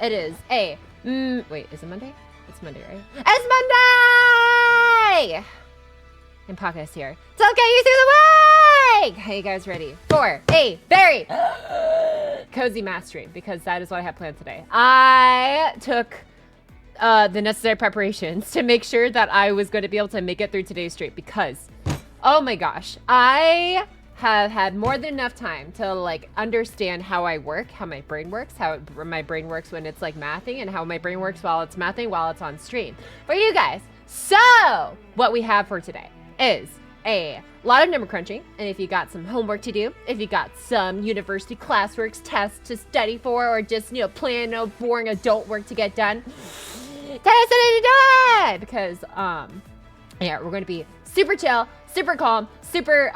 It is a, wait, is it Monday? It's Monday, right? It's Monday! And Pocket is here. So I'll get you through the week! Are you guys ready for a very cozy math stream? Because that is what I have planned today. I took the necessary preparations to make sure that I was going to be able to make it through today's stream because, oh my gosh, I have had more than enough time to like understand how I work, how my brain works, how my brain works when it's like mathing, and how my brain works while it's mathing, while it's on stream for you guys. So what we have for today is a lot of number crunching, and if you got some homework to do, if you got some university classwork, tests to study for, or just, you know, plain no boring adult work to get done, tell us to do it! Because, yeah, we're going to be super chill, super calm, super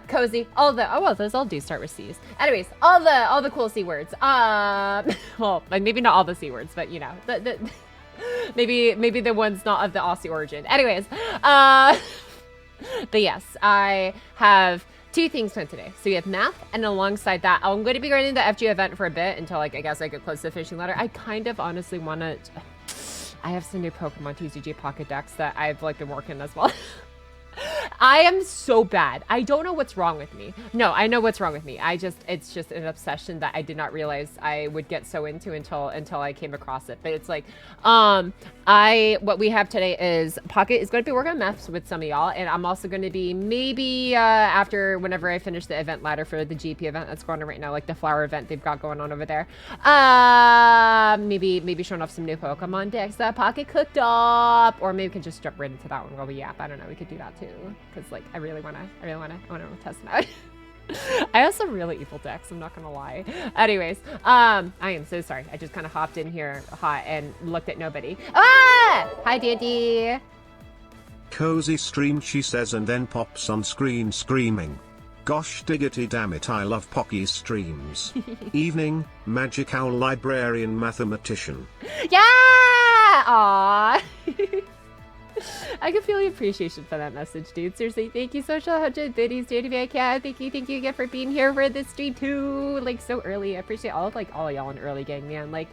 cozy. All the, oh well, those all do start with C's. Anyways, all the cool C words. Well, like maybe not all the C words, but you know, maybe the ones not of the Aussie origin. Anyways, but yes, I have two things planned today. So we have math, and alongside that, I'm going to be going to the FG event for a bit until, like, I guess I get close to the finishing ladder. I kind of honestly want to. I have some new Pokemon TCG Pocket decks that I've like been working as well. I am so bad. I don't know what's wrong with me. No, I know what's wrong with me. It's just an obsession that I did not realize I would get so into until I came across it. But it's like, what we have today is Pocket is going to be working on maths with some of y'all, and I'm also going to be maybe after whenever I finish the event ladder for the GP event that's going on right now, like the flower event they've got going on over there. Maybe showing off some new Pokemon decks that Pocket cooked up, or maybe we can just jump right into that one while we yap. I don't know. We could do that too. Because like I want to test them out. I have some really evil decks, I'm not gonna lie. Anyways, I am so sorry. I just kind of hopped in here hot and looked at nobody. Ah! Hi, Dandy. Cozy stream, she says, and then pops on screen screaming. Gosh diggity damn it, I love Pocky's streams. Evening, Magic Owl Librarian Mathematician. Yeah! Aww. I can feel the appreciation for that message, dude. Seriously, thank you so much for 100 biddies, JDV. Thank you again for being here for this stream too. Like so early. I appreciate all of y'all in early gang, man. Like,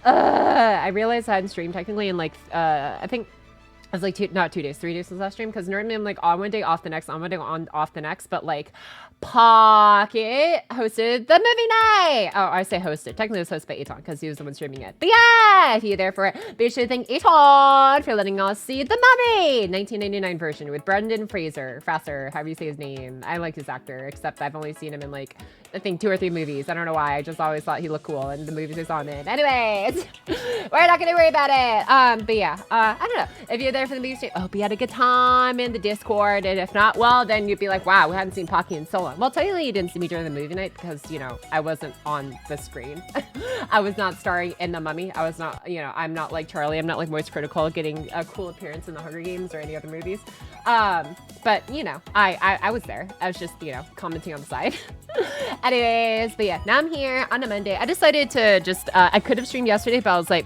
I realized I hadn't streamed technically in like I think it was like 3 days since last stream, because normally I'm like on one day off the next, on one day on off the next, but like Pocket hosted the movie night. Oh, I say hosted. Technically it was hosted by Eton because he was the one streaming it. But yeah, if you're there for it, be sure to thank Eton for letting us see The Mummy 1999 version with Brendan Fraser, however you say his name. I like his actor, except I've only seen him in like, I think 2 or 3 movies. I don't know why. I just always thought he looked cool in the movies I saw him in. Anyways, we're not going to worry about it. But yeah, I don't know. If you're there for the movie stream, I hope you had a good time in the Discord. And if not, well, then you'd be like, wow, we hadn't seen Pocky in so long. Well, technically you didn't see me during the movie night because, you know, I wasn't on the screen. I was not starring in The Mummy. I was not, you know, I'm not like Charlie. I'm not like Moist Critical getting a cool appearance in the Hunger Games or any other movies. But, you know, I was there. I was just, you know, commenting on the side. Anyways, but yeah, now I'm here on a Monday. I decided to just, I could have streamed yesterday, but I was like,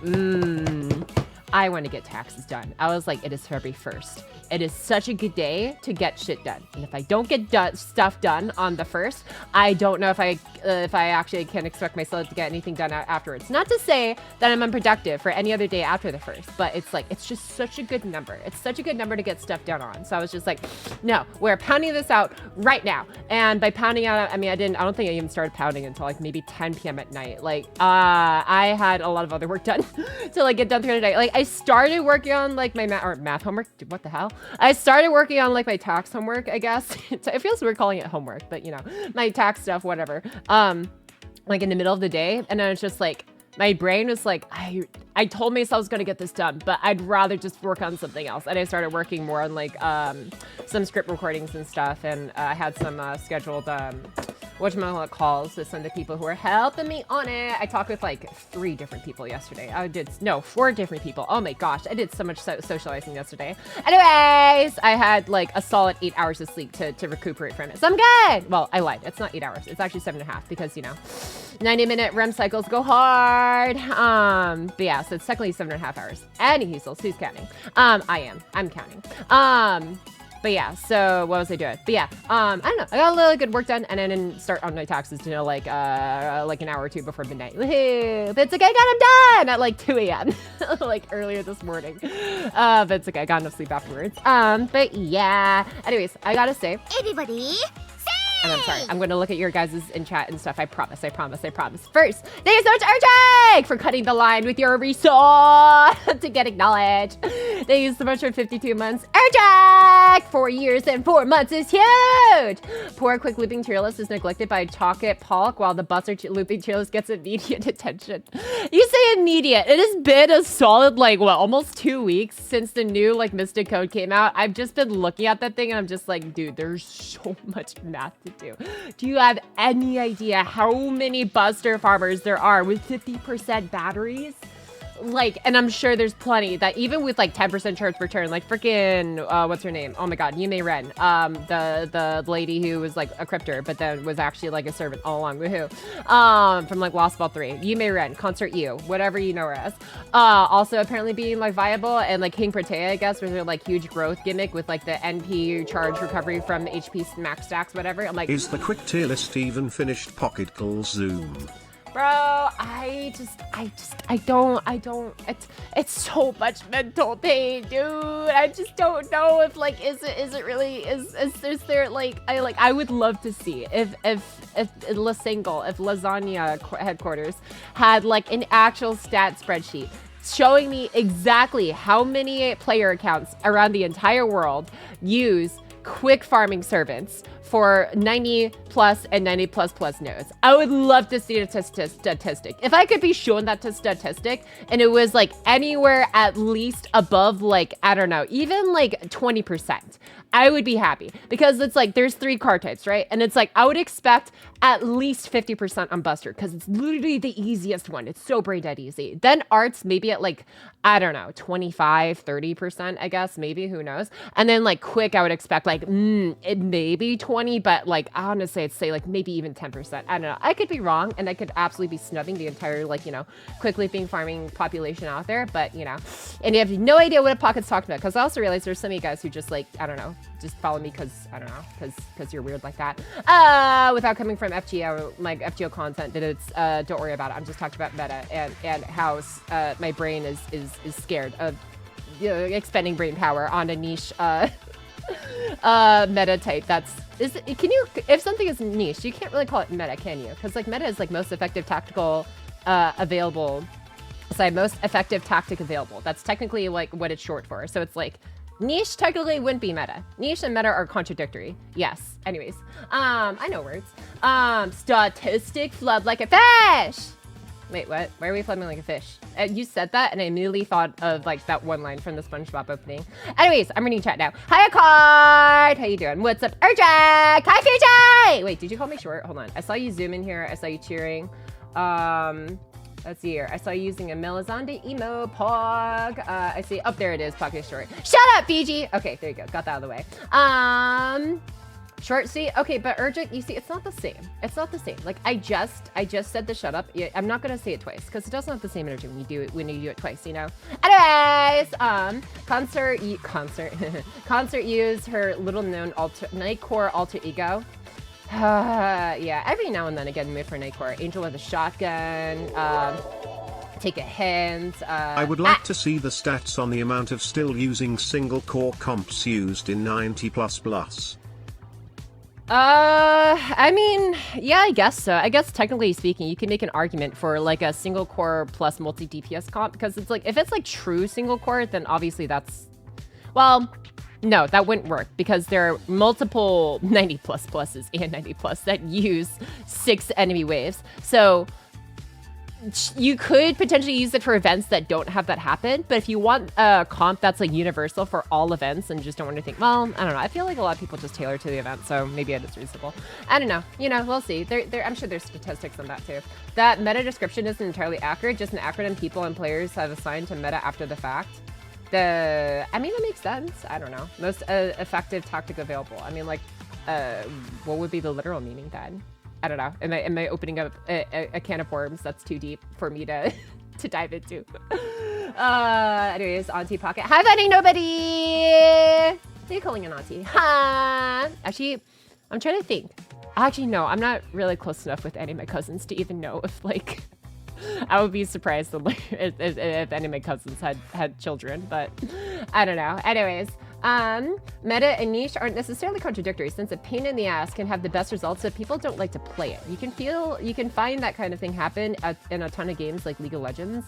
I want to get taxes done. I was like, it is February 1st. It is such a good day to get shit done. And if I don't get stuff done on the 1st, I don't know if I actually can expect myself to get anything done afterwards. Not to say that I'm unproductive for any other day after the 1st, but it's like, it's just such a good number. It's such a good number to get stuff done on. So I was just like, no, we're pounding this out right now. And by pounding out, I mean, I don't think I even started pounding until like maybe 10 p.m. at night. Like, I had a lot of other work done to like get done through the night. Like I started working on like my math homework. Dude, what the hell? I started working on like my tax homework, I guess. It feels weird calling it homework, but you know, my tax stuff, whatever. Like in the middle of the day, and then it's just like my brain was like, I told myself I was gonna get this done, but I'd rather just work on something else. And I started working more on like some script recordings and stuff, and I had some scheduled whatchamacallit calls with some of the people who are helping me on it. I talked with like 3 different people yesterday. 4 different people. Oh my gosh, I did so much socializing yesterday. Anyways, I had like a solid 8 hours of sleep to recuperate from it. So I'm good. Well, I lied. It's not 8 hours. It's actually 7.5 because, you know, 90-minute REM cycles go hard. But yeah, so it's technically 7.5 hours. Any Hazel, who's counting? I am. I'm counting. But yeah, so what was I doing? But yeah, I don't know. I got a little good work done, and I didn't start on my taxes until like an hour or two before midnight. Woohoo! But it's okay, I got them done at like 2 a.m. like earlier this morning. But it's okay, I got enough sleep afterwards. But yeah. Anyways, I gotta say, Everybody, and I'm sorry, I'm gonna look at your guys' in chat and stuff. I promise. First, thank you so much, Arjak, for cutting the line with your resource to get acknowledged. Thank you so much for 52 months. Arjak, 4 years and 4 months is huge. Poor quick looping tier list is neglected by Chocolate Polk while the buster looping tier list gets immediate attention. You say immediate. It has been a solid, like, what, almost 2 weeks since the new, like, Mystic Code came out. I've just been looking at that thing and I'm just like, dude, there's so much math to do. Do you have any idea how many buster farmers there are with 50% batteries? Like, and I'm sure there's plenty that even with like 10% charge per turn, like freaking, what's her name? Oh my God, Yume Ren. The lady who was like a cryptor, but then was actually like a servant all along. Woohoo. From like Lost Ball 3. Yume Ren, Concert U, whatever you know her as. Also apparently being like viable, and like King Protea, I guess, was their like huge growth gimmick with like the NP charge recovery from the HP max stacks, whatever. I'm like, is the quick tier list even finished? Pocket Call Zoom. bro, I don't, it's so much mental pain, dude. I just don't know if like, is there like, I would love to see if La Single, if Lasagna headquarters had like an actual stat spreadsheet showing me exactly how many player accounts around the entire world use quick farming servants for 90 plus and 90 plus nodes. I would love to see a statistic. If I could be shown that statistic and it was like anywhere at least above like, I don't know, even like 20%, I would be happy, because it's like there's 3 card types, right? And it's like I would expect at least 50% on Buster because it's literally the easiest one. It's so brain dead easy. Then arts maybe at like, I don't know, 25, 30%, I guess, maybe, who knows? And then like quick, I would expect like, it maybe 20, but like honestly, I'd say like maybe even 10%. I don't know. I could be wrong, and I could absolutely be snubbing the entire like, you know, quick leaping farming population out there, but you know, and you have no idea what a pocket's talking about, because I also realize there's some of you guys who just like, I don't know, just follow me because, I don't know, because you're weird like that. Without coming from FGO, like FGO content, that it's, don't worry about it. I'm just talking about meta and how my brain is scared of, you know, expending brain power on a niche meta type. If something is niche, you can't really call it meta, can you? Because like meta is like most effective tactical available. Most effective tactic available. That's technically like what it's short for. So it's like niche technically wouldn't be meta. Niche and meta are contradictory. Yes. Anyways, I know words. Statistic flood like a fish. Wait, what? Why are we flooding like a fish? You said that, and I immediately thought of like that one line from the SpongeBob opening. Anyways, I'm reading chat now. Hiya, Card! How you doing? What's up, Urjak? Hi, KJ! Wait, did you call me short? Hold on. I saw you zoom in here. I saw you cheering. Let's see here. I saw you using a Melisande emo pog. I see. Oh, there it is. Pocket short. Shut up, Fiji. Okay, there you go. Got that out of the way. Short C. Okay, but urgent. You see, it's not the same. It's not the same. Like I just said the shut up. I'm not gonna say it twice because it doesn't have the same energy when you do it twice. You know. Anyways, concert use her little known Nightcore alter ego. Yeah, every now and then I get in the mood for Nightcore. Angel with a shotgun. Take a hint. I would like to see the stats on the amount of still using single core comps used in 90++. I mean, yeah, I guess so. I guess technically speaking, you can make an argument for like a single core plus multi DPS comp, because it's like, if it's like true single core, then obviously that's, well, no, that wouldn't work because there are multiple 90++s and 90+ that use 6 enemy waves. So you could potentially use it for events that don't have that happen, but if you want a comp that's like universal for all events and just don't want to think, well, I don't know. I feel like a lot of people just tailor to the event, so maybe it is reasonable. I don't know. You know, we'll see. I'm sure there's statistics on that too. That meta description isn't entirely accurate, just an acronym people and players have assigned to meta after the fact. I mean, that makes sense. I don't know. Most effective tactic available. I mean, like, what would be the literal meaning then? I don't know. Am I opening up a can of worms that's too deep for me to to dive into? Anyways, Auntie Pocket. Hi, buddy, nobody. You're calling an auntie. Ha! Actually, I'm trying to think. Actually, no, I'm not really close enough with any of my cousins to even know if, like, I would be surprised that, like, if any of my cousins had children, but I don't know. Anyways, meta and niche aren't necessarily contradictory, since a pain in the ass can have the best results if people don't like to play it. You can find that kind of thing happen in a ton of games like League of Legends.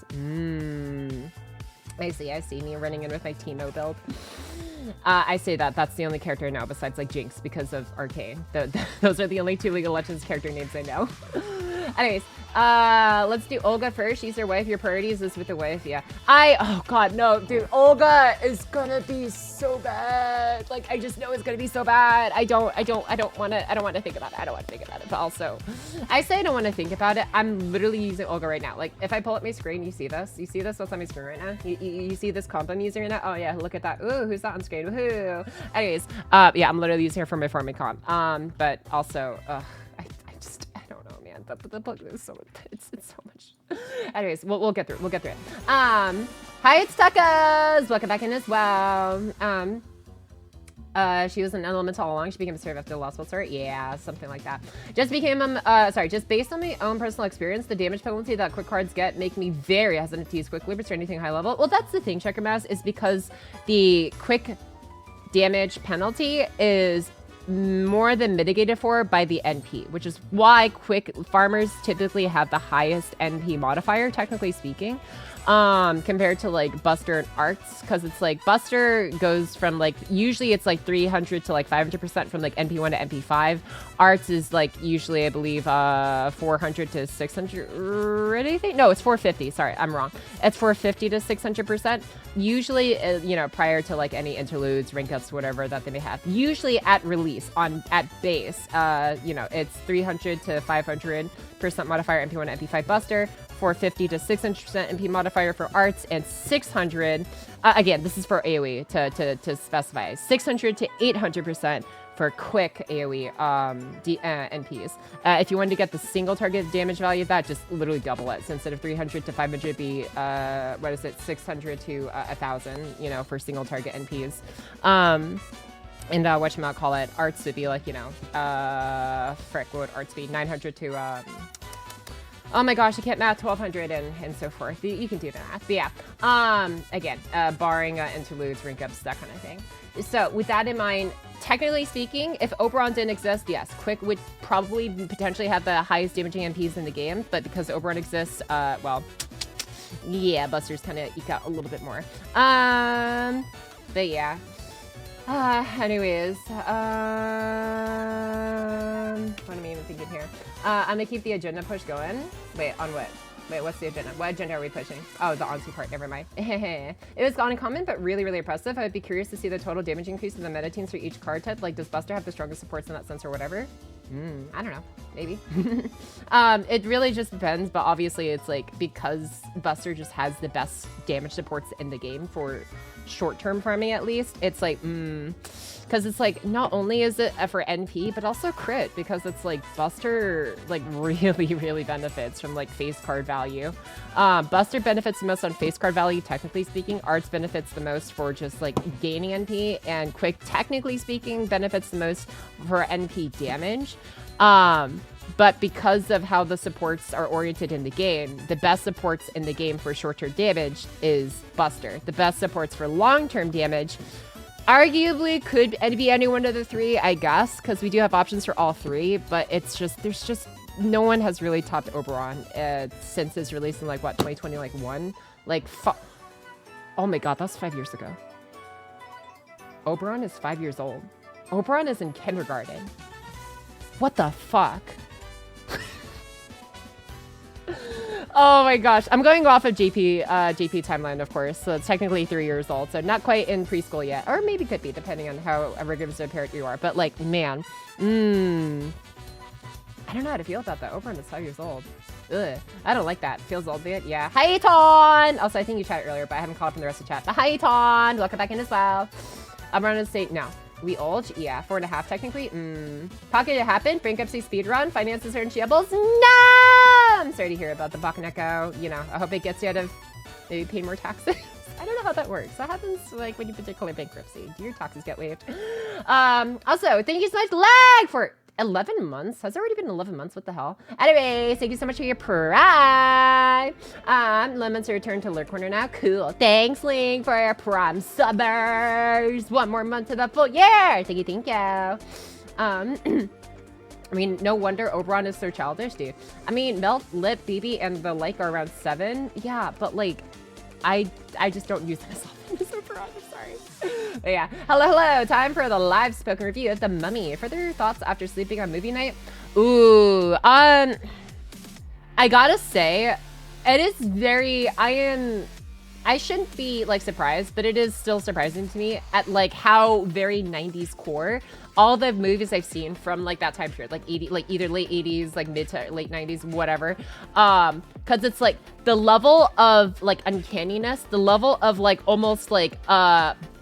I see me running in with my Teemo build. I say that's the only character I know besides like Jinx because of Arcane. Those are the only 2 League of Legends character names I know. Anyways, let's do Olga first. She's your wife. Your priorities is with the wife. Yeah. Oh god, no, dude. Olga is gonna be so bad. Like, I just know it's gonna be so bad. I don't want to think about it. But also, I say I don't want to think about it. I'm literally using Olga right now. Like, if I pull up my screen, you see this? You see this? What's on my screen right now? You see this comp I'm using right now? Oh yeah, look at that. Ooh, who's that on screen? Woohoo. Anyways, yeah, I'm literally using her for my farming comp. But also, the book is so it's so much. Anyways, we'll get through it. Hi, it's Tuckas. Welcome back in as well. She was an elemental all along. She became a serve after the lost sword. Yeah, something like that. Just based on my own personal experience, the damage penalty that quick cards get make me very hesitant to use quick libers or anything high level. Well, that's the thing, Checker Mass, is because the quick damage penalty is more than mitigated for by the NP, which is why quick farmers typically have the highest NP modifier, technically speaking, compared to like Buster and Arts, because it's like Buster goes from like, usually it's like 300 to like 500% from like NP1 to NP5. Arts is like usually, I believe, 400 to 600, I think? No, it's 450. Sorry, I'm wrong. It's 450 to 600%. Usually, you know, prior to like any interludes, rank ups, whatever that they may have. Usually at release, at base, you know, it's 300 to 500% modifier NP1 to NP5 Buster, 450 to 600% NP modifier for Arts, and 600, again, this is for AoE to specify, 600 to 800% for quick AoE NPs. If you wanted to get the single target damage value of that, just literally double it. So instead of 300 to 500, it'd be, 600 to 1,000, you know, for single target NPs. And whatchamacallit, Arts would be like, you know, frick, what would Arts be? 900 to, oh my gosh, I can't math, 1,200 and so forth. You can do the math. But yeah, again, barring interludes, rank ups, that kind of thing. So with that in mind, technically speaking, if Oberon didn't exist, yes, Quick would probably potentially have the highest damaging MPs in the game, but because Oberon exists, well, yeah, Buster's kind of eke out a little bit more. But yeah. Anyways, what am I even thinking here? I'm gonna keep the agenda push going. Wait, on what? Wait, what's the agenda? What agenda are we pushing? Oh, the Auntie part, never mind. It was uncommon, but really, really impressive. I would be curious to see the total damage increase in the meta teams for each card type. Like, does Buster have the strongest supports in that sense or whatever? I don't know. Maybe. It really just depends, but obviously it's like, because Buster just has the best damage supports in the game for short-term farming at least, it's like, because it's like, not only is it for NP, but also crit, because it's like Buster like really, really benefits from like face card value. Buster benefits the most on face card value, technically speaking. Arts benefits the most for just like gaining NP, and Quick, technically speaking, benefits the most for NP damage. But because of how the supports are oriented in the game, the best supports in the game for short-term damage is Buster. The best supports for long-term damage arguably could be any one of the three, I guess, because we do have options for all three, but it's just, there's just, no one has really topped Oberon since its release in like, what, 2021? Like, oh my god, that's 5 years ago. Oberon is 5 years old. Oberon is in kindergarten. What the fuck? Oh my gosh, I'm going off of JP timeline, of course, so it's technically 3 years old, so not quite in preschool yet, or maybe could be, depending on how rigorous a parent you are, but like, man, I don't know how to feel about that. Oberon is 5 years old. Ugh, I don't like that. Feels old, dude. Yeah. Hi, Ton! Also, I think you chatted earlier, but I haven't caught up in the rest of the chat. But hi, Ton! Welcome back in as well. I'm running to say, no. We old? Yeah, 4.5 technically. Pocket it happened. Brink up speed run. Finances are in shambles. No! I'm sorry to hear about the Bakaneko. You know, I hope it gets you out of Maybe pay more taxes. I don't know how that works. That happens like when you declare bankruptcy. Do your taxes get waived? Also, thank you so much, Lag, for 11 months. Has it already been 11 months? What the hell? Anyways, thank you so much for your prime. Lemon's return to Lurk Corner now. Cool. Thanks, Link, for your prime subbers. One more month to the full year. Thank you, thank you. I mean, no wonder Oberon is so childish, dude. I mean, Melt, Lip, BB, and the like are around 7. Yeah, but like, I just don't use them as often as Oberon. I'm sorry. But yeah. Hello. Time for the live spoken review of The Mummy. Further thoughts after sleeping on movie night? Ooh, I gotta say, it is very, I shouldn't be like surprised, but it is still surprising to me at like how very 90s core all the movies I've seen from like that time period, like either late 80s, like mid to late 90s, whatever. Cause it's like the level of like uncanniness, the level of like almost like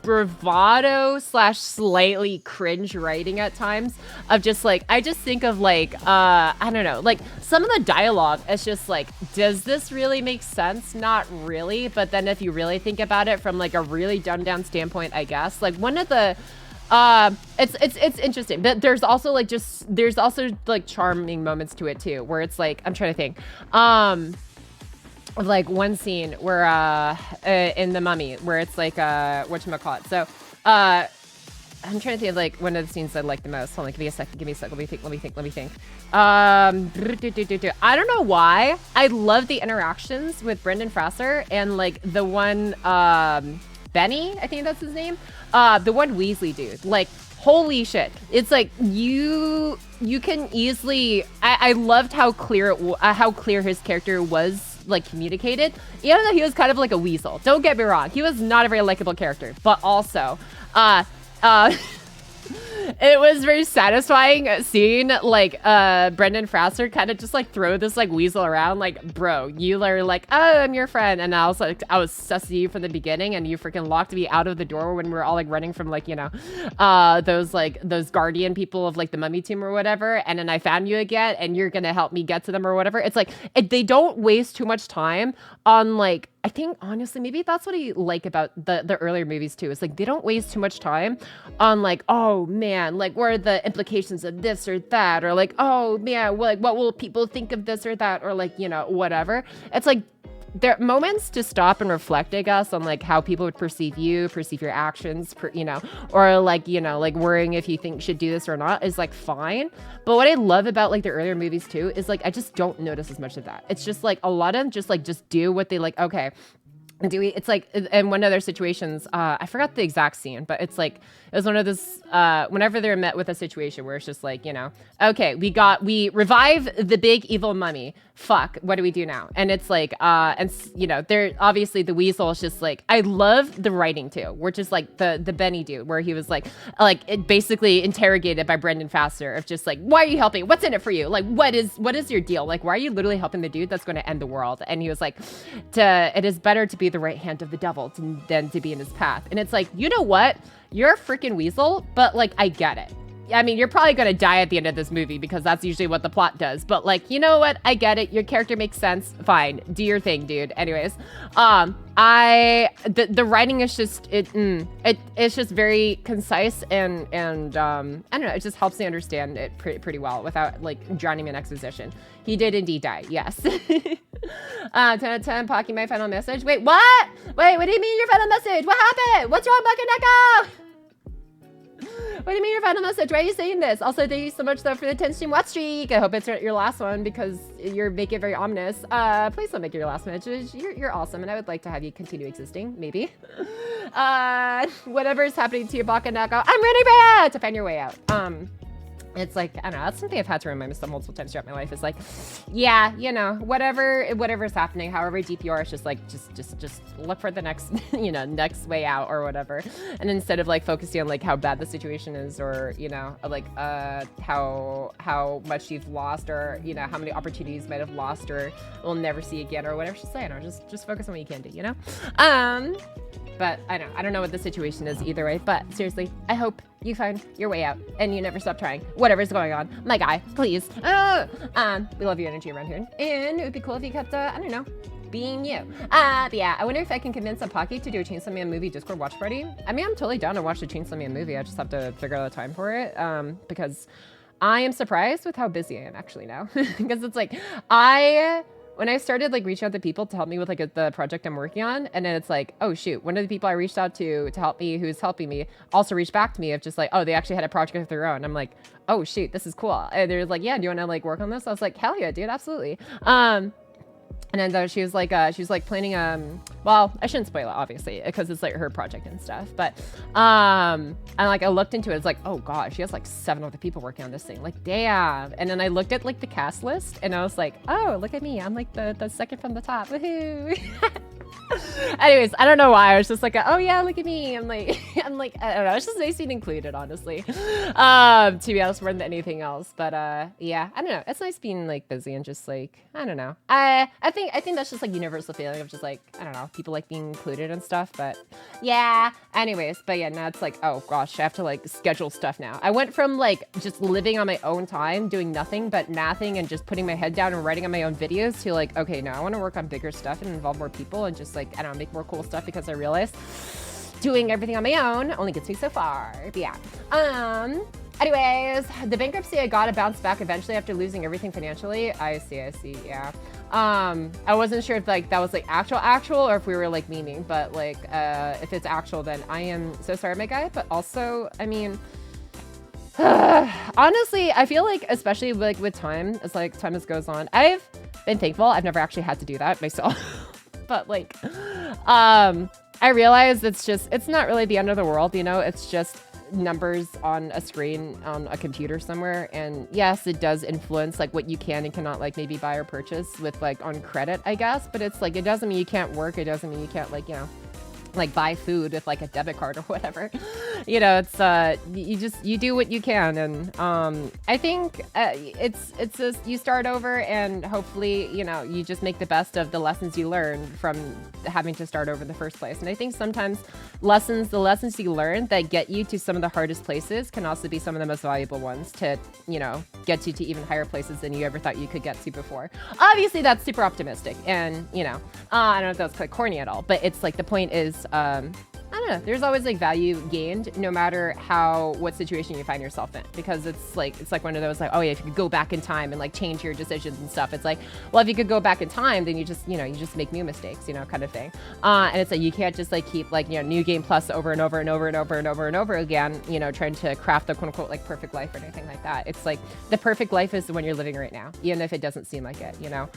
bravado / slightly cringe writing at times of just like, I just think of like, I don't know, like some of the dialogue is just like, does this really make sense? Not really. But then if you really think about it from like a really dumbed down standpoint, I guess, like one of the, it's interesting, but there's also like there's also like charming moments to it too, where it's like, I'm trying to think, like one scene where, in The Mummy, where it's like, whatchamacallit. So, I'm trying to think of like one of the scenes I like the most. Hold on, give me a second. Let me think. I don't know why. I love the interactions with Brendan Fraser and like the one, Benny, I think that's his name. The one Weasley dude. Like, holy shit. It's like you can easily. I loved how clear his character was like communicated, even though he was kind of like a weasel. Don't get me wrong. He was not a very likable character, but also, it was very satisfying seeing like Brendan Fraser kind of just like throw this like weasel around, like, bro, you are like, oh, I'm your friend, and I was like, I was sus to you from the beginning, and you freaking locked me out of the door when we were all like running from like, you know, those guardian people of like the Mummy Tomb or whatever, and then I found you again, and you're gonna help me get to them or whatever. It's like they don't waste too much time on like, I think honestly, maybe that's what I like about the earlier movies too. Is like they don't waste too much time on like, oh man, like what are the implications of this or that, or like, oh man, like what will people think of this or that, or like, you know, whatever. It's like there are moments to stop and reflect, I guess, on like how people would perceive your actions, you know, or like, you know, like worrying if you think should do this or not is like fine. But what I love about like the earlier movies too is like I just don't notice as much of that. It's just like a lot of them just do what they like. Okay, it's like in one of their situations, I forgot the exact scene, but it's like it was one of those whenever they're met with a situation where it's just like, you know, okay, we revive the big evil mummy, fuck, what do we do now? And it's like and you know, they're obviously the weasel is just like, I love the writing too, which is like the Benny dude, where he was like it basically interrogated by Brendan Fraser of just like, why are you helping, what's in it for you, like what is your deal, like why are you literally helping the dude that's going to end the world? And he was like, it is better to be the right hand of the devil than to be in his path. And it's like, you know what, you're a freaking weasel, but like I get it. I mean, you're probably gonna die at the end of this movie because that's usually what the plot does. But like, you know what? I get it. Your character makes sense. Fine, do your thing, dude. Anyways, the writing is just it's just very concise and I don't know. It just helps me understand it pretty well without like drowning in exposition. He did indeed die. Yes. 10 out of 10. Pocky, my final message. Wait, what? Wait, what do you mean your final message? What happened? What's wrong, Bakaneko? What do you mean your final message? Why are you saying this? Also, thank you so much though for the 10 stream watch streak. I hope it's your last one because you're making it very ominous. Please don't make it your last message. You're awesome, and I would like to have you continue existing, maybe. Whatever is happening to you, Bakaneko, I'm ready for you to find your way out. It's like, I don't know, that's something I've had to remind myself multiple times throughout my life. It's like, yeah, you know, whatever's happening, however deep you are, it's just like, just look for the next, you know, next way out or whatever. And instead of like focusing on like how bad the situation is, or, you know, like how much you've lost, or, you know, how many opportunities you might have lost or will never see again or whatever, just say, I don't know, just focus on what you can do, you know? But I don't know what the situation is either way, but seriously, I hope you find your way out and you never stop trying, whatever's going on. My guy, please. We love your energy around here. And it would be cool if you kept, I don't know, being you. But yeah, I wonder if I can convince a Pocky to do a Chainsaw Man movie Discord watch party. I mean, I'm totally down to watch the Chainsaw Man movie. I just have to figure out the time for it. Because I am surprised with how busy I am actually now. Because it's like, when I started like reaching out to people to help me with like the project I'm working on, and then it's like, oh shoot, one of the people I reached out to help me, who's helping me, also reached back to me of just like, oh, they actually had a project of their own. I'm like, oh shoot, this is cool. And they're like, yeah, do you want to like work on this? I was like, hell yeah, dude, absolutely. And then she was like planning, well, I shouldn't spoil it obviously because it's like her project and stuff, but, and like I looked into it, it's like, oh gosh, she has like 7 other people working on this thing, like damn. And then I looked at like the cast list and I was like, oh, look at me, I'm like the second from the top, woohoo. Anyways, I don't know why. I was just like, oh yeah, look at me. I'm like, I don't know. It's just nice being included, honestly. To be honest, more than anything else. But yeah, I don't know. It's nice being like busy and just like, I don't know. I think that's just like universal feeling of just like, I don't know, people like being included and stuff. But yeah. Anyways, but yeah, now it's like, oh gosh, I have to like schedule stuff now. I went from like just living on my own time, doing nothing but mathing and just putting my head down and writing on my own videos to like, okay, now I want to work on bigger stuff and involve more people and just like, I don't know, make more cool stuff because I realized doing everything on my own only gets me so far. But yeah. Anyways, the bankruptcy I got to bounce back eventually after losing everything financially. I see, yeah. I wasn't sure if like that was like actual or if we were like memeing, but like if it's actual, then I am so sorry, my guy. But also, I mean, honestly, I feel like especially like with time, as like time as goes on, I've been thankful I've never actually had to do that myself. But like, I realized it's not really the end of the world, you know, it's just numbers on a screen on a computer somewhere. And yes, it does influence like what you can and cannot like maybe buy or purchase with like on credit, I guess. But it's like, it doesn't mean you can't work. It doesn't mean you can't like, you know, like buy food with like a debit card or whatever. You know, it's you do what you can. And I think it's just you start over and hopefully, you know, you just make the best of the lessons you learn from having to start over in the first place. And I think sometimes the lessons you learn that get you to some of the hardest places can also be some of the most valuable ones to, you know, get you to even higher places than you ever thought you could get to before. Obviously that's super optimistic and, you know, I don't know if that was quite corny at all, but it's like the point is, I don't know, there's always like value gained no matter what situation you find yourself in, because it's like one of those like, oh yeah, if you could go back in time and like change your decisions and stuff, it's like, well, if you could go back in time, then you just make new mistakes, you know, kind of thing. And it's like, you can't just like keep like, you know, new game plus over and over and over and over and over and over again, you know, trying to craft the quote unquote like perfect life or anything like that. It's like the perfect life is the one you're living right now, even if it doesn't seem like it, you know.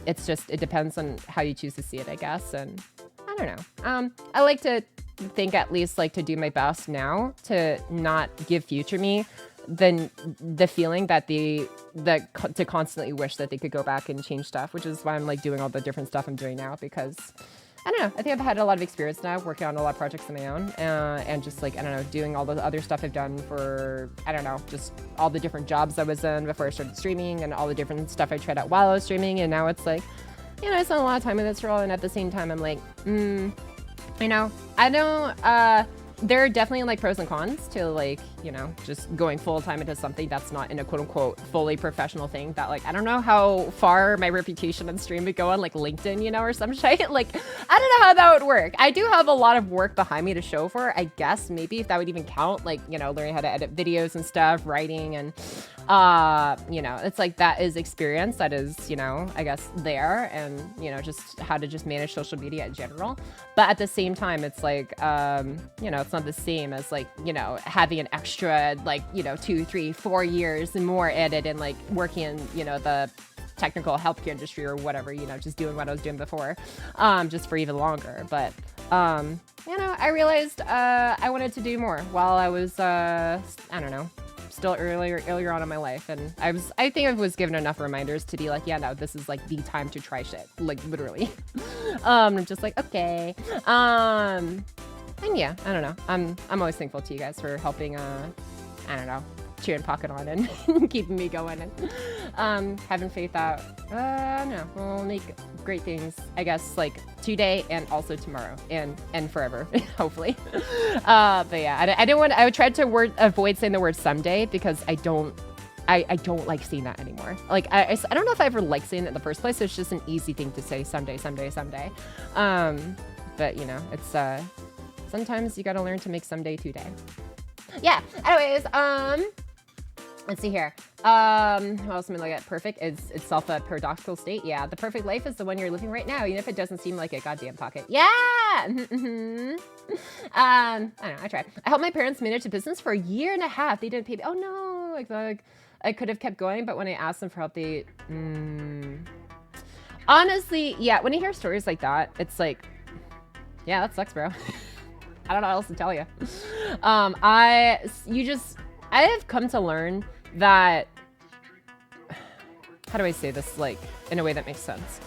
It's just, it depends on how you choose to see it, I guess. And I don't know. I like to think at least like to do my best now to not give future me the feeling that to constantly wish that they could go back and change stuff, which is why I'm like doing all the different stuff I'm doing now, because I don't know, I think I've had a lot of experience now working on a lot of projects on my own, and just like, I don't know, doing all the other stuff I've done for, I don't know, just all the different jobs I was in before I started streaming and all the different stuff I tried out while I was streaming. And now it's like, you know, I spent a lot of time in this role, and at the same time I'm like, you know, I don't, there are definitely like pros and cons to like, you know, just going full time into something that's not in a quote unquote fully professional thing that like, I don't know how far my reputation on stream would go on like LinkedIn, you know, or some shit. Like, I don't know how that would work. I do have a lot of work behind me to show for it, I guess, maybe if that would even count, like, you know, learning how to edit videos and stuff, writing, and you know, it's like that is experience that is, you know, I guess there, and, you know, just how to just manage social media in general. But at the same time, it's like, you know, it's not the same as like, you know, having an extra like, you know, 2, 3, 4 years and more added and like working in, you know, the technical healthcare industry or whatever, you know, just doing what I was doing before, just for even longer. But you know, I realized I wanted to do more while I was I don't know, still earlier on in my life, and I think I was given enough reminders to be like, yeah, no, this is like the time to try shit, like literally. I'm just like, okay. And yeah, I don't know, I'm always thankful to you guys for helping I don't know, cheering Pocket on and keeping me going, and having faith that no, we'll make great things, I guess, like today and also tomorrow and forever, hopefully. But yeah, I tried to avoid saying the word someday, because I don't I don't like seeing that anymore. Like, I don't know if I ever liked seeing it in the first place. It's just an easy thing to say someday. But, you know, it's, sometimes you got to learn to make someday today. Yeah. Anyways, let's see here. What else am I looking at? Perfect. It's itself a paradoxical state. Yeah. The perfect life is the one you're living right now, even if it doesn't seem like a goddamn pocket. Yeah. I don't know. I tried. I helped my parents manage a business for 1.5 years. They didn't pay me. Oh no. Like I could have kept going, but when I asked them for help, they, honestly, yeah. When you hear stories like that, it's like, yeah, that sucks, bro. I don't know what else to tell you. I have come to learn that, how do I say this, like, in a way that makes sense?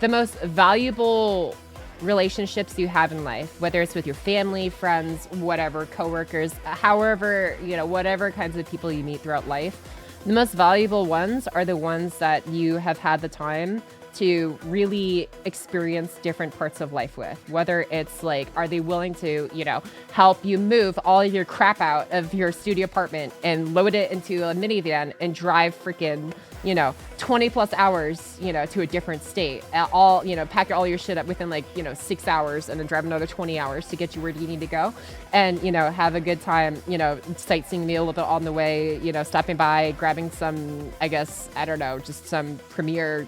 The most valuable relationships you have in life, whether it's with your family, friends, whatever, coworkers, however, you know, whatever kinds of people you meet throughout life, the most valuable ones are the ones that you have had the time to really experience different parts of life with. Whether it's like, are they willing to, you know, help you move all your crap out of your studio apartment and load it into a minivan and drive freaking, you know, 20 plus hours, you know, to a different state, all, you know, pack all your shit up within like, you know, 6 hours and then drive another 20 hours to get you where you need to go and, you know, have a good time, you know, sightseeing me a little bit on the way, you know, stopping by, grabbing some, I guess, I don't know, just some premier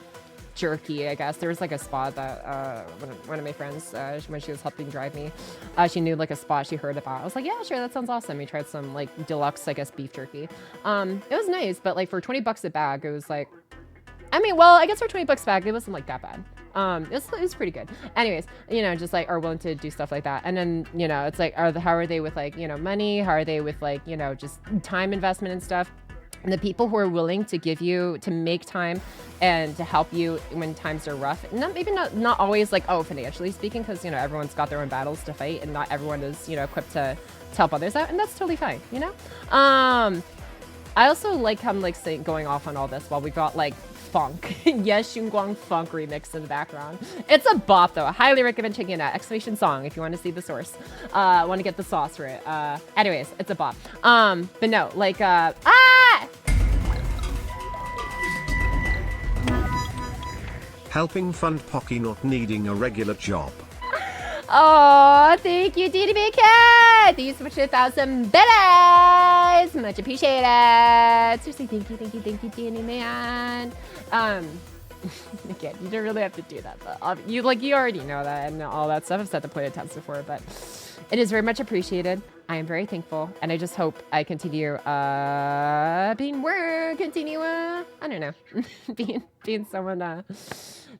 jerky, I guess. There was like a spot that one of my friends, when she was helping drive me, she knew like a spot she heard about. I was like, yeah, sure, that sounds awesome. We tried some like deluxe, I guess, beef jerky. It was nice, but like for 20 bucks a bag, it was like, I mean, well, I guess for 20 bucks a bag, it wasn't like that bad. It was pretty good. Anyways, you know, just like are willing to do stuff like that. And then, you know, it's like, how are they with like, you know, money? How are they with like, you know, just time investment and stuff? And the people who are willing to give you, to make time and to help you when times are rough, maybe not always like, oh, financially speaking, because, you know, everyone's got their own battles to fight and not everyone is, you know, equipped to help others out. And that's totally fine, you know? I also like how I'm like going off on all this while we got like funk. Yes, Xunguang funk remix in the background. It's a bop though. I highly recommend checking it out. Exclamation song if you want to see the source. Want to get the sauce for it. Anyways, it's a bop. But no, like, Helping fund Pocky not needing a regular job. Oh, thank you, DDB Cat. Thank you so much for 1,000 biddies. Much appreciated. Seriously, thank you, Danny man. Again, you don't really have to do that, but you already know that and all that stuff. I've said the point of test before, but it is very much appreciated. I am very thankful, and I just hope I continue I don't know, being someone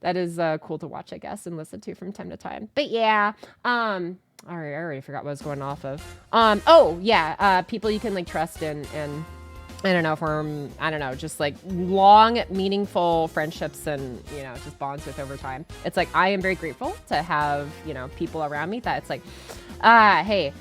that is cool to watch, I guess, and listen to from time to time. But yeah, all right, I already forgot what I was going off of. Oh yeah, people you can like trust and I don't know, form, I don't know, just like long, meaningful friendships and, you know, just bonds with over time. It's like, I am very grateful to have, you know, people around me that it's like, hey,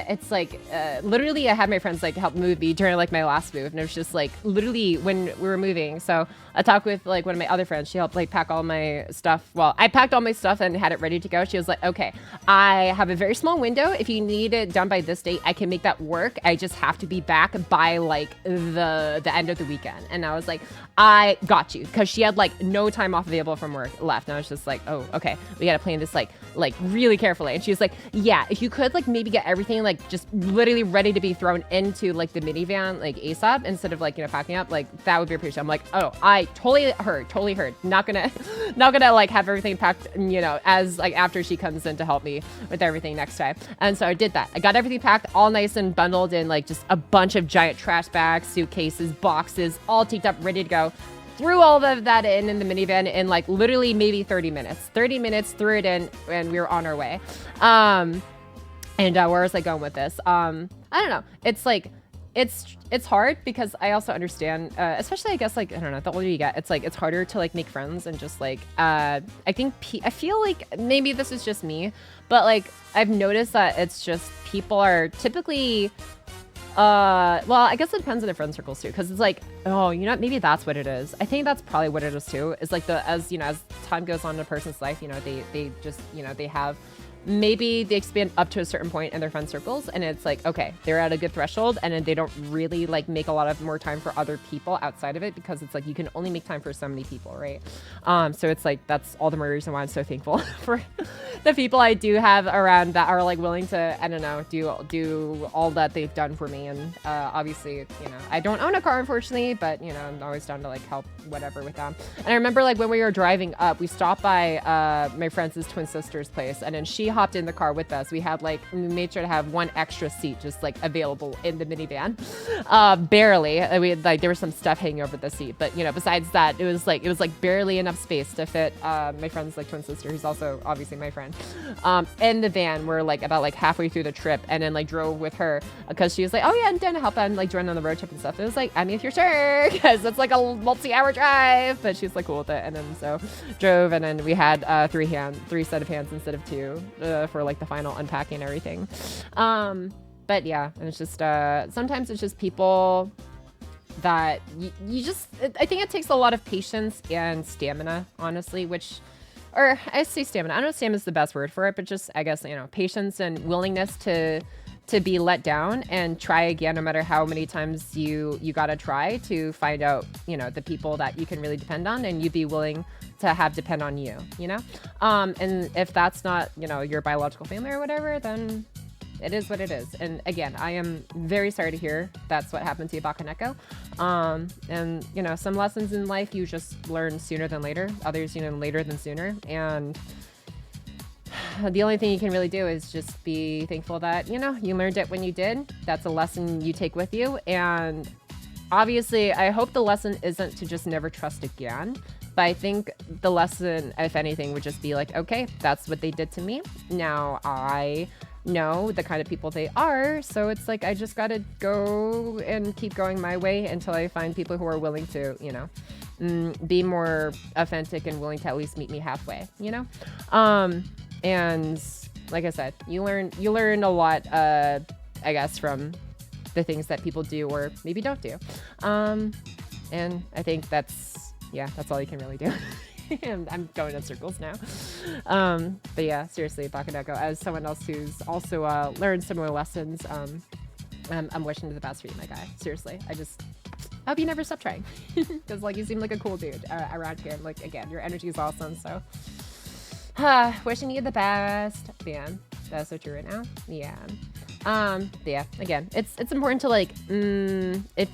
it's like, literally I had my friends like help move me during like my last move. And it was just like, literally when we were moving. So I talked with like one of my other friends. She helped like pack all my stuff. Well, I packed all my stuff and had it ready to go. She was like, okay, I have a very small window. If you need it done by this date, I can make that work. I just have to be back by like the end of the weekend. And I was like, I got you. Cause she had like no time off available from work left. And I was just like, oh, okay. We got to plan this like really carefully. And she was like, yeah, if you could like maybe get everything like just literally ready to be thrown into like the minivan, like ASAP instead of like, you know, packing up, like that would be appreciated. I'm like, oh, I totally heard. Not gonna like have everything packed, you know, as like after she comes in to help me with everything next time. And so I did that. I got everything packed all nice and bundled in like just a bunch of giant trash bags, suitcases, boxes, all taped up, ready to go. Threw all of that in the minivan in like literally maybe 30 minutes. 30 minutes, threw it in, and we were on our way. And where was I going with this? I don't know. It's like, it's hard because I also understand, especially I guess like, I don't know, the older you get, it's like, it's harder to like make friends and just like, I feel like maybe this is just me, but like, I've noticed that it's just people are typically, well, I guess it depends on the friend circles too, because it's like, oh, you know what, maybe that's what it is. I think that's probably what it is too. Is like as you know, as time goes on in a person's life, you know, they just, you know, they have maybe they expand up to a certain point in their friend circles, and it's like, okay, they're at a good threshold, and then they don't really like make a lot of more time for other people outside of it, because it's like you can only make time for so many people, right? So it's like that's all the more reason why I'm so thankful for the people I do have around that are like willing to, I don't know, do all that they've done for me. And obviously, you know, I don't own a car, unfortunately, but you know, I'm always down to like help whatever with them. And I remember like when we were driving up, we stopped by my friend's twin sister's place, and then she hopped in the car with us. We made sure to have one extra seat just like available in the minivan. Barely. We had, like, there was some stuff hanging over the seat, but you know, besides that, it was like barely enough space to fit my friend's like twin sister, who's also obviously my friend, in the van. We're like about like halfway through the trip, and then like drove with her because she was like, oh yeah, I'm down to help and like join on the road trip and stuff. It was like, I mean, if you're sure, because it's like a multi-hour drive, but she's like cool with it. And then so drove, and then we had three set of hands instead of two for like the final unpacking and everything. But yeah, and it's just sometimes it's just people that you just, I think it takes a lot of patience and stamina, honestly, or I say stamina. I don't know if stamina is the best word for it, but just, I guess, you know, patience and willingness to be let down and try again, no matter how many times you gotta try to find out, you know, the people that you can really depend on, and you be willing to have depend on you, you know? And if that's not, you know, your biological family or whatever, then it is what it is. And again, I am very sorry to hear that's what happened to you, Bakaneko. And you know, some lessons in life you just learn sooner than later, others, you know, later than sooner. And the only thing you can really do is just be thankful that, you know, you learned it when you did. That's a lesson you take with you. And obviously, I hope the lesson isn't to just never trust again. But I think the lesson, if anything, would just be like, okay, that's what they did to me. Now I know the kind of people they are. So it's like, I just got to go and keep going my way until I find people who are willing to, you know, be more authentic and willing to at least meet me halfway, you know? And like I said, you learn a lot, I guess, from the things that people do or maybe don't do. And I think that's all you can really do. I'm going in circles now. But yeah, seriously, Bakaneko, as someone else who's also learned similar lessons, I'm wishing you the best for you, my guy. Seriously, I hope you never stop trying. Because like, you seem like a cool dude around here. And like, again, your energy is awesome, so wishing you the best. Yeah, that's so true right now. Yeah. Yeah, again, it's important to like,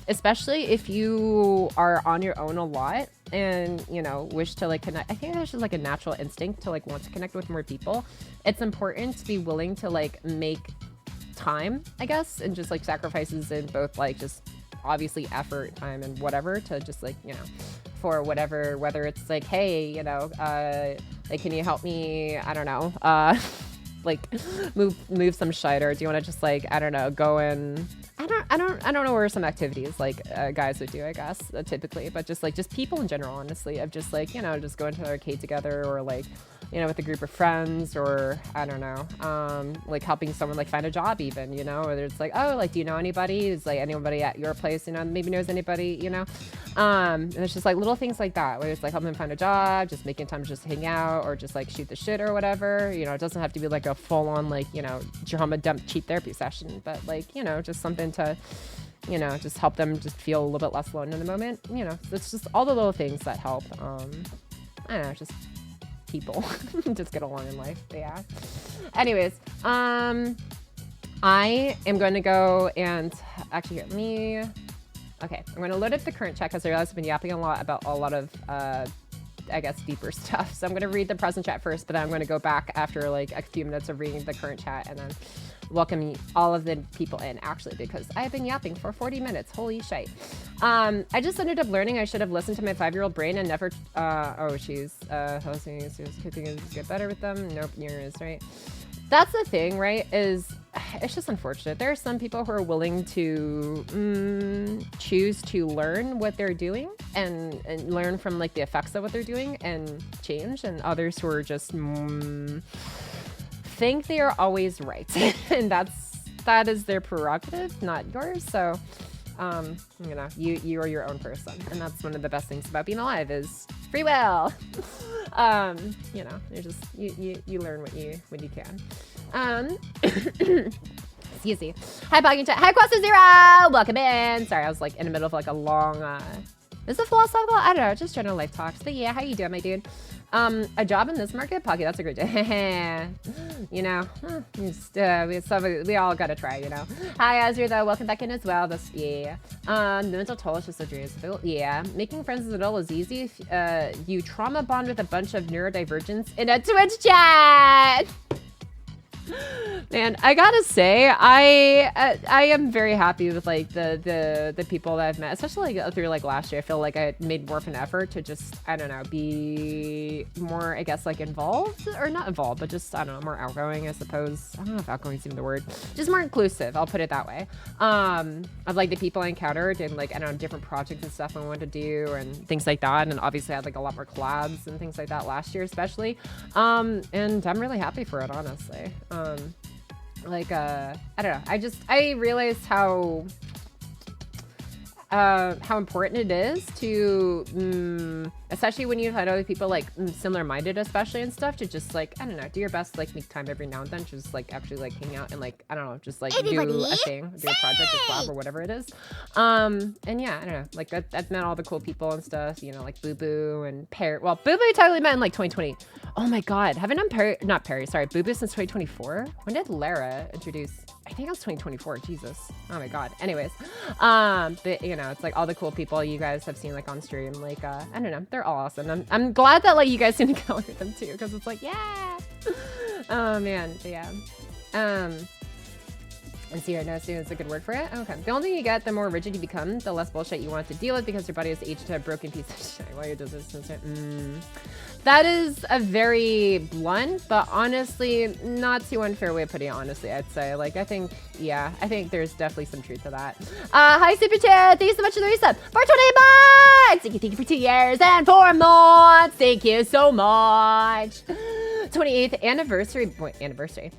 especially if you are on your own a lot and, you know, wish to like connect. I think that's just like a natural instinct to like want to connect with more people. It's important to be willing to like make time, I guess, and just like sacrifices in both like just obviously effort, time, and whatever to just like, you know, for whatever, whether it's like, hey, you know, like, can you help me? I don't know, like move some shit, or do you want to just like, I don't know, go and I don't know where some activities like guys would do, I guess, typically, but just people in general, honestly, of just like, you know, just going to the arcade together, or like, you know, with a group of friends, or I don't know, like helping someone like find a job even, you know, or it's like, oh, like, do you know anybody? Is like anybody at your place, you know, maybe knows anybody, you know? And it's just like little things like that, where it's like helping them find a job, just making time to just hang out, or just like shoot the shit or whatever, you know. It doesn't have to be like a full on like, you know, trauma dump cheap therapy session, but like, you know, just something to, you know, just help them just feel a little bit less alone in the moment, you know. It's just all the little things that help. I don't know, just people just get along in life. But yeah, anyways, I am going to go and actually here, okay, I'm going to load up the current chat because I realize I've been yapping a lot about a lot of I guess deeper stuff, so I'm going to read the present chat first, but then I'm going to go back after like a few minutes of reading the current chat and then welcome all of the people in, actually, because I've been yapping for 40 minutes. Holy shite. I just ended up learning I should have listened to my 5-year-old brain and never oh, she's hosting, so things get better with them. Nope, yours, right? That's the thing, right? Is it's just unfortunate. There are some people who are willing to choose to learn what they're doing and learn from like the effects of what they're doing and change, and others who are just think they are always right. And that is their prerogative, not yours. So you know, you are your own person, and that's one of the best things about being alive, is Free will. You know, you're just you learn what you can. Excuse me. Hi, Pogging Chat. Hi, Questa Zero. Welcome in. Sorry, I was like in the middle of like a long. Is it philosophical? I don't know. Just general life talks. But yeah, how you doing, my dude? A job in this market, Pocky. That's a great day. You know, we all gotta try. You know. Hi, Azure though. Welcome back in as well. This the mental toll is just so dreary. Yeah, making friends as adult is easy. If, you trauma bond with a bunch of neurodivergents in a Twitch chat. Man, I gotta say, I am very happy with like the people that I've met, especially like through like last year. I feel like I made more of an effort to just, I don't know, be more, I guess, like involved, or not involved, but just, I don't know, more outgoing, I suppose. I don't know if outgoing is even the word. Just more inclusive, I'll put it that way. Of like the people I encountered and like, I don't know, different projects and stuff I wanted to do and things like that. And obviously I had like a lot more collabs and things like that last year, especially. And I'm really happy for it, honestly. Like, I don't know. I realized how important it is to, especially when you had other people like similar-minded, especially and stuff, to just like, I don't know, do your best to like make time every now and then to just like actually like hang out and like, I don't know, just like do a thing, do a project or collab or whatever it is. And yeah, I don't know, like that meant all the cool people and stuff, you know, like Boo Boo and Perry. Well, Boo Boo totally met in like 2020. Oh my God, haven't known Perry, not Perry, sorry, Boo Boo since 2024. When did Lara introduce? I think it was 2024. Jesus. Oh my God. Anyways, but you know, it's like all the cool people you guys have seen like on stream. Like, I don't know, they're all awesome. I'm glad that like you guys seem to get along with them too, because it's like, yeah. Oh man, but yeah. And see right now, students a good word for it. Okay. The older you get, the more rigid you become, the less bullshit you want to deal with because your body is aged to a broken piece of shit while you're doing this. That is a very blunt, but honestly, not too unfair way of putting it, honestly, I'd say. Like, I think, yeah, I think there's definitely some truth to that. Hi, Super Chat. Thank you so much for the resub. For 20 months! Thank you for 2 years and 4 months. Thank you so much. 28th anniversary.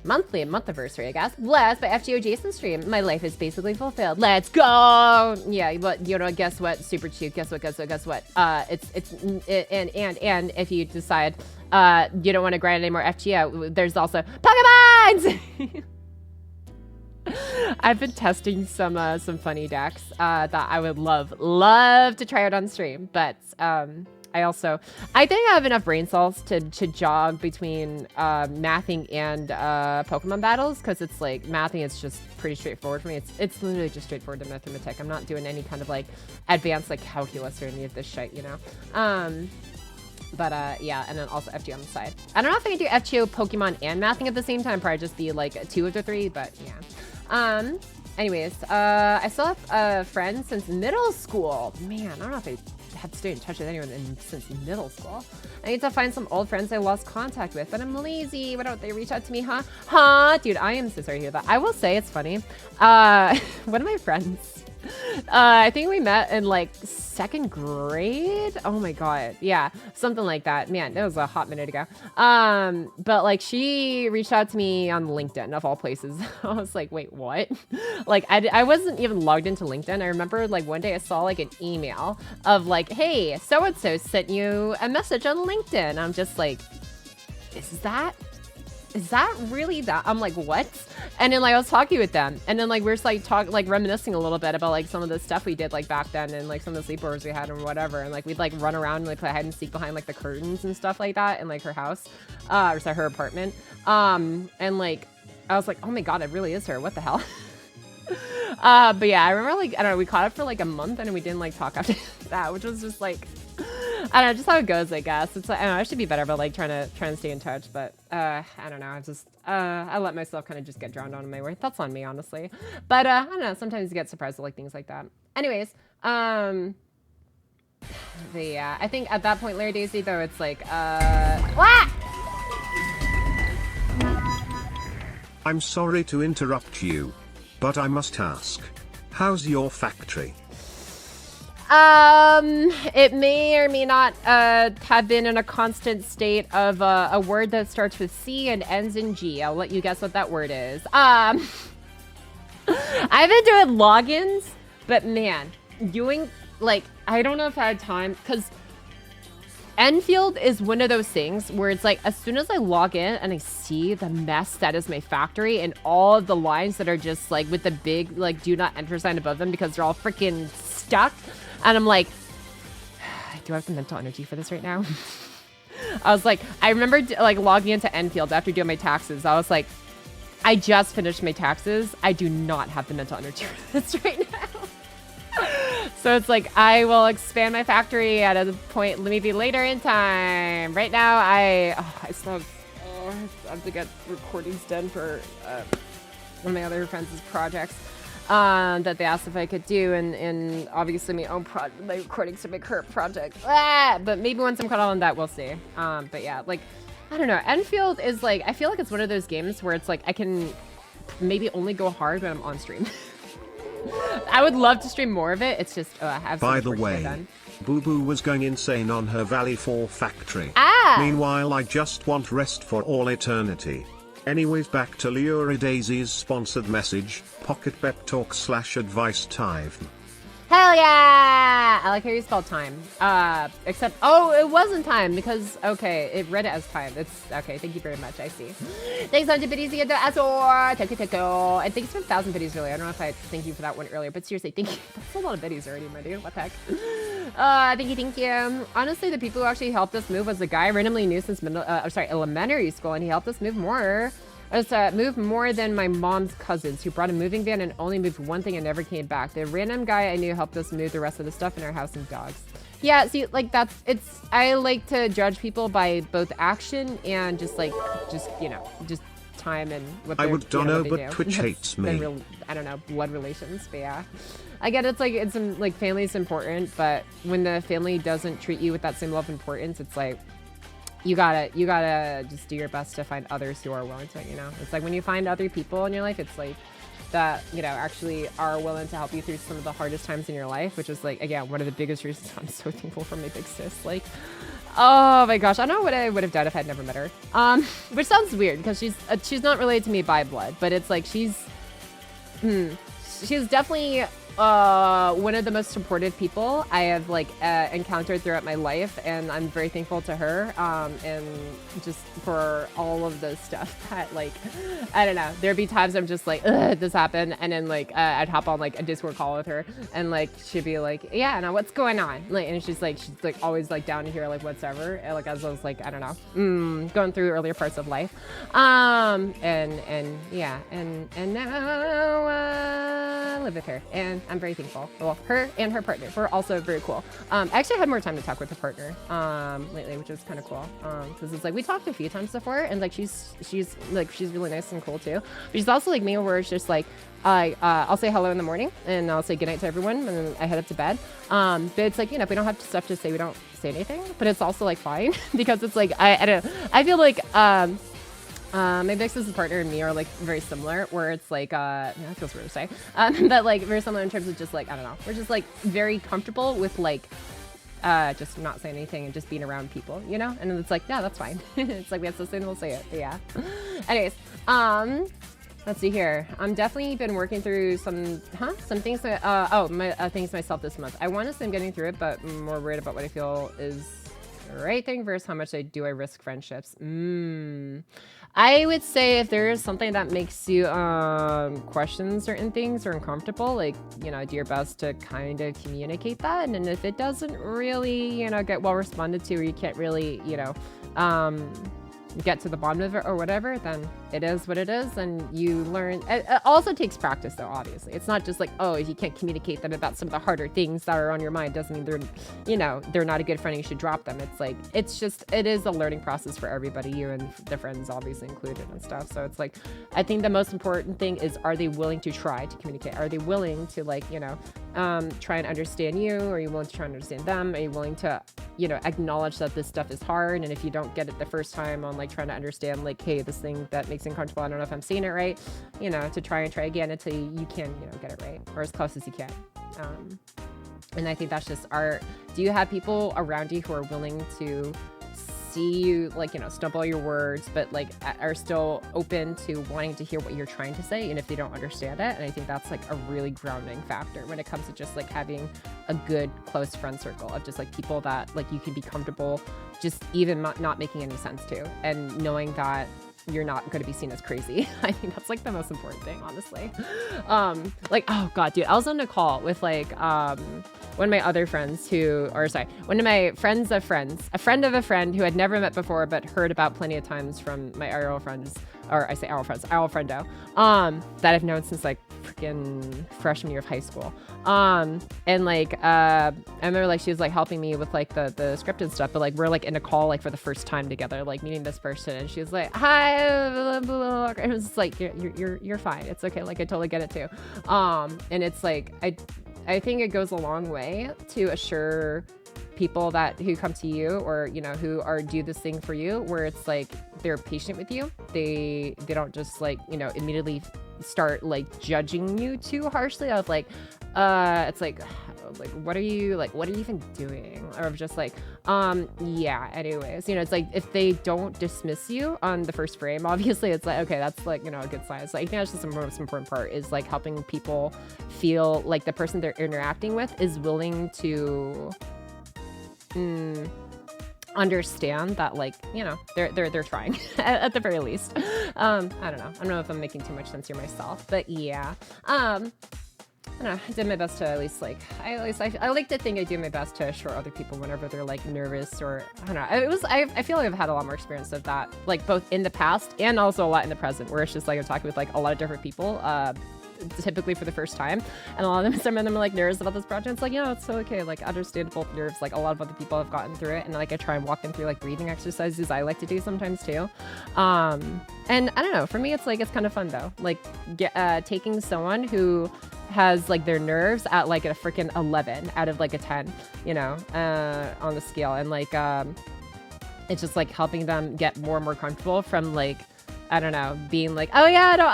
Month anniversary, I guess. Blessed by FGO Jason stream. My life is basically fulfilled. Let's go! Yeah, but you know, guess what? Super cute. Guess what? And if you decide you don't want to grind anymore FGO, there's also Pokemons! I've been testing some funny decks that I would love to try out on stream, but I think I have enough brain cells to jog between mathing and Pokemon battles, because it's like mathing is just pretty straightforward for me. It's literally just straightforward to mathematic. I'm not doing any kind of like advanced like calculus or any of this shit, you know. But yeah, and then also FGO on the side. I don't know if I can do FGO, Pokemon, and mathing at the same time. Probably just be like 2 of the 3, but yeah. Anyways, I still have friends since middle school. Man, I don't know if I had stayed in touch with anyone since middle school. I need to find some old friends I lost contact with, but I'm lazy. Why don't they reach out to me, huh? Dude, I am so sorry to hear that. I will say it's funny. One of my friends, I think we met in like 2nd grade. Oh my God. Yeah, something like that. Man, that was a hot minute ago. But like she reached out to me on LinkedIn of all places. I was like, wait, what? Like I wasn't even logged into LinkedIn. I remember like one day I saw like an email of like, hey, so-and-so sent you a message on LinkedIn. I'm just like, is that really that? I'm like, what? And then like I was talking with them, and then like we're just like reminiscing a little bit about like some of the stuff we did like back then, and like some of the sleepovers we had and whatever, and like we'd like run around and like play hide and seek behind like the curtains and stuff like that in like her house, or sorry, her apartment. And like I was like, oh my God, it really is her. What the hell? But yeah, I remember like, I don't know, we caught up for like a month and we didn't like talk after that, which was just like, I don't know, just how it goes, I guess. It's like, I don't know, I should be better about like trying to stay in touch, but I don't know, I just I let myself kind of just get drowned out in my work. That's on me, honestly. But I don't know, sometimes you get surprised at like things like that. Anyways, but yeah, I think at that point, Larry Daisy, though, it's like what? I'm sorry to interrupt you, but I must ask, how's your factory? It may or may not have been in a constant state of a word that starts with C and ends in G. I'll let you guess what that word is. I've been doing logins, but man, doing like, I don't know if I had time, because Enfield is one of those things where it's like, as soon as I log in and I see the mess that is my factory and all of the lines that are just like with the big like do not enter sign above them because they're all freaking stuck, and I'm like, do I have the mental energy for this right now? I was like, I remember like logging into Enfield after doing my taxes. I was like, I just finished my taxes. I do not have the mental energy for this right now. So it's like, I will expand my factory at a point maybe later in time. Right now, I still have to get recordings done for one of my other friends' projects that they asked if I could do, and obviously my recordings for my current project. But maybe once I'm caught on that, we'll see. But yeah, like, I don't know. Enfield is like, I feel like it's one of those games where it's like I can maybe only go hard when I'm on stream. I would love to stream more of it. It's just, I have so By much the work to get way, done. Boo Boo was going insane on her Valley 4 factory. Meanwhile, I just want rest for all eternity. Anyways, back to Leora Daisy's sponsored message, Pocket Pep Talk / advice time. Hell yeah! I like how you spelled time. Except, oh, it wasn't time because, okay, it read it as time. It's, okay, thank you very much, I see. Thanks, 100 biddies to get the Azor, Teko, and thanks for 1,000 biddies earlier. I don't know if I thank you for that one earlier, but seriously, thank you. That's a lot of biddies already, my dude. What the heck? Thank you. Honestly, the people who actually helped us move was a guy I randomly knew since elementary school, and he helped us move more. Moved more than my mom's cousins, who brought a moving van and only moved one thing and never came back. The random guy I knew helped us move the rest of the stuff in our house and dogs. Yeah, see, like I like to judge people by both action and just time and what I would don't know, what but do. Twitch hates me. I don't know, blood relations, but yeah. I get it's like, family's important, but when the family doesn't treat you with that same love and importance, it's like, you gotta just do your best to find others who are willing to, It's like when you find other people in your life, it's like that, actually are willing to help you through some of the hardest times in your life, which is like, again, one of the biggest reasons I'm so thankful for my big sis. Like, oh my gosh, I don't know what I would have done if I'd never met her. Which sounds weird because she's not related to me by blood, but it's like she's definitely one of the most supportive people I have encountered throughout my life, and I'm very thankful to her and just for all of the stuff that I don't know, there'd be times I'm just like, ugh, this happened, and then I'd hop on a Discord call with her, and she'd be like, yeah, now what's going on, and she's always down to hear whatever, as I was I don't know, going through earlier parts of life, and yeah, and now I live with her, and I'm very thankful. Well, her and her partner were also very cool. I actually had more time to talk with her partner lately, which was kind of cool. Because it's we talked a few times before, and she's really nice and cool too. But she's also like me, where it's just I'll say hello in the morning, and I'll say goodnight to everyone, and then I head up to bed. But it's if we don't have stuff to say, we don't say anything. But it's also fine because it's I don't know. I feel my big sister's partner and me are very similar, where it's that feels weird to say, but very similar in terms of just I don't know, we're just very comfortable with just not saying anything and just being around people, and it's yeah, that's fine. It's we have to say, we'll say it, but yeah. Anyways, let's see here. I'm definitely been working through some things that, things myself this month. I want to say I'm getting through it, but I'm more worried about what I feel is the right thing versus how much I risk friendships. I would say if there is something that makes you question certain things or uncomfortable, do your best to kind of communicate that. And if it doesn't really, get well responded to, or you can't really, get to the bottom of it or whatever, then it is what it is, and you learn. It also takes practice, though, obviously. It's not just oh, if you can't communicate them about some of the harder things that are on your mind, doesn't mean they're not a good friend and you should drop them. It's it is a learning process for everybody, you and the friends obviously included and stuff. So it's I think the most important thing is, are they willing to try to communicate? Are they willing to try and understand you? Are you willing to try and understand them? Are you willing to acknowledge that this stuff is hard, and if you don't get it the first time on trying to understand hey, this thing that makes you uncomfortable, I don't know if I'm saying it right, to try and try again until you can get it right, or as close as you can. And I think that's just do you have people around you who are willing to see you stumble your words, but are still open to wanting to hear what you're trying to say, and if they don't understand it? And I think that's a really grounding factor when it comes to just having a good close friend circle of just people that you can be comfortable just even not making any sense to, and knowing that you're not going to be seen as crazy. I think that's like the most important thing, honestly. Like, oh god, dude, I was on a call with like one of my other friends one of my friends of friends, a friend of a friend who had never met before but heard about plenty of times from my IRL friends, or I say IRL friends, IRL friendo, that I've known since like freaking freshman year of high school. And like I remember like she was like helping me with like the script and stuff, but like we're like in a call like for the first time together, like meeting this person, and she was like, hi, blah, blah, blah. And it was just like, you're fine, it's okay, like I totally get it too. And it's like I think it goes a long way to assure people that who come to you, or you know, who are do this thing for you, where it's like they're patient with you, they don't just like, you know, immediately start like judging you too harshly of like it's like what are you even doing, or just like yeah, anyways, you know, it's like if they don't dismiss you on the first frame, obviously it's like, okay, that's like, you know, a good sign. So I think that's just the most important part, is like helping people feel like the person they're interacting with is willing to understand that, like, you know, they're trying at the very least. I don't know if I'm making too much sense here myself, but yeah. I don't know, I did my best to at least like, I like to think I do my best to assure other people whenever they're like nervous, or I don't know. I feel like I've had a lot more experience of that, like both in the past and also a lot in the present, where it's just like I'm talking with like a lot of different people, typically for the first time, and a lot of them, some of them are like nervous about this project. It's like, yeah, it's so okay, like understandable nerves, like a lot of other people have gotten through it, and like I try and walk them through like breathing exercises I like to do sometimes too. And I don't know, for me it's like, it's kind of fun though, like taking someone who has like their nerves at like a freaking 11 out of like a 10, you know, on the scale, and like it's just like helping them get more and more comfortable from like, I don't know, being like, oh yeah, no,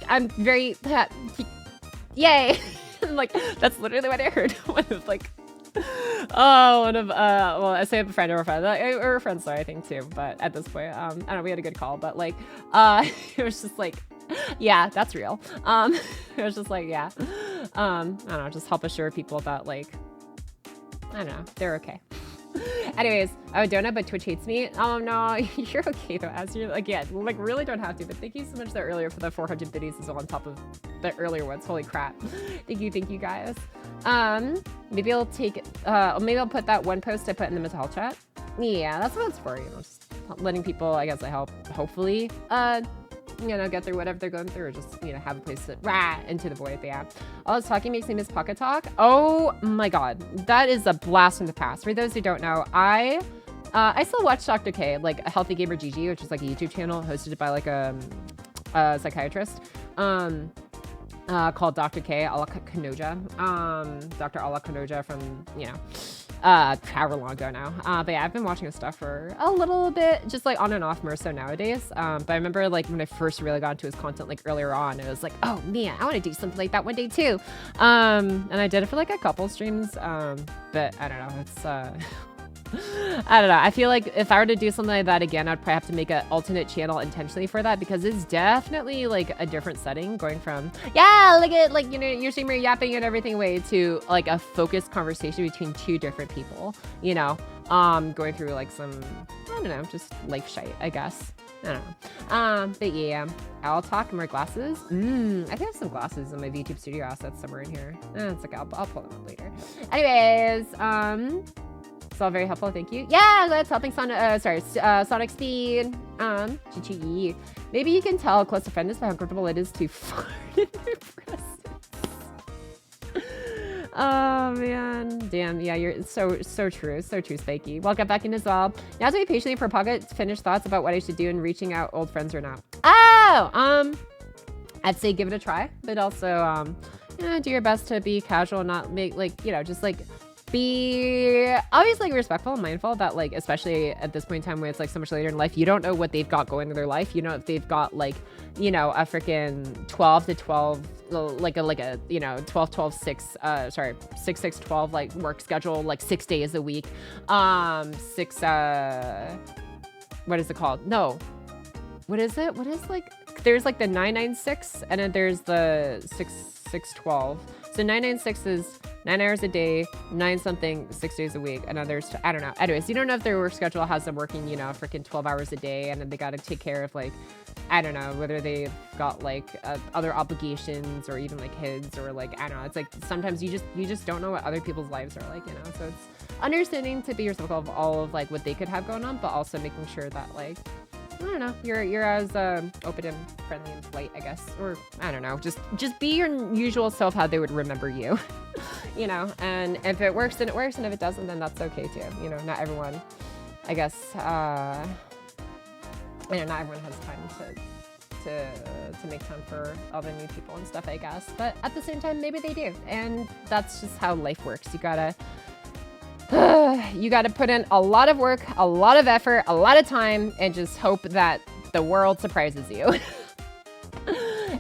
I'm very, yay. Like, that's literally what I heard. One of like, well, I say a friend or a friend, or a friend, sorry, I think too, but at this point, I don't know, we had a good call, but like, it was just like, yeah, that's real. It was just like, yeah, I don't know, just help assure people that like, I don't know, they're okay. Anyways, oh, don't know, but Twitch hates me. Oh no, you're okay though, as you're, again, like really don't have to, but thank you so much though earlier for the 400 biddies as well on top of the earlier ones. Holy crap. Thank you guys. Maybe I'll take it, maybe I'll put that one post I put in the mental health chat. Yeah, that's what it's for, you know, just letting people, I guess I help, hopefully, you know, get through whatever they're going through, or just, you know, have a place to into the void. But yeah, all this talking makes me miss Pocket Talk. Oh my god, that is a blast from the past. For those who don't know, I still watch Dr. K, like a Healthy Gamer GG, which is like a YouTube channel hosted by like a psychiatrist called Dr. K a la Kanoja, Dr. a la Kanoja from, you know, however long ago now. But yeah, I've been watching his stuff for a little bit, just like on and off, more so nowadays. But I remember like when I first really got into his content like earlier on, it was like, oh man, I want to do something like that one day too. And I did it for like a couple streams. But I don't know, it's I don't know. I feel like if I were to do something like that again, I'd probably have to make an alternate channel intentionally for that, because it's definitely like a different setting, going from, yeah, look at, like, you know, your streamer yapping and everything away, to like a focused conversation between two different people, you know, going through like some, I don't know, just life shite, I guess. I don't know. But yeah, I'll talk more glasses. I think I have some glasses in my VTube Studio assets somewhere in here. It's okay, I'll pull them up later. Anyways, it's all very helpful, thank you. Yeah, that's helping Sonic Speed. GG. Maybe you can tell a close friend is by how comfortable it is to fart in their presence. Oh man, damn, yeah, you're so true, Spanky. Welcome back in as well. Now to be patiently for Pocket to finish thoughts about what I should do in reaching out old friends or not. Oh, I'd say give it a try, but also, do your best to be casual, not make, like, you know, just like, be obviously like, respectful and mindful that, like, especially at this point in time where it's like so much later in life, you don't know what they've got going in their life. You know, if they've got like, you know, a freaking 12 to 12, like a you know, 12 12 6 6 6 12 like work schedule, like 6 days a week, six what is it called? No, what is it? What is, like, there's like the 996 and then there's the 6 6 12. So 996 is 9 hours a day, 9 something, 6 days a week. And others, I don't know. Anyways, you don't know if their work schedule has them working, you know, freaking 12 hours a day, and then they got to take care of like, I don't know, whether they've got like other obligations or even like kids or like, I don't know. It's like sometimes you just don't know what other people's lives are like, you know? So it's understanding to be respectful of all of like what they could have going on, but also making sure that like, I don't know, you're as open and friendly and polite, I guess. Or I don't know, just be your usual self, how they would remember you. You know, and if it works, then it works, and if it doesn't, then that's okay too. You know, not everyone, I guess, you know, not everyone has time to make time for other new people and stuff, I guess. But at the same time, maybe they do, and that's just how life works. You gotta put in a lot of work, a lot of effort, a lot of time, and just hope that the world surprises you.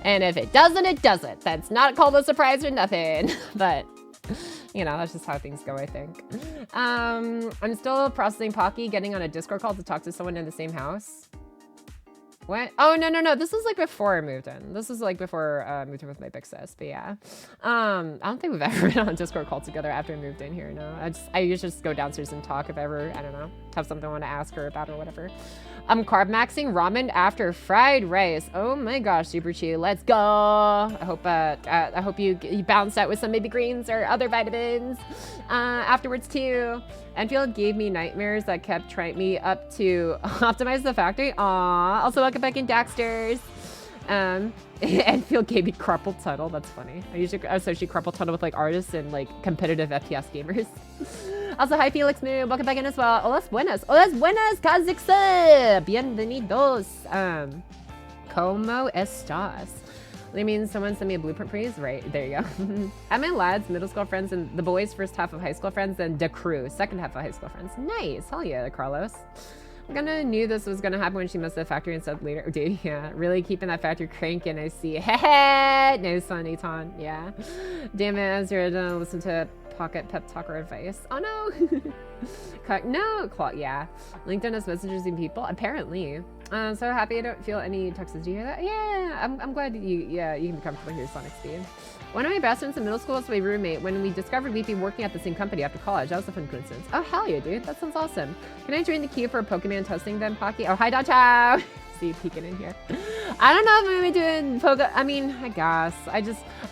And if it doesn't, it doesn't. That's not called a surprise or nothing. But you know, that's just how things go, I think. I'm still processing Pocky, getting on a Discord call to talk to someone in the same house. What? Oh, no. This was like before I moved in. This was like before I moved in with my big sis. But yeah. I don't think we've ever been on a Discord call together after I moved in here. No, I usually just go downstairs and talk if ever, I don't know, have something I want to ask her about or whatever. I'm carb maxing ramen after fried rice. Oh my gosh, Super Chew. Let's go. I hope you balanced out with some maybe greens or other vitamins afterwards too. Enfield gave me nightmares that kept trying me up to optimize the factory. Aww. Also, welcome back in Daxters. Enfield gave me carpal tunnel. That's funny. I usually associate carpal tunnel with like artists and like competitive FPS gamers. Also, hi Felix Moo. Welcome back in as well. Hola buenas. Hola buenas, Kazakhstan. Bienvenidos. ¿Cómo estás? I mean, someone sent me a blueprint freeze. Right, there you go. At my lads, middle school friends, and the boys' first half of high school friends, and the crew, second half of high school friends. Nice. Hell yeah, Carlos. I kinda knew this was gonna happen when she messed the factory and said later. Dude, yeah. Really keeping that factory cranking, I see. Heh. No, son, Eton. Yeah. Damn it, I was ready to listen to pocket pep talk or advice. Oh no. No, yeah. LinkedIn has messengers and people, apparently. So happy I don't feel any toxicity. Do you hear that? Yeah, I'm glad you can be comfortable here, Sonic Speed. One of my best friends in middle school was my roommate when we discovered we'd be working at the same company after college. That was a fun coincidence. Oh, hell yeah, dude. That sounds awesome. Can I join the queue for Pokemon testing then, Pocky? Oh, hi, Dacha. See you peeking in here. I don't know if I'm gonna be doing Pokemon. I mean, I guess.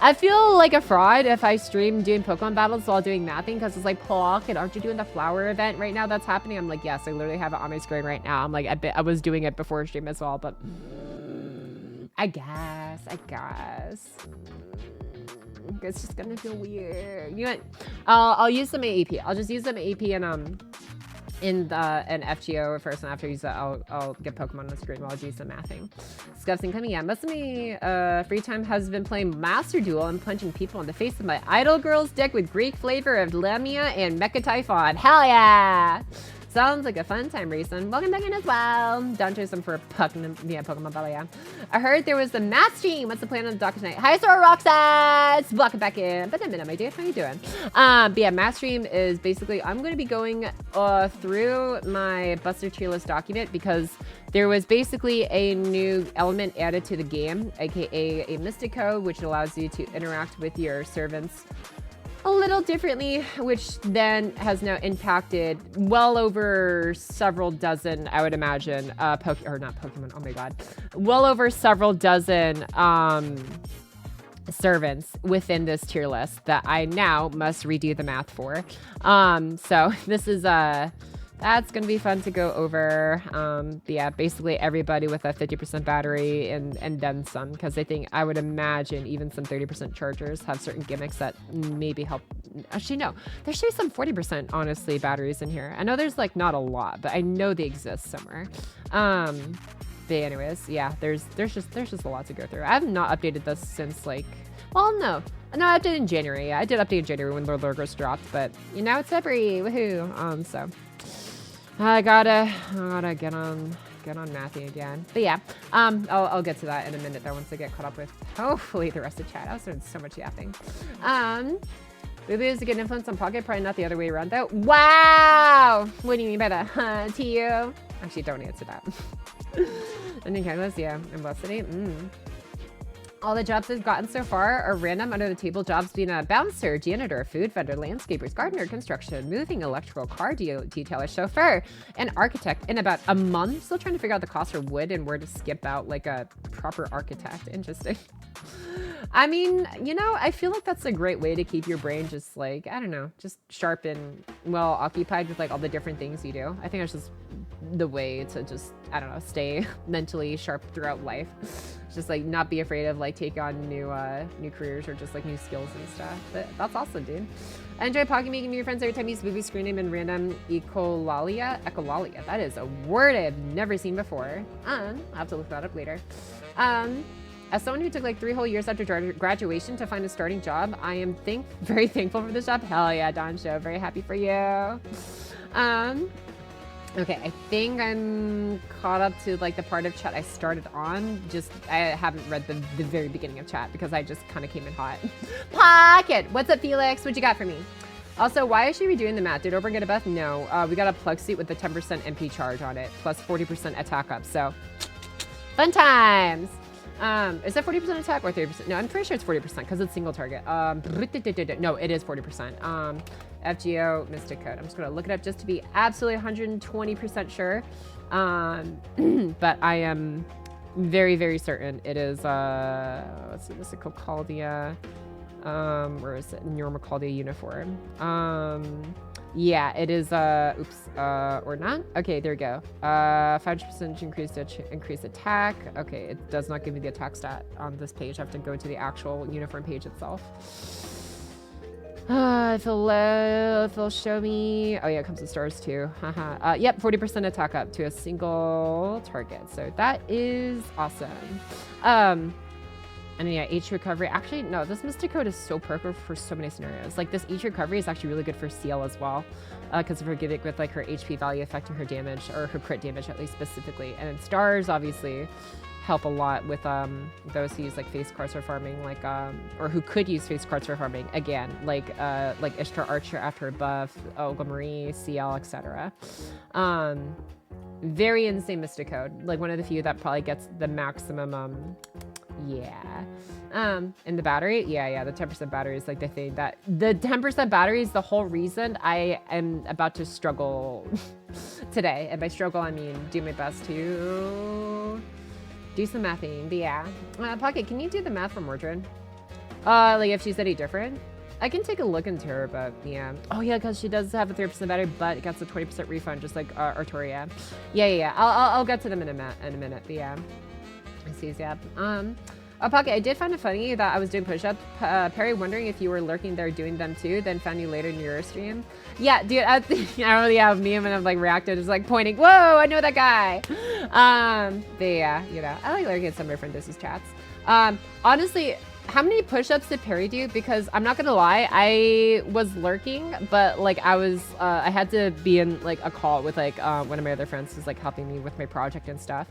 I feel like a fraud if I stream doing Pokemon battles while doing mathing, because it's like, Pock, aren't you doing the flower event right now that's happening? I'm like, yes, I literally have it on my screen right now. I'm like, I was doing it before stream as well, but I guess. It's just gonna feel weird. You know what? I'll use them AP. I'll just use them AP and in an FGO first, and after I use that, I'll get Pokemon on the screen while I do some mathing. Scuffs incoming. Yeah, most of my free time has been playing Master Duel and punching people in the face with my Idol Girls deck with Greek flavor of Lamia and Mecha Typhon. Hell yeah! Sounds like a fun time, Reason. Welcome back in as well. Don't chase them for Pokemon Battle, yeah. I heard there was the math stream. What's the plan on the dock tonight? Hi, Sora Roxas! Welcome back in. But a minute, my dude. How you doing? But yeah, math stream is basically, I'm going to be going through my Buster tier list document because there was basically a new element added to the game, aka a Mystic Code, which allows you to interact with your servants a little differently, which then has now impacted well over several dozen, I would imagine, not Pokemon, oh my god, well over several dozen servants within this tier list that I now must redo the math for. So this is that's gonna be fun to go over. But yeah, basically everybody with a 50% battery and then some, because I would imagine even some 30% chargers have certain gimmicks that maybe help. Actually, no, there should be some 40% honestly batteries in here. I know there's like not a lot, but I know they exist somewhere. But anyways, yeah, there's just a lot to go through. I have not updated this since like, well, no, I updated in January. Yeah, I did update in January when Lord Lurgos dropped, but you know it's February, woohoo. So I gotta get on Matthew again. But yeah, I'll get to that in a minute though, once I get caught up with hopefully the rest of chat. I was doing so much yapping. Boo-boo is a good influence on Pocket, probably not the other way around though. Wow! What do you mean by that, huh, to you? Actually, don't answer that. And then Catalyst, yeah, and Velocity, All the jobs I've gotten so far are random under-the-table jobs, being a bouncer, janitor, food vendor, landscapers, gardener, construction, moving, electrical, car detailer, chauffeur, and architect. In about a month, still trying to figure out the cost for wood and where to skip out like a proper architect. Interesting. I mean, you know, I feel like that's a great way to keep your brain just like, I don't know, just sharp and well occupied with like all the different things you do. I think that's just the way to just, I don't know, stay mentally sharp throughout life. Just like not be afraid of like take on new careers or just like new skills and stuff. But that's awesome, dude. I enjoy pocket making new friends every time you use movie screen name and random echolalia. That is a word I've never seen before. I'll have to look that up later. As someone who took like 3 whole years after graduation to find a starting job, I am very thankful for this job. Hell yeah, Don Show. Very happy for you. Okay, I think I'm caught up to like the part of chat I started on. I haven't read the very beginning of chat because I just kind of came in hot. Pocket! What's up, Felix? What you got for me? Also, why is she redoing the math? Did Ober get a buff? No. We got a plug suit with a 10% MP charge on it, plus 40% attack up. So, fun times. Is that 40% attack or 30%? No, I'm pretty sure it's 40% because it's single target. No, it is 40%. FGO Mystic Code. I'm just gonna look it up just to be absolutely 120% sure. But I am very, very certain it is, let's see, Mystical Caldia. Where is it? Normal Caldia uniform. Yeah, it is, or not? Okay, there we go. 5% increase attack. Okay, it does not give me the attack stat on this page. I have to go to the actual uniform page itself. If it'll show me. Oh yeah, it comes with stars too. Haha. Yep, 40% attack up to a single target. So that is awesome. And then, yeah, H recovery. Actually, no, this Mystic Code is so perfect for so many scenarios. Like this H recovery is actually really good for CL as well, because of her gimmick with like her HP value affecting her damage, or her crit damage at least specifically. And then stars obviously help a lot with those who use like face cards for farming, like or who could use face cards for farming again, like Ishtar Archer after her buff, Olga Marie, CL, etc. Very insane Mystic Code. Like one of the few that probably gets the maximum. Yeah. And the battery, yeah, the 10% battery is like the thing that the 10% battery is the whole reason I am about to struggle today. And by struggle, I mean do my best to do some mathing. But yeah, Pocket, can you do the math for Mordred? Like if she's any different? I can take a look into her, but yeah. Oh yeah, because she does have a 30% battery, but it gets a 20% refund, just like Artoria. Yeah. I'll get to them in a minute. But yeah. I see, yeah. Pocket, I did find it funny that I was doing push-ups. Perry wondering if you were lurking there doing them too, then found you later in your stream. Yeah, dude, I don't really have me and I've like reacted, just like pointing, whoa, I know that guy. But yeah, you know, I like lurking at some of my friend Dis's chats. Honestly, how many push-ups did Perry do? Because I'm not gonna lie, I was lurking, but like I had to be in like a call with like one of my other friends who's like helping me with my project and stuff.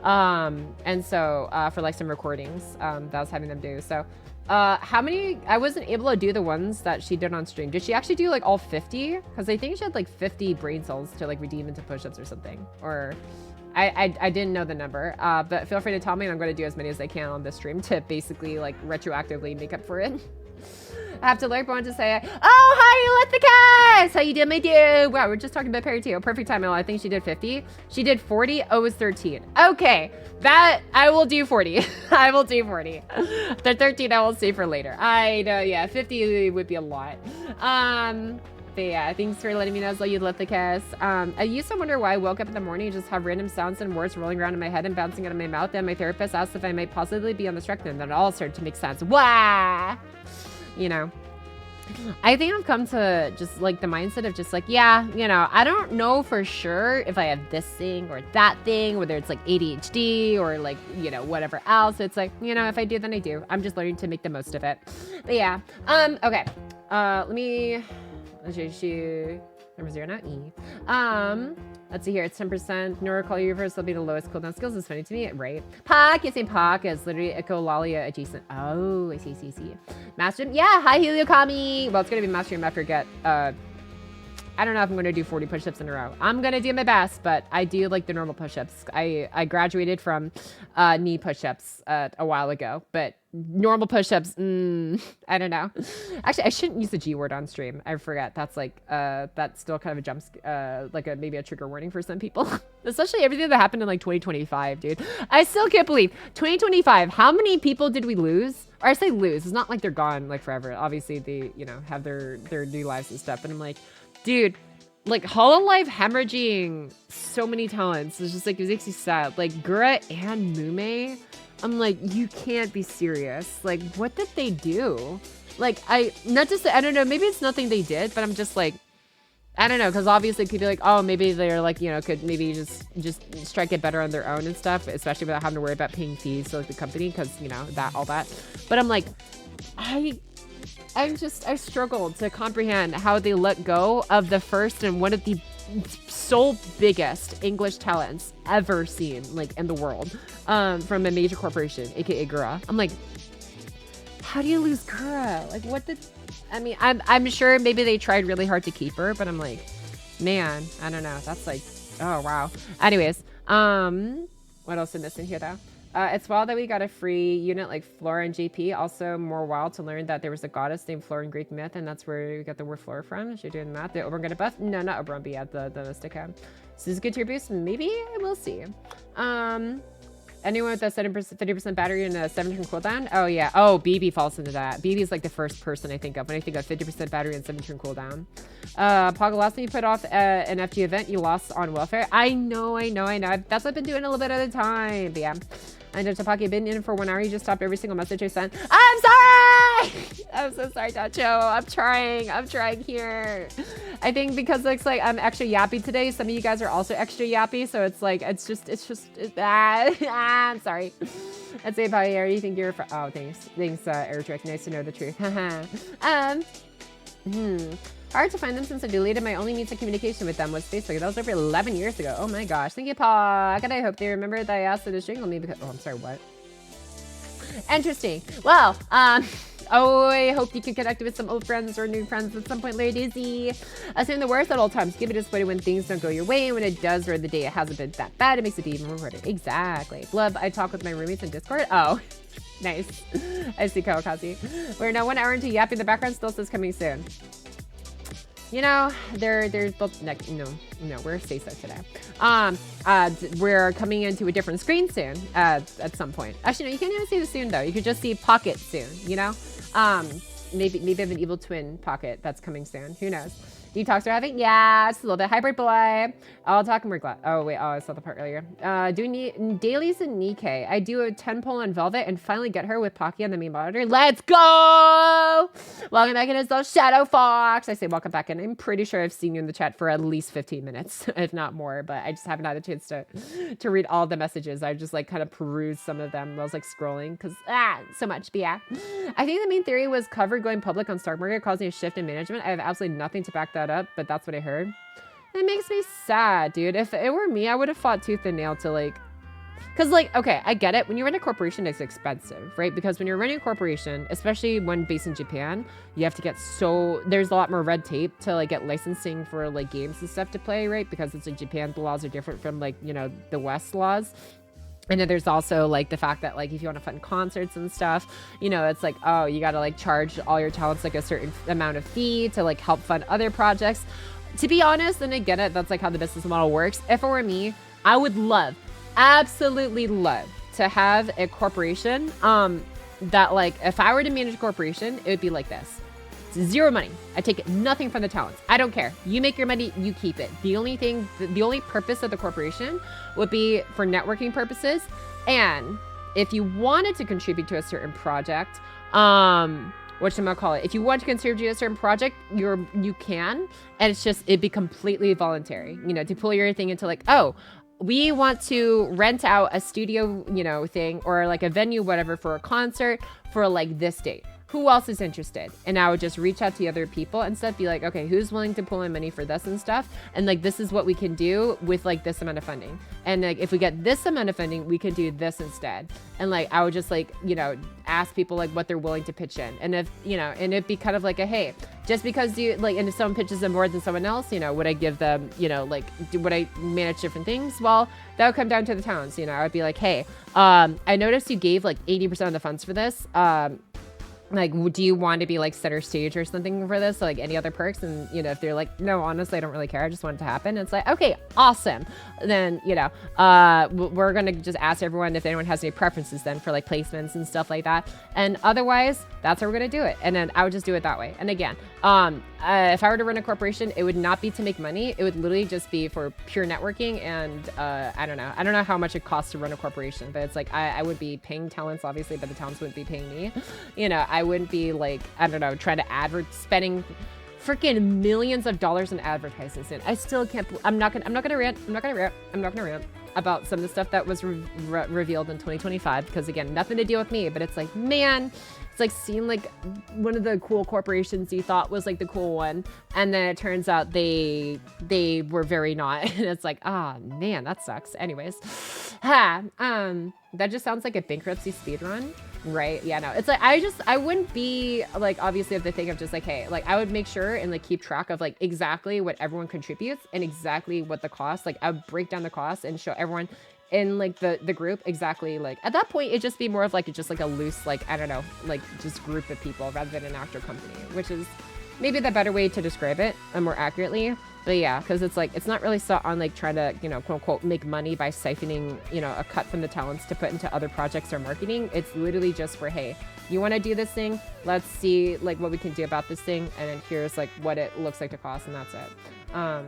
And so for like some recordings that I was having them do. So how many, I wasn't able to do the ones that she did on stream. Did she actually do like all 50? Because I think she had like 50 brain cells to like redeem into push-ups or something. Or I didn't know the number, but feel free to tell me and I'm going to do as many as I can on this stream to basically like retroactively make up for it. I have to lurk, but I want to say, oh, hi, let the cast! How you doing, my dude? Wow, we're just talking about Perry too. Perfect time. I think she did 50. She did 40. Oh, it was 13. Okay, that, I will do 40. I will do 40. The 13 I will save for later. I know, yeah, 50 would be a lot. But yeah, thanks for letting me know as well you left the cast. I used to wonder why I woke up in the morning and just have random sounds and words rolling around in my head and bouncing out of my mouth. And my therapist asked if I might possibly be on the spectrum. Then it all started to make sense. Wah! You know, I think I've come to just like the mindset of just like, yeah, you know, I don't know for sure if I have this thing or that thing, whether it's like ADHD or like, you know, whatever else. It's like, you know, if I do, then I do. I'm just learning to make the most of it. But yeah, okay. Let's number 0, not E. Let's see here. It's 10%. Neurocall Universe will be the lowest cooldown skills. It's funny to me, right? Pak, you're saying Pak is literally Echolalia adjacent. Oh, I see. Master. Yeah, hi Heliokami. Well, it's gonna be Master after I don't know if I'm going to do 40 push-ups in a row. I'm going to do my best, but I do like the normal push-ups. I graduated from knee push-ups a while ago, but normal push-ups, I don't know. Actually, I shouldn't use the G word on stream. I forget. That's like, that's still kind of a jump, like maybe a trigger warning for some people. Especially everything that happened in like 2025, dude. I still can't believe 2025. How many people did we lose? Or I say lose. It's not like they're gone like forever. Obviously, they, you know, have their new lives and stuff. But I'm like, dude, like Hololive hemorrhaging so many talents. It's just like, it makes you sad. Like Gura and Mume. I'm like, you can't be serious. Like, what did they do? Like, not just, I don't know, maybe it's nothing they did, but I'm just like, I don't know, because obviously people be like, oh, maybe they're like, you know, could maybe just strike it better on their own and stuff, especially without having to worry about paying fees to like the company, because, you know, all that. But I'm like, I struggled to comprehend how they let go of the first and one of the sole biggest English talents ever seen, like, in the world, from a major corporation, aka Gura. I'm like, how do you lose Gura? Like, what did... I mean, I'm sure maybe they tried really hard to keep her, but I'm like, man, I don't know. That's like, oh, wow. Anyways, what else is missing here, though? It's wild that we got a free unit like Flora and JP. Also more wild to learn that there was a goddess named Flora in Greek myth, and that's where we got the word Flora from. Is she doing that? The Oberon got a buff? No, not Oberon, but yeah, the Mystica. So this is a good tier boost? Maybe? We'll see. Anyone with a 50% battery and a 7-turn cooldown? Oh, yeah. Oh, BB falls into that. BB is like the first person I think of when I think of 50% battery and 7-turn cooldown. Poggle, last time you put off an FG event, you lost on welfare. I know. That's what I've been doing a little bit at a time. But yeah. I know Tapaki, been in for 1 hour. You just stopped every single message I sent. I'm sorry! I'm so sorry, Tacho. I'm trying here. I think because it's like I'm extra yappy today. Some of you guys are also extra yappy. So it's like, it's just, I'm sorry. I'd say about you think you're, oh, thanks, Eric. Nice to know the truth. Hard to find them since I deleted my only means of communication with them was Facebook. That was over 11 years ago. Oh my gosh. Thank you, Paul. I hope they remember that I asked them to strangle me because... Oh, I'm sorry, what? Interesting. Well, oh, I hope you can connect with some old friends or new friends at some point later, Dizzy. Assume the worst at all times. Give it disappointed when things don't go your way, and when it does, or the day it hasn't been that bad, it makes it even more harder. Exactly. Blub, I talk with my roommates in Discord. Oh, nice. I see Kawakazi. We're now 1 hour into Yapping. The background still says coming soon. You know, there's both, no, we're Stay-So today. We're coming into a different screen soon, at some point. Actually, no, you can't even see the soon though. You could just see Pocket soon, you know? Maybe I have an evil twin Pocket that's coming soon. Who knows? Detox are having? Yeah, it's a little bit hybrid boy. I'll talk more glad. Oh, wait. Oh, I saw the part earlier. Doing dailies in Nikkei. I do a 10 pull on Velvet and finally get her with Pocky on the main monitor. Let's go! Welcome back in as well, Shadow Fox. I say welcome back in. I'm pretty sure I've seen you in the chat for at least 15 minutes, if not more, but I just haven't had a chance to read all the messages. I just like kind of perused some of them. I was like scrolling because, so much. But yeah. I think the main theory was covered going public on stock market causing a shift in management. I have absolutely nothing to back that up, but that's what I heard. It makes me sad, dude. If it were me, I would have fought tooth and nail to like, because like, okay, I get it. When you run a corporation, it's expensive, right? Because when you're running a corporation, especially when based in Japan, you have to get there's a lot more red tape to like get licensing for like games and stuff to play, right? Because it's in Japan, the laws are different from like, you know, the West laws. And then there's also like the fact that like if you want to fund concerts and stuff, you know, it's like, oh, you got to like charge all your talents like a certain amount of fee to like help fund other projects. To be honest, and I get it, that's like how the business model works. If it were me, I would absolutely love to have a corporation that like if I were to manage a corporation, it would be like this. Zero money. I take nothing from the talents. I don't care. You make your money, you keep it. The only purpose of the corporation would be for networking purposes. And if you wanted to contribute to a certain project, whatchamacallit, if you want to contribute to a certain project, you can. And it'd be completely voluntary, you know, to pull your thing into like, oh, we want to rent out a studio, you know, thing or like a venue, whatever, for a concert for like this date. Who else is interested? And I would just reach out to other people and stuff, be like, okay, who's willing to pull in money for this and stuff? And like, this is what we can do with like this amount of funding. And like, if we get this amount of funding, we can do this instead. And like, I would just like, you know, ask people like what they're willing to pitch in. And if, you know, and it'd be kind of like a, hey, just because you like, and if someone pitches in more than someone else, you know, would I give them, you know, like, would I manage different things? Well, that would come down to the towns. You know, I would be like, hey, I noticed you gave like 80% of the funds for this. Like, do you want to be like center stage or something for this? So, like any other perks? And, you know, if they're like, no, honestly, I don't really care. I just want it to happen. It's like, okay, awesome. Then, you know, we're going to just ask everyone if anyone has any preferences then for like placements and stuff like that. And otherwise, that's how we're going to do it. And then I would just do it that way. And again, if I were to run a corporation, it would not be to make money. It would literally just be for pure networking. And I don't know how much it costs to run a corporation, but it's like, I would be paying talents, obviously, but the talents wouldn't be paying me. You know, I wouldn't be like, I don't know, trying to spending freaking millions of dollars in advertisements. And I still can't, I'm not gonna rant about some of the stuff that was revealed in 2025, because again, nothing to deal with me, but it's like, man, it's like seeing like one of the cool corporations you thought was like the cool one, and then it turns out they were very not. And it's like, ah, man, that sucks. Anyways, that just sounds like a bankruptcy speed run. Right. Yeah, no, it's like, I wouldn't be like, obviously of the thing of just like, hey, like I would make sure and like keep track of like exactly what everyone contributes and exactly what the cost, like I would break down the cost and show everyone in like the group exactly. Like at that point, it'd just be more of like, just like a loose, like, I don't know, like just group of people rather than an actual company, which is maybe the better way to describe it more accurately. But yeah, because it's like, it's not really set on like trying to, you know, quote unquote, make money by siphoning, you know, a cut from the talents to put into other projects or marketing. It's literally just for, hey, you want to do this thing? Let's see like what we can do about this thing. And then here's like what it looks like to cost, and that's it. I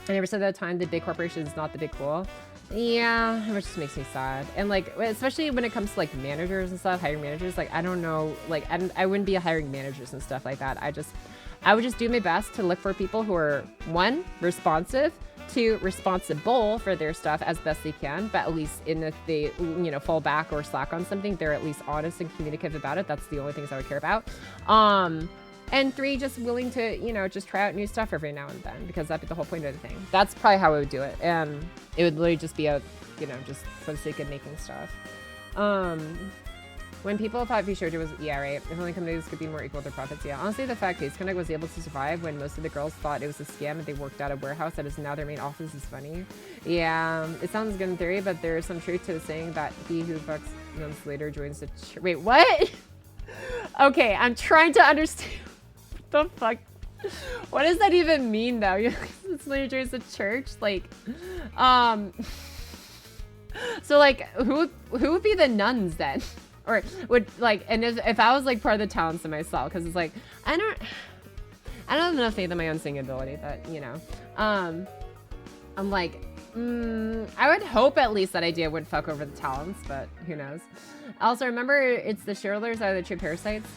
never said that time the big corporation is not the big cool. Yeah, which just makes me sad. And like, especially when it comes to like managers and stuff, hiring managers, like, I don't know, like, I wouldn't be hiring managers and stuff like that. I would just do my best to look for people who are, one, responsive, two, responsible for their stuff as best they can, but at least if they, you know, fall back or slack on something, they're at least honest and communicative about it. That's the only things I would care about. And three, just willing to, you know, just try out new stuff every now and then, because that'd be the whole point of the thing. That's probably how I would do it. And it would literally just be you know, just for the sake of making stuff. When people thought Future was, yeah, right, if only companies could be more equal to profits, yeah. Honestly, the fact Case Connect was able to survive when most of the girls thought it was a scam and they worked out a warehouse that is now their main office is funny. Yeah, it sounds good in theory, but there's some truth to the saying that he who fucks months later joins the wait, what? Okay, I'm trying to understand. What the fuck? What does that even mean, though? This later joins the church? Like, so like, who would be the nuns then? Or would like, and if I was like part of the talents to myself, because it's like, I don't have enough faith in my own singing ability, but you know, I'm like, I would hope at least that idea would fuck over the talents, but who knows. Also, remember, it's the shareholders are the true parasites.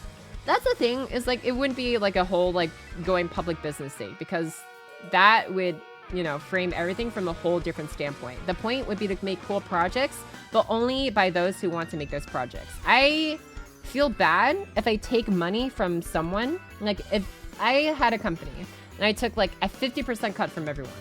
That's the thing, is like, it wouldn't be like a whole like going public business thing, because that would, you know, frame everything from a whole different standpoint. The point would be to make cool projects, but only by those who want to make those projects. I feel bad if I take money from someone. Like if I had a company and I took like a 50% cut from everyone,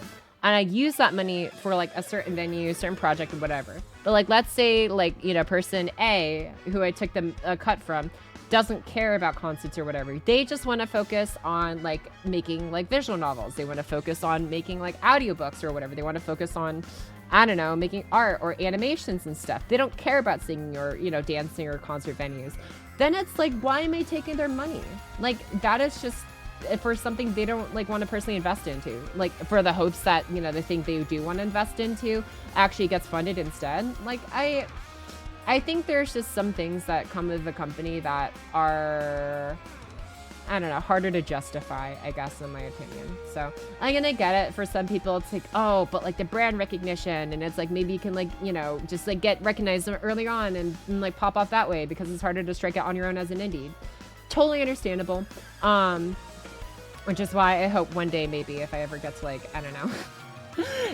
and I use that money for like a certain venue, certain project, or whatever. But like, let's say like, you know, person A, who I took a cut from, doesn't care about concerts or whatever. They just want to focus on like making like visual novels. They want to focus on making like audiobooks or whatever. They want to focus on, I don't know, making art or animations and stuff. They don't care about singing or, you know, dancing or concert venues. Then it's like, why am I taking their money? Like, that is just for something they don't like want to personally invest into, like for the hopes that, you know, the thing they do want to invest into actually gets funded instead. Like, I think there's just some things that come with the company that are, I don't know, harder to justify, I guess, in my opinion. So I'm gonna get it. For some people, it's like, oh, but like the brand recognition, and it's like, maybe you can like, you know, just like get recognized early on and like pop off that way because it's harder to strike out on your own as an indie. Totally understandable. Which is why I hope one day, maybe if I ever get to like, I don't know,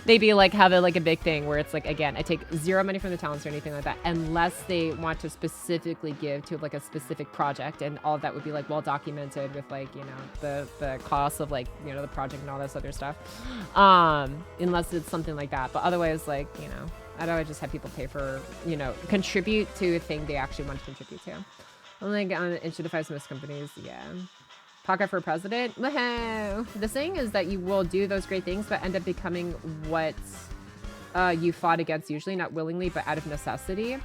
maybe like have a big thing where it's like, again, I take zero money from the talents or anything like that, unless they want to specifically give to like a specific project, and all of that would be like well documented with like, you know, the cost of like, you know, the project and all this other stuff, unless it's something like that. But otherwise, like, you know, I'd always just have people pay for, you know, contribute to a thing they actually want to contribute to. Only on into defies most companies. Yeah. Pocket for president. Woohoo! The saying is that you will do those great things, but end up becoming what you fought against, usually not willingly, but out of necessity.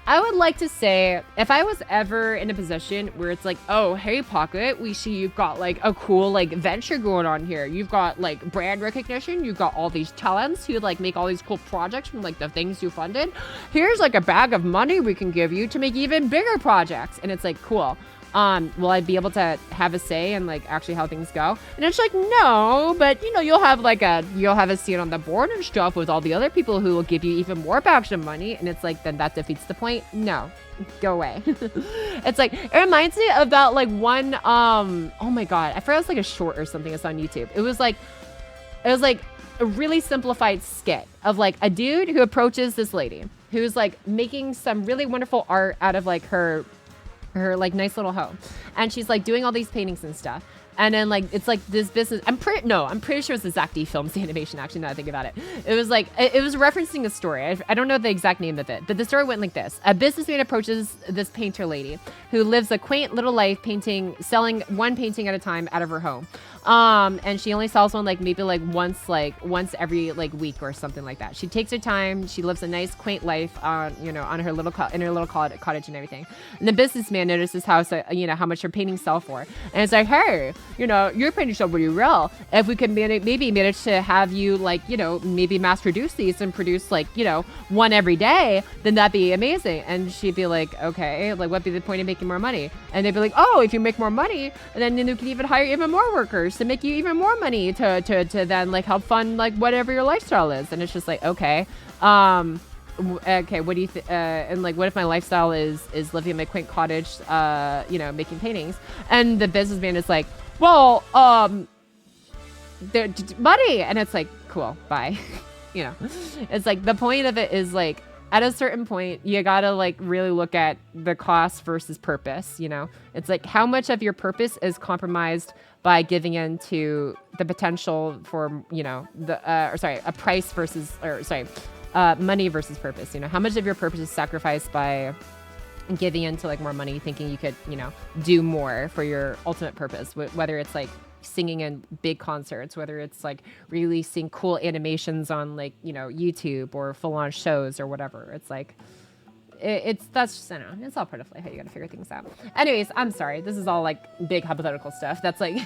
I would like to say, if I was ever in a position where it's like, oh, hey, Pocket, we see you've got like a cool like venture going on here. You've got like brand recognition. You've got all these talents who like make all these cool projects from like the things you funded. Here's like a bag of money we can give you to make even bigger projects. And it's like, cool. Will I be able to have a say in like actually how things go? And it's like, no, but you know, you'll have a seat on the board and stuff with all the other people who will give you even more bags of money. And it's like, then that defeats the point. No, go away. It's like, it reminds me of that like one, oh my God, I forgot it's like a short or something. It's on YouTube. It was like a really simplified skit of like a dude who approaches this lady who's like making some really wonderful art out of like her like nice little home, and she's like doing all these paintings and stuff. And then like it's like this business. I'm pretty sure it's the Zach D Films animation. Actually, now I think about it, it was like it was referencing a story. I don't know the exact name of it, but the story went like this: a businessman approaches this painter lady who lives a quaint little life, selling one painting at a time out of her home. And she only sells one like maybe like once every like week or something like that. She takes her time. She lives a nice quaint life on her little cottage and everything. And the businessman notices how much her paintings sell for, and it's like, hey, your paintings sell really well. If we can maybe manage to have you like maybe mass produce these and produce like one every day, then that'd be amazing. And she'd be like, okay, like what'd be the point of making more money? And they'd be like, oh, if you make more money, and then you can even hire even more workers to make you even more money to then like help fund like whatever your lifestyle is. And it's just like, okay, okay, what do you and like what if my lifestyle is living in my quaint cottage, making paintings? And the businessman is like, well, money. And it's like, cool, bye. It's like the point of it is like, at a certain point, you gotta like really look at the cost versus purpose. It's like how much of your purpose is compromised by giving in to the potential for a price versus money versus purpose. How much of your purpose is sacrificed by giving into like more money, thinking you could do more for your ultimate purpose, whether it's like singing in big concerts, whether it's like releasing cool animations on like YouTube or full-on shows or whatever. It's like that's just, I don't know, it's all part of like how you gotta figure things out. Anyways, I'm sorry, this is all like big hypothetical stuff that's like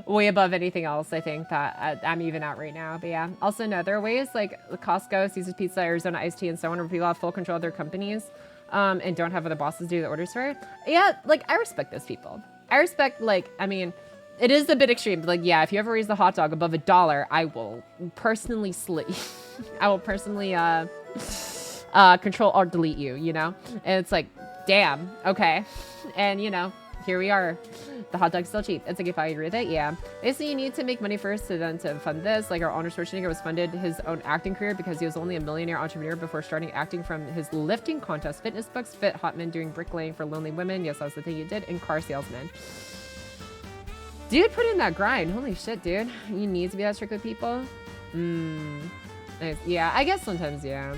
way above anything else I think that I'm even at right now. But yeah, also no, there are ways like Costco, Caesar's Pizza, Arizona Iced Tea, and so on, where people have full control of their companies and don't have other bosses do the orders for it. Yeah, like I respect those people. I respect, like, I mean, it is a bit extreme, but like, yeah, if you ever raise the hot dog above $1, I will personally I will personally control or delete you, and it's like, damn, okay. And here we are. The hot dog's still cheap. It's like, if I agree with it, yeah. Basically, you need to make money first to fund this. Like, our Arnold Schwarzenegger was funded his own acting career because he was only a millionaire entrepreneur before starting acting from his lifting contest, fitness books, Fit Hotman, doing bricklaying for lonely women. Yes, that was the thing he did. And car salesman. Dude, put in that grind. Holy shit, dude. You need to be that strict with people? Yeah, I guess sometimes, yeah.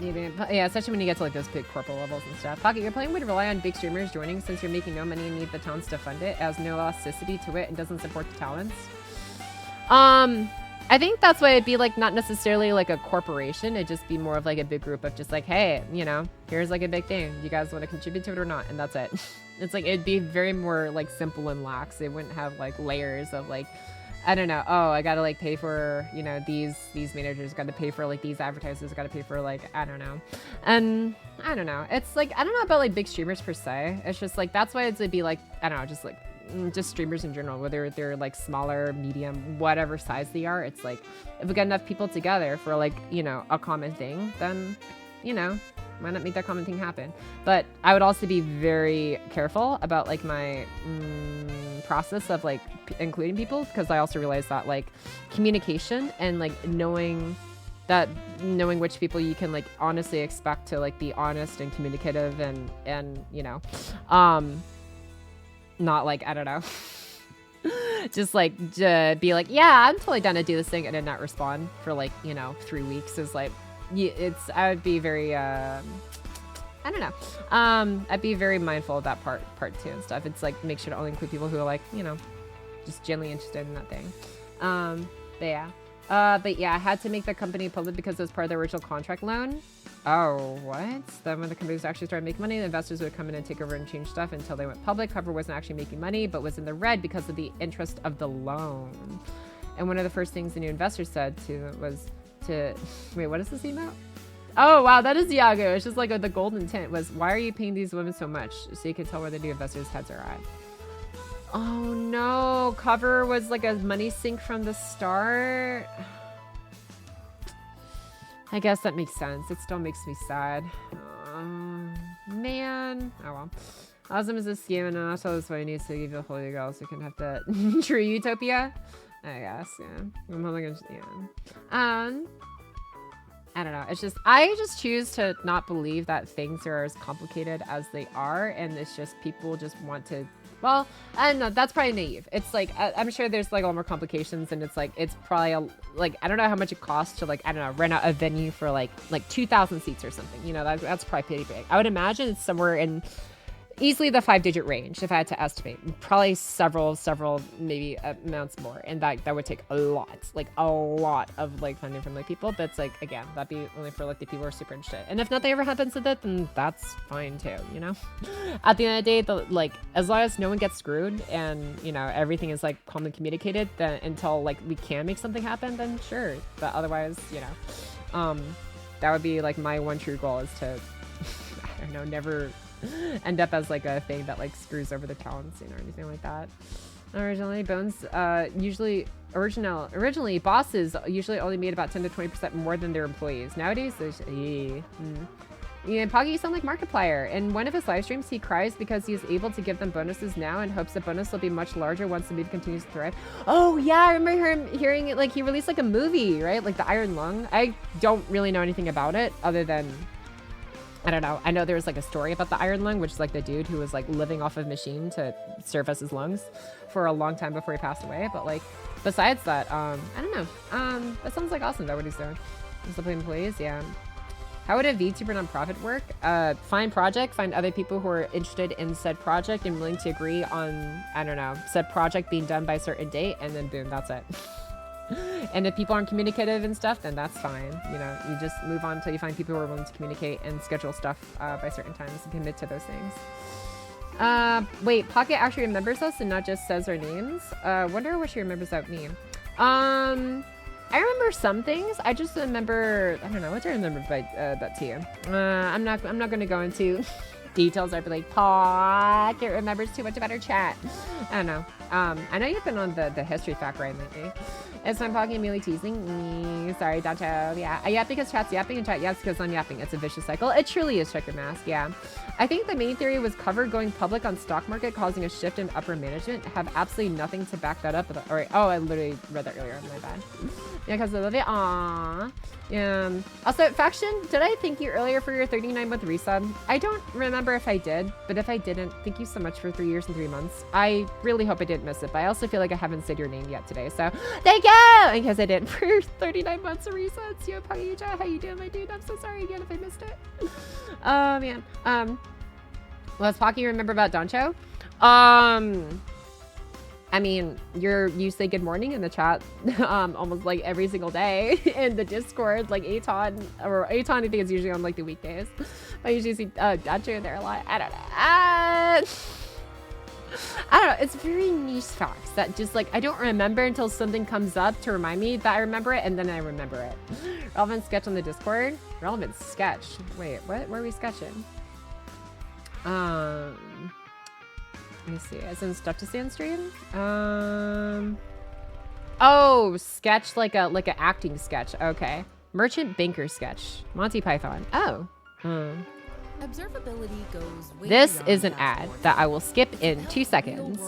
Yeah, especially when you get to like those big corporate levels and stuff. Pocket, your plan would rely on big streamers joining since you're making no money and need the talents to fund it. It has no elasticity to it and doesn't support the talents. I think that's why it'd be like not necessarily like a corporation. It'd just be more of like a big group of just like, hey, here's like a big thing. You guys want to contribute to it or not? And that's it. It's like, it'd be very more like simple and lax. It wouldn't have like layers of like, I don't know. Oh, I gotta like pay for, these managers, gotta pay for like these advertisers, gotta pay for like, I don't know. And I don't know. It's like, I don't know about like big streamers per se. It's just like, that's why it'd be like, I don't know, just streamers in general, whether they're like smaller, medium, whatever size they are. It's like, if we get enough people together for like, a common thing, then, why not make that common thing happen? But I would also be very careful about like my process of like including people, because I also realize that like communication and like knowing which people you can like honestly expect to like be honest and communicative and not like, I don't know, just like be like, yeah, I'm totally down to do this thing, and then not respond for like 3 weeks is like, I would be very I don't know. I'd be very mindful of that part too and stuff. It's like make sure to only include people who are like, you know, just genuinely interested in that thing. But yeah, I had to make the company public because it was part of the original contract loan. Oh, what? Then when the companies actually started making money, the investors would come in and take over and change stuff until they went public. Cover wasn't actually making money, but was in the red because of the interest of the loan. And one of the first things the new investor said was to, wait, what is this email? Oh, wow, that is Iago. It's just like the golden tint was, why are you paying these women so much? So you can tell where the new investors' heads are at. Oh no, Cover was like a money sink from the start. I guess that makes sense. It still makes me sad. Man. Oh well. Awesome is a scheme, and also that's why he needs to give you a holy girl so you can have the true utopia. I guess, yeah. I'm holding it, yeah. I don't know. It's just, I just choose to not believe that things are as complicated as they are, and it's just people just want to. Well, I don't know. That's probably naive. It's like, I'm sure there's like a lot more complications, and it's like, it's probably like, I don't know how much it costs to like, I don't know, rent out a venue for like 2,000 seats or something. You know, that's probably pretty big. I would imagine it's somewhere in easily the 5-digit range if I had to estimate. Probably several maybe amounts more, and that would take a lot of like funding from like people. But it's like, again, that'd be only for like the people who are super interested, and if nothing ever happens with it, then that's fine too, you know. At the end of the day, like, as long as no one gets screwed and, you know, everything is like calmly communicated, then until like we can make something happen, then sure. But otherwise, you know, that would be like my one true goal, is to I don't know, never end up as like a thing that like screws over the talent scene or anything like that. Originally, originally bosses usually only made about 10 to 20% more than their employees. Nowadays, there's yeah, Poggy, you sound like Markiplier. In one of his live streams, he cries because he is able to give them bonuses now and hopes the bonus will be much larger once the movie continues to thrive. Oh yeah, I remember him hearing it. Like, he released like a movie, right? Like the Iron Lung. I don't really know anything about it other than, I don't know. I know there was like a story about the Iron Lung, which is like the dude who was like living off of machine to serve as his lungs for a long time before he passed away. But like, besides that, I don't know. That sounds like awesome though, what he's doing. He's still playing employees, yeah. How would a VTuber nonprofit work? Find other people who are interested in said project and willing to agree on, I don't know, said project being done by a certain date, and then boom, that's it. And if people aren't communicative and stuff, then that's fine. You know, you just move on until you find people who are willing to communicate and schedule stuff by certain times and commit to those things. Wait, Pocket actually remembers us and not just says our names? Wonder what she remembers that mean. I remember some things. I just remember, I don't know, what do I remember about that to you? I'm not gonna go into details. I'd be like, Pocket remembers too much about her chat. I don't know. I know you've been on the history fact right lately. It's my Pocky immediately teasing me. Sorry, Dacho. Yeah. I yap because chat's yapping and chat yaps because I'm yapping. It's a vicious cycle. It truly is, check your mask. Yeah. I think the main theory was Cover going public on stock market causing a shift in upper management. Have absolutely nothing to back that up. All right. Oh, I literally read that earlier. My bad. Yeah, because I love it. Aww. Also, Faction, did I thank you earlier for your 39-month resub? I don't remember if I did, but if I didn't, thank you so much for 3 years and 3 months. I really hope I didn't miss it, but I also feel like I haven't said your name yet today, so thank you! In case I didn't, for 39 months of resubs. Yo, Pagayuja, how you doing, my dude? I'm so sorry again if I missed it. Oh, man. Let's Pocky remember about Doncho? I mean, you say good morning in the chat almost like every single day in the Discord, like Aton, I think it's usually on like the weekdays. I usually see Dacho there a lot. I don't know. I don't know. It's very niche facts that just like I don't remember until something comes up to remind me that I remember it, and then I remember it. Relevant sketch on the Discord. Relevant sketch. Wait, what? Where are we sketching? Let me see. As in stuff to see on stream? Oh, sketch like a acting sketch. Okay. Merchant banker sketch. Monty Python. Oh. Observability goes way This beyond is an ad dashboards. that I will skip in 2 seconds.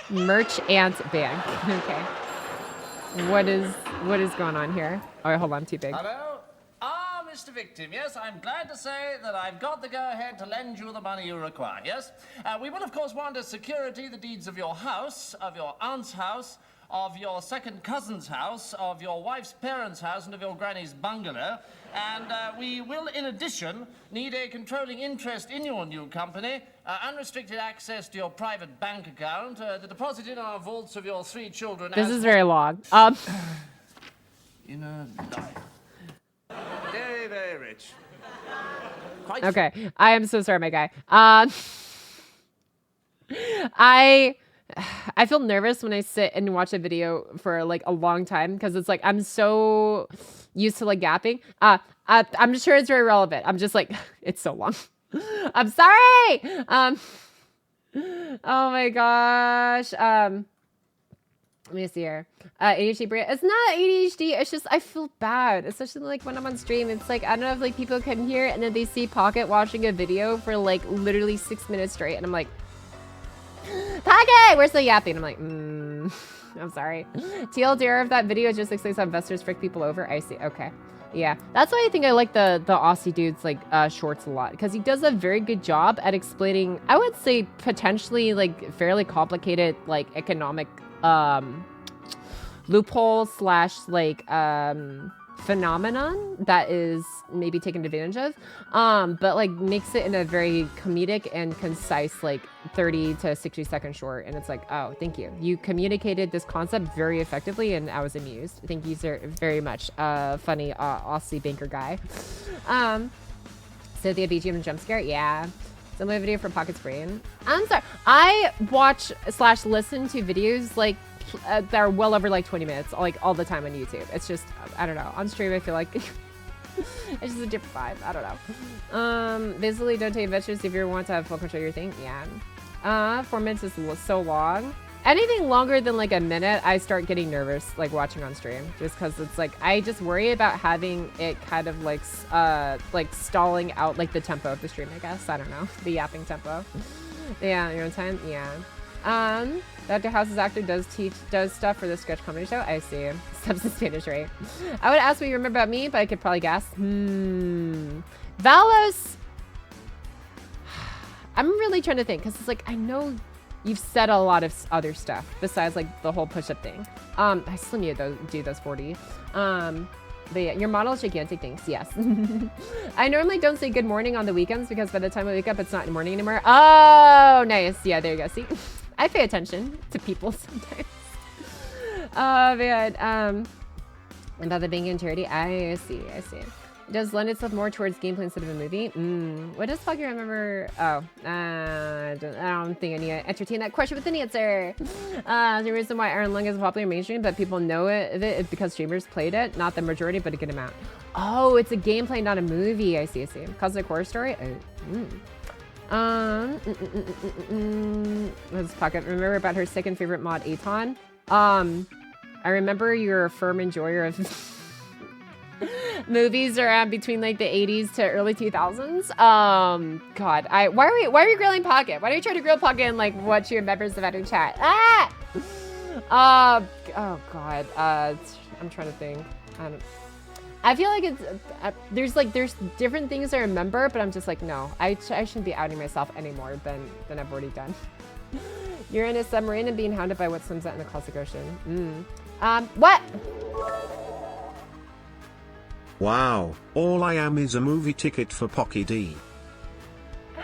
Merchant bank. Okay. What is going on here? Oh, wait, hold on. Too big. Hello? Mr. Victim, yes, I'm glad to say that I've got the go-ahead to lend you the money you require, yes? We will, of course, want as security the deeds of your house, of your aunt's house, of your second cousin's house, of your wife's parents' house, and of your granny's bungalow. And we will, in addition, need a controlling interest in your new company, unrestricted access to your private bank account, the deposit in our vaults of your 3 children. This is very long. Inner life. Very, very rich. Quite Okay, I am so sorry, my guy. I feel nervous when I sit and watch a video for like a long time because it's like I'm so used to like yapping. I'm sure it's very relevant. I'm just like, it's so long. I'm sorry. Oh my gosh. Let me see here. ADHD brain. It's not ADHD. It's just I feel bad, especially like when I'm on stream. It's like I don't know if like people can hear it and then they see Pocket watching a video for like literally 6 minutes straight, and I'm like, Pocket, where's the yapping? I'm like, I'm sorry. TLDR of that video just explains how investors frick people over. I see. Okay. Yeah. That's why I think I like the Aussie dude's like shorts a lot, because he does a very good job at explaining, I would say potentially like fairly complicated like economic loophole slash like phenomenon that is maybe taken advantage of, but like makes it in a very comedic and concise like 30 to 60-second short, and it's like, oh, thank you, you communicated this concept very effectively and I was amused. Thank you, sir, very much. Funny Aussie banker guy. So the BGM jump scare, yeah. Similar video for Pocket's brain. I'm sorry, I watch slash listen to videos like that are well over like 20 minutes, like all the time on YouTube. It's just, I don't know, on stream I feel like it's just a different vibe. I don't know. Basically, don't take adventures if you want to have full control of your thing. Yeah. 4 minutes is so long. Anything longer than like a minute, I start getting nervous like watching on stream, just because it's like I just worry about having it kind of like stalling out like the tempo of the stream, I guess. I don't know, the yapping tempo. Yeah, your own time. Yeah. Dr. House's actor does stuff for the sketch comedy show. I see. Steps in Spanish, right? I would ask what you remember about me, but I could probably guess. Valos. I'm really trying to think, because it's like I know you've said a lot of other stuff besides like the whole push-up thing. I still need to do those 40. But yeah, your model is gigantic. Thanks. Yes. I normally don't say good morning on the weekends because by the time I wake up, it's not in the morning anymore. Oh, nice. Yeah, there you go. See, I pay attention to people sometimes. Oh man. About the banking and charity. I see. It does lend itself more towards gameplay instead of a movie. What does Foggy remember? Oh, I don't think I need to entertain that question with an answer. The reason why Iron Lung is popular mainstream, but people know it is because streamers played it, not the majority, but a good amount. Oh, it's a gameplay, not a movie. I see. Cosmic Horror Story. Let's Pocket. Remember about her second favorite mod, Aton? I remember you're a firm enjoyer of movies around between like the 80s to early 2000s. God, why are you grilling Pocket? Why are you trying to grill Pocket and like what she remembers about her chat? Oh God. I'm trying to think. I feel like it's there's different things I remember, but I'm just like, no, I shouldn't be outing myself any more than I've already done. You're in a submarine and being hounded by what swims out in the Classic Ocean. What? Wow, all I am is a movie ticket for Pocky D. No!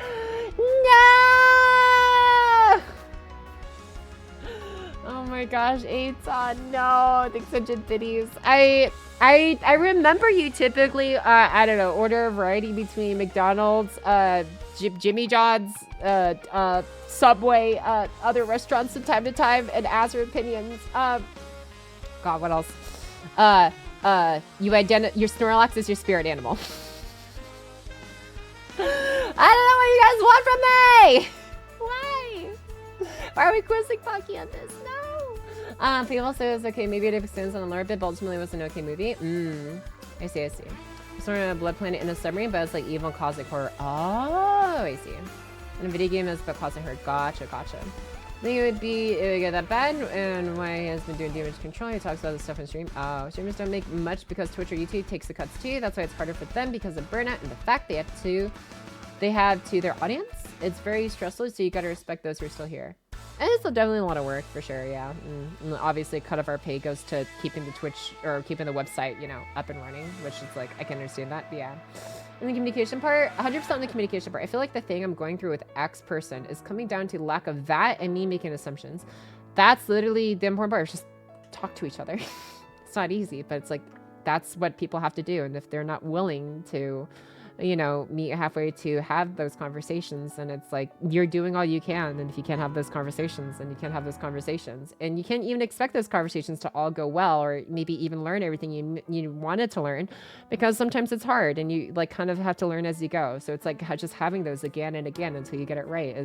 Oh my gosh, Aton, no. Thanks for biddies. I remember you typically, I don't know, order a variety between McDonald's, Jimmy John's, Subway, other restaurants from time to time, and ask your opinions. God, what else? Your Snorlax is your spirit animal. I don't know what you guys want from me! Why? Why are we quizzing Pocky on this? No! People say it's okay, maybe it extends on a lower bit, but ultimately it was an okay movie. I see. It's sort of a blood planet in a submarine, but it's like evil cosmic horror. Oh, I see. And a video game is about cosmic horror. Gotcha. I think it would get that bad, and why he has been doing damage control. He talks about this stuff on stream. Oh, streamers don't make much because Twitch or YouTube takes the cuts too. That's why it's harder for them because of burnout and the fact they have to their audience. It's very stressful, so you gotta respect those who are still here. And it's definitely a lot of work for sure, yeah. And obviously, a cut of our pay goes to keeping the Twitch or keeping the website, you know, up and running, which is like, I can understand that, but yeah. And the communication part, 100% on the communication part. I feel like the thing I'm going through with X person is coming down to lack of that and me making assumptions. That's literally the important part, is just talk to each other. It's not easy, but it's like, that's what people have to do. And if they're not willing to, you know, meet halfway to have those conversations, and it's like, you're doing all you can. And if you can't have those conversations, then you can't have those conversations. And you can't even expect those conversations to all go well, or maybe even learn everything you wanted to learn, because sometimes it's hard and you like kind of have to learn as you go. So it's like just having those again and again until you get it right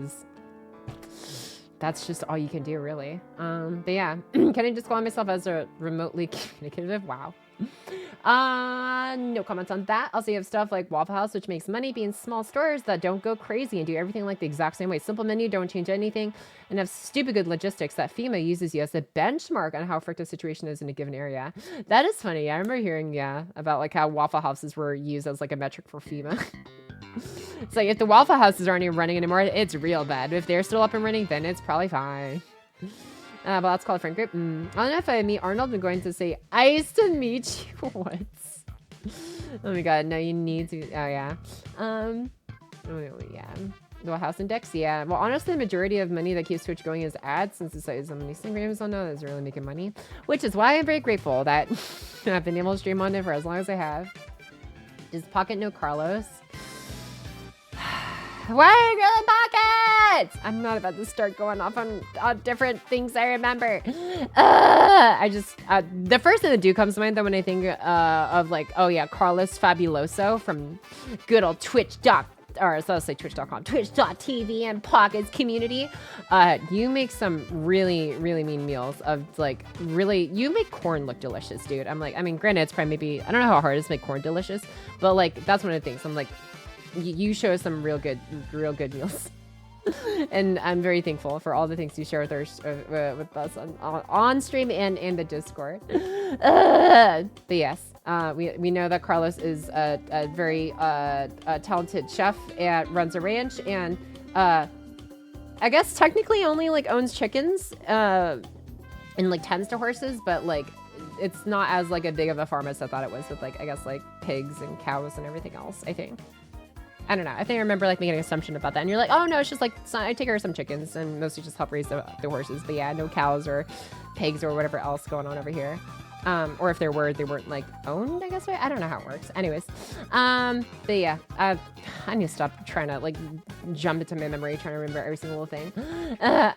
that's just all you can do, really. But yeah, can I just call myself as a remotely communicative? Wow. No comments on that. Also, you have stuff like Waffle House, which makes money being small stores that don't go crazy and do everything like the exact same way. Simple menu, don't change anything, and have stupid good logistics that FEMA uses you as a benchmark on how frick the situation is in a given area. That is funny. I remember hearing, yeah, about like how Waffle Houses were used as like a metric for FEMA. It's like, if the Waffle Houses aren't even running anymore, it's real bad. If they're still up and running, then it's probably fine. But let's call a friend group. I don't know if I meet Arnold, I'm going to say, nice to meet you once. Oh my god, no, you need to, oh yeah. Oh yeah. The House Index, yeah. Well, honestly, the majority of money that keeps Twitch going is ads, since the site is on many Instagrams on now that's really making money. Which is why I'm very grateful that I've been able to stream on it for as long as I have. Just pocket no Carlos. Why are you grilling pockets? I'm not about to start going off on different things I remember. I just, the first thing that comes to mind though when I think of like, oh yeah, Carlos Fabuloso from good old Twitch.com, Twitch.tv and Pockets community. You make some really, really mean meals of like, really, you make corn look delicious, dude. I'm like, I mean, granted, it's probably maybe, I don't know how hard it is to make corn delicious, but like, that's one of the things. I'm like, you show some real good meals. And I'm very thankful for all the things you share with us on stream and in the Discord. But yes, we know that Carlos is a very talented chef and runs a ranch, and I guess technically only like owns chickens and like tends to horses, but like it's not as like a big of a farm as I thought it was, with like I guess like pigs and cows and everything else. I don't know. I think I remember like making an assumption about that. And you're like, oh no, it's just like, I take care of some chickens and mostly just help raise the horses. But yeah, no cows or pigs or whatever else going on over here. Or if there were, they weren't like owned, I guess. Right? I don't know how it works. Anyways, but yeah, I need to stop trying to like jump into my memory, trying to remember every single little thing.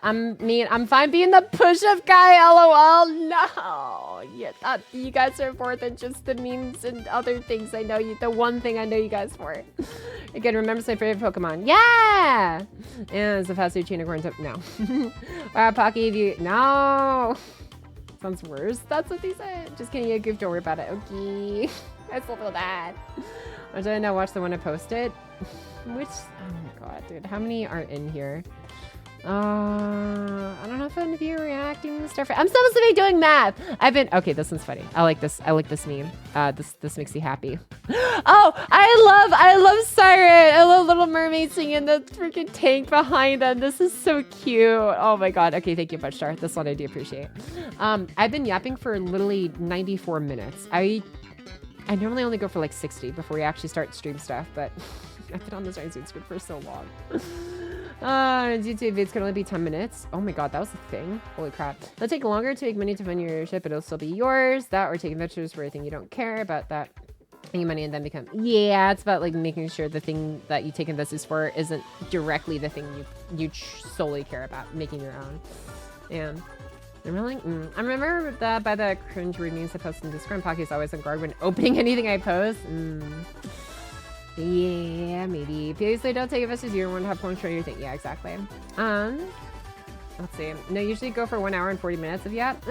I'm fine being the push-up guy, lol. No, yeah, you guys are more than just the memes and other things. I know you. The one thing I know you guys for. Again, remembers my favorite Pokemon. Yeah, and it's a fast food chain according to no. Pocky, if you no. Sounds worse. That's what they said. Just kidding, you goof, don't worry about it. Okay. I still feel bad. I did not watch the one I posted. Which, oh my god, dude. How many are in here? I don't know if any of you are reacting to stuff. I'm supposed to be doing math. Okay, this one's funny. I like this meme. This makes you happy. Oh, I love Siren. I love Little Mermaid singing the freaking tank behind them. This is so cute. Oh my god. Okay, thank you, Butchstar. This one I do appreciate. I've been yapping for literally 94 minutes. I normally only go for like 60 before we actually start stream stuff, but I've been on this Rising Squid for so long. YouTube vids can only be 10 minutes. Oh my god, that was a thing. Holy crap. It'll take longer to make money to fund your ship, but it'll still be yours. That or taking pictures for a thing you don't care about, that making money and then become, yeah, it's about like making sure the thing that you take investors for isn't directly the thing you solely care about, making your own. And I'm really, I remember that by the cringe reviews I post in Discord, Pocky's always on guard when opening anything I post. Yeah, maybe. Seriously, don't take investors. You don't want to have porn show your thing. Yeah, exactly. Let's see. No, usually go for 1 hour and 40 minutes of yap.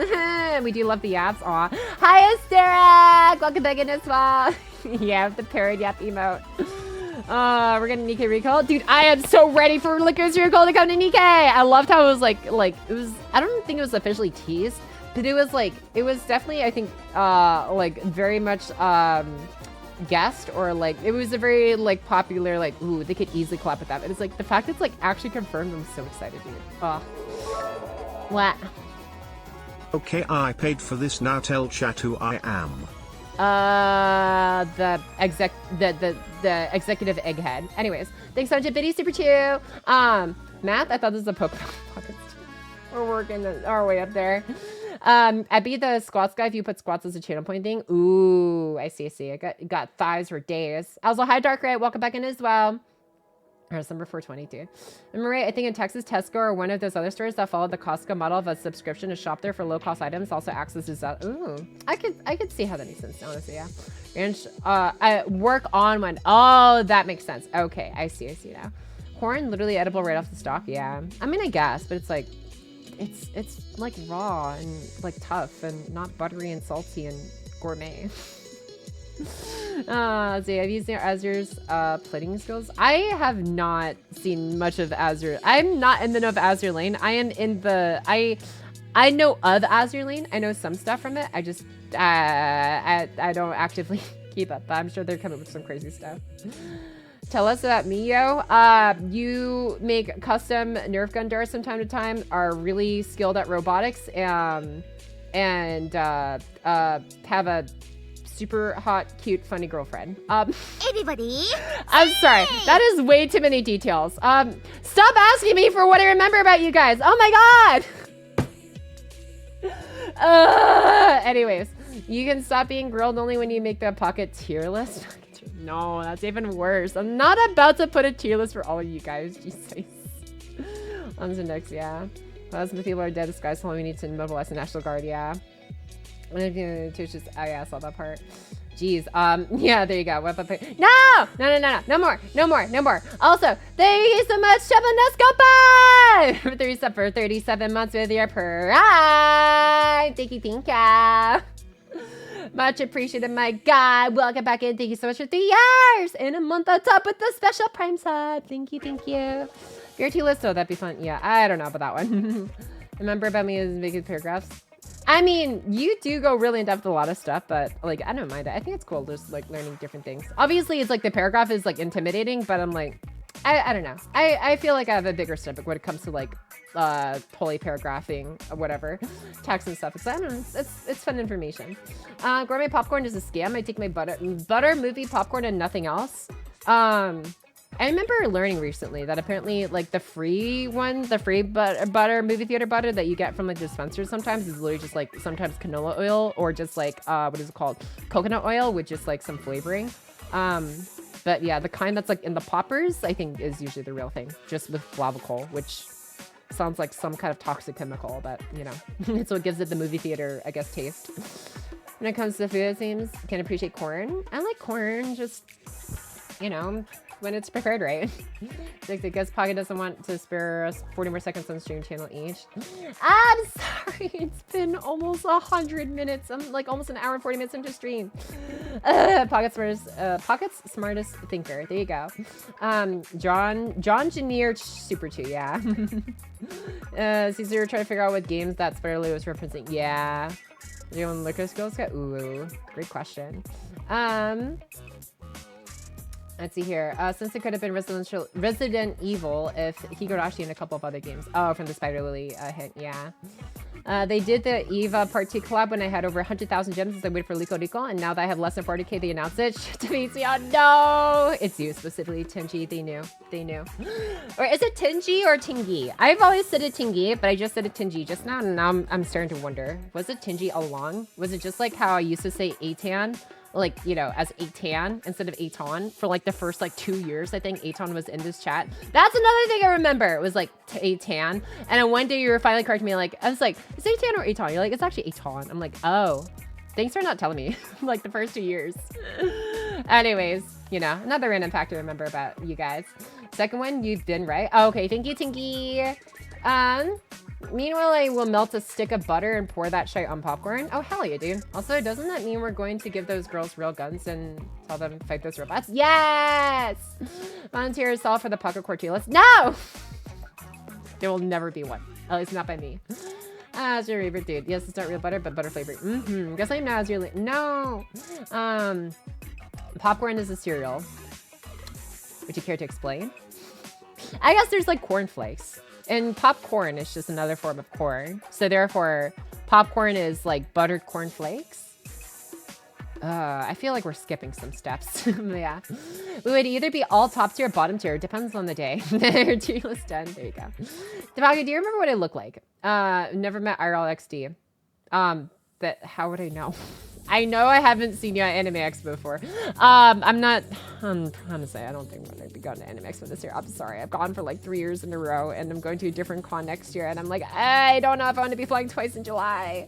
We do love the yaps. Aw. Hi, Asteric! Welcome back in as well. Yeah, the parrot yap emote. We're getting Nikkei recall. Dude, I am so ready for Liquor's recall to come to Nikkei. I loved how it was like, it was, I don't think it was officially teased, but it was like, it was definitely, I think, like very much, guessed, or like it was a very like popular, like, ooh, they could easily collab with that. But it's like the fact it's like actually confirmed, I'm so excited, dude. What? Okay, I paid for this, now tell chat who I am. The executive egghead. Anyways, thanks so much, Biddy Super Chew. Math, I thought this was a Pokemon pockets. We're working our way up there. I'd be the squats guy if you put squats as a channel point thing. Ooh, I see. I got thighs for days. Also, hi Dark Ray, welcome back in as well. Or December 422. And Marie, I think in Texas, Tesco or one of those other stores that followed the Costco model of a subscription to shop there for low-cost items also acts as a... Ooh, I could see how that makes sense, honestly, yeah. And I work on one. Oh, that makes sense. Okay, I see now. Corn, literally edible right off the stalk, yeah. I mean, I guess, but it's like... It's like raw and like tough and not buttery and salty and gourmet. Let's see, I've used Azur's plating skills. I have not seen much of Azur. I'm not in the know of Azur Lane. I am in the I know of Azur Lane. I know some stuff from it. I just I don't actively keep up, but I'm sure they're coming with some crazy stuff. Tell us about Mio. You make custom Nerf gun darts from time to time, are really skilled at robotics, and have a super hot, cute, funny girlfriend. Everybody, I'm sorry. That is way too many details. Stop asking me for what I remember about you guys. Oh my god. Anyways, you can stop being grilled only when you make the pocket tier list. No, that's even worse. I'm not about to put a tier list for all of you guys. Jesus. On to next, yeah. Some people are dead. Skies so we need to mobilize the National Guard, yeah. Oh yeah, I saw that part. Jeez. Yeah, there you go. No more. Also, thank you so much, Chevronescopa, for 37 months with your prime. Thank you. Much appreciated, my guy. Welcome back in. Thank you so much for 3 years and a month on top with the special prime sub. Thank you. Your T list, oh, that'd be fun. Yeah, I don't know about that one. Remember about me as making paragraphs? I mean, you do go really in depth with a lot of stuff, but like, I don't mind it. I think it's cool just like learning different things. Obviously, it's like the paragraph is like intimidating, but I'm like, I don't know. I feel like I have a bigger stomach when it comes to like poly paragraphing or whatever, text and stuff. It's, I don't know, it's fun information. Gourmet popcorn is a scam. I take my butter movie popcorn and nothing else. I remember learning recently that apparently like the free butter, movie theater butter that you get from like dispensers sometimes is literally just like sometimes canola oil or just like, what is it called? Coconut oil with just like some flavoring. But yeah, the kind that's like in the poppers, I think is usually the real thing, just with flavacol, which sounds like some kind of toxic chemical, but you know, it's what gives it the movie theater, I guess, taste. When it comes to food, it seems, can appreciate corn. I like corn, just, you know, when it's prepared right. Like, I guess Pocket doesn't want to spare us 40 more seconds on stream channel each. I'm sorry, it's been almost 100 minutes. I'm like almost an hour and 40 minutes into stream. Pocket's smartest thinker. There you go. John Janier Super 2, yeah. Caesar trying to figure out what games that Spider-Lou was referencing. Yeah. You want liquor skills? Ooh, great question. Let's see here. Since it could have been Resident Evil if Higurashi and a couple of other games. Oh, from the Spider Lily hint, yeah. They did the Eva Part 2 collab when I had over 100,000 gems as I waited for Lico Lico, and now that I have less than 40k, they announced it. To me, oh no! It's you specifically, Tingy. They knew. Or is it Tingy or Tingy? I've always said it Tingy, but I just said it Tingy just now, and now I'm starting to wonder. Was it Tingy all along? Was it just like how I used to say Atan? Like, you know, as Atan instead of Aton for like the first like 2 years. I think Aton was in this chat. That's another thing I remember. It was like Atan. And then one day you were finally correcting me, like, I was like, is it Atan or Aton? You're like, it's actually Aton. I'm like, oh, thanks for not telling me. Like the first 2 years. Anyways, you know, another random fact to remember about you guys. Second one, you've been right. Oh, okay, thank you, Tinky. Meanwhile, I will melt a stick of butter and pour that shit on popcorn. Oh, hell yeah, dude. Also, doesn't that mean we're going to give those girls real guns and tell them fight those robots? Yes! Volunteer yourself for the pocket Cortillas. No! There will never be one. At least not by me. It's your favorite, dude. Yes, it's not real butter, but butter flavored. Guess I'm not as really... No! Popcorn is a cereal. Would you care to explain? I guess there's like cornflakes. And popcorn is just another form of corn. So therefore, popcorn is like buttered corn flakes. I feel like we're skipping some steps. Yeah. We would either be all top tier or bottom tier. Depends on the day. Tier list done. There you go. Devaga, do you remember what I look like? Never met IRL XD. But how would I know? I know I haven't seen you at Anime Expo before. Honestly, I don't think I'm going to be going to Anime Expo this year. I'm sorry. I've gone for like 3 years in a row, and I'm going to a different con next year, and I'm like, I don't know if I want to be flying twice in July.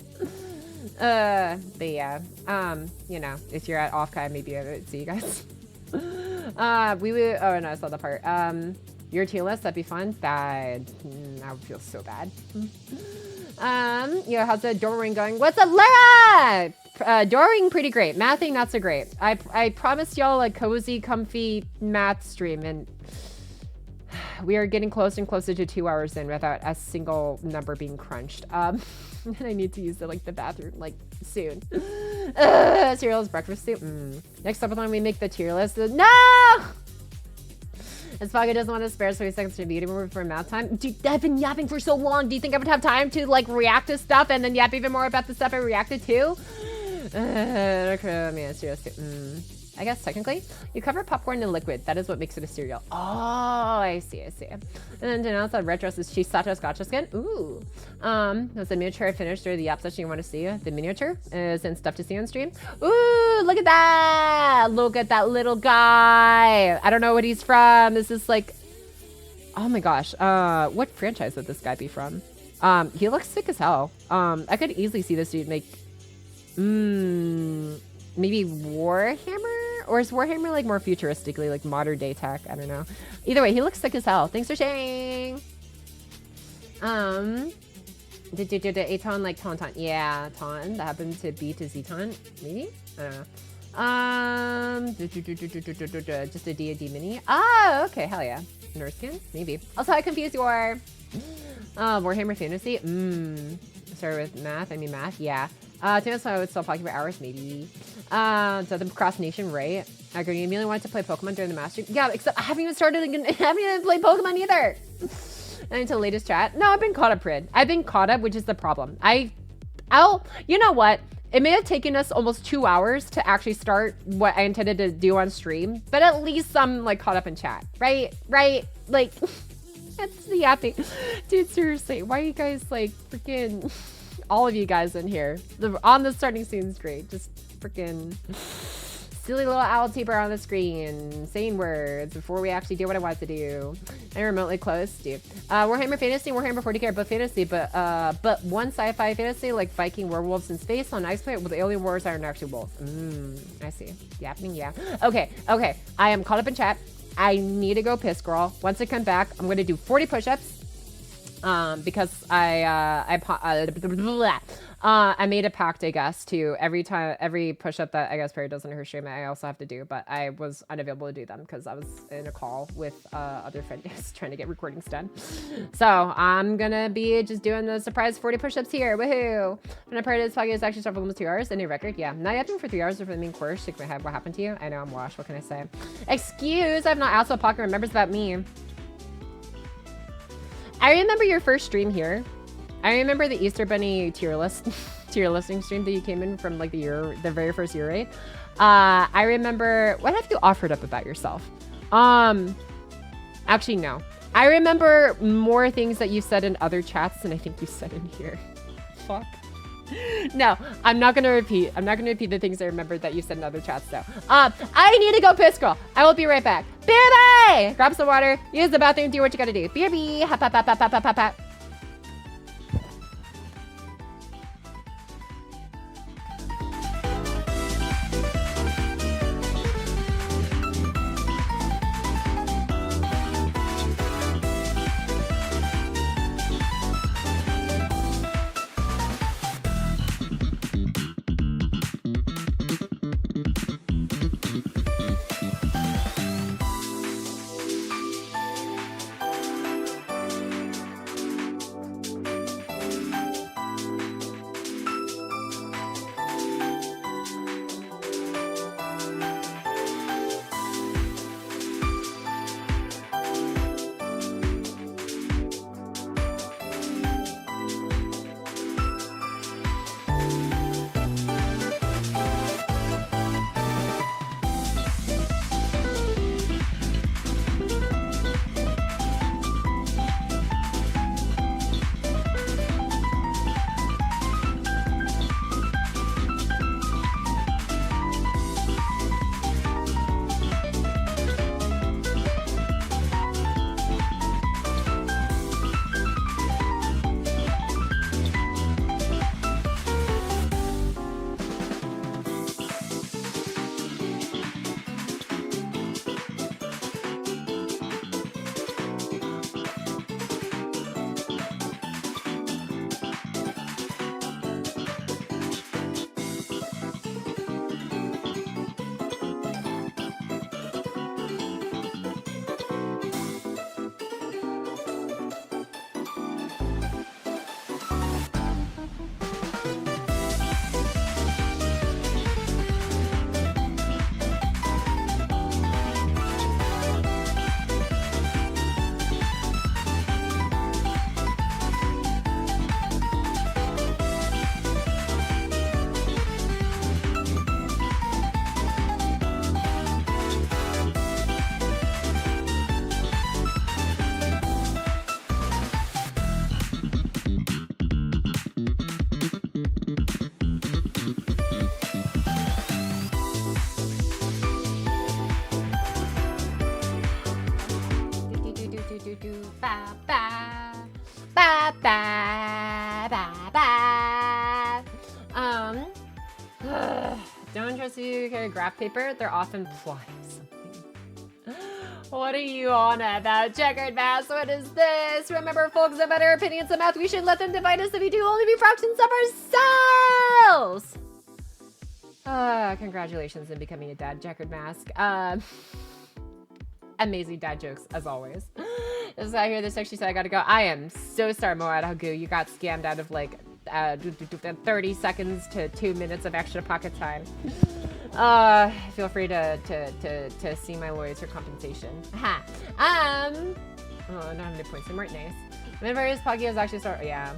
But yeah, you know, if you're at Offkai, maybe I would see you guys. We would, oh no, I saw the part. Your tier list, that'd be fun. Bad. I would feel so bad. Yeah, how's the door ring going? What's up, Lara? Door ring pretty great. Mathing, not so great. I promised y'all a cozy, comfy math stream, and we are getting closer and closer to 2 hours in without a single number being crunched. And I need to use the bathroom like soon. Cereal is breakfast soup. Next up when we make the tier list. No! As Faga doesn't want to spare 30 seconds to beat him for math time. Dude, I've been yapping for so long. Do you think I would have time to like react to stuff and then yap even more about the stuff I reacted to? I guess technically, you cover popcorn in liquid. That is what makes it a cereal. Oh, I see. And then denounce on red dress is Chisato's gotcha skin. Ooh. That's the miniature I finished or the app session you want to see. The miniature is in stuff to see on stream. Ooh, look at that. Look at that little guy. I don't know what he's from. This is like, oh my gosh. What franchise would this guy be from? He looks sick as hell. I could easily see this dude make, maybe Warhammer? Or is Warhammer like more futuristically, like modern day tech? I don't know. Either way, he looks sick as hell. Thanks for sharing. Aton like Tauntaun. Yeah, Tauntaun. That happened to be to Zeton. Maybe? I don't know. Just a D&D mini. Oh, okay. Hell yeah. Nurse skin? Maybe. Also, how confused you are. Warhammer Fantasy? Start with math. I mean math. Yeah. To be honest, I would still talking for hours, maybe. So the procrastination, right? I agree. You really wanted to play Pokemon during the Master. Yeah, except I haven't even started. I haven't even played Pokemon either. And until latest chat. No, I've been caught up, Prid. I've been caught up, which is the problem. You know what? It may have taken us almost 2 hours to actually start what I intended to do on stream, but at least I'm like caught up in chat, right? Like, that's the yapping. Dude, seriously, why are you guys like freaking... all of you guys in here on the starting scene screen, just freaking silly little owl taper on the screen saying words before we actually do what I want to do. I'm remotely close, dude. Warhammer Fantasy, Warhammer 40k are both fantasy, but one sci-fi fantasy like Viking werewolves in space on Ice Planet with alien wars aren't actually wolves. I see. Yapping, yeah. Okay. I am caught up in chat. I need to go piss, girl. Once I come back, I'm gonna do 40 push-ups. Because I made a pact, I guess, to every push-up that I guess Perry does in her stream, I also have to do, but I was unavailable to do them because I was in a call with other friends trying to get recordings done. So I'm gonna be just doing the surprise 40 push-ups here. Woohoo! When I part of this podcast actually started for almost 2 hours, a new record. Yeah, not yapping for 3 hours before the main course. Shake my head. What happened to you? I know I'm washed. What can I say? Excuse, I've not asked what Pocket remembers about me. I remember your first stream here. I remember the Easter Bunny tier listing stream that you came in from like the very first year, right? I remember, what have you offered up about yourself? Actually, no. I remember more things that you said in other chats than I think you said in here. Fuck. No, I'm not gonna repeat. I'm not gonna repeat the things I remember that you said in other chats though. I need to go piss, girl. I will be right back. BRB! Grab some water, use the bathroom, do what you gotta do. BRB! Hop, hop, hop, hop, hop, hop, hop. ba ba ba ba ba ba. Don't trust you carry graph paper. They're often plotting something. What are you on about, checkered math? What is this? Remember, folks, about our opinions of math, we should let them divide us if we do only be fractions of ourselves. Congratulations on becoming a dad, checkered mask. Amazing dad jokes, as always. This is I hear this actually said I gotta go. I am so sorry, Moad Hagu. You got scammed out of like 30 seconds to 2 minutes of extra pocket time. Feel free to see my lawyers for compensation. Aha. Oh, I don't have any points. They weren't nice. My various Poggy is actually start. Yeah,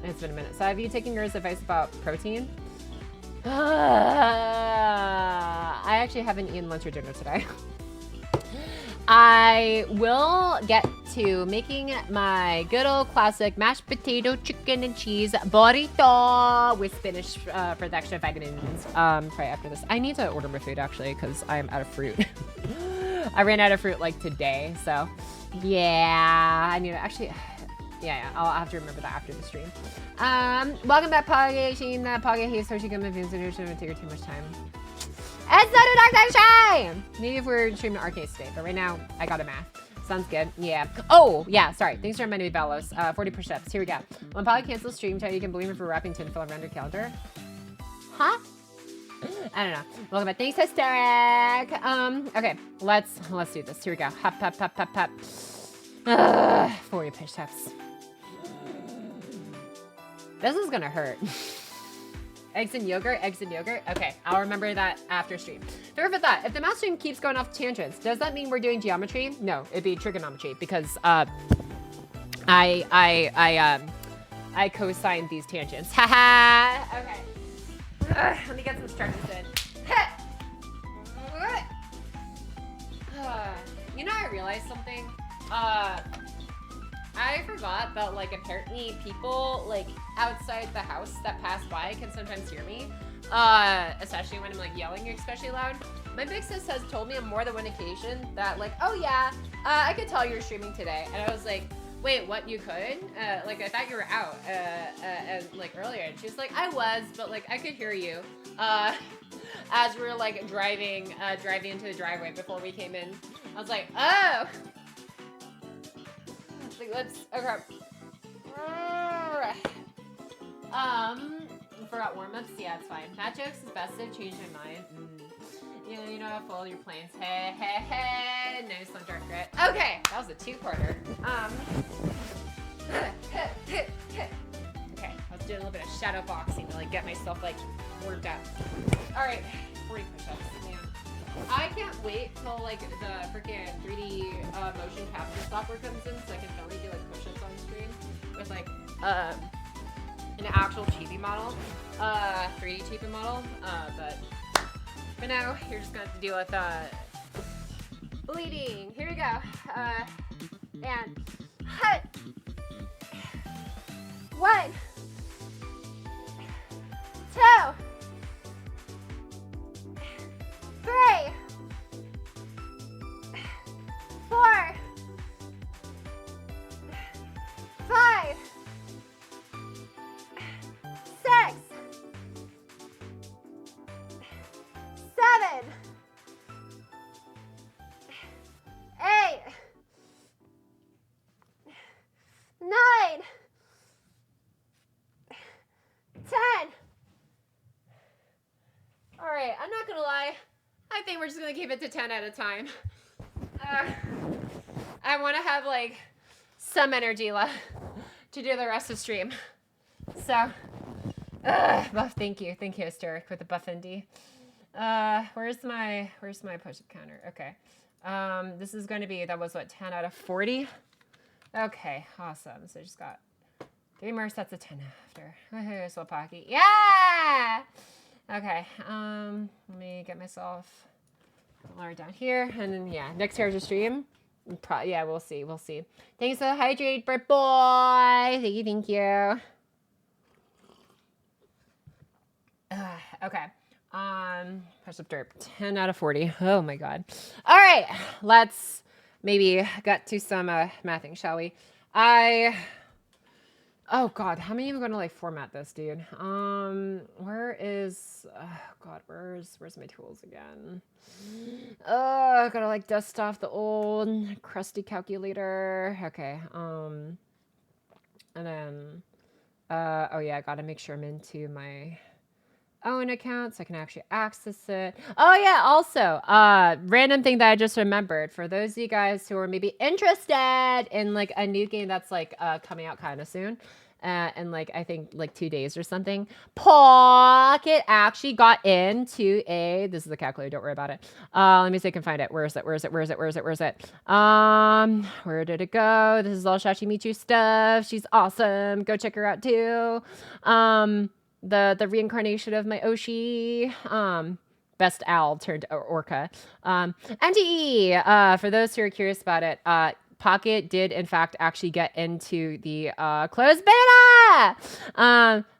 it's been a minute. So have you taken yours advice about protein? I actually haven't eaten lunch or dinner today. I will get to making my good old classic mashed potato, chicken, and cheese burrito with spinach for the extra vitamins. Probably after this. I need to order my food actually because I am out of fruit. I ran out of fruit like today, so yeah, I need to actually. Yeah, I'll have to remember that after the stream. Welcome back, Poggy. Sheen, that Poggy hates Toshi Gum if it would take her too much time. It's not a dark time. Maybe if we're streaming Arcade today, but right now I got a math. Sounds good. Yeah. Oh, yeah. Sorry. Thanks for reminding me, Bellows. 40 push-ups. Here we go. When Poggy cancels stream, you can believe it for wrapping tinfoil around your calendar. Huh? I don't know. Welcome back. Thanks, Hysteric. Okay. Let's do this. Here we go. Hop, hop, hop, hop, hop. 40 push-ups. This is gonna hurt. Eggs and yogurt, eggs and yogurt. Okay, I'll remember that after stream. Fair for that. If the math stream keeps going off tangents, does that mean we're doing geometry? No, it'd be trigonometry because I co-signed these tangents. Haha. Okay. Let me get some stretches in. You know, I realized something. I forgot that, like, apparently people, like, outside the house that pass by can sometimes hear me. Especially when I'm, like, yelling especially loud. My big sis has told me on more than one occasion that, like, oh, yeah, I could tell you're streaming today. And I was like, wait, what, you could? Like, I thought you were out, like, earlier. And she was like, I was, but, like, I could hear you. As we were, like, driving into the driveway before we came in. I was like, oh! Let's okay. Forgot warm-ups. Yeah, it's fine. Matt jokes is best. I've changed my mind. You know how full your plans. Hey, hey, hey. Nice one, Dark Grit. Okay, that was a two-parter. Okay, I was doing a little bit of shadow boxing to like get myself like worked up. All right, 40 push-ups. Man. I can't wait till like the freaking 3D motion capture software comes in so I can finally do like push-ups on screen with like an actual chibi model, 3D chibi model. But for now, you're just gonna have to deal with bleeding. Here we go. And hut. 1, 2, 3, 4, 5, 6, 7, 8, 9, 10. All right, I'm not gonna lie. I think we're just gonna keep it to 10 at a time. I want to have like some energy left to do the rest of the stream. So, buff. Thank you, Hysteric, with the buff ND. Where's my push-up counter? Okay. This is going to be, that was what, 10 out of 40? Okay, awesome. So I just got 3 more sets of 10 after. Okay, so Pocky. Yeah! Okay, let me get myself lower down here. And then, yeah, next here's your stream. Yeah, we'll see. Thanks for the hydrate, bird boy. Thank you. Okay. Push up derp. 10 out of 40. Oh my god. All right. Let's maybe get to some mathing, shall we? Oh God, how many am I gonna like format this, dude? Where is? Oh God, where's my tools again? I gotta like dust off the old crusty calculator. Okay. And then, oh yeah, I gotta make sure I'm into my own account so I can actually access it. Oh yeah, also, random thing that I just remembered for those of you guys who are maybe interested in like a new game that's like coming out kind of soon. And like I think like 2 days or something. Pocket actually got into a. This is the calculator. Don't worry about it. Let me see if I can find it. Where is it? Where is it? Where is it? Where is it? Where is it? Where did it go? This is all Shashi Michu stuff. She's awesome. Go check her out too. The reincarnation of my Oshi. Best owl turned orca. MTE. For those who are curious about it, Pocket did in fact actually get into the closed beta.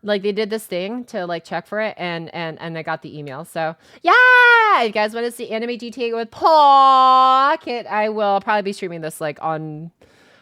Like they did this thing to like check for it, and I got the email. So yeah, you guys want to see anime GTA with Pocket? I will probably be streaming this like on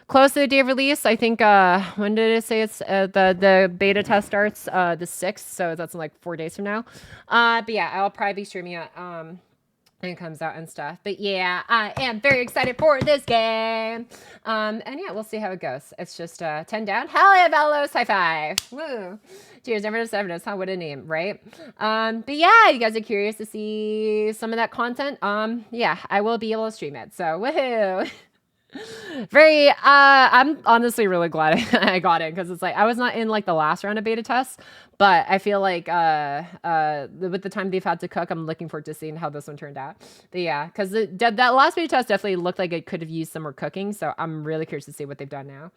close to the day of release. I think when did it say it's the beta test starts the 6th, so that's in like 4 days from now. But yeah, I'll probably be streaming it when it comes out and stuff. But yeah, I am very excited for this game. And yeah, we'll see how it goes. It's just 10 down. Hell yeah, Velos, high five. Woo. Cheers, Everest, huh? What a name, right? But yeah, you guys are curious to see some of that content. Yeah, I will be able to stream it. So woohoo. Very I'm honestly really glad I got in, because it's like I was not in like the last round of beta tests, but I feel like with the time they've had to cook, I'm looking forward to seeing how this one turned out. But yeah, because that last beta test definitely looked like it could have used some more cooking, so I'm really curious to see what they've done now.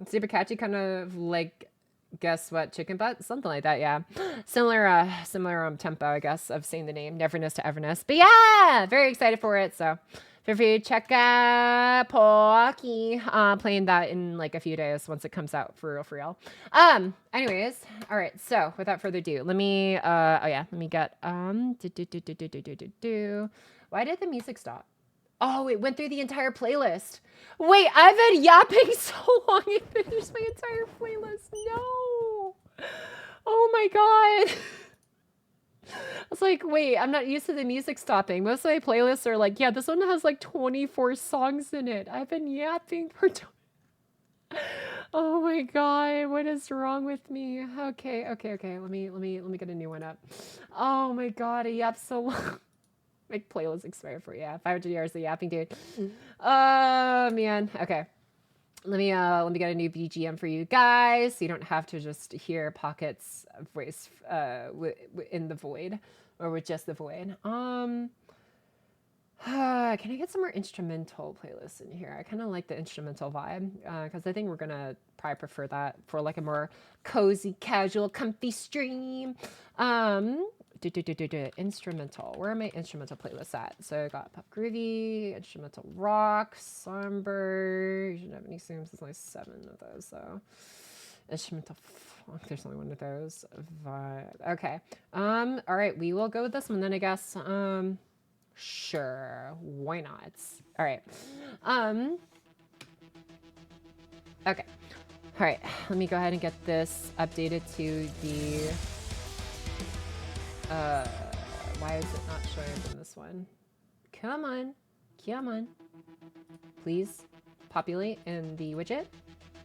Super catchy, kind of like guess what, chicken butt, something like that. Yeah, similar tempo, I guess, of saying the name, Neverness to Everness. But yeah, very excited for it. So feel free to check out Pocky. Playing that in like a few days once it comes out for real. Anyways, all right. So without further ado, let me let me get Why did the music stop? Oh, it went through the entire playlist. Wait, I've been yapping so long it finished my entire playlist. No. Oh my god. I was like, wait, I'm not used to the music stopping. Most of my playlists are like, yeah, this one has like 24 songs in it. I've been yapping for Oh my god, what is wrong with me? Okay. Let me get a new one up. Oh my god, I yapped so long. My playlist expired for 500 years of yapping, dude. Oh man. Okay. Let me get a new BGM for you guys, so you don't have to just hear Pocket's voice in the void, or with just the void. Can I get some more instrumental playlists in here? I kind of like the instrumental vibe, because I think we're gonna probably prefer that for like a more cozy, casual, comfy stream. Instrumental. Where are my instrumental playlists at? So I got pop groovy, instrumental rock, somber. You shouldn't have any zooms. There's only 7 of those. So instrumental funk. There's only 1 of those. Vibe. Okay. All right. We will go with this one then, I guess. Sure. Why not? All right. Okay. All right. Let me go ahead and get this updated to the. Why is it not showing up in this one? Come on. Please populate in the widget.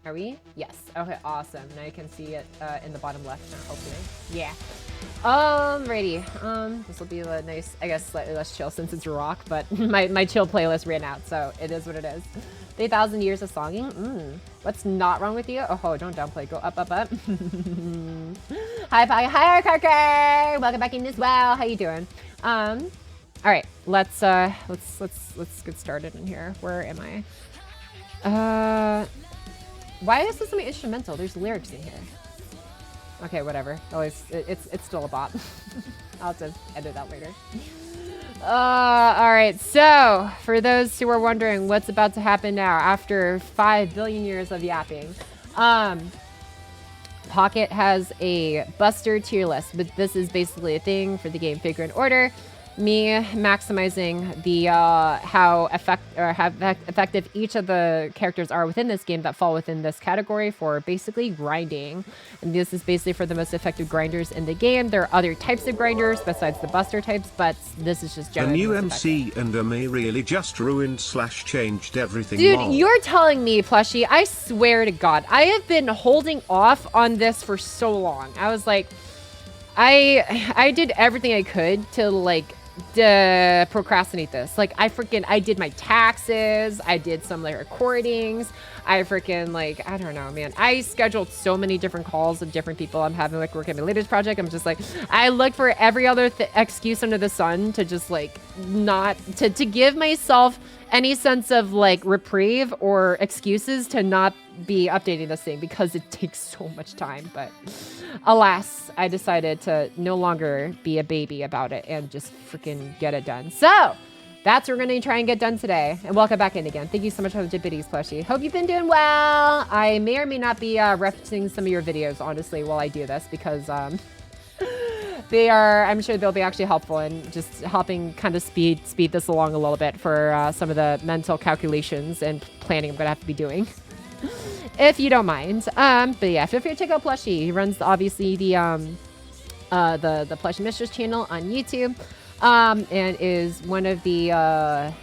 Are we? Yes. Okay, awesome. Now you can see it in the bottom left now, hopefully. Yeah. Alrighty. This will be a nice, I guess, slightly less chill since it's rock, but my chill playlist ran out, so it is what it is. 3,000 years of songing. What's not wrong with you? Oh, don't downplay. Go up. Hi, Karker. Welcome back in as well. How you doing? All right. Let's get started in here. Where am I? Why is this my instrumental? There's lyrics in here. Okay, whatever. Always, it's still a bop. I'll just edit that later. All right. So, for those who are wondering what's about to happen now after 5 billion years of yapping, Pocket has a Buster tier list, but this is basically a thing for the game Figure in Order. me maximizing the how effective each of the characters are within this game that fall within this category for basically grinding. And this is basically for the most effective grinders in the game. There are other types of grinders besides the buster types, but this is just The generally new the most MC effective. and Ame really just ruined / changed everything. Dude, lol. you're telling me, Plushie, I swear to God, I have been holding off on this for so long. I was like, I did everything I could to like procrastinate this. Like I did my taxes, I did some like recordings, I freaking like, I don't know, man. I scheduled so many different calls of different people I'm having like work at my latest project. I'm just like, I look for every other excuse under the sun to just like not to give myself any sense of like reprieve or excuses to not be updating this thing because it takes so much time. But alas, I decided to no longer be a baby about it and just freaking get it done. So that's what we're going to try and get done today. And welcome back in again. Thank you so much for the biddies, Plushie. Hope you've been doing well. I may or may not be referencing some of your videos, honestly, while I do this because I'm sure they'll be actually helpful in just helping kind of speed this along a little bit for some of the mental calculations and planning I'm going to have to be doing. If you don't mind. But yeah, feel free to check out Plushie. He runs obviously the Plushie Mistress channel on YouTube. And is one of the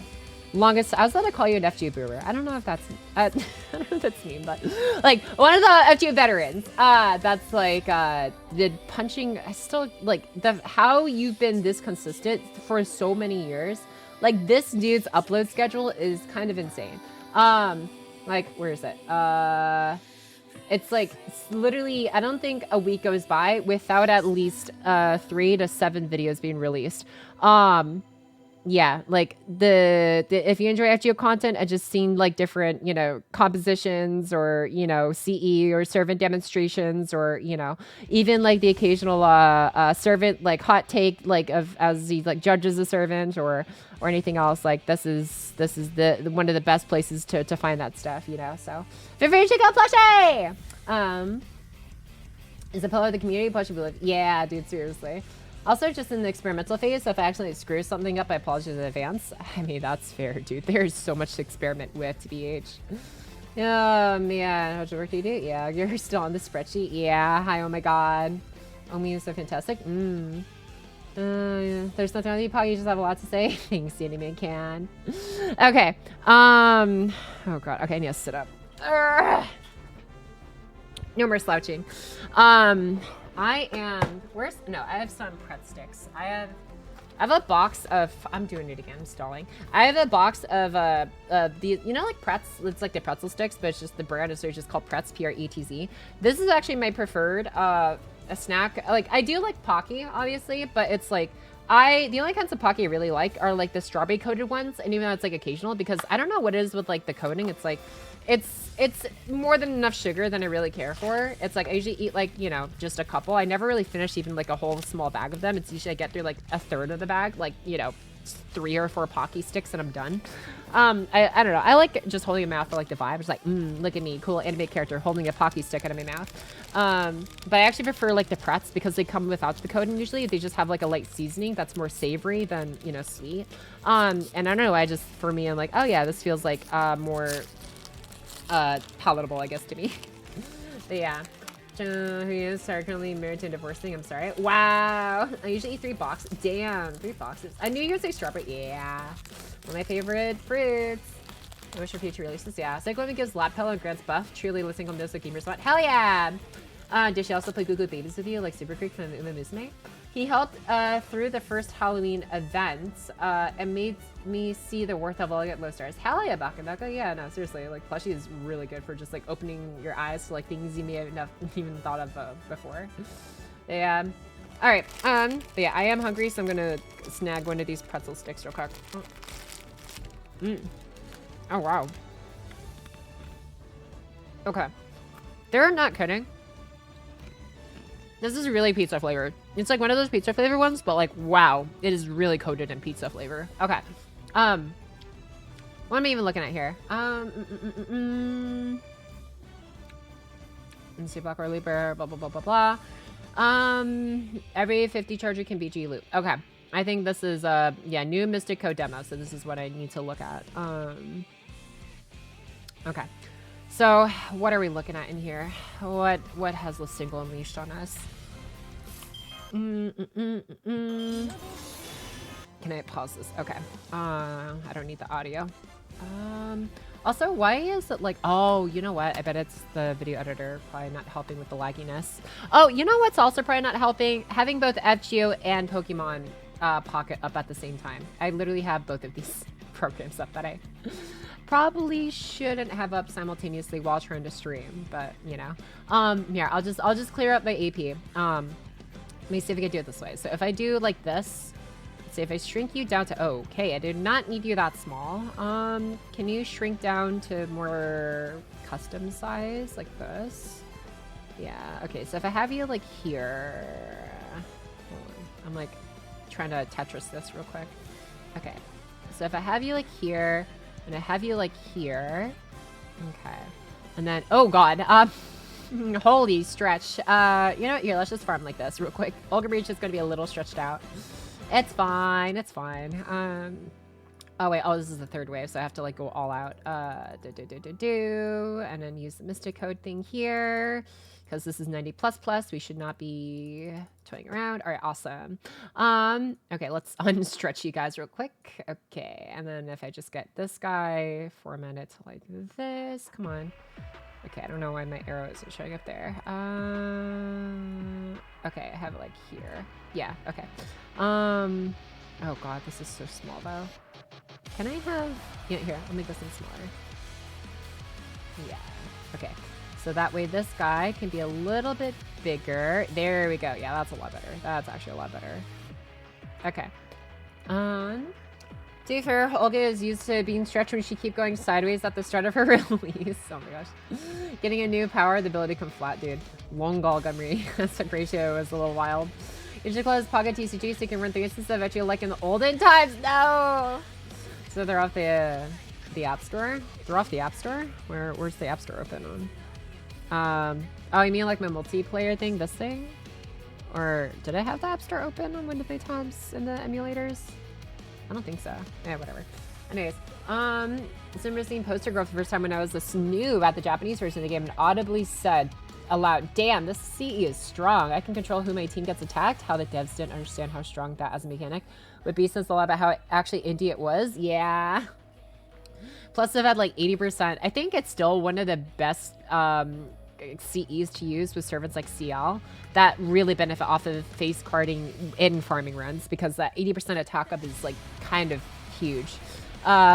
longest. I was going to call you an FGO brewer. I don't know if that's I don't know if that's mean, but like one of the FGO veterans. That's like did punching. I still like how you've been this consistent for so many years. Like this dude's upload schedule is kind of insane. Like where is it? It's like literally, I don't think a week goes by without at least 3 to 7 videos being released. Yeah, like if you enjoy FGO content, I just seen like different, you know, compositions or, you know, CE or servant demonstrations or, you know, even like the occasional servant like hot take like of as he like judges a servant or anything else. Like this is the one of the best places to find that stuff, you know. So feel free to check out Plushie. Is a pillar of the community. Plushie believe. Yeah, dude, seriously. Also, just in the experimental phase, so if I actually screw something up, I apologize in advance. I mean, that's fair, dude. There's so much to experiment with, TBH. Oh, man. How much work do you do? Yeah, you're still on the spreadsheet. Yeah. Hi, oh my god. Omi is so fantastic. Yeah. There's nothing on the pod. You just have a lot to say. Thanks, Danny Man can. Okay. Oh, god. Okay, I need to sit up. No more slouching. I have some Pretz sticks. I have a box of, I'm doing it again, I'm stalling. I have a box of, the, you know, like Pretz, it's like the pretzel sticks, but it's just the brand is just called Pretz, Pretz. This is actually my preferred, a snack. Like, I do like Pocky, obviously, but it's like, the only kinds of Pocky I really like are like the strawberry coated ones, and even though it's like occasional, because I don't know what it is with like the coating, it's like, it's more than enough sugar than I really care for. It's like I usually eat like, you know, just a couple. I never really finish even like a whole small bag of them. It's usually I get through like a third of the bag, like, you know, 3 or 4 Pocky sticks and I'm done. I don't know. I like just holding a mouth for like the vibe. It's like, look at me, cool anime character holding a Pocky stick out of my mouth. But I actually prefer like the Pretz because they come without the coating usually. They just have like a light seasoning that's more savory than, you know, sweet. And I don't know, for me, I'm like, oh yeah, this feels like more palatable, I guess, to me. But yeah. Who is currently married to divorcing? I'm sorry. Wow. I usually eat 3 boxes. Damn, 3 boxes. I knew you were gonna say strawberry. Yeah. One of my favorite fruits. I wish for future releases. Yeah. Cyclone gives Lap Pillow and grants buff. Truly listening on Noso Gamer Spot. Hell yeah. Did she also play Google Babies with you, like Super Creek from Uma Musume? He helped through the first Halloween event and made me see the worth of all at low stars. Hell yeah, Bakanaka. Yeah, no, seriously. Like, Plushie is really good for just, like, opening your eyes to, like, things you may have not even thought of before. Yeah. All right. But yeah, I am hungry, so I'm going to snag one of these pretzel sticks real quick. Oh, wow. Okay. They're not kidding. This is really pizza flavored. It's like one of those pizza flavor ones, but like, wow, it is really coated in pizza flavor. Okay. What am I even looking at here? Let's see, Black Bear, blah, blah, blah, blah, blah. Every 50 charger can be G loop. Okay. I think this is yeah, new Mystic Code demo, so this is what I need to look at. Okay. So, what are we looking at in here? What has the single unleashed on us? Can I pause this? Okay. I don't need the audio. Also, why is it like, oh, you know what? I bet it's the video editor probably not helping with the lagginess. Oh, you know what's also probably not helping? Having both FGO and Pokemon Pocket up at the same time. I literally have both of these programs up that I probably shouldn't have up simultaneously while trying to stream, but you know. Yeah, I'll just clear up my AP. Let me see if I can do it this way. So if I do like this, say if I shrink you down to, oh, okay, I did not need you that small. Can you shrink down to more custom size like this? Yeah, okay, so if I have you like here, hold on. I'm like trying to Tetris this real quick. Okay, so if I have you like here, and I have you like here, okay, and then, oh god, holy stretch. You know what, here, let's just farm like this real quick. Olga Breach is gonna be a little stretched out. It's fine, it's fine. Oh wait, oh, this is the third wave, so I have to like go all out. And then use the Mystic Code thing here, because this is 90++, we should not be toying around. All right, awesome. Okay, let's unstretch you guys real quick. Okay, and then if I just get this guy, format it to like this, come on. Okay, I don't know why my arrow isn't showing up there. Okay, I have it like here. Yeah, okay. Oh god, this is so small though. Can I have, yeah, here, I'll make this one smaller. Yeah, okay. So that way this guy can be a little bit bigger. There we go. Yeah, that's a lot better. That's actually a lot better. Okay. To be fair, Olga is used to being stretched when she keep going sideways at the start of her release. Oh my gosh. Getting a new power, the ability to come flat, dude. Long Gulgumry. Aspect ratio was a little wild. You should close Pocket TCG so you can run through instances of you like in the olden times. No! So they're off the App Store? They're off the App Store? Where's the App Store open on? Oh, you mean like my multiplayer thing? This thing? Or did I have the App Store open on one of the times in the emulators? I don't think so. Yeah, whatever. Anyways, so I'm seeing poster growth the first time when I was a snoob at the Japanese version of the game and audibly said aloud, damn, this CE is strong. I can control who my team gets attacked. How the devs didn't understand how strong that as a mechanic would be, since a lot about how actually indie it was. Yeah. Plus I've had like 80%. I think it's still one of the best CEs to use with servants like CL that really benefit off of face carding in farming runs, because that 80% attack up is like kind of huge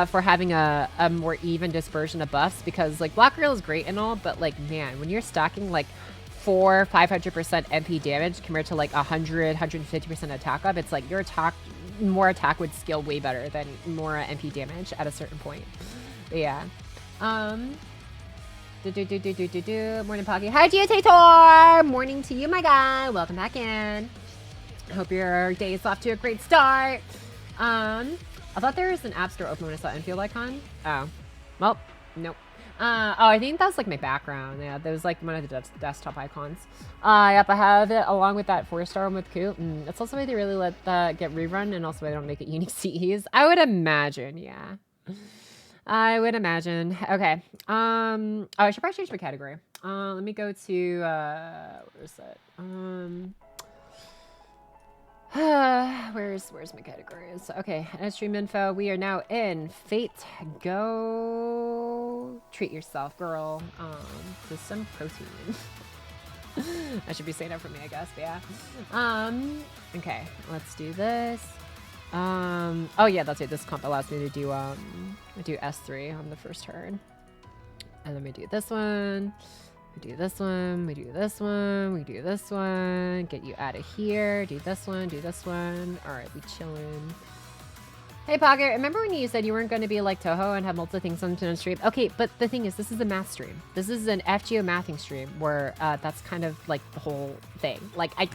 for having a more even dispersion of buffs, because like Black Girl is great and all, but like man, when you're stacking like 500% MP damage compared to like 150% attack up, it's like your more attack would scale way better than more MP damage at a certain point. But yeah. Morning, Pocky. Hi, Geotator! Morning to you, my guy. Welcome back in. Hope your day is off to a great start. I thought there was an App Store open when I saw Enfield icon. Oh. Well, nope. Oh, I think that's like my background. Yeah, that was like one of the desktop icons. Yep, I have it along with that 4-star one with Coop. It's also why they really let that get rerun, and also why they don't make it unique CEs. I would imagine, yeah. I would imagine. Okay. Oh, I should probably change my category. Let me go to where is that? Where's my categories? Okay, and stream info. We are now in Fate. Go treat yourself, girl. To some protein. I should be saying that for me, I guess. But yeah. Okay, let's do this. Oh yeah, that's it. This comp allows me to do S3 on the first turn. And then we do this one. We do this one, we do this one, we do this one. Get you out of here. Do this one, do this one. Alright, we chillin'. Hey, Pocket, remember when you said you weren't going to be like Toho and have multiple things on stream? Okay, but the thing is, this is a math stream. This is an FGO mathing stream where that's kind of like the whole thing. Like, I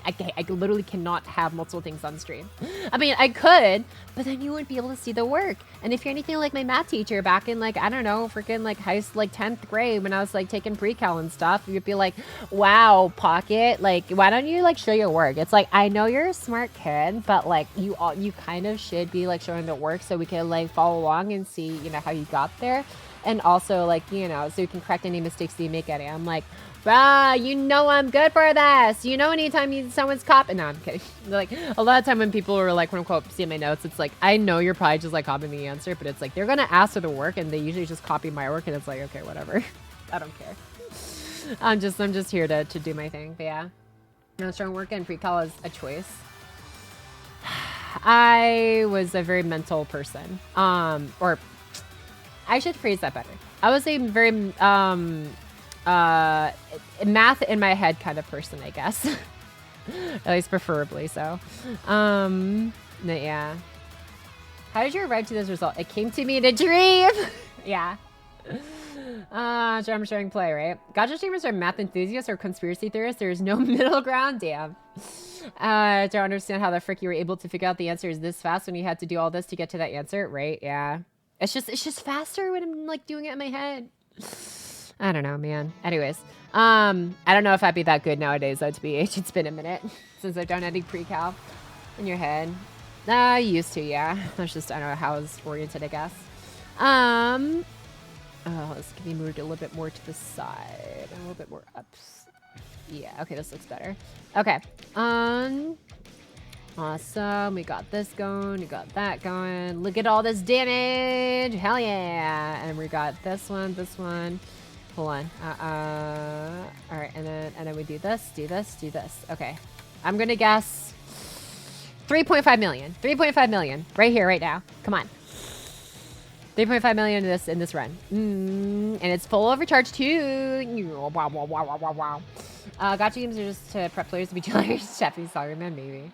literally cannot have multiple things on stream. I mean, I could, but then you wouldn't be able to see the work. And if you're anything like my math teacher back in like, I don't know, freaking like 10th grade when I was like taking pre-cal and stuff, you'd be like, wow, Pocket, like, why don't you like show your work? It's like, I know you're a smart kid, but like you kind of should be like showing the work so we can like follow along and see, you know, how you got there. And also like, you know, so you can correct any mistakes that you make at it. I'm like, bruh, you know I'm good for this. You know, anytime someone's copying. No, I'm kidding. Like, a lot of time when people are like, quote unquote, see my notes, it's like, I know you're probably just like copying the answer, but it's like, they're going to ask for the work and they usually just copy my work and it's like, okay, whatever. I don't care. I'm just here to do my thing. But yeah, no, strong work and pre-cal is a choice. I was a very mental person. Or I should phrase that better. I was a very math in my head kind of person, I guess. At least preferably so. Yeah. How did you arrive to this result? It came to me in a dream. Yeah. I'm sharing play, right? Gotcha streamers are math enthusiasts or conspiracy theorists. There is no middle ground. Damn. I don't understand how the frick you were able to figure out the answers this fast when you had to do all this to get to that answer, right? Yeah. It's just faster when I'm like doing it in my head. I don't know, man. Anyways, I don't know if I'd be that good nowadays though, TBH. It's been a minute since I've done any pre-cal in your head. I used to, yeah. That's just, I don't know how I was oriented, I guess. Oh, this can be moved a little bit more to the side, a little bit more up. Yeah, okay, this looks better. Okay, awesome. We got this going, we got that going. Look at all this damage, hell yeah! And we got this one. Hold on. All right, and then we do this. Okay, I'm gonna guess 3.5 million. 3.5 million, right here, right now. Come on. 3.5 million in this run. And it's full overcharge too. Wow. Gotcha games are just to prep players to be dealers. Japanese soccer man, maybe.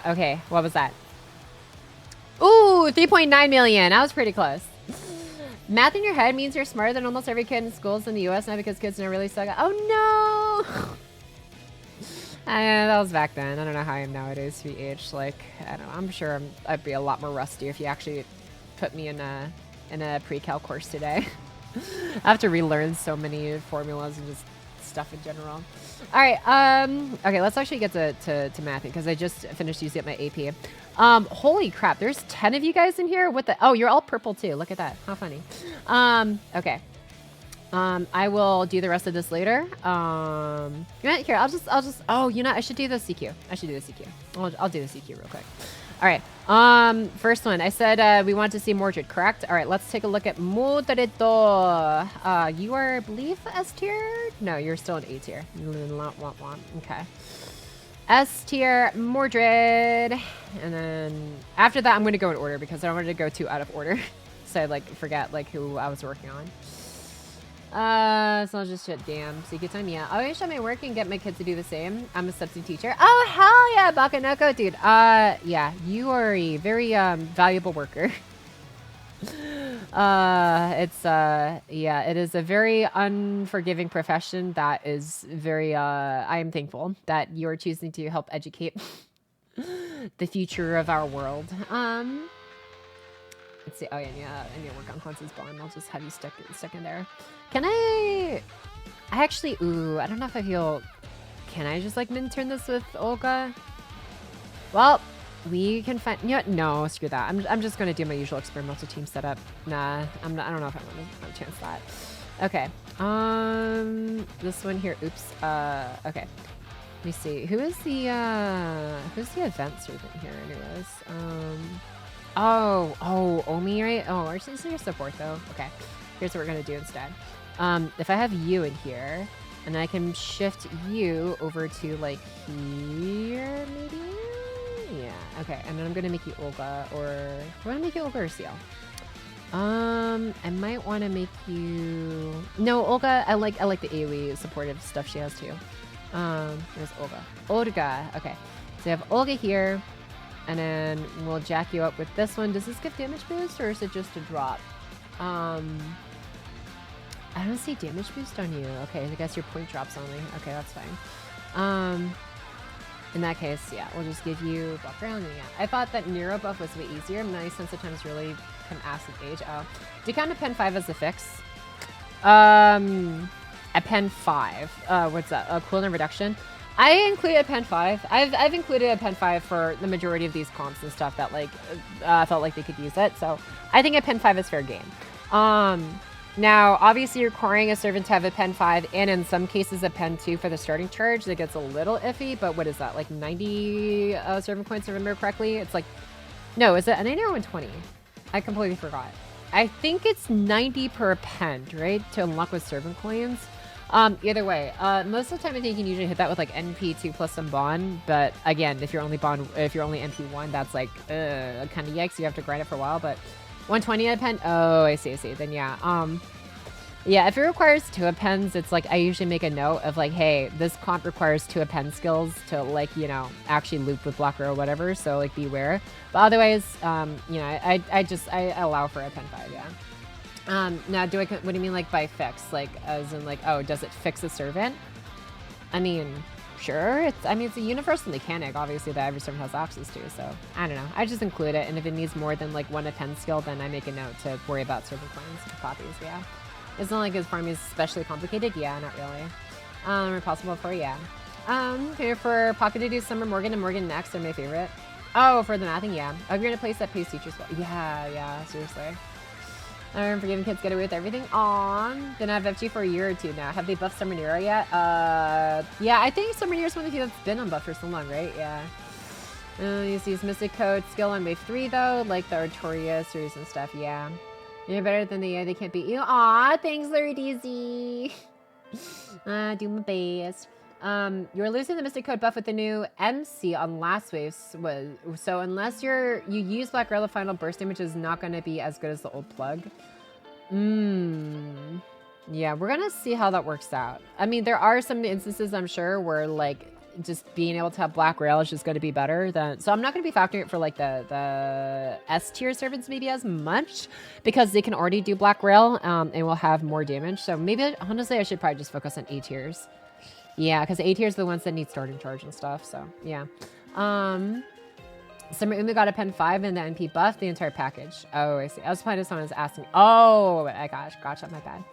Okay, what was that? Ooh, 3.9 million. That was pretty close. Math in your head means you're smarter than almost every kid in schools in the US now because kids don't really suck. Oh no! That was back then. I don't know how I am nowadays, VH. Like, I don't know. I'm sure I'd be a lot more rusty if you actually put me in a pre-cal course today. I have to relearn so many formulas and just stuff in general. All right. Okay, let's actually get to mathing because I just finished using up my AP. Holy crap! There's 10 of you guys in here. What the? Oh, you're all purple too. Look at that. How funny. Okay. I will do the rest of this later. You know what? Here, I'll just, oh, you know, I should do the CQ. I'll do the CQ real quick. All right. First one, I said, we want to see Mordred, correct? All right, let's take a look at Mordred. You are, I believe, S tier? No, you're still an A tier. Okay. S tier, Mordred. And then after that, I'm going to go in order because I don't want to go too out of order. So I like forget like who I was working on. So I'll just shut damn secret time. Yeah, I always show my work and get my kids to do the same. I'm a substitute teacher. Oh hell yeah, Bakanoko, dude. Yeah, you are a very valuable worker. Yeah, it is a very unforgiving profession that is very I am thankful that you are choosing to help educate the future of our world. Let's see. Oh yeah, I need to work on Hans's bond. I'll just have you stuck in there. Can I actually, ooh, I don't know if I feel, can I just like min-turn this with Olga? Well, we can find, you know what? No, screw that. I'm just going to do my usual experimental team setup. Nah, I don't know if I want to have a chance that. Okay. This one here, oops. Okay. Let me see. Who's the event servant here anyways? Oh, Omi, right? Oh, is your support though? Okay. Here's what we're going to do instead. If I have you in here, and then I can shift you over to like here, maybe? Yeah, okay. And then I'm going to make you Olga, or do I want to make you Olga or Seal? I might want to make you, no, Olga. I like the AoE supportive stuff she has too. There's Olga. Okay. So I have Olga here. And then we'll jack you up with this one. Does this give damage boost or is it just a drop? I don't see damage boost on you. Okay, I guess your point drops only. Okay, that's fine. In that case, yeah, we'll just give you buff round. Yeah, I thought that Nero buff was way easier. My sense of times really can acid age. Oh, do you count a pen 5 as a fix? A pen 5. What's that? A cooldown reduction. I included a pen 5. I've included a pen 5 for the majority of these comps and stuff that like felt like they could use it. So I think a pen 5 is fair game. Now, obviously, you're requiring a servant to have a pen 5 and in some cases a pen 2 for the starting charge. That gets a little iffy, but what is that? Like 90 servant points, if I remember correctly? It's like, no, is it a 90 or 120? I completely forgot. I think it's 90 per pen, right? To unlock with servant coins. Either way, most of the time I think you can usually hit that with like NP2 plus some bond. But again, if you're only NP1, that's like, kind of yikes. You have to grind it for a while, but 120 a pen? Oh, I see. Then yeah. Yeah, if it requires 2 appends, it's like I usually make a note of like, hey, this comp requires 2 append skills to like, you know, actually loop with blocker or whatever. So like beware. But otherwise, you know, I allow for a pen 5, yeah. Now what do you mean like by fix? Like as in like, oh, does it fix a servant? I mean, sure. It's a universal mechanic, obviously, that every servant has access to. So I don't know. I just include it. And if it needs more than like 1 append skill, then I make a note to worry about servant coins and copies. Yeah. It's not like his farming is especially complicated. Yeah, not really. Impossible for, yeah. Here for Pocket to do Summer Morgan and Morgan next. They're my favorite. Oh, for the mathing, yeah. Oh, you're gonna place that pays teachers well. Yeah, seriously. I'm forgiving kids get away with everything. Aww. Then I've FG for a year or 2 now. Have they buffed Summer Nero yet? Yeah, I think Summer Nero is one of the few that's been unbuffed for so long, right? Yeah. You see his Mystic Code skill on wave 3 though, like the Artoria series and stuff, yeah. You're better than they can't beat you. Aw, thanks, Larry DZ. Do my best. You're losing the Mystic Code buff with the new MC on last wave. So unless you use Black Gorilla, final burst damage is not going to be as good as the old plug. Yeah, we're going to see how that works out. I mean, there are some instances, I'm sure, where like just being able to have Black Rail is just going to be better than. So I'm not going to be factoring it for like the S tier servants maybe as much because they can already do Black Rail and will have more damage. So maybe honestly I should probably just focus on A tiers. Yeah, because A tiers are the ones that need starting charge and stuff. So yeah. Summer Umi got a pen 5 and the NP buff, the entire package. Oh, I see. I was planning someone was asking. Oh, I gotcha, my bad.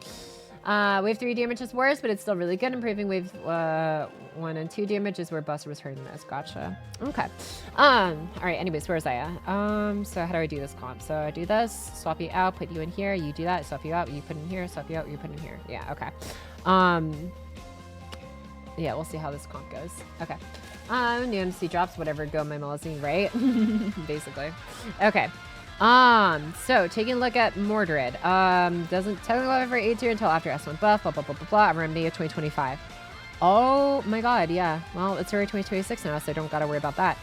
Wave 3 damage is worse, but it's still really good. Improving wave 1 and 2 damage is where Buster was hurting this. Gotcha. Okay. All right. Anyways, where's I at? So how do I do this comp? So I do this, swap you out, put you in here. You do that, swap you out, you put in here, swap you out, you put in here. Yeah. Okay. Yeah, we'll see how this comp goes. Okay. New MC drops, whatever, go my Melusine, right? Basically. Okay. So taking a look at Mordred. Doesn't technically have A tier until after S1 buff, blah, blah, blah, blah, blah, around May of 2025. Oh my god, yeah. Well, it's already 2026 now, so I don't gotta worry about that.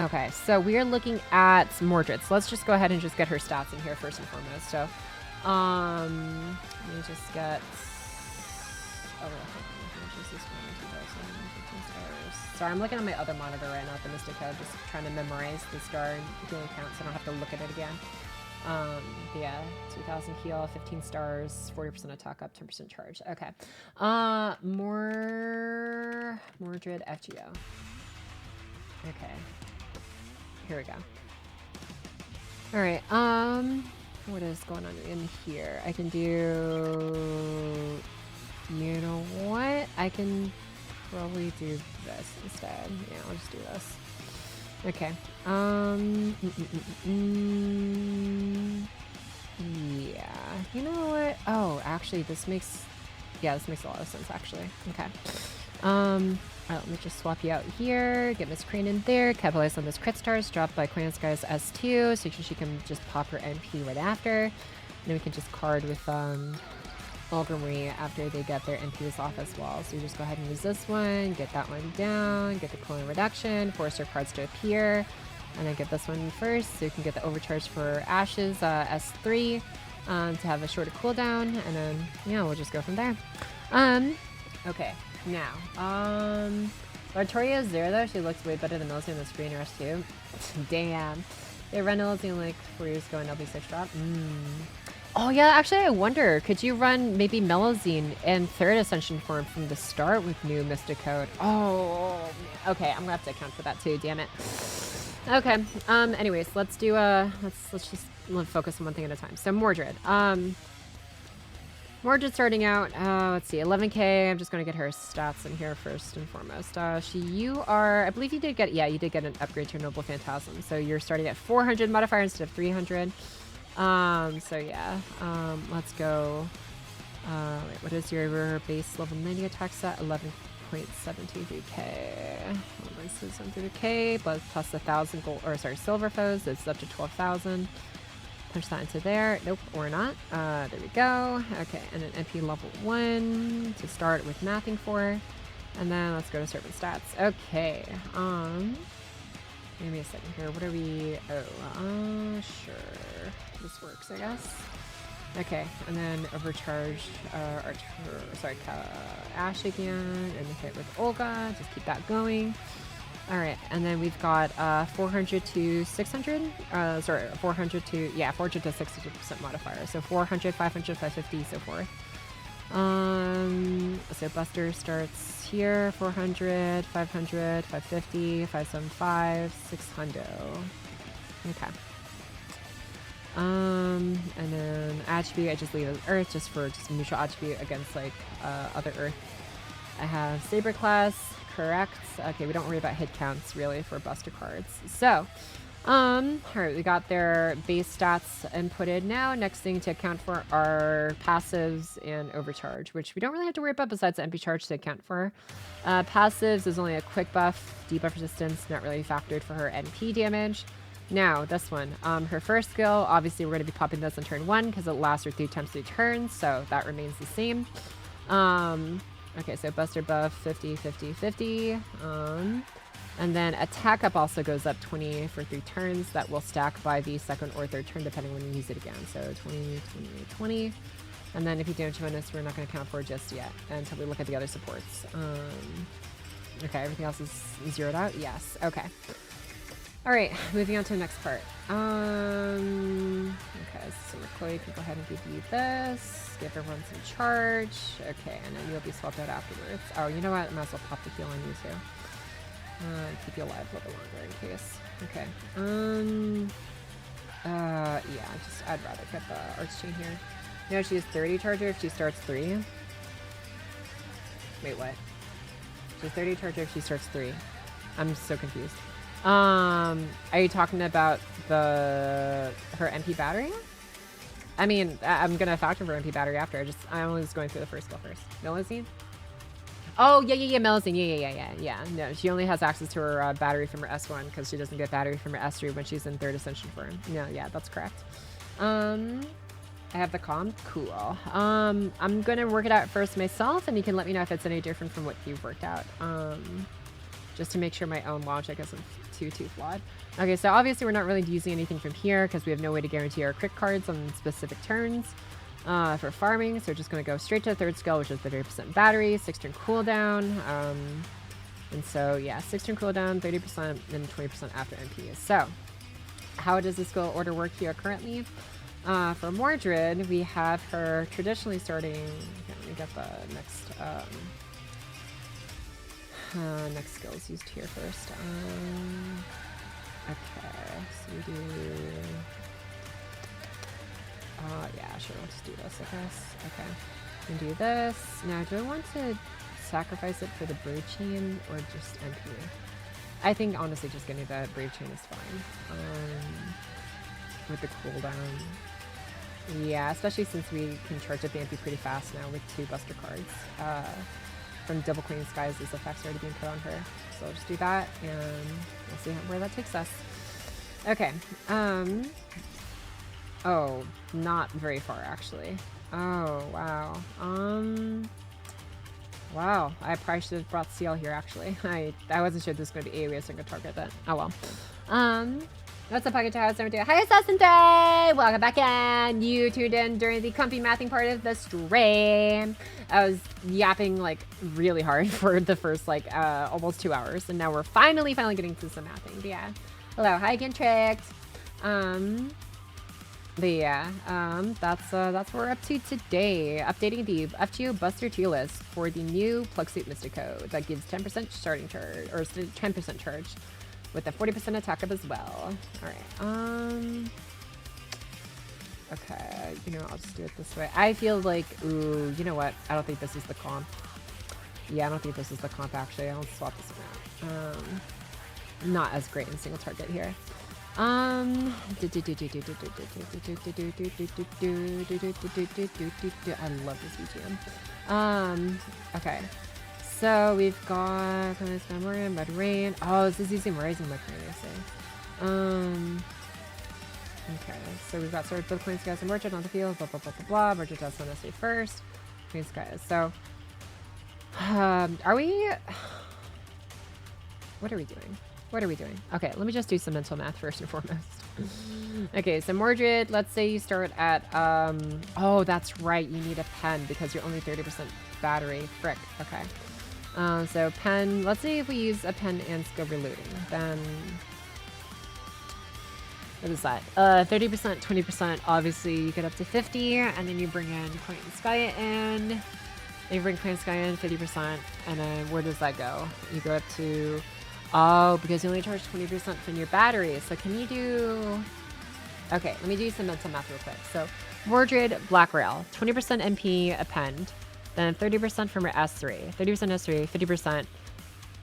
Okay, so we are looking at Mordred. So let's just go ahead and just get her stats in here first and foremost. So, let me just get... Oh, sorry, I'm looking at my other monitor right now at the Mystic Code, just trying to memorize the star healing count so I don't have to look at it again. Yeah, 2,000 heal, 15 stars, 40% attack up, 10% charge. Okay. Mordred FGO. Okay. Here we go. Alright, what is going on in here? I can do... You know what? I can probably do this instead. Yeah, I'll just do this. Okay. Yeah. You know what? Oh, actually, this makes a lot of sense, actually. Okay. Alright, let me just swap you out here. Get Miss Crane in there. Capitalize on this crit stars. Drop by Clan Sky's S2, so she can just pop her NP right after. And then we can just card with, Mulgrimry after they get their NPs off as well. So you just go ahead and use this one, get that one down, get the cooling reduction, force your cards to appear, and then get this one first so you can get the overcharge for Ashes S3 to have a shorter cooldown, and then yeah, we'll just go from there. Okay, now Victoria is there though. She looks way better than Melody on the screen rush too. Damn. They run Melody like 4 years ago and LB6 drop. Oh yeah, actually I wonder, could you run maybe Melazine in 3rd Ascension form from the start with new Mystic Code? Oh, man. Okay, I'm gonna have to account for that too, damn it. Okay, anyways, let's do, let's just focus on one thing at a time. So Mordred. Mordred starting out, let's see, 11k. I'm just gonna get her stats in here first and foremost. You are, I believe you did get, yeah, you did get an upgrade to your Noble Phantasm. So you're starting at 400 modifier instead of 300. So yeah, let's go. Wait, what is your base level 90 attack set? 11.723k. 11.723k plus 1,000 gold, or sorry, silver foes. It's up to 12,000. Punch that into there. Nope, or not. There we go. Okay, and an MP level 1 to start with mathing for. And then let's go to servant stats. Okay, give me a second here. What are we? Oh, sure. This works, I guess. Okay, and then overcharge Ash again, and hit with Olga. Just keep that going. All right, and then we've got 400 to 600. Sorry, 400 to 600% modifier. So 400, 500, 550, so forth. So Buster starts here, 400, 500, 550, 575, 600. Okay. And then attribute, I just leave as Earth just for just neutral attribute against like other Earth. I have Saber class, correct. Okay, we don't worry about hit counts really for Buster cards. So, alright, we got their base stats inputted now. Next thing to account for are passives and overcharge, which we don't really have to worry about besides the MP charge to account for. Passives is only a quick buff, debuff resistance, not really factored for her NP damage. Now, this one, her first skill, obviously we're going to be popping this on turn 1 because it lasts her 3 times 3 turns, so that remains the same. Okay, so Buster buff, 50, 50, 50. And then attack up also goes up 20 for 3 turns. That will stack by the 2nd or 3rd turn, depending when you use it again. So 20, 20, 20. And then if you damage bonus, we're not going to count for it just yet until we look at the other supports. Okay, everything else is zeroed out? Yes, okay. Alright, moving on to the next part. Okay, so Chloe can go ahead and give you this. Give everyone some charge. Okay, and then you'll be swapped out afterwards. Oh, you know what? I might as well pop the heal on you too. Keep you alive a little bit longer in case. Okay. Yeah, I'd rather get the Archchain here. You know, she has 30 charger if she starts 3. Wait, what? She has 30 charger if she starts 3. I'm so confused. Are you talking about her MP battery? I mean, I'm gonna factor for MP battery after. I'm always going through the first skill first. Melazine? Oh, yeah, Melazine. Yeah. No, she only has access to her battery from her S1 because she doesn't get battery from her S3 when she's in 3rd Ascension form. Yeah, that's correct. I have the comm. Cool. I'm gonna work it out first myself, and you can let me know if it's any different from what you've worked out. Just to make sure my own logic isn't too flawed. Okay, so obviously we're not really using anything from here because we have no way to guarantee our crit cards on specific turns for farming. So we're just going to go straight to the 3rd skill, which is the 30% battery, 6-turn cooldown. And so, yeah, 6-turn cooldown, 30%, and 20% after MP. So, how does the skill order work here currently? For Mordred, we have her traditionally starting... Okay, let me get the next... next skills used here first. Okay, so we do... yeah, sure, let's do this, I guess. Okay, we can do this. Now, do I want to sacrifice it for the Brave Chain or just MP? I think, honestly, just getting the Brave Chain is fine. With the cooldown. Yeah, especially since we can charge up the MP pretty fast now with 2 Buster cards. From Double Queen Skies, this effect's already being put on her. So I'll just do that, and we'll see where that takes us. Okay. Oh, not very far, actually. Oh, wow. Wow, I probably should have brought CL here, actually. I wasn't sure this was going to be AoE, so I'm going to target that. Oh, well. What's up, Pocket House? Hi, Assassin Day! Welcome back in. You tuned in during the comfy mathing part of the stream. I was yapping like really hard for the first like almost 2 hours, and now we're finally getting to some mathing. But yeah, hello, hi again, Tricked. But yeah, that's what we're up to today. Updating the FGO Buster tier list for the new Plug Suit Mystic Code that gives 10% starting charge or 10% charge. With a 40% attack up as well. Alright, okay, you know, I'll just do it this way. I feel like, ooh, you know what? I don't think this is the comp. Yeah, I don't think this is the comp, actually. I'll swap this one out. Not as great in single target here. I love this BGM. Okay. So we've got Morgan, Red Rain. Oh, this is using Rising Mercury, I say. Okay, so we've got started both Queen's Guys and Merchant on the field, blah blah blah blah blah. Merchant does want to stay first. Queen's Guys. So are we what are we doing? What are we doing? Okay, let me just do some mental math first and foremost. Okay, so Mordred, let's say you start at oh, that's right, you need a pen because you're only 30% battery. Frick. Okay. So pen, let's see if we use a pen and skill reloading, then what is that? 30%, 20%, obviously you get up to 50, and then you bring in Point and Sky in, then you bring Point and Sky in 50%, and then where does that go? You go up to, oh, because you only charge 20% from your battery, so can you do, okay, let me do some mental math real quick. So Mordred, Black Rail, 20% MP append, then 30% from her S3, 30% S3, 50%.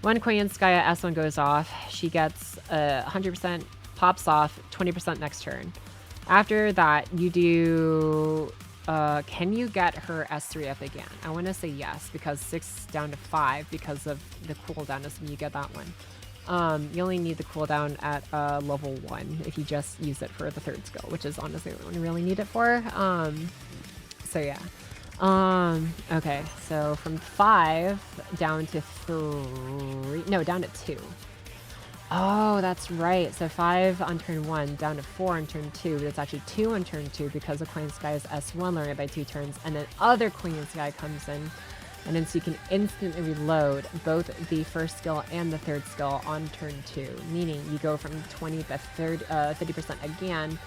One Queen Skya S1 goes off. She gets 100%, pops off, 20% next turn. After that, you do... can you get her S3 up again? I want to say yes, because 6 down to 5 because of the cooldown is when you get that one. You only need the cooldown at level 1 if you just use it for the third skill, which is honestly what you really need it for. So yeah. Okay, so from 5 down to 3, no, down to 2. Oh, that's right. So 5 on turn 1, down to 4 on turn 2, but it's actually 2 on turn 2 because of Queen Sky's S1 learning it by 2 turns, and then other Queen Sky comes in, and then so you can instantly reload both the first skill and the third skill on turn 2, meaning you go from 20 to 50% again,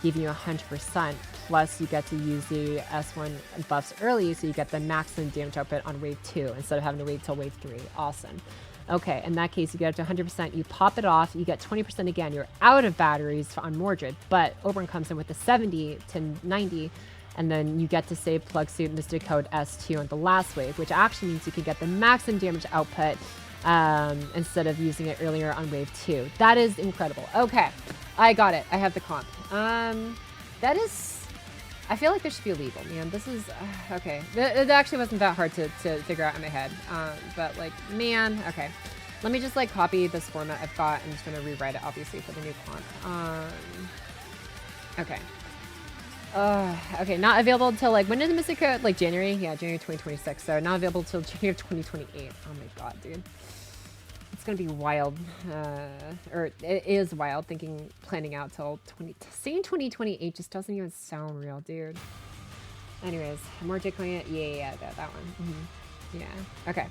give you 100%, plus you get to use the S1 buffs early, so you get the maximum damage output on wave 2 instead of having to wait till wave 3. Awesome. Okay, in that case, you get up to 100%, you pop it off, you get 20% again, you're out of batteries on Mordred, but Oberon comes in with the 70 to 90, and then you get to save Plug Suit Mystic Code S2 on the last wave, which actually means you can get the maximum damage output instead of using it earlier on wave 2. That is incredible. Okay, I got it. I have the comp. That is... I feel like there should be a legal, man. This is... okay. It actually wasn't that hard to figure out in my head. But, like, man... Okay. Let me just, like, copy this format I've got. I'm just going to rewrite it, obviously, for the new comp. Okay. Okay, not available until, like, when is the Mystic Code? Like, January? Yeah, January 2026. So, not available until January of 2028. Oh, my God, dude. It's gonna be wild, or it is wild planning out till saying 2028 just doesn't even sound real, dude. Anyways, more Bitcoin, yeah, that one. Yeah, okay.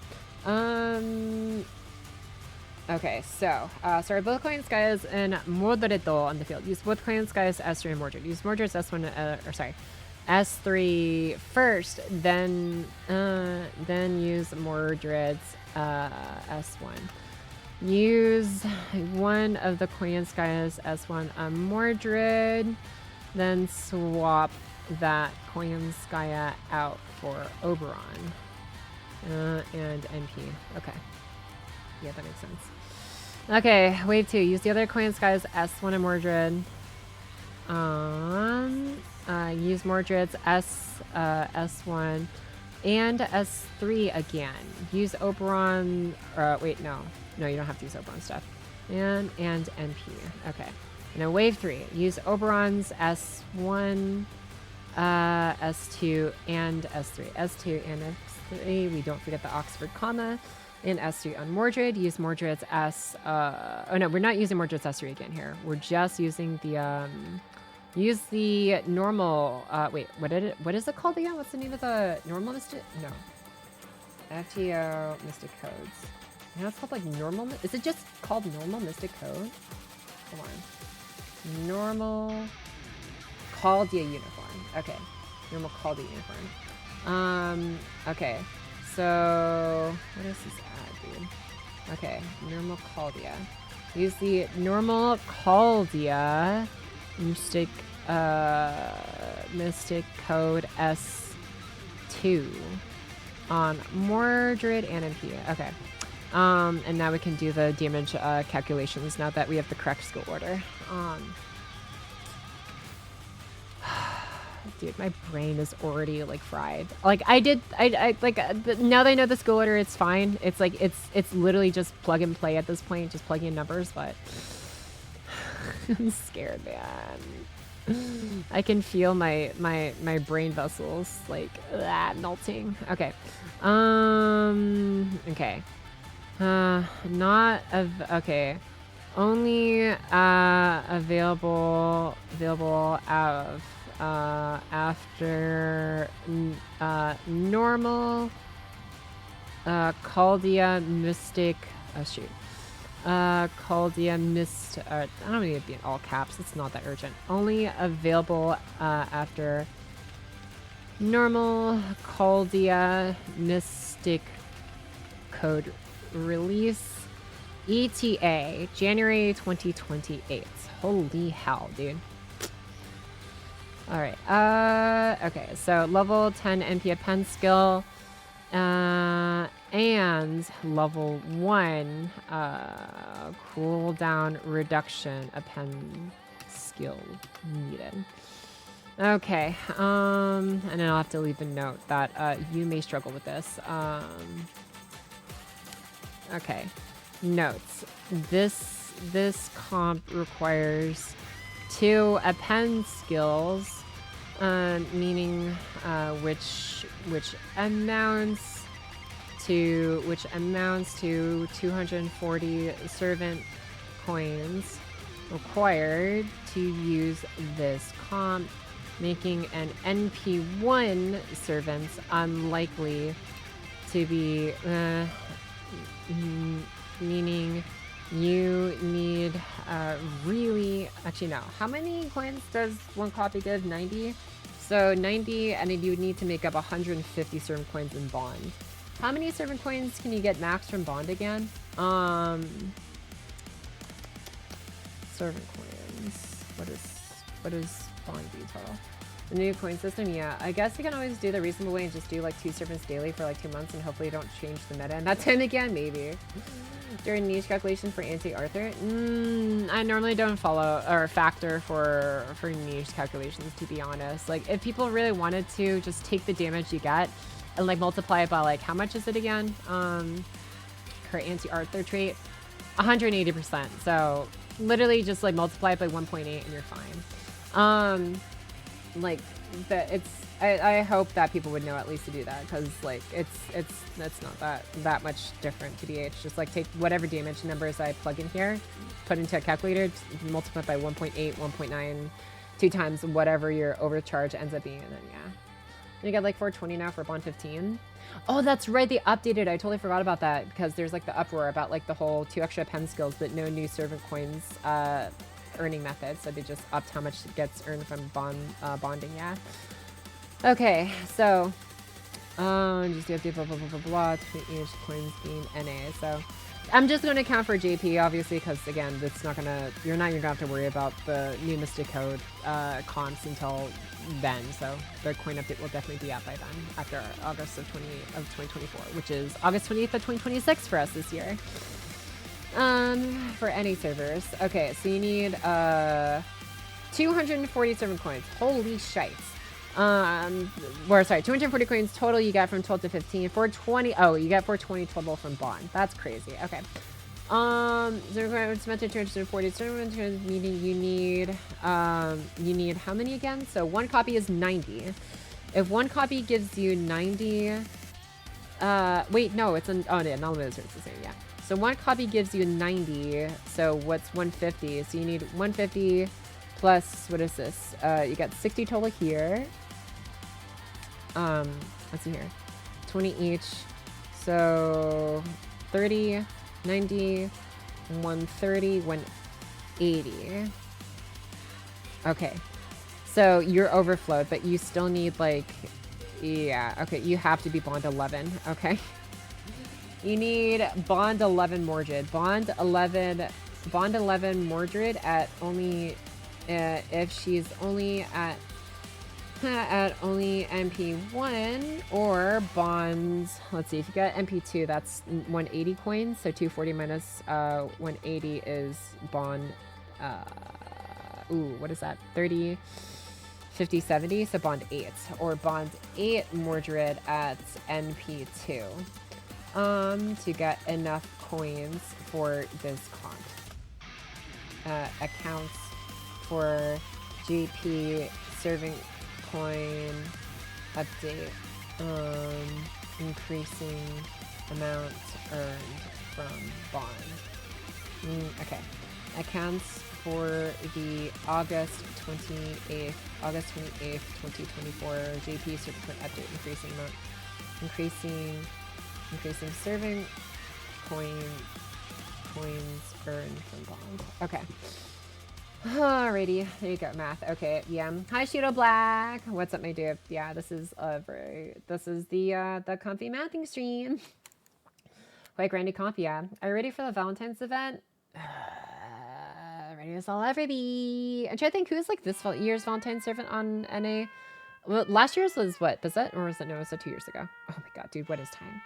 Okay, so, sorry, both Queen Skies and Mordredo on the field. Use both Queen Skies S3 and Mordred. Use Mordred's S1, or sorry, S3 first, then use Mordred's S1. Use one of the Queen Skies S1 on Mordred, then swap that Queen Skya out for Oberon and MP. Okay. Yeah, that makes sense. Okay, wave 2. Use the other Queen Skies S1 and Mordred. Use Mordred's S1 and S3 again. Use Oberon. Wait, no. No, you don't have to use Oberon stuff. And NP. Okay. And then wave 3. Use Oberon's S1, S2, and S3. S2 and S3. We don't forget the Oxford comma. in S3 on Mordred. Use Mordred's S. Oh no, we're not using Mordred's S3 again here. We're just using the use the normal. Wait, what is it called again? What's the name of the normal mystic? No, FTO Mystic Codes. Now it's called like normal. Is it just called normal Mystic Code? Hold on. Normal Caldia uniform. Okay, normal Caldia uniform. Okay. So what is this ad, dude? Okay, normal Caldia. Use the normal Caldia Mystic Code S2 on Mordred and MP. Okay. And now we can do the damage calculations now that we have the correct skill order. Dude, my brain is already like fried. Like I like now that I know the skill order, it's fine. It's like it's literally just plug and play at this point, just plugging in numbers. But I'm scared, man. I can feel my brain vessels like melting. Okay, okay. Not of okay. Only available of after normal Caldia Mystic. Oh shoot. Caldia Mist. I don't need to be in all caps. It's not that urgent. Only available after normal Caldia Mystic Code release. ETA January 2028. Holy hell, dude. All right. Okay. So level 10 NP pen skill, and level 1 cooldown reduction append skill needed. Okay. And then I'll have to leave a note that you may struggle with this. Okay. Notes. This comp requires 2 append skills, meaning which amounts to 240 servant coins required to use this comp, making an NP1 servant unlikely to be meaning you need really actually no. How many coins does one copy give? 90. So 90, and then you would need to make up 150 servant coins in bond. How many servant coins can you get max from bond again? Servant coins. What is bond detail? The new coin system, yeah. I guess you can always do the reasonable way and just do like 2 servants daily for like 2 months and hopefully don't change the meta. And that's him again, maybe. During niche calculation for anti-Arthur? I normally don't follow or factor for niche calculations, to be honest. Like, if people really wanted to, just take the damage you get and like multiply it by like, how much is it again? Her anti-Arthur trait? 180%. So literally just like multiply it by 1.8 and you're fine. Like I hope that people would know at least to do that, because like it's not that much different to BH. Just like take whatever damage numbers I plug in here, put into a calculator, multiply by 1.8, 1.9, 2 times whatever your overcharge ends up being, and then yeah. And you get like 420 now for bond 15. Oh, that's right, they updated. I totally forgot about that, because there's like the uproar about like the whole 2 extra pen skills but no new servant coins earning method, so they just upped how much gets earned from bonding. Yeah. Okay, so just the update, blah blah blah blah blah. Each coins being NA. So I'm just going to count for JP, obviously, because again, it's not gonna. You're not gonna have to worry about the new Mystic Code comps until then. So the coin update will definitely be out by then, after August of 2024, which is August 28th of 2026 for us this year. For any servers. Okay, so you need 247 coins. Holy shite. Or sorry, 240 coins total you get from 12 to 15. 420. Oh, you get 420 total from bond. That's crazy. Okay. It's meant to 240 meaning you need how many again? So one copy is 90. If one copy gives you 90 Wait, no, it's an, oh, yeah, non-limited it's the same, yeah. So one copy gives you 90, so what's 150? So you need 150 plus, what is this? You got 60 total here. Let's see here. 20 each. So 30, 90, 130, 180. Okay. So you're overflowed, but you still need like, yeah, okay, you have to be bond 11, okay? You need bond 11 Mordred. Bond 11 Mordred at only, if she's only at only MP1 or bonds. Let's see, if you got MP2, that's 180 coins. So 240 minus 180 is bond, ooh, what is that? 30, 50, 70. So bond 8 or bond 8 Mordred at NP2 to get enough coins for this comp. Accounts for GP serving coin update, increasing amount earned from bond. Okay, accounts for the August 28th, 2024 JP serving coin update, increasing serving coins earned from bond. Okay. Alrighty, there you go, math. Okay, yeah. Hi, Shudo Black. What's up, my dude? Yeah, this is the comfy mathing stream. Quite grandy comfy, yeah. Are you ready for the Valentine's event? Ready as I'll ever be. I'm trying to think who's like this year's Valentine's event on NA. Well, last year's was what? Was that, or was it, no, it was 2 years ago. Oh my god, dude, what is time?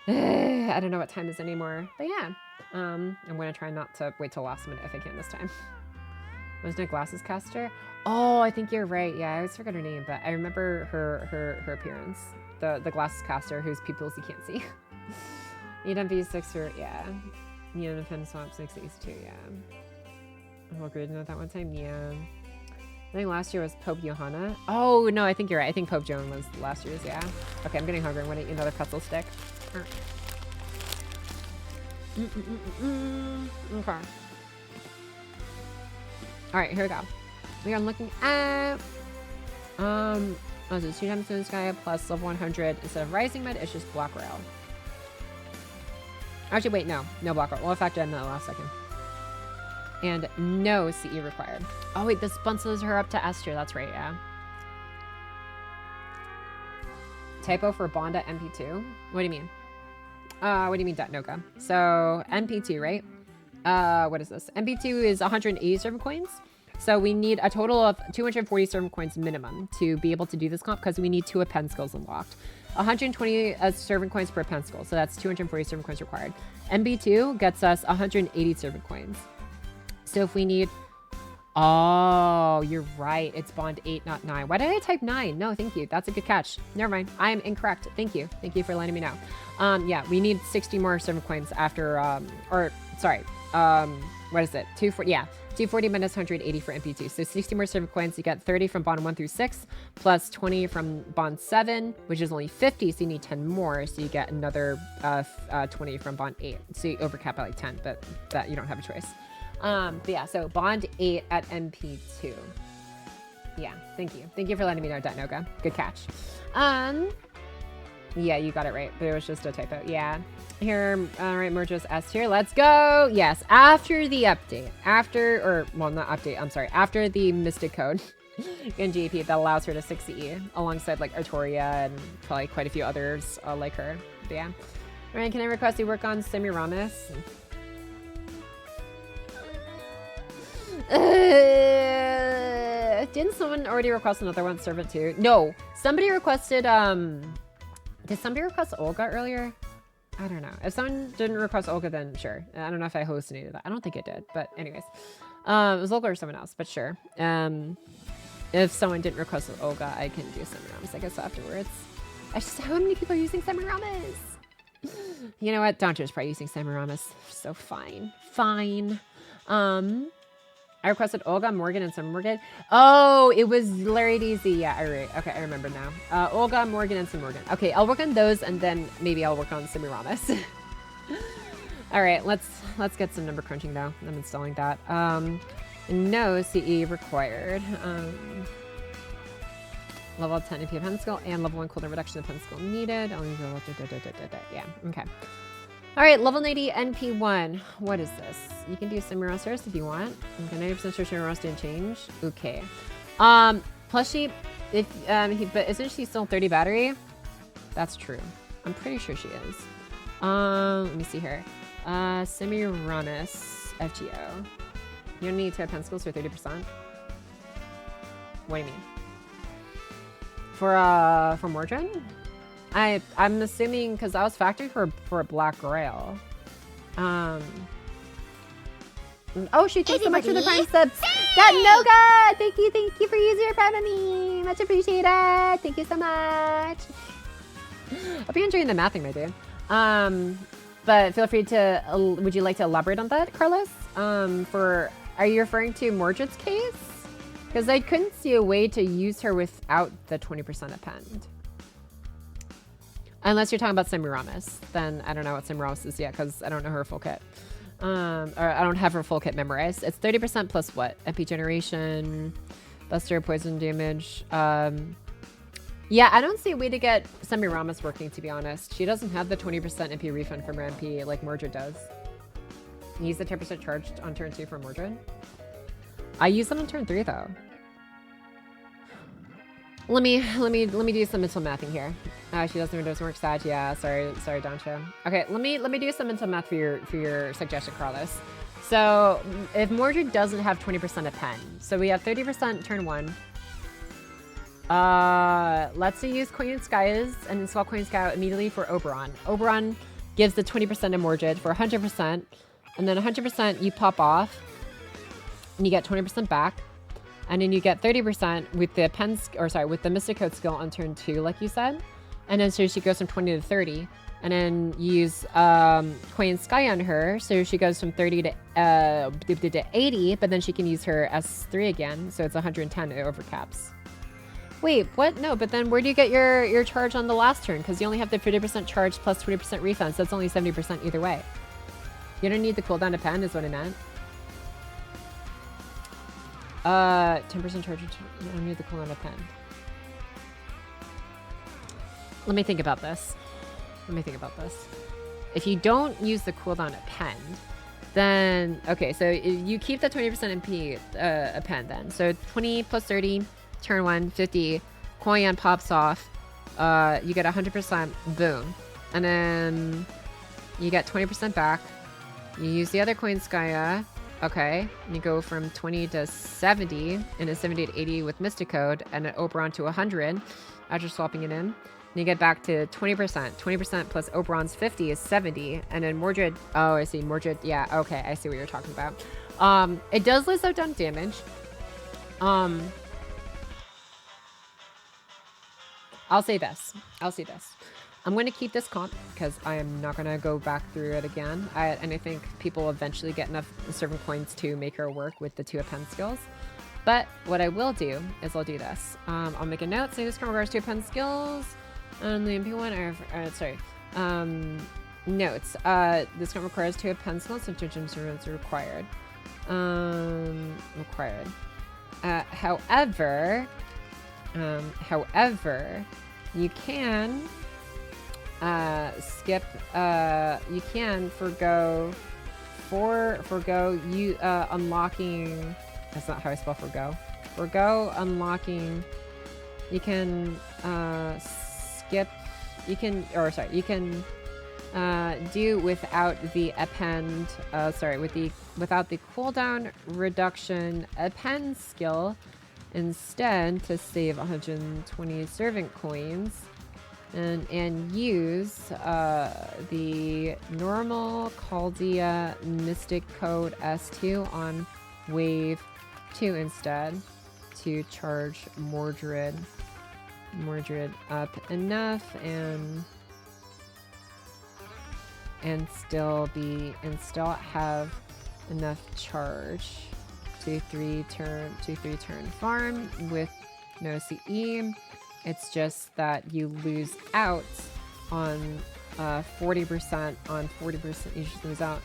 I don't know what time is anymore, but yeah. I'm gonna try not to wait till last minute if I can this time. Was no glasses caster? Oh, I think you're right. Yeah, I always forget her name, but I remember her appearance. The glasses caster whose pupils you can't see. Need MV6 for, yeah. Need defend swap 6 too, yeah. I'm all good. Not that one time, yeah. I think last year was Pope Johanna. Oh, no, I think you're right. I think Pope Joan was last year's, yeah. Okay, I'm getting hungry. I'm gonna eat another pretzel stick. Okay. Alright, here we go. We are looking at oh, it's 2 times Moon Sky plus level 100 instead of Rising Mud, it's just Block Rail. Actually, wait, no Block Rail. We'll factor in that last second. And no CE required. Oh wait, this sponsors her up to S tier, that's right, yeah. Typo for Bonda MP2? What do you mean? What do you mean, Datnoka? So, MP2, right? What is this? MP2 is 180 servant coins. So we need a total of 240 servant coins minimum to be able to do this comp because we need 2 append skills unlocked. 120 servant coins per append skill. So that's 240 servant coins required. MB2 gets us 180 servant coins. So if we need... Oh, you're right. It's bond 8, not 9. Why did I type 9? No, thank you. That's a good catch. Never mind. I am incorrect. Thank you. Thank you for letting me know. Yeah, we need 60 more servant coins after, what is it? 240, yeah. 240 minus 180 for MP2. So 60 more servant coins. You get 30 from bond 1 through 6, plus 20 from bond 7, which is only 50, so you need 10 more. So you get another 20 from bond 8. So you overcap by like 10, but that you don't have a choice. But yeah, so bond 8 at MP2. Yeah, thank you. Thank you for letting me know, Datnoga. Good catch. Yeah, you got it right, but it was just a typo. Yeah. Here, all right, Merge's S tier. Let's go. Yes, after the update, after the Mystic Code in GP that allows her to 6CE alongside like Artoria and probably quite a few others like her. But yeah. All right, can I request you work on Semiramis? Didn't someone already request another one, Servant 2? No, somebody requested, did somebody request Olga earlier? I don't know. If someone didn't request Olga, then sure. I don't know if I hosted any of that. I don't think it did, but anyways. It was Olga or someone else, but sure. If someone didn't request Olga, I can do Semiramis, I guess, afterwards. How many people are using Semiramis? You know what? Dontra's probably using Semiramis. So fine. Fine. I requested Olga, Morgan, and some Morgan. Oh, it was Larry DZ. Yeah, all right. Okay, I remember now. Olga, Morgan, and some Morgan. Okay, I'll work on those, and then maybe I'll work on Semiramis. All right, let's get some number crunching now. I'm installing that. No CE required. Level 10 AP pen skill and level 1 cooldown reduction of pen skill needed. Yeah, okay. All right, level 90 NP1. What is this? You can do Semiramis first if you want. Okay, 90% sure Semiramis didn't change. Okay. Plus she, but isn't she still 30 battery? That's true. I'm pretty sure she is. Let me see here. Semiramis FGO. You don't need to have pen skills for 30%? What do you mean? For Mordred? I'm assuming because I was factory for a Black Grail. Oh shoot, thanks so much for the Prime subs. Got Noga! Thank you for using your Prime on me. Much appreciated. Thank you so much. Hope you're enjoying the mathing, my dude. But feel free to, would you like to elaborate on that, Carlos? Are you referring to Mordred's case? Because I couldn't see a way to use her without the 20% append. Unless you're talking about Semiramis, then I don't know what Semiramis is yet because I don't know her full kit. Or I don't have her full kit memorized. It's 30% plus what? MP generation, buster, poison damage. Yeah, I don't see a way to get Semiramis working, to be honest. She doesn't have the 20% MP refund from her MP like Mordred does. Use the 10% charged on turn 2 for Mordred. I use them on turn 3 though. Let me do some mental mathing here. She doesn't work sad. Yeah, sorry, Doncho. Okay, let me do some mental math for your suggestion, Carlos. So if Mordred doesn't have 20% of pen, so we have 30% turn 1. Let's say use Coin Skies and install Coin Sky immediately for Oberon. Oberon gives the 20% to Mordred for 100%, and then 100% you pop off, and you get 20% back. And then you get 30% with the with the Mystic Code skill on turn 2, like you said. And then so she goes from 20 to 30. And then you use Queen Sky on her, so she goes from 30 to 80, but then she can use her S3 again, so it's 110 overcaps. Wait, what? No, but then where do you get your charge on the last turn? Because you only have the 50% charge plus 20% refund, so it's only 70% either way. You don't need the cooldown to pen, is what I meant. 10% charge. You don't need the cooldown to pen. Let me think about this. If you don't use the cooldown to pen, then okay. So you keep the 20% MP append then. So 20 plus 30, turn 1, 50. Koyan pops off. You get 100% boom, and then you get 20% back. You use the other coin Skya. Okay, and you go from 20 to 70, and a 70 to 80 with Mystic Code, and an Oberon to 100 after swapping it in. And you get back to 20%. 20% plus Oberon's 50 is 70, and then Mordred, oh, I see, Mordred, yeah, okay, I see what you're talking about. It does list out down damage. I'll say this. I'm going to keep this comp because I am not going to go back through it again. And I think people will eventually get enough servant coins to make her work with the 2 append skills. But what I will do is I'll do this. I'll make a note saying this current regards 2 append skills. And the MP1, notes. This current requires 2 append skills, so judgment servants are required. However, you can skip, you can forgo you unlocking, that's not how I spell forgo unlocking. You can skip, you can do without the append, without the cooldown reduction append skill instead to save 120 servant coins. And use the normal Chaldea Mystic Code S2 on wave 2 instead to charge Mordred up enough and still have enough charge 2/3 turn farm with no CE. It's just that you lose out on 40% on 40%. You just lose out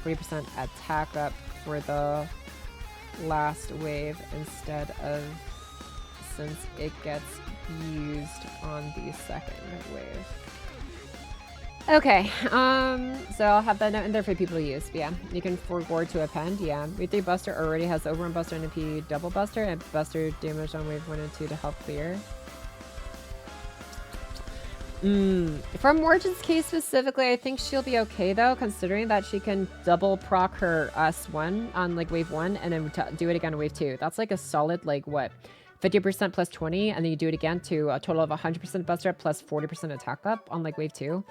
40% attack up for the last wave instead of since it gets used on the second wave. Okay, so I'll have that note in there for people to use. But yeah, you can forward to append. Yeah, wave 3 Buster already has Overrun Buster and AP Double Buster and Buster damage on wave 1 and 2 to help clear. From Morgan's case specifically, I think she'll be okay though, considering that she can double proc her S1 on like wave 1 and then do it again on wave 2. That's like a solid like what? 50% plus 20, and then you do it again to a total of 100% buster up plus 40% attack up on like wave 2.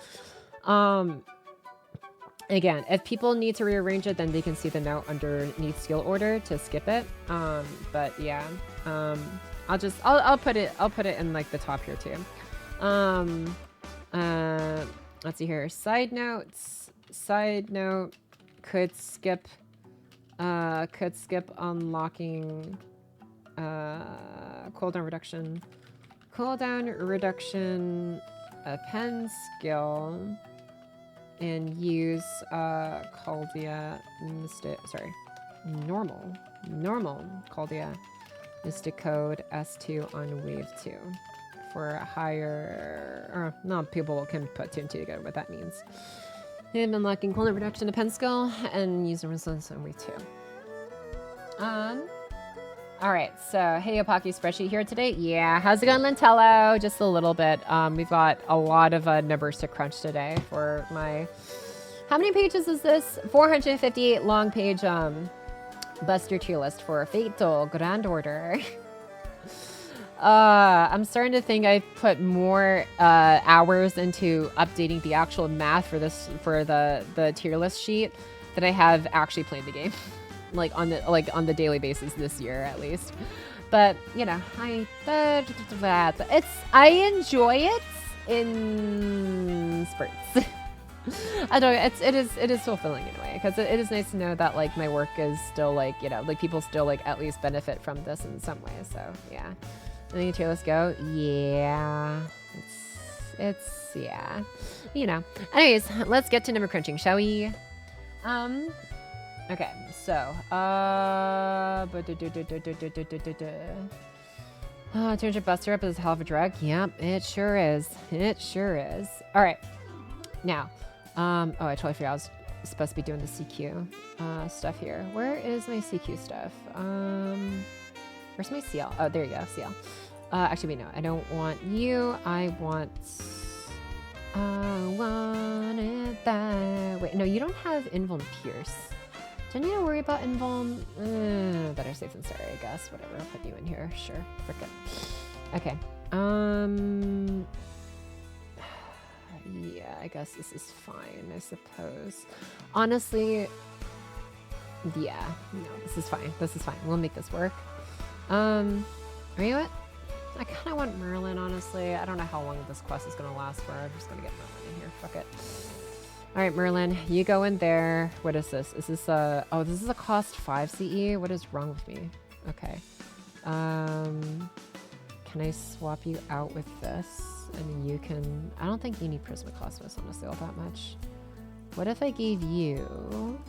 Again, if people need to rearrange it, then they can see the note underneath skill order to skip it. But yeah, I'll put it in like the top here too. Let's see here. Side note, could skip unlocking, cooldown reduction, pen skill, and use, Caldia Mystic, normal Caldia Mystic Code S2 on wave 2. For a higher, or no, people can put 2 and 2 together what that means. And unlocking cooldown reduction to pen skill and use the resistance on wave 2. Alright, so hey Opaki spreadsheet here today. Yeah, how's it going, Lintello? Just a little bit. We've got a lot of numbers to crunch today for my, how many pages is this? 458 long page Buster tier list for Fatal Grand Order. I'm starting to think I've put more hours into updating the actual math for this, for the tier list sheet than I have actually playing the game. like on the daily basis this year at least. But you know, I enjoy it in spurts. I don't know, it is fulfilling in a way, because it is nice to know that like my work is still like, you know, like people still like at least benefit from this in some way. So yeah. I think tier list go. Yeah. It's yeah. You know. Anyways, let's get to number crunching, shall we? Okay, so 200 buster up is a hell of a drug. Yep, it sure is. It sure is. Alright. Now, oh, I totally forgot I was supposed to be doing the CQ stuff here. Where is my CQ stuff? Where's my CL? Oh, there you go, CL. Actually, wait, no, I don't want you. I want it that way. No, you don't have Invuln Pierce. Do I need to worry about Invuln? Better safe than sorry, I guess. Whatever, I'll put you in here. Sure, frick it. Okay. Yeah, I guess this is fine, I suppose. Honestly, yeah, no, this is fine. This is fine. We'll make this work. Are you what? I kind of want Merlin, honestly. I don't know how long this quest is going to last for. I'm just going to get Merlin in here. Fuck it. All right, Merlin, you go in there. What is this? Is this a... Oh, this is a cost 5 CE? What is wrong with me? Okay. Can I swap you out with this? And you can... I don't think you need Prisma Cosmos, honestly, all that much. What if I gave you...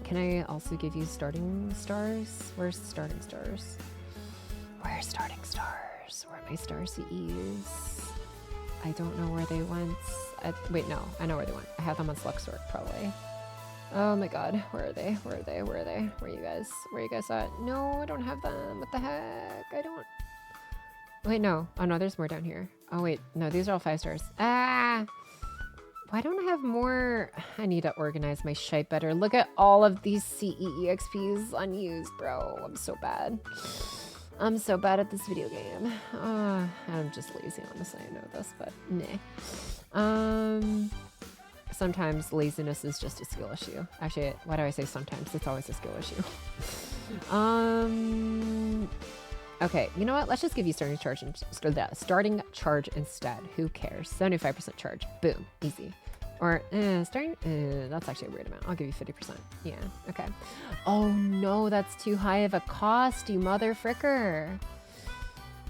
Can I also give you starting stars? Where's starting stars? Where's starting stars? Where are my star CEs? I don't know where they went. Wait, no. I know where they went. I have them on Sluxork, probably. Oh my god. Where are they? Where are they? Where are they? Where are you guys? Where are you guys at? No, I don't have them. What the heck? I don't... Wait, no. Oh no, there's more down here. Oh wait. No, these are all 5 stars. Ah! Why don't I have more? I need to organize my shite better. Look at all of these CE EXPs unused, bro. I'm so bad. I'm so bad at this video game. I'm just lazy, honestly. I know this, but nah. Sometimes laziness is just a skill issue. Actually, why do I say sometimes? It's always a skill issue. Okay, you know what? Let's just give you starting charge instead. Who cares? 75% charge. Boom. Easy. Or, starting, that's actually a weird amount. I'll give you 50%. Yeah, okay. Oh no, that's too high of a cost, you mother fricker.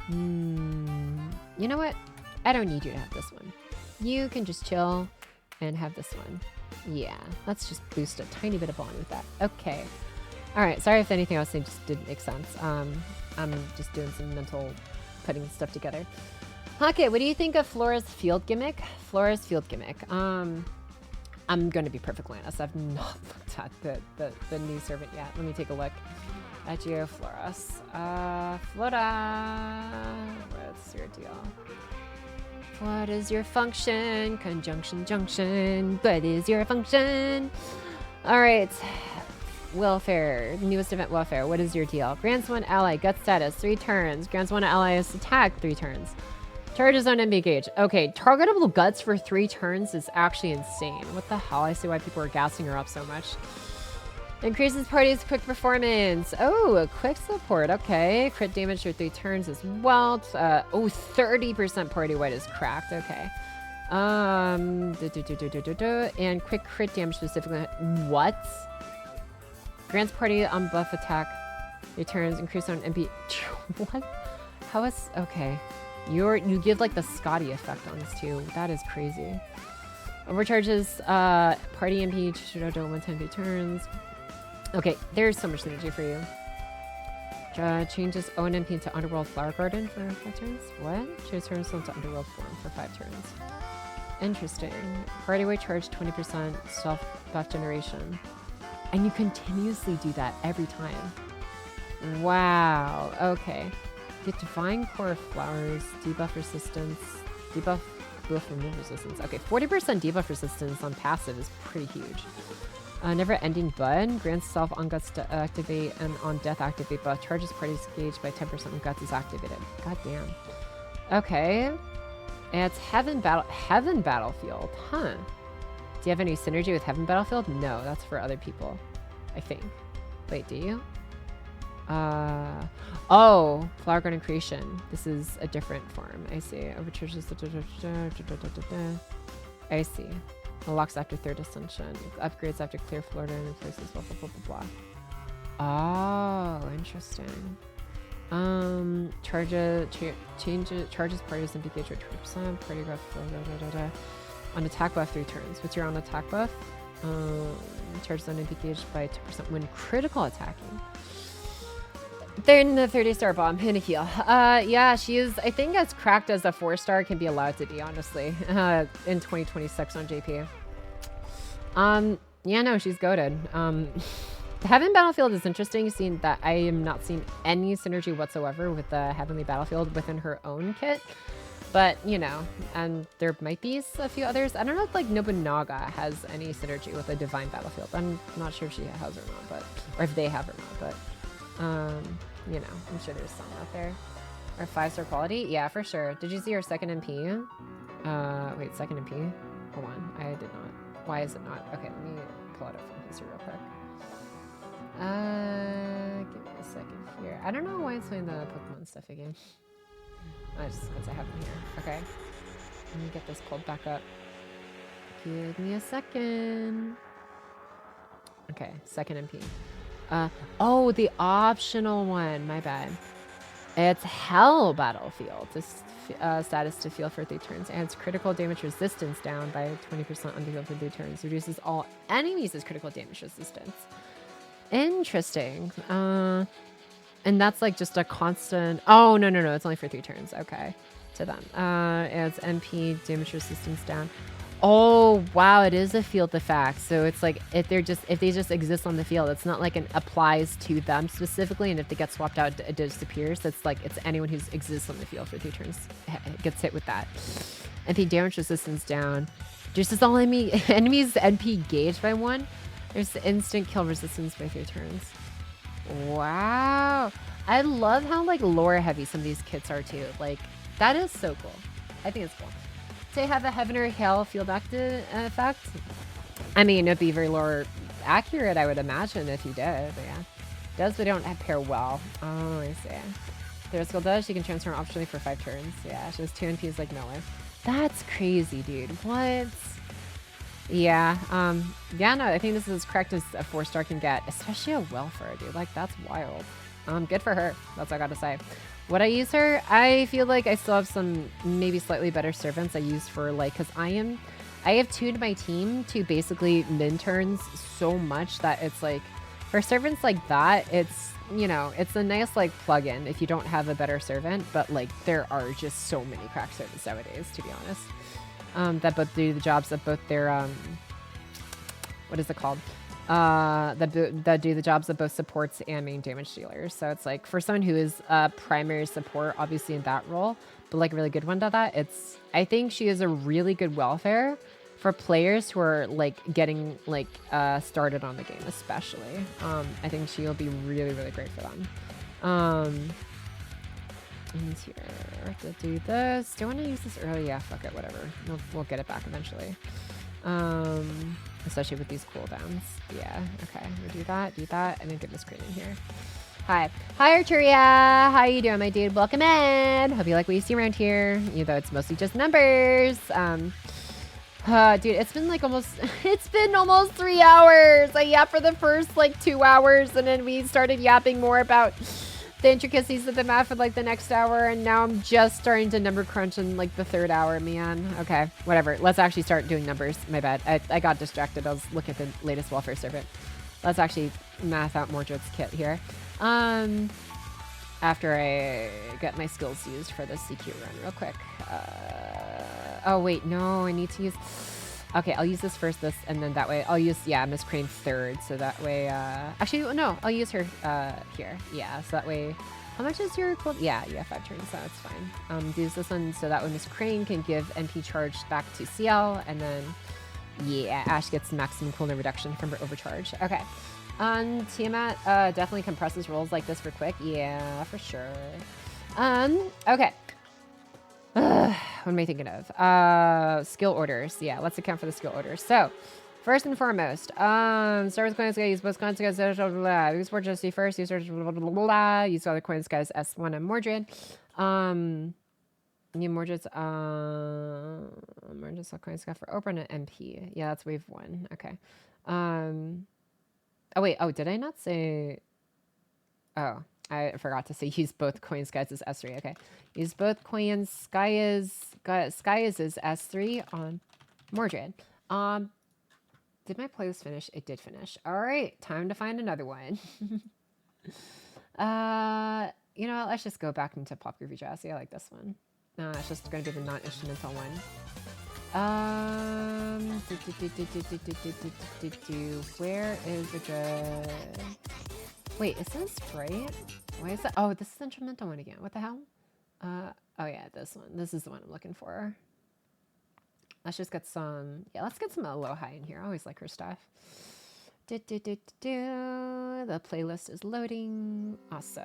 You know what? I don't need you to have this one. You can just chill and have this one. Yeah, let's just boost a tiny bit of bond with that. Okay. All right, sorry if anything else just didn't make sense. I'm just doing some mental putting stuff together. Okay, what do you think of Flora's field gimmick? Flora's field gimmick. I'm going to be perfectly honest. I've not looked at the new servant yet. Let me take a look at you, Floras. Flora, what's your deal? What is your function? Conjunction, junction. What is your function? All right. Welfare. Newest event, welfare. What is your deal? Grants one ally. Gut status. 3 turns. Grants one ally's attack. 3 turns. Charges on enemy gauge. Okay, targetable guts for 3 turns is actually insane. What the hell? I see why people are gassing her up so much. Increases party's quick performance. Oh, a quick support. Okay. Crit damage for 3 turns as well. 30% party white is cracked. Okay. And quick crit damage specifically. What? Grants party on buff attack. Returns increase on MP. What? How is okay? You give like the Scotty effect on this too. That is crazy. Overcharges party MP 110 returns. Okay, there's so much synergy for you. Changes own MP to Underworld Flower Garden for 5 turns. What? Transfers them to Underworld form for 5 turns. Interesting. Party weight charge 20% self buff generation. And you continuously do that every time. Wow. Okay. Get Divine Core Flowers, debuff resistance, debuff buff remove resistance. Okay, 40% debuff resistance on passive is pretty huge. Never Ending Bud grants self on guts to activate and on death activate, but charges party's gauge by 10% when guts is activated. God damn. Okay. And it's Heaven Battlefield. Huh. Do you have any synergy with Heaven Battlefield? No, that's for other people, I think. Wait, do you? Oh, Flower Garden Creation. This is a different form. I see. Overcharges. I see. Unlocks after 3rd Ascension. Upgrades after clear Florida and replaces blah blah blah blah blah. Oh, interesting. Charges parties and engage at 20%. Party buff on attack buff 3 turns. What's your on attack buff? Charges on engaged by 2% when critical attacking. Then the 30-star bomb in a heal. Yeah, she is, I think, as cracked as a 4-star can be allowed to be, honestly, in 2026 on JP. Yeah, no, she's goated. The Heaven Battlefield is interesting, seeing that I am not seeing any synergy whatsoever with the Heavenly Battlefield within her own kit. But, you know, and there might be a few others. I don't know if, like, Nobunaga has any synergy with the Divine Battlefield. I'm not sure if she has or not, but, or if they have or not, but... you know, I'm sure there's some out there. Or 5-star quality? Yeah, for sure. Did you see her second MP? Wait, second MP? Hold on, I did not. Why is it not? Okay, let me pull it up from history real quick. Give me a second here. I don't know why it's doing the Pokemon stuff again. Just because I have them here. Okay. Let me get this pulled back up. Give me a second. Okay, second MP. Oh, the optional one. My bad. It's Hell Battlefield. This status to feel for 3 turns. Adds critical damage resistance down by 20% on the field for 3 turns. Reduces all enemies' critical damage resistance. Interesting. And that's like just a constant... Oh, no. It's only for 3 turns. Okay. To them. Adds MP damage resistance down. Oh, wow, it is a field effect. So it's like if they just exist on the field, it's not like it applies to them specifically, and if they get swapped out, it disappears. So it's like it's anyone who exists on the field for 3 turns gets hit with that. MP damage resistance down. Reduces all enemies NP gauge by 1. There's instant kill resistance by 3 turns. Wow. I love how like lore heavy some of these kits are too. Like that is so cool. I think it's cool. They have a Heaven or Hell field effect. I mean, it'd be very lore accurate, I would imagine, if you did. But yeah, it does, but they don't pair well. Oh, I see. Their skill does. She can transform optionally for 5 turns. Yeah, she has 2 NPs like Miller. That's crazy, dude. What? Yeah, yeah, no, I think this is as correct as a 4-star can get, especially a welfare, dude. Like, that's wild. Good for her. That's all I gotta say. Would I use her? I feel like I still have some maybe slightly better servants I use for, like, because I have tuned my team to basically min turns so much that it's like, for servants like that, it's, you know, it's a nice, like, plug-in if you don't have a better servant, but, like, there are just so many crack servants nowadays, to be honest, that both do the jobs of both their, what is it called? That do the jobs of both supports and main damage dealers. So it's like, for someone who is a primary support, obviously in that role, but like a really good one to that, I think she is a really good welfare for players who are like getting like started on the game, especially. I think she'll be really, really great for them. And here to do this. Do I want to use this early? Yeah, fuck it, whatever. We'll get it back eventually. Especially with these cooldowns. Yeah, okay. We'll do that, and then get this crate in here. Hi, Arturia. How you doing, my dude? Welcome in. Hope you like what you see around here, even though it's mostly just numbers. Dude, it's been like almost 3 hours. I yapped for the first like 2 hours, and then we started yapping more about the intricacies of the map for like the next hour, and now I'm just starting to number crunch in like the 3rd hour, man. Okay, whatever. Let's actually start doing numbers. My bad. I got distracted. I was looking at the latest welfare servant. Let's actually math out Mordred's kit here. After I get my skills used for the CQ run real quick. Oh wait, no, I need to use... Okay, I'll use this first, and then that way I'll use, yeah, Miss Crane 3rd, so that way, actually, no, I'll use her, here. Yeah, so that way, how much is your cool? Yeah, you have 5 turns, so that's fine. Use this one so that way Miss Crane can give MP charge back to CL, and then, yeah, Ash gets maximum cooldown reduction from her overcharge. Okay. Tiamat, definitely compresses rolls like this for quick. Yeah, for sure. Okay. What am I thinking of? Skill orders. Yeah, let's account for the skill orders. So, first and foremost, start with coins, guys. Use both coins, guys. Use Mordred C first. Use use other coins, guys. S1 and Mordred. New Mordred's Mordred's coins got for Oprah and MP. Yeah, that's wave 1. Okay. Oh wait. Oh, did I not say? Oh. I forgot to say use both coins, guys, as S3. Okay. Use both coins. Sky is S3 on Mordred. Did my playlist finish? It did finish. All right. Time to find another one. You know what? Let's just go back into Pop Groovy Jazzy. I like this one. It's just going to be the non-instrumental one. Where is a good... Wait, is this right? Why is that? Oh, this is the instrumental one again. What the hell? Oh yeah, this one. This is the one I'm looking for. Let's just get some... Yeah, let's get some Aloha in here. I always like her stuff. The playlist is loading. Awesome.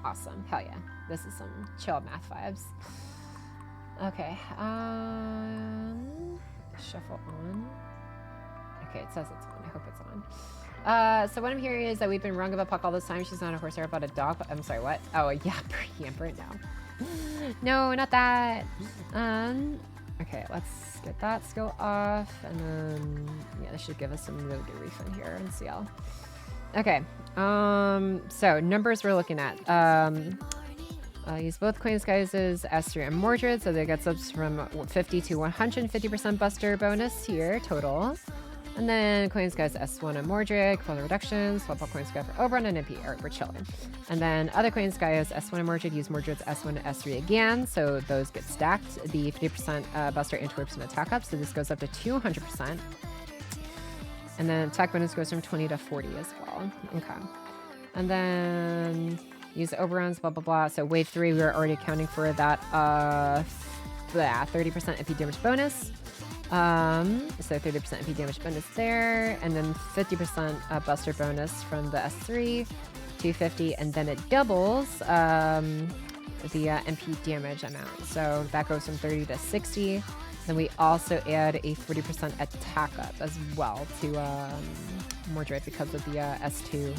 Awesome. Hell yeah. This is some chill math vibes. Okay. Shuffle on. Okay, it says it's on. I hope it's on. So what I'm hearing is that we've been wrong about Puck all this time. She's not a horse, about a dog. I'm sorry, what? Oh, a yamper now. No, not that. Okay, let's get that skill off, and then yeah, this should give us some really good refund here in CL. Okay. So numbers we're looking at. I'll use both coins, guys, as S3 and Mordred, so they get subs from 50 to 150% buster bonus here total. And then coins, guys, S1 and Mordred, cooldown reductions, swap all coins, guy for Oberon and MP. Alright, we're chilling. And then other coins, guys, S1 and Mordred, use Mordred's S1 and S3 again, so those get stacked. The 50% buster and 20% attack up, so this goes up to 200%. And then attack bonus goes from 20 to 40 as well. Okay. And then use Oberons, blah, blah, blah. So wave 3, we were already accounting for that 30% MP damage bonus. So 30% MP damage bonus there, and then 50% buster bonus from the S3, 250, and then it doubles the MP damage amount. So that goes from 30 to 60. Then we also add a 40% attack up as well to Mordred because of the S2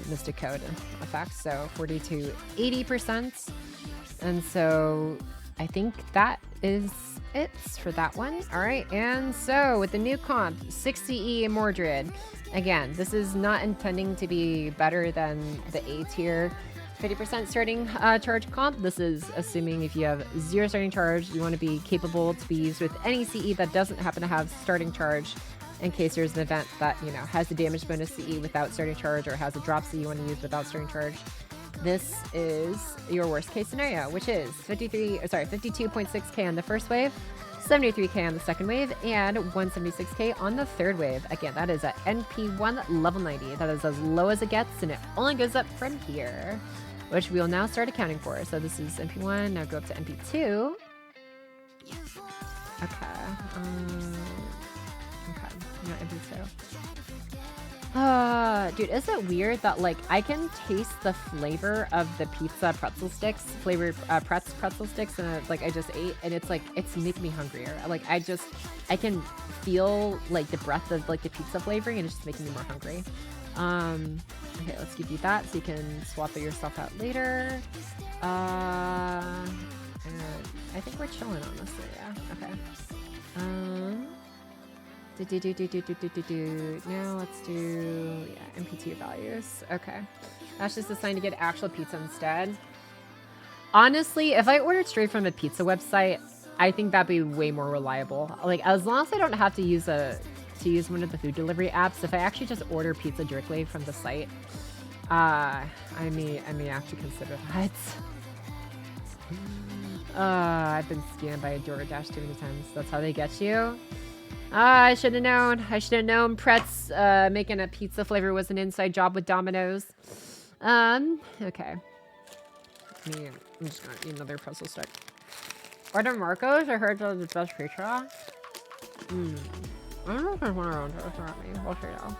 Mystic Code effect. So 40 to 80%. And so I think that is it's for that one. All right, and so with the new comp, 60E Mordred. Again, this is not intending to be better than the A tier 50% starting charge comp. This is assuming if you have 0 starting charge, you want to be capable to be used with any CE that doesn't happen to have starting charge in case there's an event that, you know, has the damage bonus CE without starting charge or has a drop CE you want to use without starting charge. This is your worst case scenario, which is 52.6k on the first wave, 73k on the second wave, and 176k on the third wave. Again, that is at NP1 level 90. That is as low as it gets, and it only goes up from here, which we will now start accounting for. So this is NP1, now go up to NP2. Okay. Okay, not NP2. Dude, is it weird that, like, I can taste the flavor of the pizza pretzel sticks, flavored pretzel sticks, and like I just ate, and it's like, it's making me hungrier. Like, I can feel like the breath of like the pizza flavoring, and it's just making me more hungry. Okay, let's give you that so you can swap it yourself out later. And I think we're chilling, honestly. Yeah. Okay. Now let's do, yeah, MP2 values. Okay. That's just assigned to get actual pizza instead. Honestly, if I ordered straight from the pizza website, I think that'd be way more reliable. Like, as long as I don't have to use one of the food delivery apps, if I actually just order pizza directly from the site, I may actually consider that. I've been scammed by a DoorDash too many times. That's how they get you. I should have known. I should have known Pretz making a pizza flavor was an inside job with Domino's. Okay. I'm just gonna eat another pretzel stick. Order Marcos? I heard that was the best pizza. I don't know if I want to toast around me. We'll see though.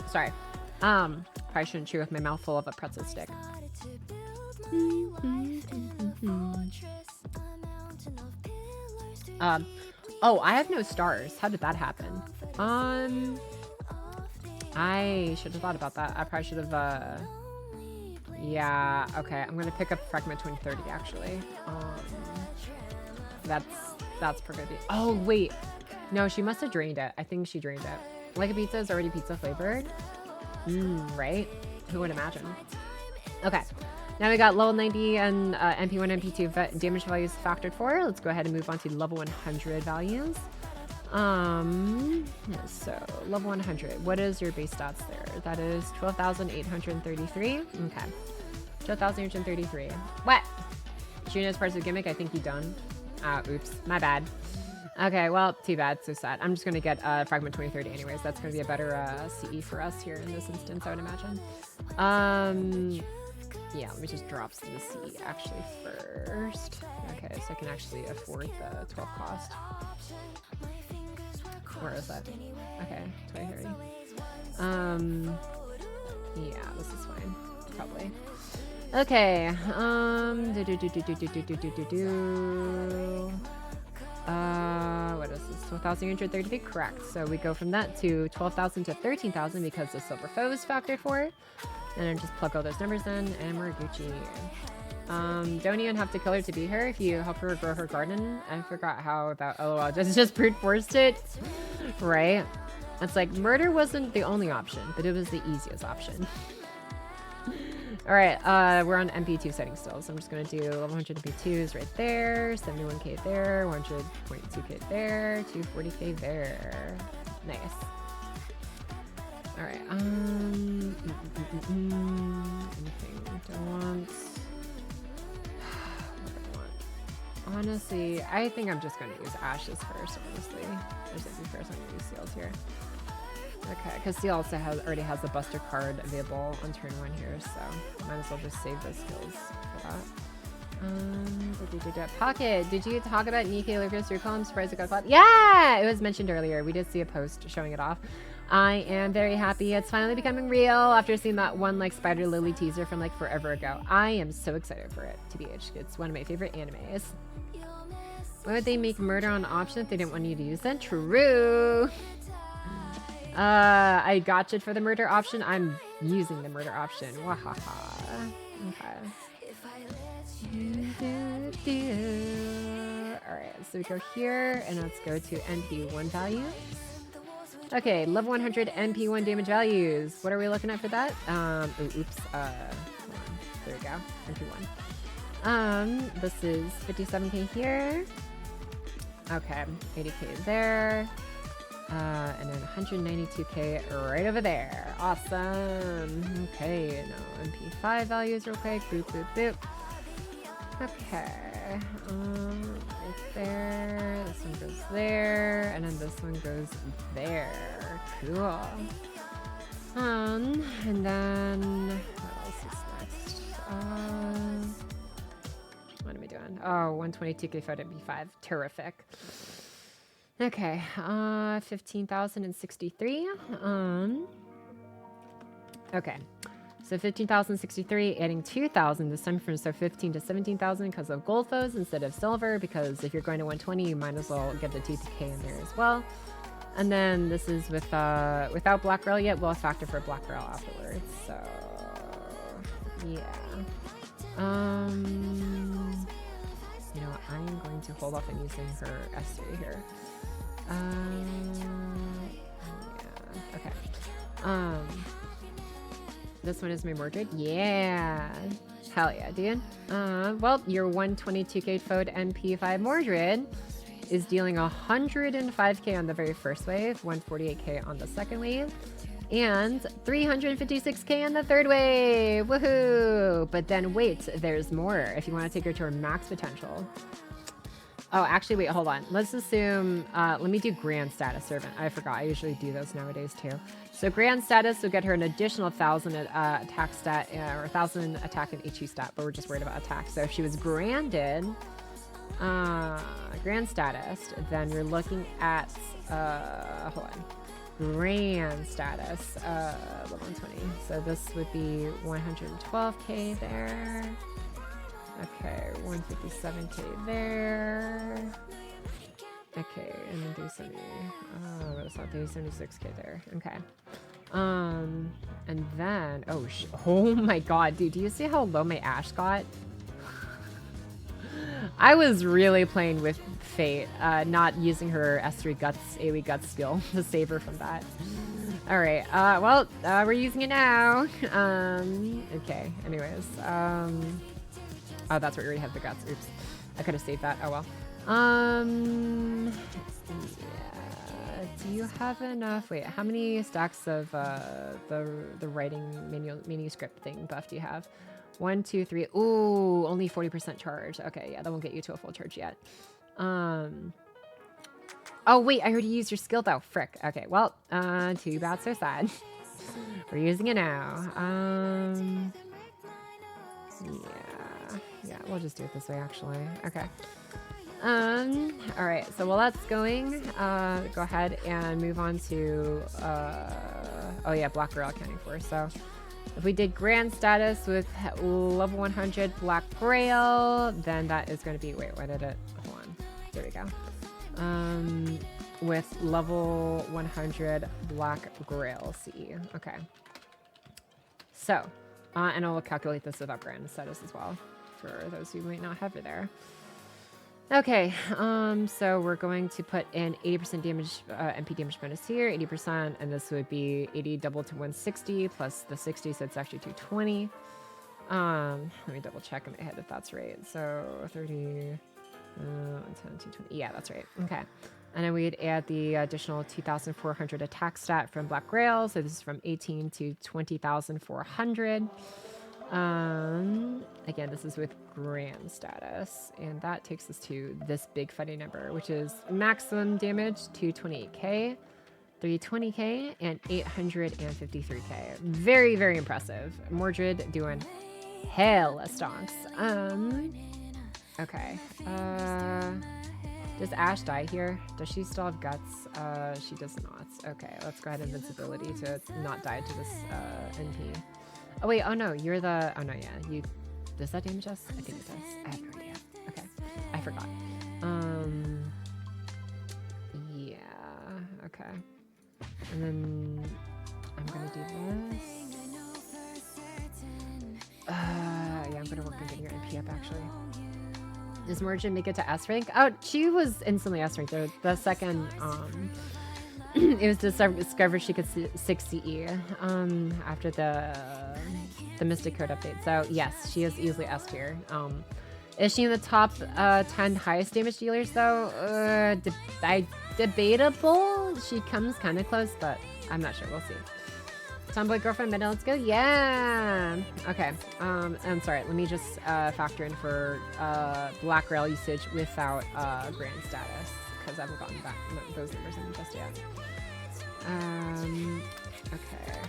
Sorry. Probably shouldn't chew with my mouth full of a pretzel stick. Oh, I have no stars. How did that happen? I should have thought about that. I probably should have, yeah, okay. I'm gonna pick up Fragment 2030, actually. That's pretty. Oh, wait. No, she must have drained it. I think she drained it. Like a pizza is already pizza flavored. Right? Who would imagine? Okay. Now we got level 90 and MP1, MP2 damage values factored for. Let's go ahead and move on to level 100 values. So level 100. What is your base stats there? That is 12,833. Okay. 12,833. What? Shooting as part of the gimmick. I think you done. Oops. My bad. Okay, well, too bad. So sad. I'm just going to get Fragment 2030 anyways. That's going to be a better CE for us here in this instance, I would imagine. Yeah, let me just drop the CE actually first. Okay, so I can actually afford the 12 cost. Where is that? Okay, 2030. Yeah, this is fine. Probably. Okay, what is this? 12,833, correct. So we go from that to 12,000 to 13,000 because the silver foe is factored for it. And then just plug all those numbers in, and we're Gucci. Don't even have to kill her to beat her if you help her grow her garden. I forgot how about, oh, just brute forced it. Right? It's like, murder wasn't the only option, but it was the easiest option. Alright, we're on MP2 settings still, so I'm just gonna do level 100 MP2s right there, 71k there, 100.2k there, 240k there. Nice. Alright, anything I want? What do I want? Honestly, I think I'm just gonna use ashes first, honestly. There's anything first, I'm gonna use seals here. Okay, because Seal also already has the Buster card available on turn 1 here, so might as well just save those skills for that. Pocket, did you talk about Nikkei Lucas Recall? I'm surprised it got clapped. Yeah! It was mentioned earlier. We did see a post showing it off. I am very happy it's finally becoming real after seeing that one like Spider Lily teaser from like forever ago. I am so excited for it, TBH. It's one of my favorite animes. Why would they make murder on option if they didn't want you to use that? True! I gotcha'd for the murder option. I'm using the murder option. Wahaha. Okay. Alright, so we go here, and let's go to NP1 value. Okay, level 100 NP1 damage values. What are we looking at for that? Oops. Hold on. There we go. NP1. This is 57k here. Okay, 80k there. And then 192k right over there. Awesome. Okay, now MP5 values real quick. Boop, boop, boop. Okay. Right there. This one goes there. And then this one goes there. Cool. And then what else is next? What am I doing? Oh, 122k photo MP5. Terrific. Okay, 15,063. Okay, so 15,063, adding 2,000 this time from 15 to 17,000 because of gold foes instead of silver. Because if you're going to 120, you might as well get the 2k in there as well. And then this is with without black rail yet. We'll factor for black rail afterwards. So yeah. You know what? I am going to hold off on using her S3 here. Yeah, okay. This one is my Mordred. Yeah. Hell yeah, dude. Well, your 122k Fode NP5 Mordred is dealing 105k on the very first wave, 148k on the second wave, and 356k on the third wave. Woohoo! But then wait, there's more if you want to take her to her max potential. Oh, actually, wait, hold on. Let's assume, let me do Grand Status Servant. I forgot, I usually do those nowadays too. So Grand Status will get her an additional 1,000 attack stat, or 1,000 attack and HE stat, but we're just worried about attack. So if she was Granded, Grand Status, then you're looking at, hold on. Grand Status, level 120. So this would be 112k there. Okay, 157k there. Okay, and then 370. Oh, what is that? 376k there. Okay. And then oh my god, dude, do you see how low my Ash got? I was really playing with fate, not using her S3 guts, AoE guts skill to save her from that. All right. Well, we're using it now. Okay. Anyways. Oh, that's where we already have the guts. Oops. I could have saved that. Oh well. Yeah. Do you have enough? Wait, how many stacks of the writing manuscript thing buff do you have? 1, 2, 3. Ooh, only 40% charge. Okay, yeah, that won't get you to a full charge yet. Oh wait, I already used your skill though. Frick. Okay, well, too bad, so sad. We're using it now. Yeah, we'll just do it this way actually. Okay. All right, so while that's going, go ahead and move on to, oh yeah, Black Grail accounting for. So if we did Grand Status with level 100 Black Grail, then that is going to be, wait, why did it, hold on, there we go. With level 100 Black Grail CE, okay. So, and I'll calculate this without Grand Status as well, for those who might not have it there. Okay, so we're going to put in 80% damage, MP damage bonus here, 80%, and this would be 80 doubled to 160 plus the 60, so it's actually 220. Let me double check in my head if that's right. So 30, 110, 220. Yeah, that's right. Okay. And then we'd add the additional 2,400 attack stat from Black Grail. So this is from 18 to 20,400. Again, this is with Grand Status, and that takes us to this big fighting number, which is maximum damage 228k, 320k, and 853k. Very, very impressive. Mordred doing hella stonks. Okay. Does Ash die here? Does she still have guts? She does not. Okay, let's go ahead and invincibility to not die to this NP. Oh wait, oh no, you're the, oh no, yeah, you, does that damage us? I think it does. I have no idea. Okay, I forgot. Yeah, okay. And then I'm gonna do this. Yeah. gonna work on getting her NP up actually. Does Merchant make it to S rank? Oh, she was instantly S rank. The second it was discovered she could 6 CE after the Mystic Code update. So yes, she is easily S tier. Is she in the top 10 highest damage dealers though? Debatable. She comes kind of close, but I'm not sure. We'll see. Tomboy girlfriend middle, let's go. Yeah. Okay. I'm sorry. Let me just factor in for black rail usage without grand status because I haven't gotten back those numbers in just yet. Okay.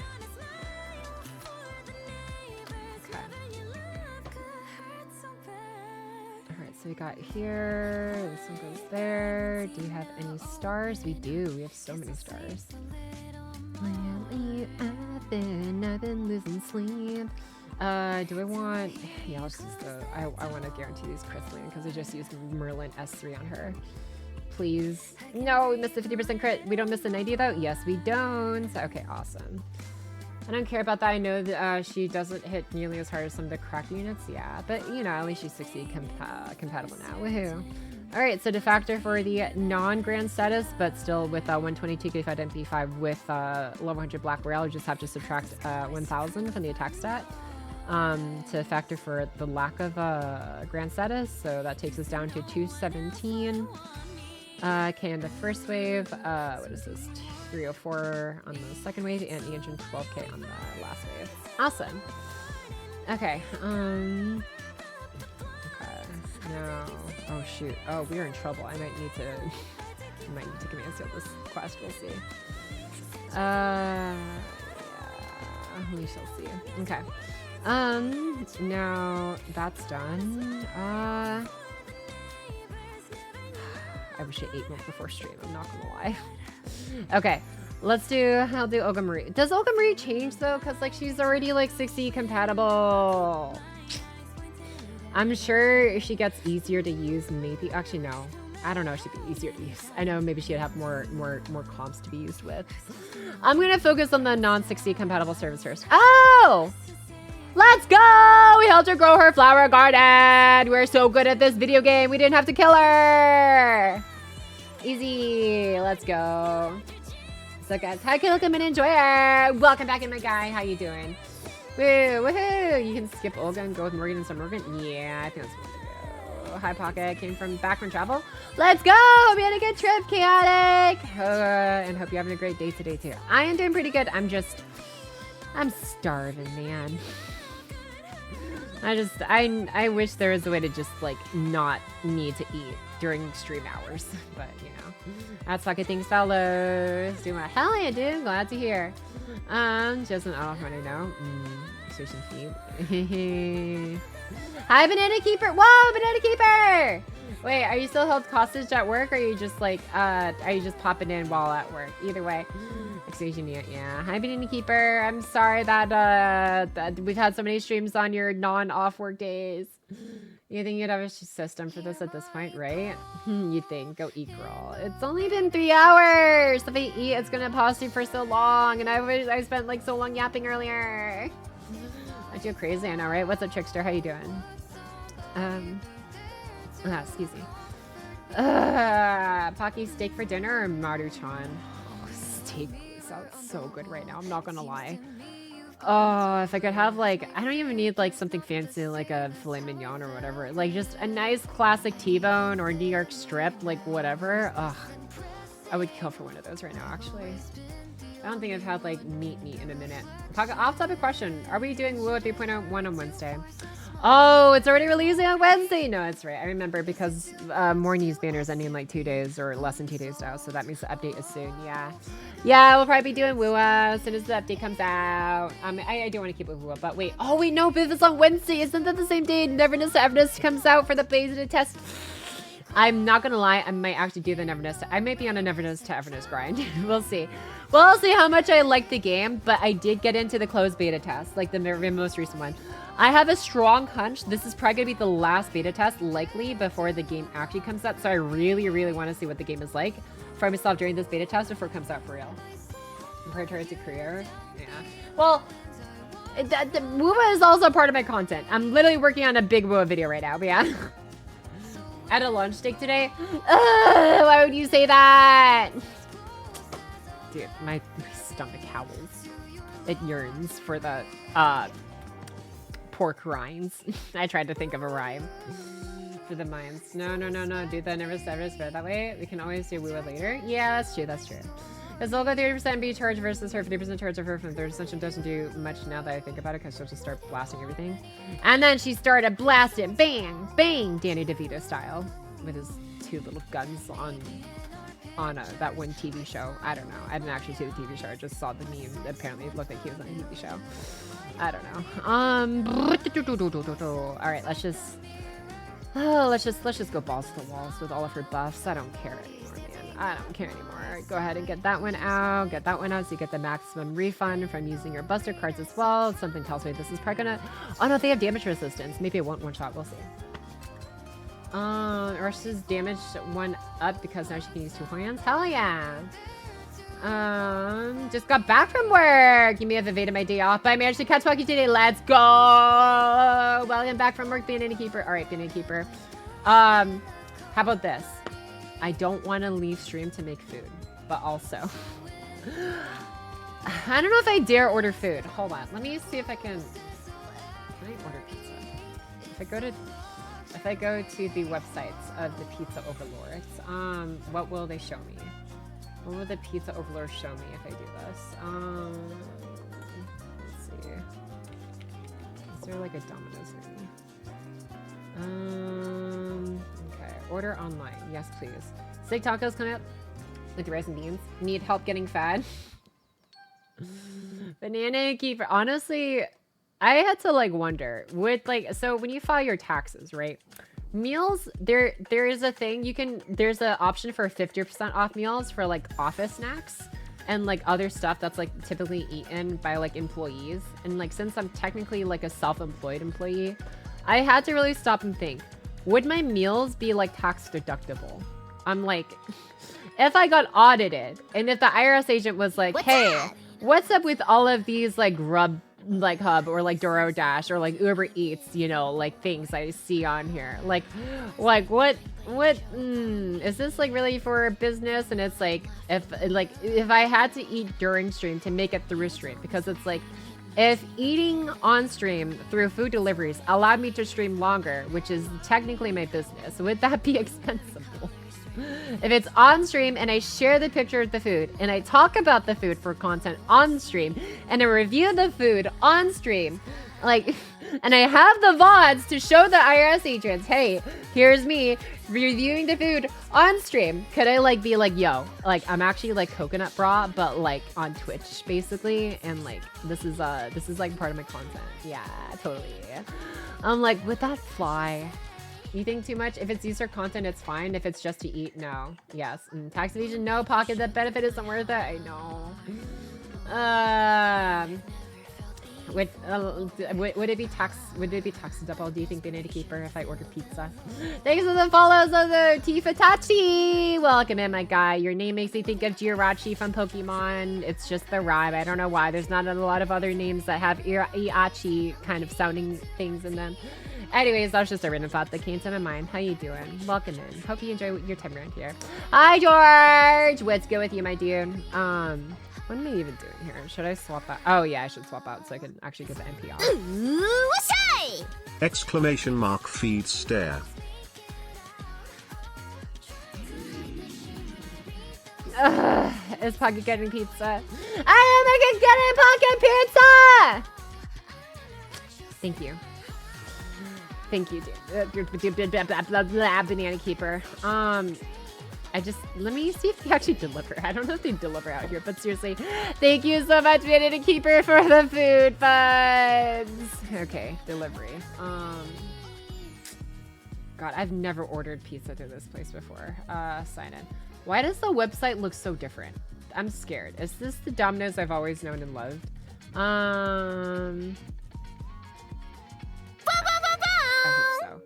Alright, so we got here. This one goes there. Do you have any stars? We do. We have so many stars. Lately, I've been losing sleep. Do I want... Yeah, I'll just use the... I want to guarantee these Crithlane because I just used Merlin S3 on her. Please. No, we missed the 50% crit. We don't miss the 90 though? Yes, we don't. Okay, awesome. I don't care about that. I know that she doesn't hit nearly as hard as some of the crack units. Yeah, but you know, at least she's 60 compatible now. Woohoo. Alright, so de facto for the non-grand status, but still with 122 K5 MP5 with level 100 black rail, you just have to subtract 1000 from the attack stat to factor for the lack of grand status. So that takes us down to 217. Okay, on the first wave, what is this? 304 on the second wave, and 812K on the last wave. Awesome. Okay, okay, no. Oh shoot. Oh, we're in trouble. I might need to command seal this quest. We'll see. Yeah, we shall see. Okay. Now that's done. I wish I ate milk before stream. I'm not gonna lie. Okay, I'll do Olga Marie. Does Olga Marie change though? Cause like she's already like 60 compatible. I'm sure if she gets easier to use, maybe. Actually, no. I don't know if she'd be easier to use. I know maybe she'd have more comps to be used with. I'm gonna focus on the non-60 compatible servers first. Oh! Let's go! We helped her grow her flower garden! We're so good at this video game, we didn't have to kill her! Easy, let's go. So guys, hi, welcome and enjoy her! Welcome back in, my guy, how you doing? Woo, woohoo! You can skip Olga and go with Morgan and some Morgan? Yeah, I think that's what to go. Hi, Pocket, came back from travel. Let's go! Hope you had a good trip, Chaotic! And hope you're having a great day today, too. I am doing pretty good. I'm starving, man. I wish there was a way to just, like, not need to eat during stream hours. But, you know. That's fucking things, fellows. Doing what? Hell yeah, dude. Glad to hear. Just an off when I know. Switching feet. Hi, Banana Keeper. Whoa, Banana Keeper! Wait, are you still held hostage at work, or are you just like, are you just popping in while at work? Either way. Excuse me, yeah. Hi, Banana Keeper. I'm sorry that, that we've had so many streams on your non-off work days. You think you'd have a system for this at this point, right? You think. Go eat, girl. It's only been 3 hours. If I eat, it's gonna pause you for so long, and I spent like so long yapping earlier. Aren't you crazy? I know, right? What's up, Trickster? How you doing? Excuse me. Pocky steak for dinner or Maruchan? Oh, steak sounds so good right now. I'm not gonna lie. Oh, if I could have like, I don't even need like something fancy like a filet mignon or whatever. Like just a nice classic T-bone or New York strip, like whatever. Ugh, I would kill for one of those right now, actually. I don't think I've had like meat in a minute. Off-topic question: are we doing Woo 3.1 on Wednesday? Oh, it's already releasing on Wednesday. No, that's right. I remember because more news banners ending in like 2 days or less than 2 days now, so that means the update is soon. Yeah, yeah, we'll probably be doing Woo as soon as the update comes out. I do want to keep it Woo, but wait. Oh wait, no, Biv is on Wednesday. Isn't that the same day Neverness to Everness comes out for the beta test? I'm not gonna lie, I might actually do the Neverness. I might be on a Neverness to Everness grind. We'll see. We'll see how much I like the game, but I did get into the closed beta test, like the most recent one. I have a strong hunch this is probably gonna be the last beta test, likely before the game actually comes out. So I really, really want to see what the game is like for myself during this beta test before it comes out for real. Compared to career, yeah. Well, Woowa is also part of my content. I'm literally working on a big Woowa video right now, but yeah. I had a lunch steak today. Ugh, why would you say that? Dude, my stomach howls. It yearns for the pork rinds. I tried to think of a rhyme for the mines. No, dude, that never spread that way. We can always do Woowa later. Yeah, that's true. Because they'll go 30% be charged versus her 50% charge of her from 30%. She doesn't do much now that I think about it because she'll just start blasting everything. And then she started blasting, bang, bang, Danny DeVito style with his 2 little guns on that one TV show. I don't know. I didn't actually see the TV show. I just saw the meme. Apparently it looked like he was on a TV show. I don't know. All right, let's just go balls to the walls with all of her buffs. I don't care anymore, man. I don't care anymore. All right, go ahead and get that one out. Get that one out so you get the maximum refund from using your buster cards as well. Something tells me this is probably gonna... Oh no, they have damage resistance. Maybe it won't one-shot. We'll see. Or she's damaged 1 up because now she can use 2 hands. Hell yeah. Just got back from work. You may have evaded my day off, but I managed to catch Pocky today. Let's go. Welcome back from work, Banana Keeper. All right, Banana Keeper. How about this? I don't want to leave stream to make food, but also, I don't know if I dare order food. Hold on. Let me see if I can I order pizza? If I go to the websites of the pizza overlords, what will they show me? What will the pizza overlord show me if I do this? Let's see. Is there like a Domino's menu? Okay. Order online. Yes, please. Steak tacos coming up with the rice and beans. Need help getting fat? Banana keeper. Honestly, I had to like wonder with like, so when you file your taxes, right? Meals, there is a thing there's an option for 50% off meals for like office snacks and like other stuff that's like typically eaten by like employees. And like, since I'm technically like a self-employed employee, I had to really stop and think, would my meals be like tax deductible? I'm like, if I got audited and if the IRS agent was like, what's up with all of these like Grub like Hub or like DoorDash or like Uber Eats, you know, like things I see on here, like what is this like really for business? And it's like, if I had to eat during stream to make it through stream, because it's like, if eating on stream through food deliveries allowed me to stream longer, which is technically my business, would that be expensive? If it's on stream and I share the picture of the food and I talk about the food for content on stream and I review the food on stream, like, and I have the VODs to show the IRS agents, hey, here's me reviewing the food on stream. Could I like be like, yo, like I'm actually like coconut bra, but like on Twitch basically, and like this is like part of my content. Yeah, totally. I'm like, would that fly? You think too much? If it's user content, it's fine. If it's just to eat, no. Yes. Tax evasion, no. Pocket, that benefit isn't worth it. I know. Would it be tax? Would it be taxable? Do you think Banana Keeper if I order pizza? Thanks for the follows of the Tifatachi. Welcome in, my guy. Your name makes me think of Jirachi from Pokemon. It's just the rhyme. I don't know why. There's not a lot of other names that have Iachi kind of sounding things in them. Anyways, that was just a random thought that came to my mind. How you doing? Welcome in. Hope you enjoy your time around here. Hi, George. What's good with you, my dude? What am I even doing here? Should I swap out? Oh, yeah, I should swap out so I can actually get the NPR. Ooh, exclamation mark feed stare. Is Pocket getting pizza? I am getting Pocket pizza! Thank you. Thank you, dude. Banana Keeper. Let me see if they actually deliver. I don't know if they deliver out here, but seriously, thank you so much, Banana Keeper, for the food funds. Okay, delivery. God, I've never ordered pizza through this place before. Sign in. Why does the website look so different? I'm scared. Is this the Domino's I've always known and loved? I hope so.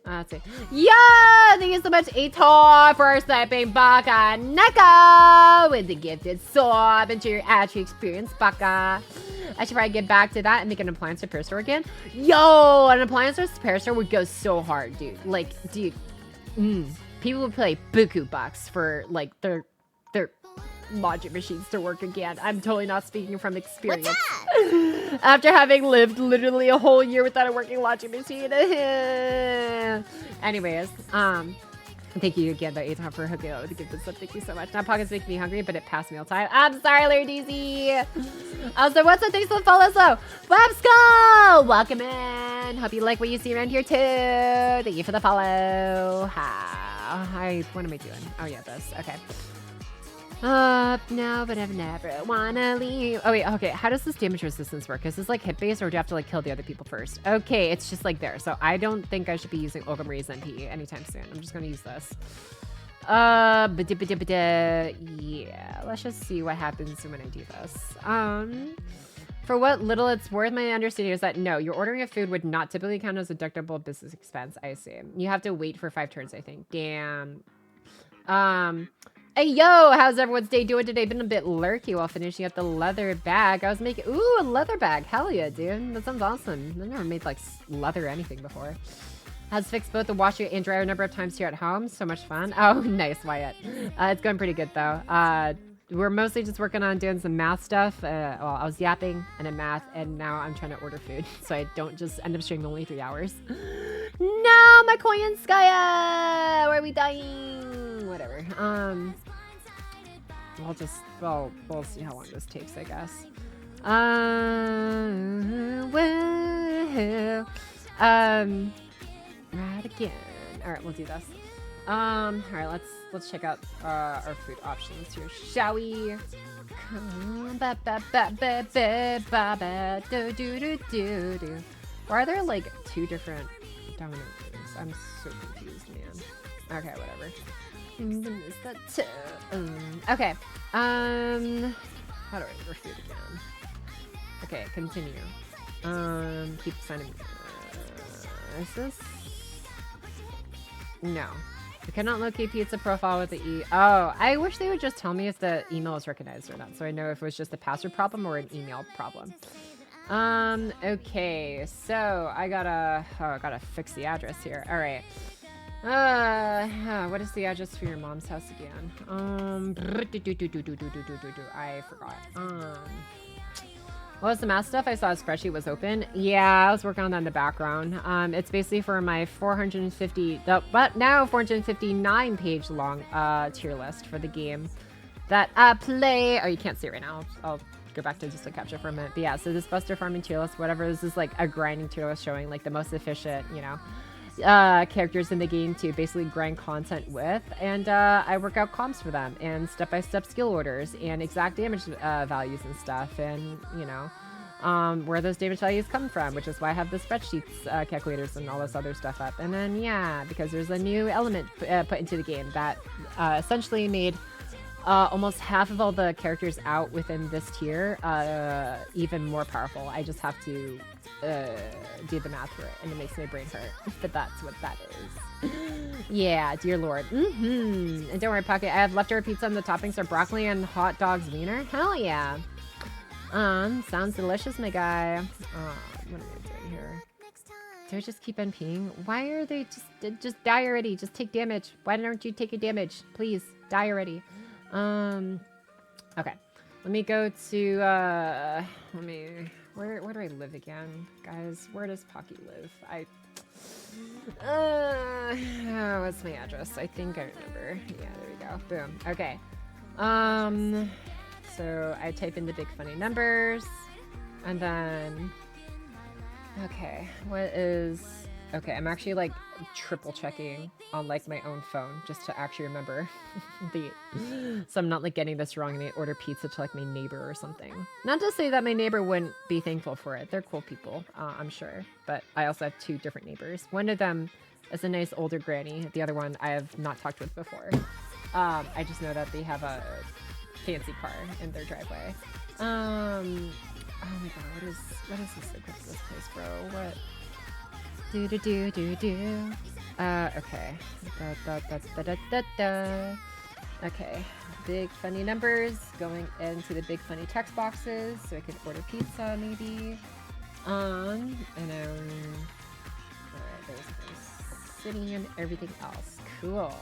Let's see. Yeah! Thank you so much, Ator, for sniping Baka Neko with the gifted sub into your Atri experience, Baka. I should probably get back to that and make an appliance repair store again. Yo, an appliance repair store would go so hard, dude. Like, dude, people would play buku bucks for like their logic machines to work again. I'm totally not speaking from experience. After having lived literally a whole year without a working logic machine. Anyways, thank you again, though, Aton, for hooking up with the gift and stuff. Thank you so much. Now, pockets make me hungry, but it passed meal time. I'm sorry, Larry DZ. Also, what's up? Thanks for the follow, so. Webskull! Welcome in. Hope you like what you see around here, too. Thank you for the follow. What am I doing? Oh, yeah, this. Okay. Up now, but I've never wanna leave. Oh, wait, okay. How does this damage resistance work? Is this like hit base, or do you have to like kill the other people first? Okay, it's just like there. So I don't think I should be using Ogamare's MP anytime soon. I'm just gonna use this. Yeah, let's just see what happens when I do this. For what little it's worth, my understanding is that no, your ordering of food would not typically count as a deductible business expense. I see. You have to wait for 5 turns, I think. Damn. Hey, yo, how's everyone's day doing today? Been a bit lurky while finishing up the leather bag. I was making, ooh, a leather bag. Hell yeah, dude. That sounds awesome. I've never made, like, leather anything before. Has fixed both the washer and dryer a number of times here at home. So much fun. Oh, nice, Wyatt. It's going pretty good, though. We're mostly just working on doing some math stuff. Well, I was yapping and in math, and now I'm trying to order food, so I don't just end up streaming only 3 hours. No, my Koyanskaya! Why are we dying? Whatever. We'll see how long this takes, I guess. Right again. All right, we'll do this. All right, let's check out our food options here, shall we? Why are there like 2 different Domino things? I'm so confused, man. Okay, whatever. Okay. How do I order food again? Okay, continue. Keep sending. Is this? No. I cannot locate pizza profile with the E. Oh, I wish they would just tell me if the email is recognized or not, so I know if it was just a password problem or an email problem. Okay, so I gotta fix the address here. All right. What is the address for your mom's house again? I forgot. What was the math stuff? I saw a spreadsheet was open. Yeah, I was working on that in the background. It's basically for my 459 page long tier list for the game that I play. Oh, you can't see it right now. I'll go back to just the capture for a minute. But yeah, so this Buster Farming tier list, whatever, this is like a grinding tier list showing like the most efficient, you know, characters in the game to basically grind content with, and I work out comps for them and step-by-step skill orders and exact damage values and stuff, and you know where those damage values come from, which is why I have the spreadsheets calculators and all this other stuff up. And then yeah, because there's a new element put into the game that essentially made almost half of all the characters out within this tier even more powerful. I just have to do the math for it, and it makes my brain hurt. But that's what that is. Yeah, dear lord. And don't worry, Pocket, I have leftover pizza and the toppings are broccoli and hot dogs wiener. Hell yeah. Sounds delicious, my guy. What am I doing here? Do I just keep NPing? Why are they just die already? Just take damage. Why don't you take a damage? Please, die already. Okay. Let me go to, where do I live again? Guys, where does Pocky live? What's my address? I think I remember. Yeah, there we go. Boom. Okay. So I type in the big funny numbers, and then, okay, okay, I'm actually like triple checking on like my own phone just to actually remember so I'm not like getting this wrong and I order pizza to like my neighbor or something. Not to say that my neighbor wouldn't be thankful for it. They're cool people, I'm sure. But I also have 2 different neighbors. One of them is a nice older granny. The other one I have not talked with before. I just know that they have a fancy car in their driveway. Oh my god, what is the secret to this place, bro? What? Okay. Okay, big funny numbers going into the big funny text boxes so I can order pizza maybe. And alright, there's city and everything else. Cool.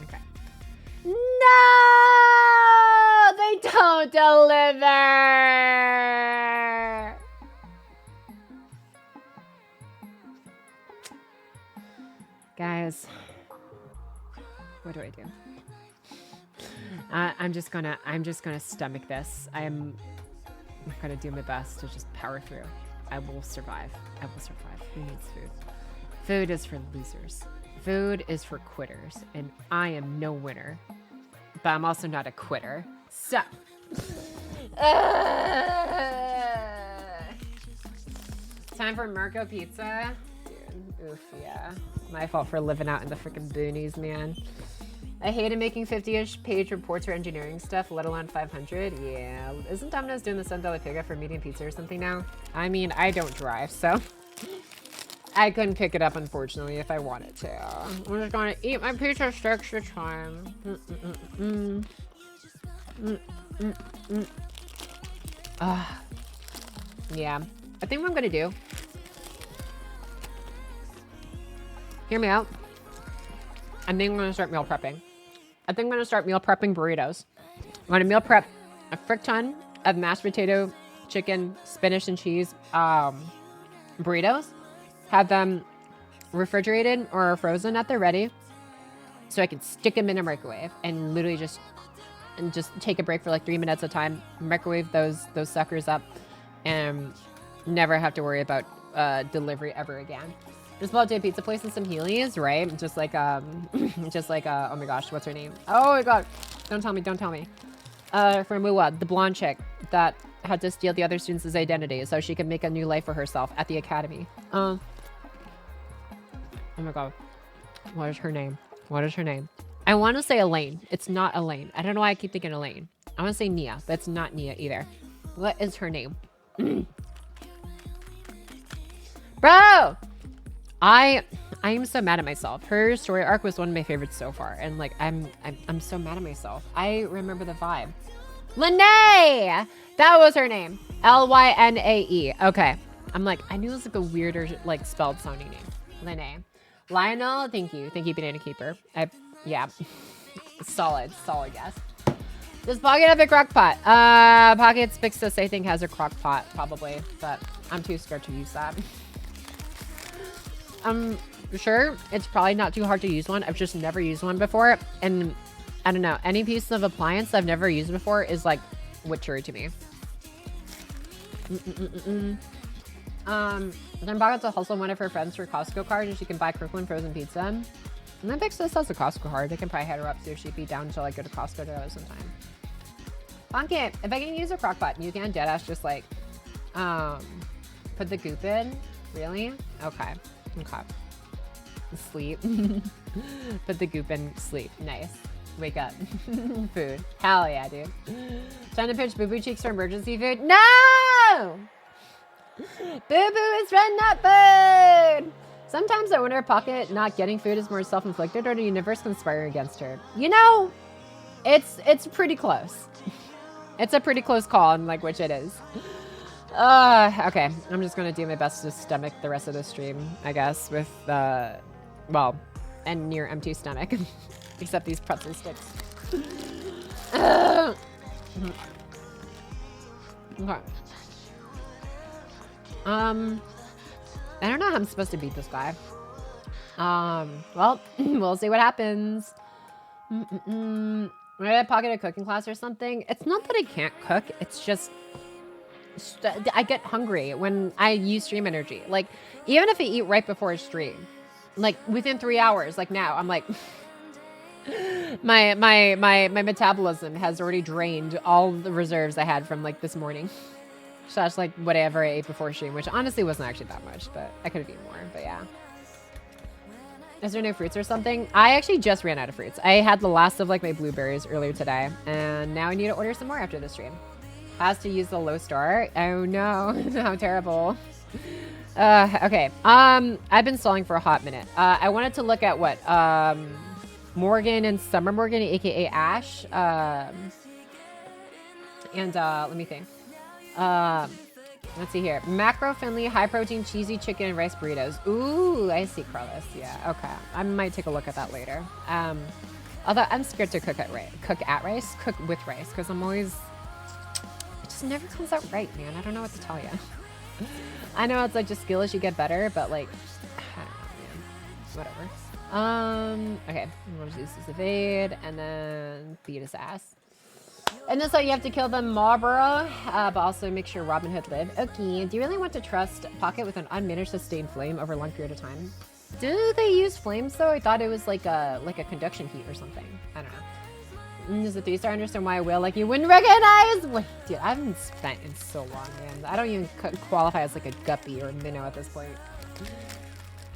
Okay. No! They don't deliver! Guys, what do I do? I'm just gonna stomach this. I'm gonna do my best to just power through. I will survive. I will survive. Who needs food? Food is for losers. Food is for quitters, and I am no winner. But I'm also not a quitter. So, time for Marco Pizza. Dude, oof, yeah. My fault for living out in the freaking boonies, man. I hated making 50-ish page reports for engineering stuff, let alone 500. Yeah, isn't Domino's doing the $7 pickup for medium pizza or something now? I mean, I don't drive, so I couldn't pick it up, unfortunately, if I wanted to. I'm just gonna eat my pizza 6 at a time. Yeah, I think what I'm gonna do. Hear me out. I think I'm gonna start meal prepping. I think I'm gonna start meal prepping burritos. I'm gonna meal prep a frick ton of mashed potato, chicken, spinach, and cheese burritos. Have them refrigerated or frozen at the ready, so I can stick them in a microwave and literally just take a break for like 3 minutes at a time. Microwave those suckers up, and never have to worry about delivery ever again. Just bought a pizza place in some Heelys, right? Just like oh my gosh, what's her name? Oh my god, don't tell me. From Mua, the blonde chick that had to steal the other students' identity so she could make a new life for herself at the academy. Oh my god, what is her name? I want to say Elaine. It's not Elaine. I don't know why I keep thinking Elaine. I want to say Nia, but it's not Nia either. What is her name? Bro! I am so mad at myself. Her story arc was one of my favorites so far, and like I'm so mad at myself. I remember the vibe. Lanae! That was her name. Lynae. Okay. I'm like, I knew it was like a weirder like spelled sounding name. Lanae. Lionel, thank you, Banana Keeper. Yeah. solid guess. Does Pocket have a crock pot? Pocket's Pixis, I think, has a crock pot, probably, but I'm too scared to use that. I'm sure it's probably not too hard to use one. I've just never used one before, and I don't know, any piece of appliance I've never used before is like witchery to me. Then Pocket's also one of her friends for Costco card, and she can buy Kirkland frozen pizza. And then Pixis has a Costco card. I can probably head her up, see if she'd be down to like go to Costco together sometime. Pocket, if I can use a crock pot, you can deadass just like put the goop in. Really? Okay. Sleep. Put the goop in, sleep. Nice. Wake up. Food. Hell yeah, dude. Trying to pitch Boo Boo Cheeks for emergency food? No! Boo Boo is running out food! Sometimes I wonder if Pocket not getting food is more self-inflicted or the universe conspiring against her. You know, it's pretty close. It's a pretty close call on like which it is. Okay, I'm just gonna do my best to stomach the rest of the stream, I guess, with, well, and near empty stomach. Except these pretzel sticks. Okay. I don't know how I'm supposed to beat this guy. Well, we'll see what happens. When I Pocket a cooking class or something, it's not that I can't cook, it's just I get hungry when I use stream energy. Like, even if I eat right before a stream, like within 3 hours, like now, I'm like, my metabolism has already drained all the reserves I had from like this morning. So that's like whatever I ate before stream, which honestly wasn't actually that much, but I could have eaten more, but yeah. Is there no fruits or something? I actually just ran out of fruits. I had the last of like my blueberries earlier today, and now I need to order some more after the stream. Has to use the low star. Oh no, how terrible. Okay. I've been stalling for a hot minute. I wanted to look at what, Morgan and Summer Morgan, aka Ash. Let me think. Let's see here. Macro-friendly, high-protein, cheesy chicken and rice burritos. Ooh, I see, Carlos. Yeah, okay. I might take a look at that later. Although I'm scared to cook with rice, because I'm always... It just never comes out right, man. I don't know what to tell you. I know it's like just skill as you get better, but like, I don't know, man. Whatever. Okay. We'll just use this evade, and then beat his ass. And this way you have to kill the Marlboro, but also make sure Robin Hood lived. Okay, do you really want to trust Pocket with an unmanaged sustained flame over a long period of time? Do they use flames though? I thought it was like a conduction heat or something. I don't know. Is it 3-star? I understand why I will. Like you wouldn't recognize? Wait, dude, I haven't spent in so long, man. I don't even qualify as like a guppy or a minnow at this point.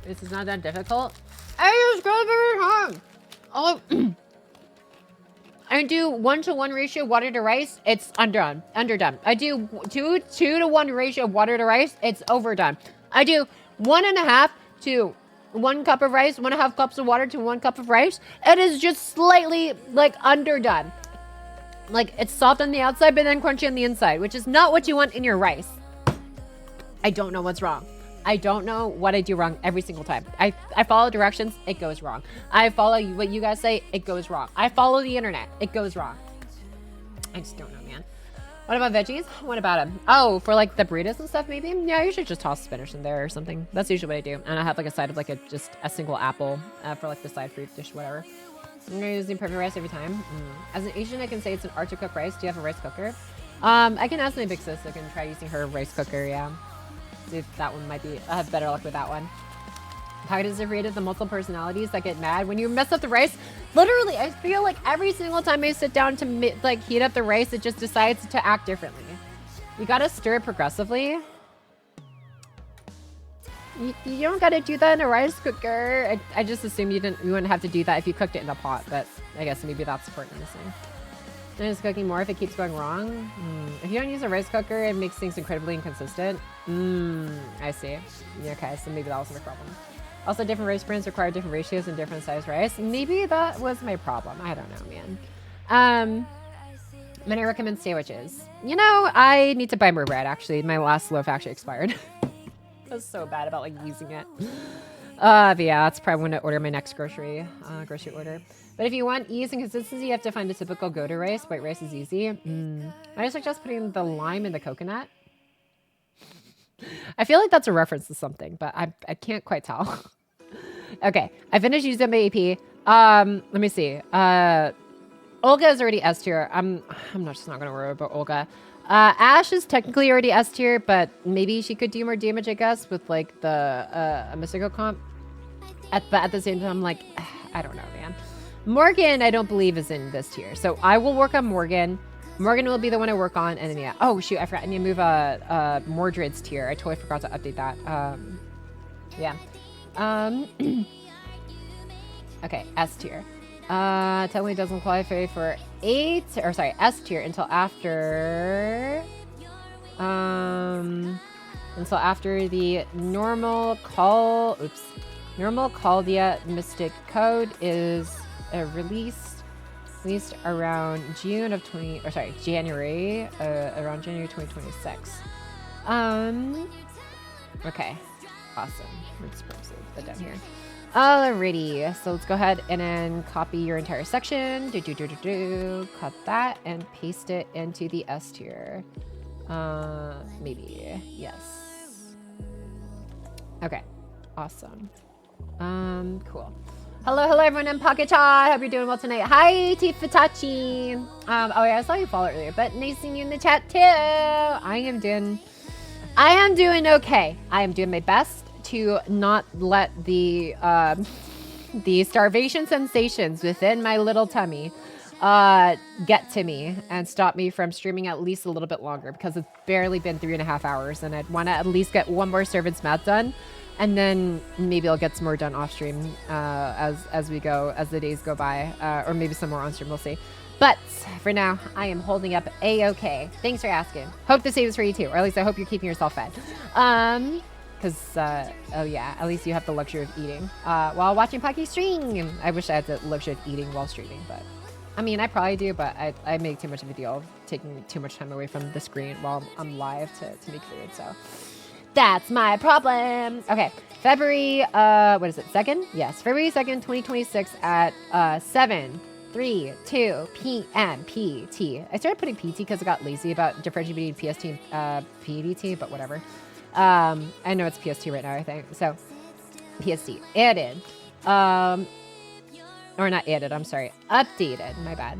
This is not that difficult. I just got very hard. Oh. I do 1-to-1 ratio water to rice, it's underdone. I do 2-to-1 ratio water to rice, it's overdone. I do 1.5 to 1 cup of rice, 1.5 cups of water to 1 cup of rice. It is just slightly like underdone. Like it's soft on the outside, but then crunchy on the inside, which is not what you want in your rice. I don't know what's wrong. I don't know what I do wrong every single time. I follow directions, it goes wrong. I follow what you guys say, it goes wrong. I follow the internet, it goes wrong. I just don't know, man. What about veggies? What about them? Oh, for like the burritos and stuff, maybe? Yeah, I usually just toss spinach in there or something. That's usually what I do. And I have like a side of like just a single apple for like the side fruit dish, whatever. I'm using perfect rice every time. As an Asian, I can say it's an art to cook rice. Do you have a rice cooker? I can ask my big sis. I can try using her rice cooker, yeah. See if that one might be, I have better luck with that one. How does it rated the multiple personalities that get mad when you mess up the rice? Literally, I feel like every single time I sit down to like heat up the rice, it just decides to act differently. You gotta stir it progressively. You don't gotta do that in a rice cooker. I just assumed you wouldn't have to do that if you cooked it in a pot, but I guess maybe that's the part I'm missing. And it's cooking more if it keeps going wrong. If you don't use a rice cooker, it makes things incredibly inconsistent. I see. Okay, so maybe that wasn't a problem. Also, different rice brands require different ratios and different size rice. Maybe that was my problem. I don't know, man. Many recommend sandwiches. You know, I need to buy more bread, actually. My last loaf actually expired. I was so bad about, like, using it. But yeah, that's probably when I order my next grocery order. But if you want ease and consistency, you have to find a typical go-to rice. White rice is easy. I suggest putting the lime in the coconut. I feel like that's a reference to something, but I can't quite tell. Okay, I finished using my AP. Let me see. Olga is already S tier. I'm just not gonna worry about Olga. Ash is technically already S tier, but maybe she could do more damage, I guess, with like the Mystical comp. But at the same time, I'm like, I don't know, man. Morgan, I don't believe is in this tier, so I will work on Morgan. Morgan will be the one I work on, and then yeah. Oh shoot, I forgot. I need to move Mordred's tier. I totally forgot to update that. Yeah. Okay, S tier. Technically doesn't qualify for S tier until after the normal Caldia Mystic Code is released around January around January 2026. Okay, awesome. Let's put that down here. Alrighty, so let's go ahead and then copy your entire section. Cut that and paste it into the S tier. Maybe yes. Okay, awesome. Cool. Hello everyone in Pocket Chat. Hope you're doing well tonight. Hi Tifatachi. Oh yeah, I saw you follow earlier, but nice seeing you in the chat too. I am doing okay. I am doing my best to not let the starvation sensations within my little tummy get to me and stop me from streaming at least a little bit longer, because it's barely been 3.5 hours and I'd want to at least get one more servant's math done, and then maybe I'll get some more done off stream as the days go by, or maybe some more on stream, we'll see. But for now, I am holding up a-okay. Thanks for asking. Hope the same is for you too, or at least I hope you're keeping yourself fed. Because, oh yeah, at least you have the luxury of eating while watching Pocky stream. I wish I had the luxury of eating while streaming, but I mean, I probably do, but I make too much of a deal of taking too much time away from the screen while I'm live to make food, so that's my problem. Okay, February, what is it, 2nd? Yes, February 2nd, 2026 at 7:32 p.m. PT. I started putting PT because I got lazy about differentiating between PST and PDT, but whatever. I know it's PST right now, I think. So, PST. Added. Or not added, I'm sorry. Updated. My bad.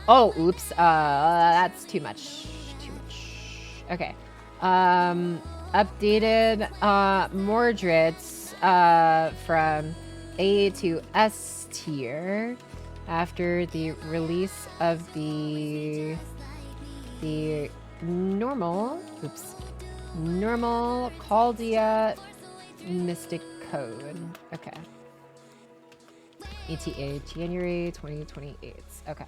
Oh, oops. That's too much. Too much. Okay. Updated, Mordred's, from A to S tier after the release of the normal Caldia Mystic Code. Okay. ETA January 2028. Okay.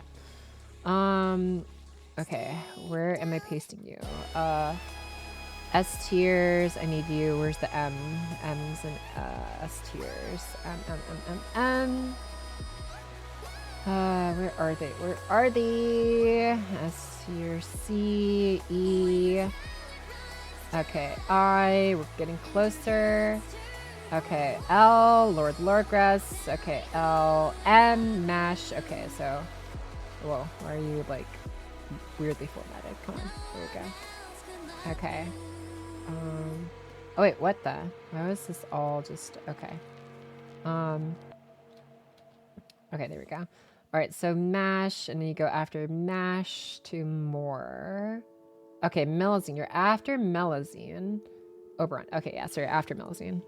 Okay. Where am I pasting you? S tiers. I need you. Where's the M? M's and S tiers. Where are they? Where are they? S tier C E. Okay, I, we're getting closer. Okay, L, Lord Lordgrass. Okay, L, M, Mash. Okay, so, whoa, why are you like weirdly formatted? Come on, there we go. Okay. Oh wait, what the? Why was this all just, okay. Okay, there we go. All right, so Mash, and then you go after Mash to more. Okay, Melazine. You're after Melazine. Oberon. Okay, yeah, sorry, after Melazine.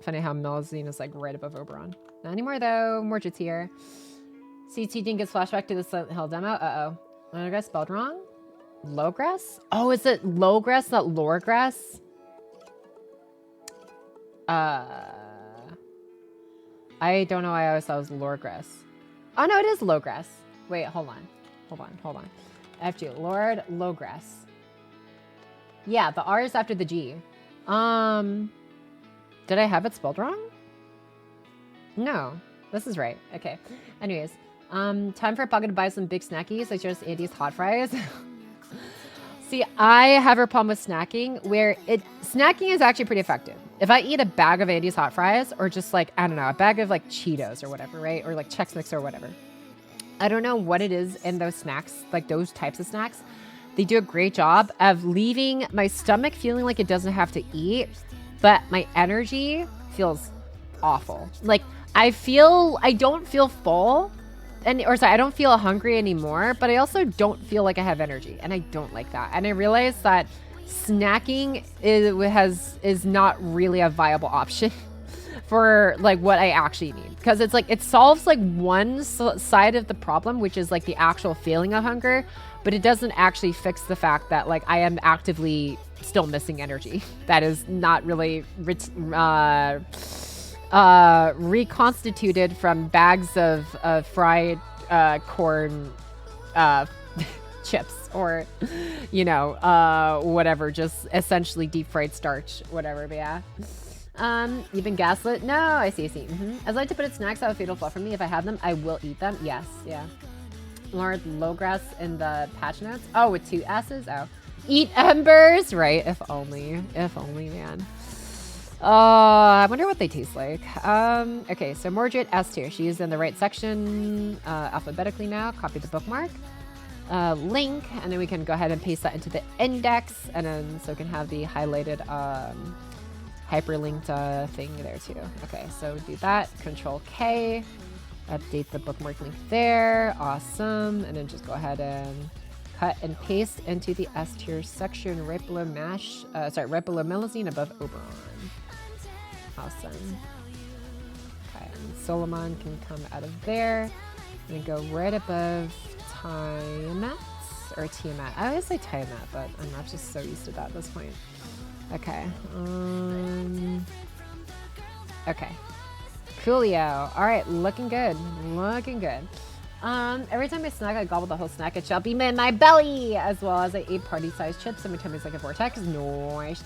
Funny how Melazine is like right above Oberon. Not anymore though. Mordred's here. CT didn't get flashback to the Silent Hill demo. Uh-oh. I got spelled wrong? Lowgrass? Oh, is it Lowgrass, not Loregrass? I don't know why I always thought it was Loregrass. Oh no, it is Lowgrass. Wait, hold on. Hold on. FG, Lord Lowgrass. Yeah, the R is after the G. Did I have it spelled wrong? No, this is right. Okay. Anyways, time for a pocket to buy some big snackies. I chose Andy's hot fries. See, I have a problem with snacking where snacking is actually pretty effective. If I eat a bag of Andy's hot fries or just like, I don't know, a bag of like Cheetos or whatever, right? Or like Chex Mix or whatever. I don't know what it is in those snacks, like those types of snacks. They do a great job of leaving my stomach feeling like it doesn't have to eat, but my energy feels awful. Like I don't feel full I don't feel hungry anymore, but I also don't feel like I have energy, and I don't like that. And I realized that snacking is not really a viable option for like what I actually need, because it's like it solves like one side of the problem, which is like the actual feeling of hunger, but it doesn't actually fix the fact that like I am actively still missing energy that is not really reconstituted from bags of fried corn chips, or whatever, just essentially deep fried starch, whatever. But yeah. You've been gaslit? No, I see. As I like to put it, snacks have a fatal flaw for me. If I have them, I will eat them. Yes, yeah. Lord Lowgrass in the patch notes. Oh, with 2 S's? Oh. Eat embers? Right, if only, man. I wonder what they taste like. Okay, so Mordred S tier. She is in the right section alphabetically now. Copy the bookmark. Link, and then we can go ahead and paste that into the index, and then so we can have the highlighted hyperlinked thing there too. Okay, so do that. Control K. Update the bookmark link there. Awesome. And then just go ahead and cut and paste into the S tier section right below right below Melazine, above Oberon. Awesome. Okay, and Solomon can come out of there and go right above Tiamat, or Tiamat. I always say Tiamat, but I'm not just so used to that at this point. Okay. Okay. Coolio. All right, looking good. Every time I snack, I gobble the whole snack. It shall be in my belly, as well as I ate party-sized chips. And my tummy's like a vortex. Noise.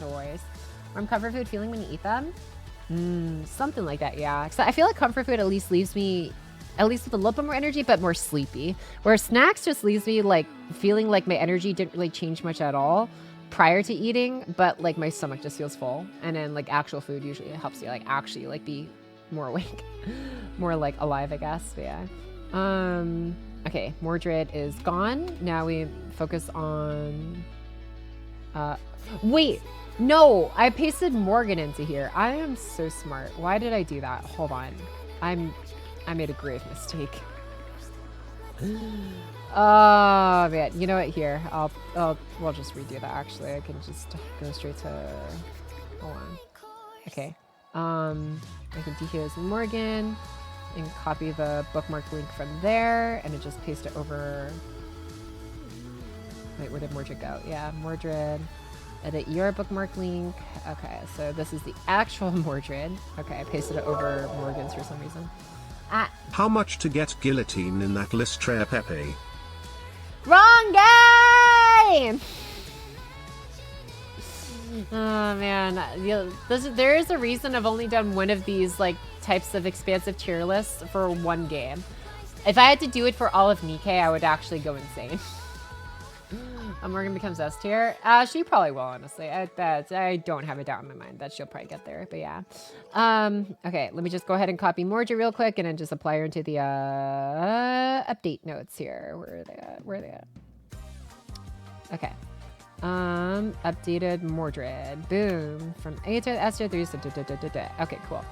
Warm comfort food feeling when you eat them? Something like that, yeah. So I feel like comfort food at least leaves me, at least with a little bit more energy, but more sleepy. Where snacks just leaves me like feeling like my energy didn't really change much at all prior to eating, but like my stomach just feels full. And then like actual food usually helps you like actually like be more awake, more like alive, I guess. But yeah. Okay, Mordred is gone. Now we focus on, wait. No, I pasted Morgan into here. I am so smart. Why did I do that? Hold on. I made a grave mistake. Oh man, you know what? Here, we'll just redo that. Actually, I can just go straight to. Hold on. Okay. I can deheroes Morgan and copy the bookmark link from there, and then just paste it over. Wait, where did Mordred go? Yeah, Mordred. Edit your bookmark link. Okay, so this is the actual Mordred. Okay, I pasted it over Morgan's for some reason. Ah. How much to get guillotine in that Listre Pepe? Wrong game! Oh man, there is a reason I've only done one of these like types of expansive tier lists for one game. If I had to do it for all of Nikkei, I would actually go insane. Morgan becomes S tier. She probably will, honestly. I don't have a doubt in my mind that she'll probably get there, but yeah. Okay, let me just go ahead and copy Mordred real quick and then just apply her into the update notes here. Where are they at? Where are they at? Okay. Updated Mordred. Boom. From A to S tier 3. Okay, cool.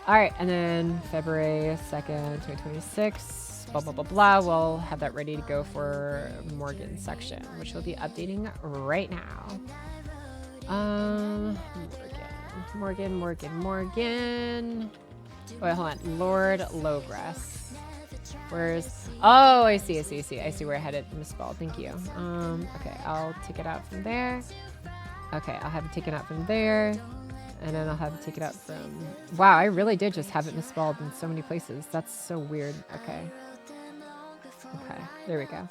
All right, and then February 2nd, 2026. Blah, blah, blah, blah. We'll have that ready to go for Morgan's section, which we'll be updating right now. Morgan. Wait, hold on. Lord Logress. Where's... Oh, I see. I see where I had it misspelled. Thank you. Okay, I'll take it out from there. Okay, I'll have it taken out from there. And then I'll have it taken out from... Wow, I really did just have it misspelled in so many places. That's so weird. Okay. Okay, there we go.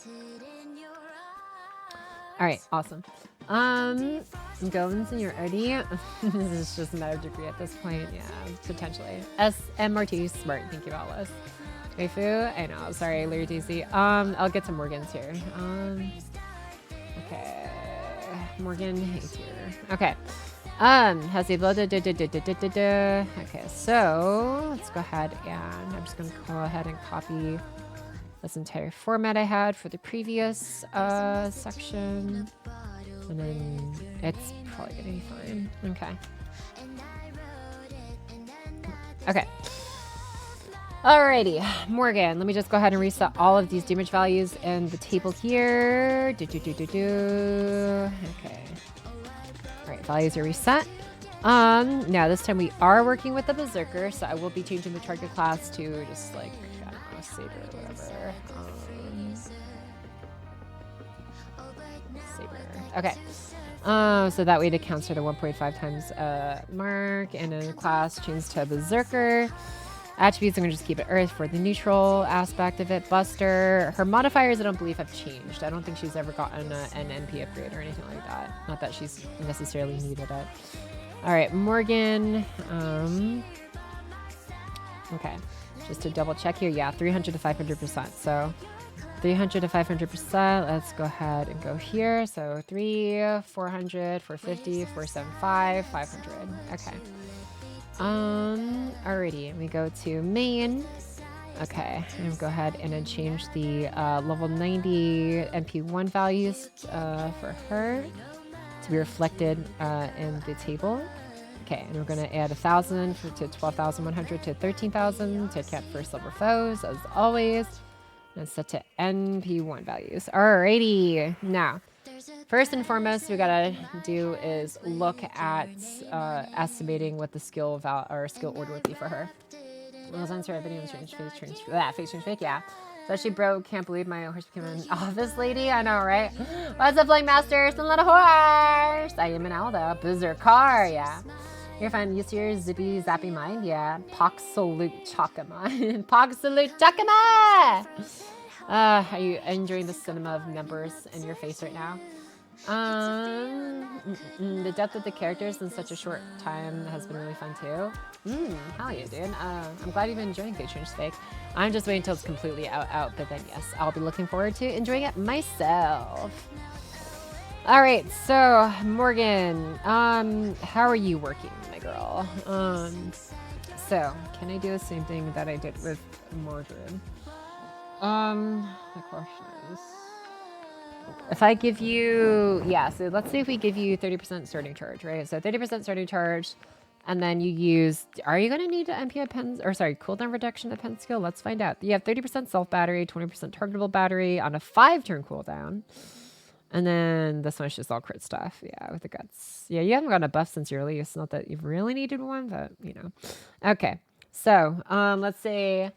All right, awesome. Going to your ready. This is just a matter of degree at this point. Yeah, potentially. SMRT smart. Thank you, Alice. Waifu, I know. Sorry, Larry DC. I'll get to Morgan's here. Okay, Morgan hates here. Okay. Has the okay, so let's go ahead and I'm just gonna go ahead and copy this entire format I had for the previous section, and then it's probably gonna be fine. Okay. Okay. Alrighty, Morgan. Let me just go ahead and reset all of these damage values in the table here. Okay. Alright, values are reset. Now this time we are working with the Berserker, so I will be changing the target class to just like, I don't know, Saber or whatever. Saber. Okay. So that way it accounts for the 1.5 times mark, and then the class changes to Berserker. Attributes, I'm going to just keep it Earth for the neutral aspect of it. Buster. Her modifiers, I don't believe, have changed. I don't think she's ever gotten an NP upgrade or anything like that. Not that she's necessarily needed it. All right, Morgan. Okay, just to double check here. Yeah, 300 to 500%. So 300 to 500%. Let's go ahead and go here. So 3, 400, 450, 475, 500. Okay. Alrighty, we go to main. Okay, and go ahead and then change the level 90 MP1 values for her to be reflected in the table. Okay, and we're going to add 1,000 to 12,100 to 13,000 to account for silver foes, as always. And set to NP1 values. Alrighty, now. First and foremost, we gotta do is look at estimating what the skill skill order would be for her. Was on her video change face change fake, yeah. So she broke. Can't believe my horse became an office lady. I know, right? What's up, Flying Master? Still not a horse. I am an Alda. Berserker, yeah. You're fine. Use your zippy zappy mind, yeah. Pox salute chakama. Pox salute chakama. Are you enjoying the cinema of numbers in your face right now? The depth of the characters in such a short time has been really fun too. Hell yeah, dude. I'm glad you've been enjoying Good Change Fake. I'm just waiting until it's completely out, but then yes, I'll be looking forward to enjoying it myself. All right, so Morgan, how are you working, my girl? So can I do the same thing that I did with Morgan? The question is, if I give you, so let's say if we give you 30% starting charge, right? So 30% starting charge, and then you use, are you going to need an MPI pen, or sorry, cooldown reduction of pen skill? Let's find out. You have 30% self battery, 20% targetable battery on a 5-turn cooldown. And then this one's just all crit stuff. Yeah, with the guts. Yeah, you haven't gotten a buff since your release. Not that you've really needed one, but you know. Okay, so let's say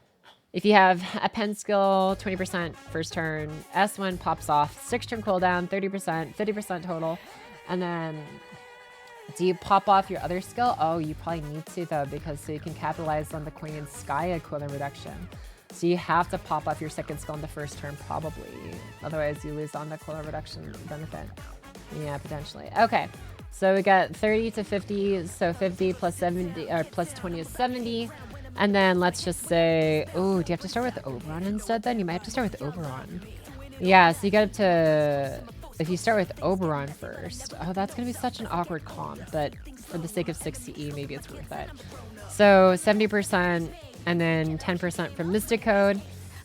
if you have a pen skill, 20% first turn, S1 pops off, 6-turn cooldown, 30%, 50% total. And then do you pop off your other skill? Oh, you probably need to though, because so you can capitalize on the Queen Skya cooldown reduction. So you have to pop off your second skill on the first turn, probably. Otherwise, you lose on the cooldown reduction benefit. Yeah, potentially. Okay, so we got 30 to 50. So 50 plus 70, or plus 20 is 70. And then let's just say, oh, do you have to start with Oberon instead then? You might have to start with Oberon. Yeah, so you get up to, if you start with Oberon first, oh, that's going to be such an awkward comp, but for the sake of 60E, maybe it's worth it. So 70%. And then 10% from Mystic Code.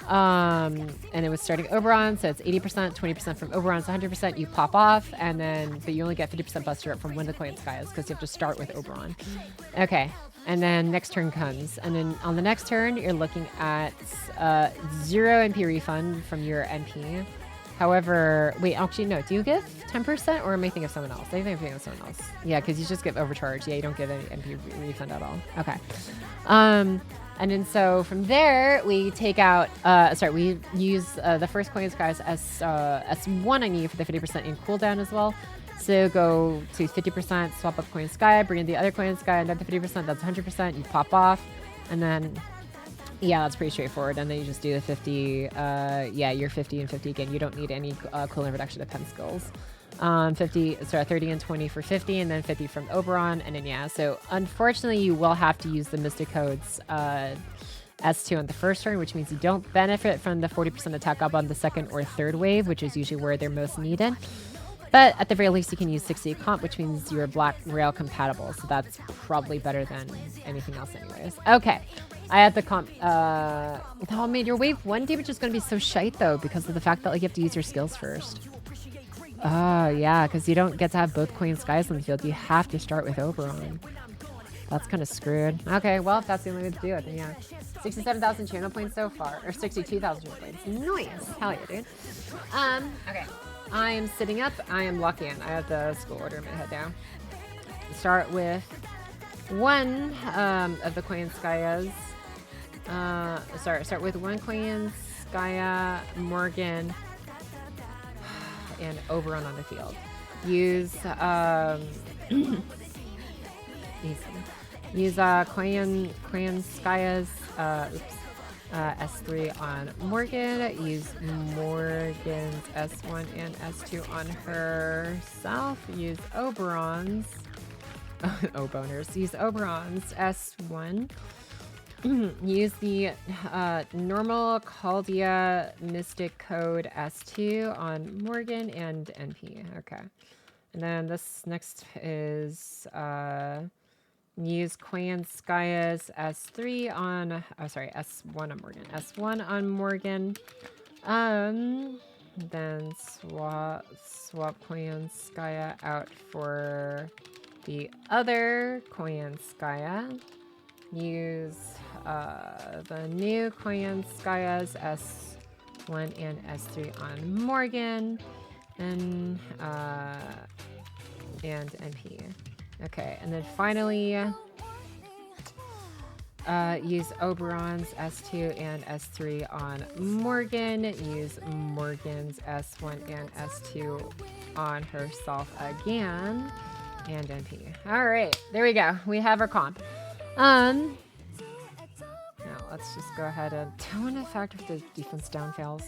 And it was starting Oberon, so it's 80%, 20% from Oberon, so 100% you pop off, and then, but you only get 50% buster up from when the Queen Sky is, because you have to start with Oberon. Okay, and then next turn comes, and then on the next turn, you're looking at 0 NP refund from your NP. However, wait, actually, no, do you give 10% or am I thinking of someone else? I think I'm thinking of someone else. Yeah, because you just give overcharge. Yeah, you don't give any NP refund at all. Okay. And then so from there, we take out, we use the first Queen's Skies as S1 on you for the 50% in cooldown as well. So go to 50%, swap up Queen's Sky, bring in the other Queen's Sky, another 50%, that's 100%, you pop off, and then, yeah, that's pretty straightforward. And then you just do the 50, you're 50 and 50 again. You don't need any cooldown reduction of pen skills. 30 and 20 for 50, and then 50 from Oberon, and then so unfortunately you will have to use the Mystic Code's S2 on the first turn, which means you don't benefit from the 40% attack up on the second or third wave, which is usually where they're most needed. But at the very least, you can use 60 comp, which means you're Black Rail compatible, so that's probably better than anything else anyways. Okay, I had the comp, oh man, your wave 1 damage is going to be so shite though, because of the fact that you have to use your skills first. Oh, yeah, because you don't get to have both Queen Skies on the field. You have to start with Oberon. That's kind of screwed. Okay, well, if that's the only way to do it, then yeah. 67,000 channel points so far, or 62,000 channel points. Nice. Hell yeah, dude. Okay. I am sitting up. I am locking in. I have the school order in my head now. Start with one of the Queen Skyas. Start with one Queen Skya, Morgan, and Oberon on the field. Use Queen Skya's S3 on Morgan. Use Morgan's S1 and S2 on herself. Use Oberon's boners. Use Oberon's S1. Use the normal Caldia Mystic Code S2 on Morgan and NP. Okay. And then this next is use Queen Skya's S3 on, S1 on Morgan. S1 on Morgan. Then swap Queen Skya out for the other Queen Skya. Use the new Queen Skya's S1 and S3 on Morgan and NP. Okay, and then finally use Oberon's S2 and S3 on Morgan. Use Morgan's S1 and S2 on herself again. And NP. Alright, there we go. We have our comp. Now let's just go ahead and do an effect if the defense down fails.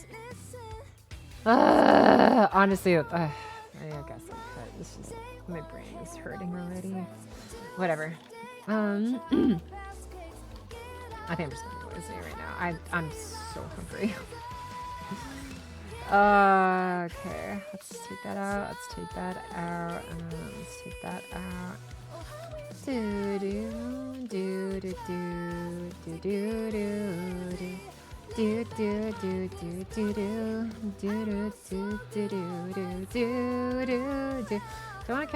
Honestly, I guess I could. This is, my brain is hurting already. Whatever. I think I'm just gonna go to say right now. I'm so hungry. Okay, let's take that out. Let's take that out. Let's take that out. Do do do do do do do do do do do do do do do. Do I want to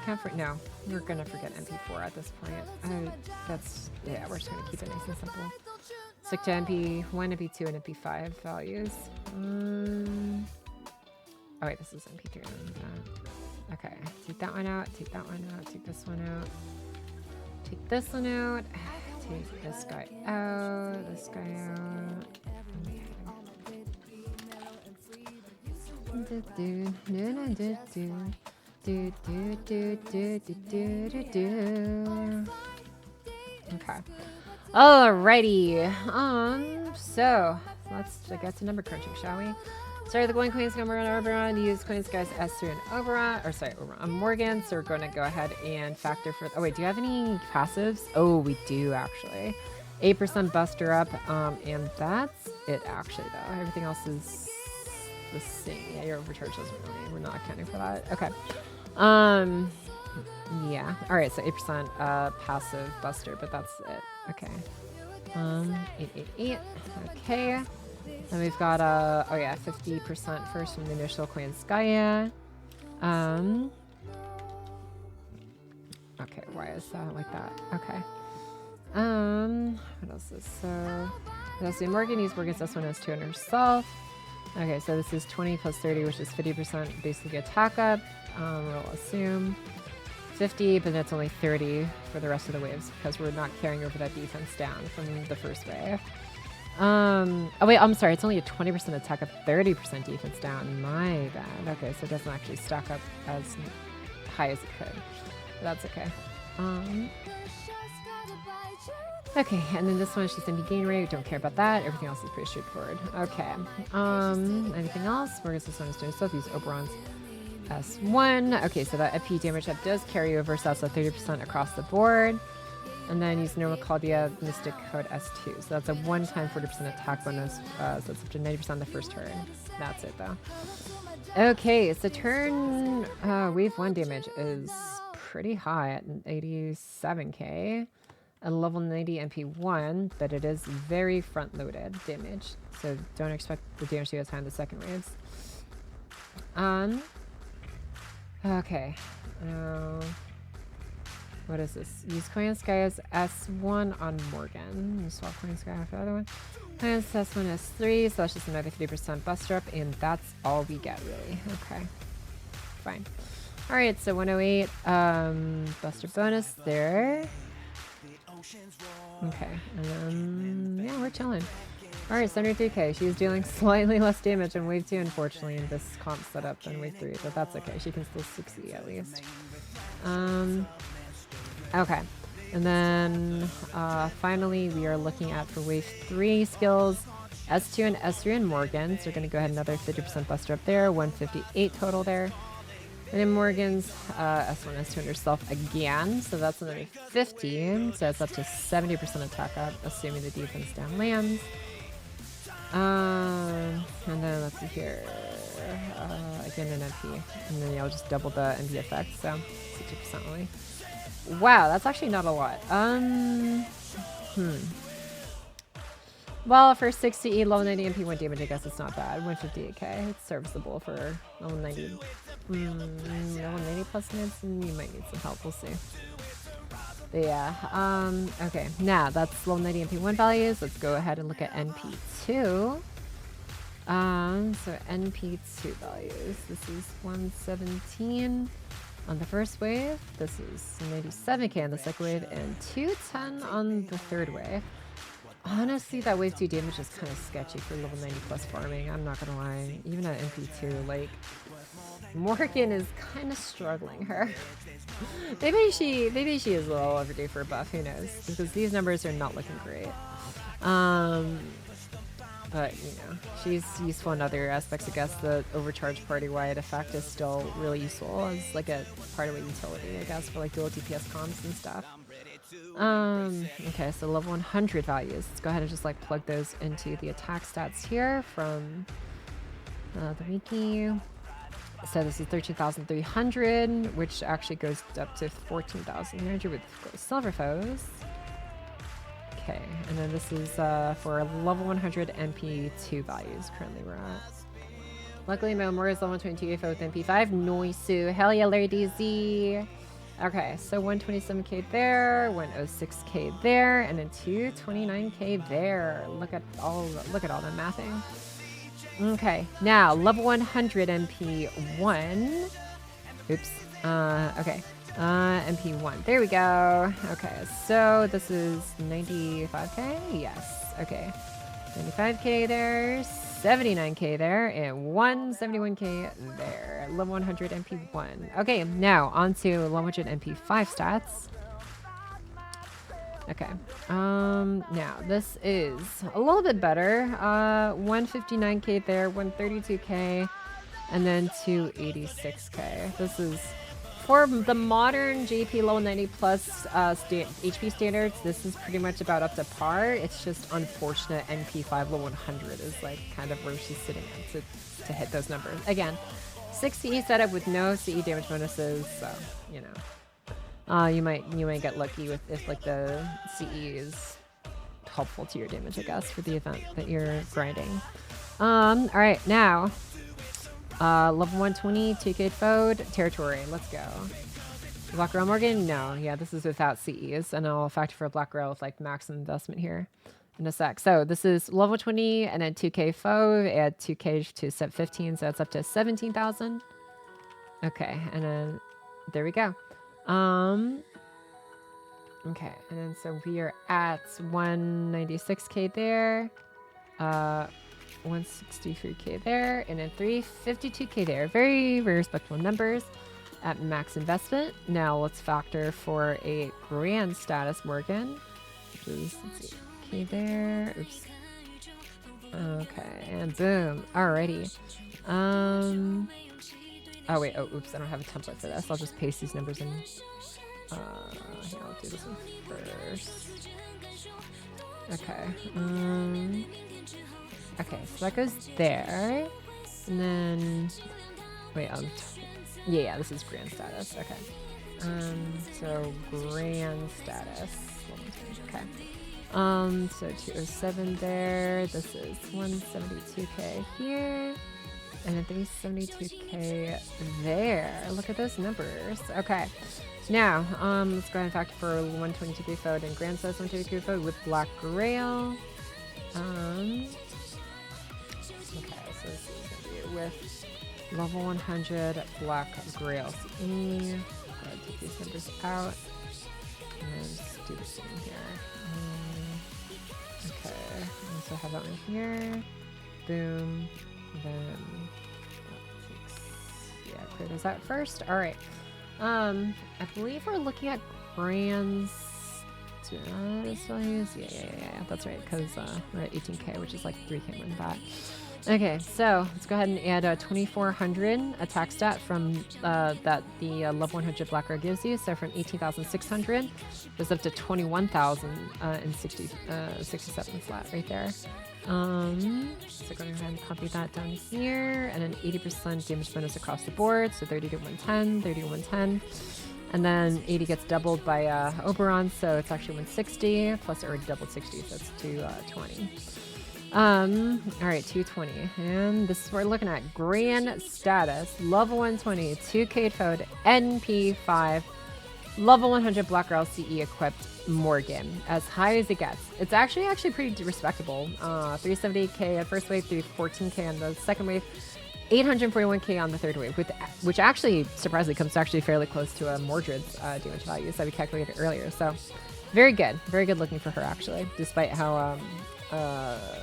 count for? No, we're gonna forget MP4 at this point. Yeah, we're just gonna keep it nice and simple. Stick to MP1, MP2, and MP5 values. Oh wait, this is MP3. Okay, take that one out. Take that one out. Take this one out. Take this one out. Take this guy out. This guy out. Okay. Alrighty. So let's get to number crunching, shall we? Start the going coins number on Oberon. Use coins guys S3 and Oberon, or sorry, Oberon Morgan. So we're going to go ahead and factor for. Oh wait, do you have any passives? Oh, we do actually. 8% buster up, and that's it actually though. Everything else is the same. Yeah, your overcharge doesn't really. We're not accounting for that. Okay. Yeah. All right. So 8% passive buster, but that's it. Okay. 888. Okay. Then we've got 50% first from the initial Koyanskaya. Okay, why is that like that? Okay. What else is so? Let's see. Morgan used Morgan's S1 S2 on herself. Okay, so this is 20 plus 30, which is 50% basic attack up. We'll assume 50, but that's only 30 for the rest of the waves because we're not carrying over that defense down from the first wave. Oh wait, I'm sorry, it's only a 20% attack up, 30% defense down. My bad. Okay, so it doesn't actually stack up as high as it could. But that's okay. Okay, and then this one is just MP gain rate. Don't care about that. Everything else is pretty straightforward. Okay. Anything else? Whereas this one is doing stuff. Use Oberon's S1. Okay, so that FP damage up does carry over, so that's a 30% across the board. And then use normal Caldia Mystic Code S2. So that's a one-time 40% attack bonus. So it's up to 90% the first turn. That's it though. Okay, so turn wave 1 damage is pretty high at 87k. A level 90 MP1, but it is very front-loaded damage. So don't expect the damage to go as high in the second waves. Okay. What is this? Use Koyanskaya's S1 on Morgan. You swap Koyanskaya for the other one. Koyan's S1 S3, so that's just another 50% buster up, and that's all we get, really. Okay. Fine. Alright, so 108 buster bonus there. Okay. Yeah, we're chilling. Alright, 73k. She's dealing slightly less damage in wave 2, unfortunately, in this comp setup than wave 3, but that's okay. She can still succeed at least. Okay, and then finally we are looking at for wave 3 skills, S2 and S3 and Morgan. So we're going to go ahead another 50% buster up there, 158 total there. And then Morgan's S1, S2 and herself again, so that's another 50, so it's up to 70% attack up, assuming the defense down lands. And then let's see here, again an MP, and then I'll just double the MP effect, so 60% only. Wow, that's actually not a lot. Well, for 68 level 90 MP1 damage, I guess it's not bad. 158k, it's serviceable for level 90. Level 90 plus mids, and you might need some help. We'll see. But yeah. Okay. Now that's level 90 MP1 values. Let's go ahead and look at NP2. So NP2 values. This is 117 on the first wave. This is 97k on the second wave, and 210 on the third wave. Honestly, that wave 2 damage is kind of sketchy for level 90 plus farming. I'm not gonna lie. Even at NP2, like, Morgan is kind of struggling her. maybe she is a little overdue for a buff. Who knows? Because these numbers are not looking great. But, you know, she's useful in other aspects. I guess the overcharge party-wide effect is still really useful as like a party-wide utility, I guess, for like dual DPS comms and stuff. Okay, so level 100 values. Let's go ahead and just like plug those into the attack stats here from the wiki. So this is 13,300, which actually goes up to 14,300 with silver foes. Okay, and then this is for level 100 MP2 values currently we're at. Luckily, my Memorial is level 22 AFO with MP5. Noisu. Hell yeah, Lady Z. Okay, so 127k there, 106k there, and then 229k there. Look at all the mathing. Okay, now level 100 MP1. Oops. Okay. MP1. There we go. Okay, so this is 95k? Yes. Okay. 95k there, 79k there, and 171k there. Level 100 MP1. Okay, now on to level 100 MP5 stats. Okay. Now this is a little bit better. 159k there, 132k, and then 286k. This is for the modern JP level 90 plus HP standards. This is pretty much about up to par. It's just unfortunate NP5 level 100 is like kind of where she's sitting at to hit those numbers. Again, 6 CE setup with no CE damage bonuses, so you know. You might get lucky with if like the CE is helpful to your damage, I guess, for the event that you're grinding. All right, now level 120, 2k Fode, territory. Let's go. Black Rail Morgan? No, yeah, this is without CEs, and I'll factor for Black Rail with like maximum investment here in a sec. So this is level 20, and then 2k Fode, add 2k to set 15, so it's up to 17,000. Okay, and then there we go. Okay, and then so we are at 196k there, 163k there, and then 352k there. Very, very respectable numbers at max investment. Now let's factor for a grand status Morgan, which is, let's see, k there. Oops. Okay, and boom. Alrighty. Oh wait, oh oops, I don't have a template for this. I'll just paste these numbers in. Here, I'll do this one first. Okay. Okay, so that goes there. And then wait, yeah, this is grand status. Okay. So grand status. Okay. So 207 there. This is 172k here. And then 372k there. Look at those numbers. Okay. Now, let's go ahead and factor for 122k Fode and grand size 122k Fode with Black Grail. Okay, so this is gonna be with level 100 Black Grail. So go ahead and take these numbers out. And then just do the same here. Okay, I also have that one here. Boom. Then clear those out first. All right. I believe we're looking at grand values. Yeah. That's right, because we're at 18k, which is like 3k more than that. Okay, so let's go ahead and add a 2400 attack stat from that the level 100 Black Rare gives you. So from 18,600 goes up to 21,000 and 67 flat right there. So go ahead and copy that down here, and then 80% damage bonus across the board. So 30 to 110, 30 to 110. And then 80 gets doubled by Oberon, so it's actually 160 plus or doubled 60, so it's 220. All right, 220, and this is what we're looking at. Grand status, level 120, 2k Fode, NP5, level 100 Black Rail CE equipped Morgan, as high as it gets. It's actually pretty respectable. 370k at first wave, 314k on the second wave, 841k on the third wave, which actually surprisingly comes actually fairly close to a Mordred's damage values that we calculated earlier. So very good looking for her actually, despite how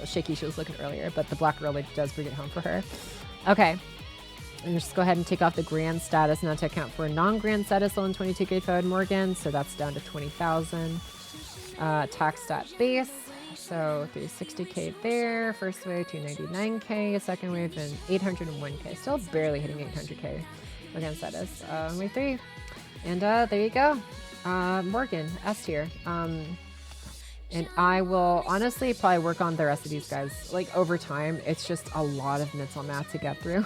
shaky she was looking earlier. But the Black really does bring it home for her. Okay, and just go ahead and take off the grand status now to account for non-grand status on 22k Fode Morgan. So that's down to 20,000. Tax stat base. So 360k there. First wave 299k. Second wave and 801k. Still barely hitting 800k against that is wave 3. And there you go. Morgan, S tier. And I will honestly probably work on the rest of these guys. Like over time, it's just a lot of mental math to get through.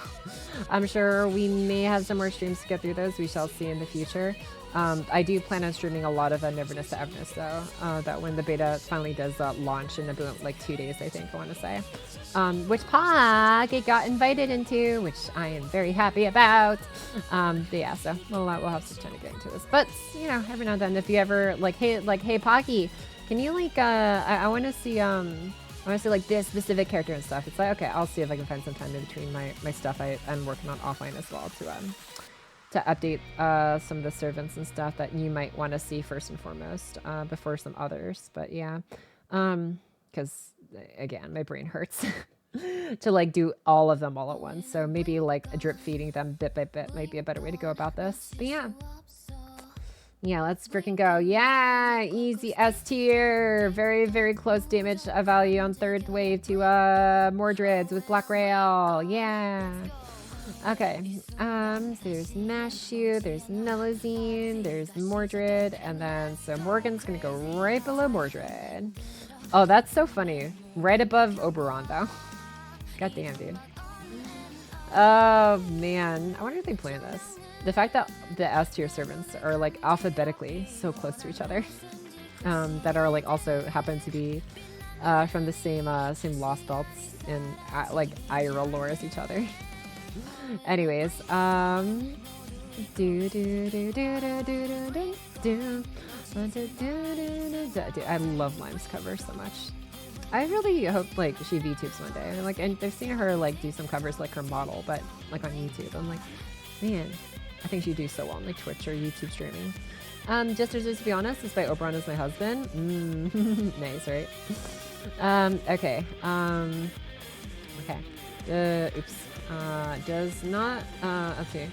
I'm sure we may have some more streams to get through those. We shall see in the future. I do plan on streaming a lot of Neverness to Everness though. That when the beta finally does launch in about like 2 days, I think I want to say. Which Pocket got invited into, which I am very happy about. But yeah, so we'll have some time to get into this. But you know, every now and then, if you ever like, hey Pocky, can you like I want to see like this specific character and stuff. It's like, okay, I'll see if I can find some time in between my stuff I'm working on offline as well to update some of the servants and stuff that you might want to see first and foremost before some others. But yeah, because again, my brain hurts to like do all of them all at once. So maybe like drip feeding them bit by bit might be a better way to go about this. But yeah. Yeah, let's freaking go. Yeah, easy S tier. Very, very close damage value on third wave to Mordred's with Black Rail. Yeah. Okay. So there's Mashu, there's Melazine, there's Mordred, and then so Morgan's gonna go right below Mordred. Oh, that's so funny. Right above Oberon though. God damn, dude. Oh man. I wonder if they planned this. The fact that the S tier servants are like alphabetically so close to each other, that are like also happen to be from the same lost belts and like Ira lore as each other. Anyways, Dude, I love Lime's cover so much. I really hope like she VTubes one day. Like, and I've seen her like do some covers like her model, but like on YouTube. I'm like, man, I think she'd do so well on like Twitch or YouTube streaming. Just to be honest, despite Oberon is my husband. Nice, right? Okay. Okay. Oops. Does not. Okay.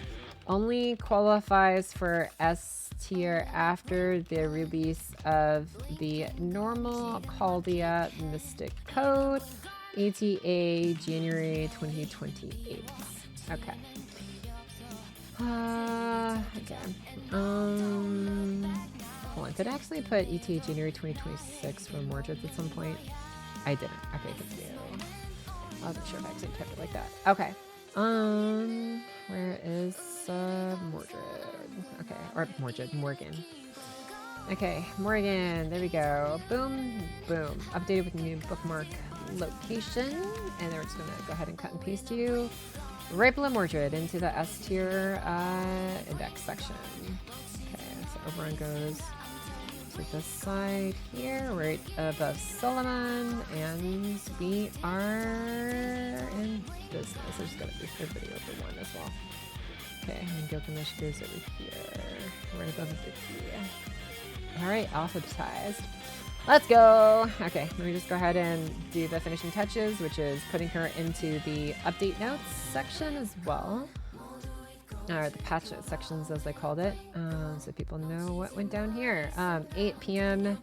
Only qualifies for S tier after the release of the normal Chaldea Mystic Code, ETA January 2028. Okay. Okay. Hold on. Did I actually put ETA January 2026 for Mordred at some point? I didn't. Okay, continue. I wasn't sure if I actually kept it like that. Okay. Where is Mordred? Okay, or Morgan. Okay, Morgan. There we go. Boom, boom. Updated with new bookmark location, and then we're just gonna go ahead and cut and paste you right below Mordred into the S tier index section. Okay, so Oberon goes to the side here, right above Solomon, and we are in business. I just gotta boost the video for one as well. Okay, and Gilgamesh goes over here, right above Vicky. Alright, alphabetized. Let's go! Okay, let me just go ahead and do the finishing touches, which is putting her into the update notes section as well. Or the patch notes sections, as I called it, so people know what went down here. 8 p.m.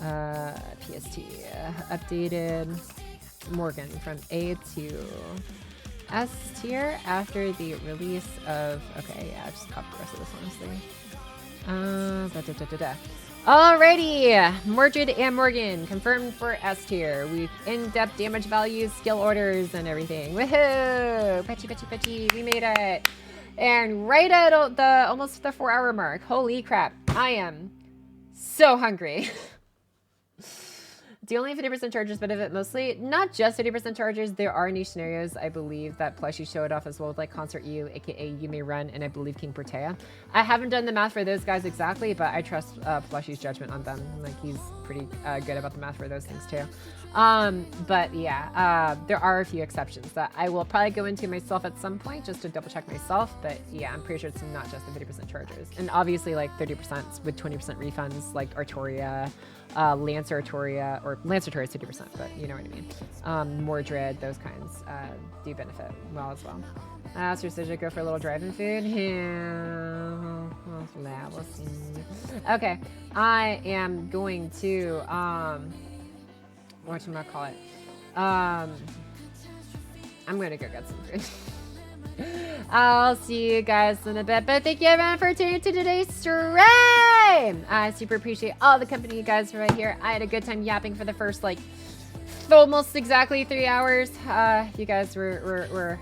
PST. Updated Morgan from A to S tier after the release of... Okay, yeah, I just copied the rest of this, honestly. Alrighty! Mordred and Morgan confirmed for S tier with in-depth damage values, skill orders, and everything. Woohoo! Petchy, we made it! And right at almost the 4-hour mark, holy crap, I am so hungry. Do only 50% chargers benefit mostly? Not just 50% chargers. There are niche scenarios, I believe, that Plushie showed off as well with like Concert U, aka You May Run, and I believe King Protea. I haven't done the math for those guys exactly, but I trust Plushie's judgment on them. Like, he's pretty good about the math for those things too. But yeah, there are a few exceptions that I will probably go into myself at some point just to double check myself. But yeah, I'm pretty sure it's not just the 50% chargers. And obviously like 30% with 20% refunds, like Artoria, Lancer Artoria, or Lancer Artoria is 50%, but you know what I mean. Mordred, those kinds do benefit well as well. So should I go for a little drive-in food? Yeah, we'll see. Okay, I am going to whatchamacallit. I'm gonna go get some food. I'll see you guys in a bit, but thank you everyone for tuning into today's stream. I super appreciate all the company you guys right here. I had a good time yapping for the first like almost exactly 3 hours. You guys were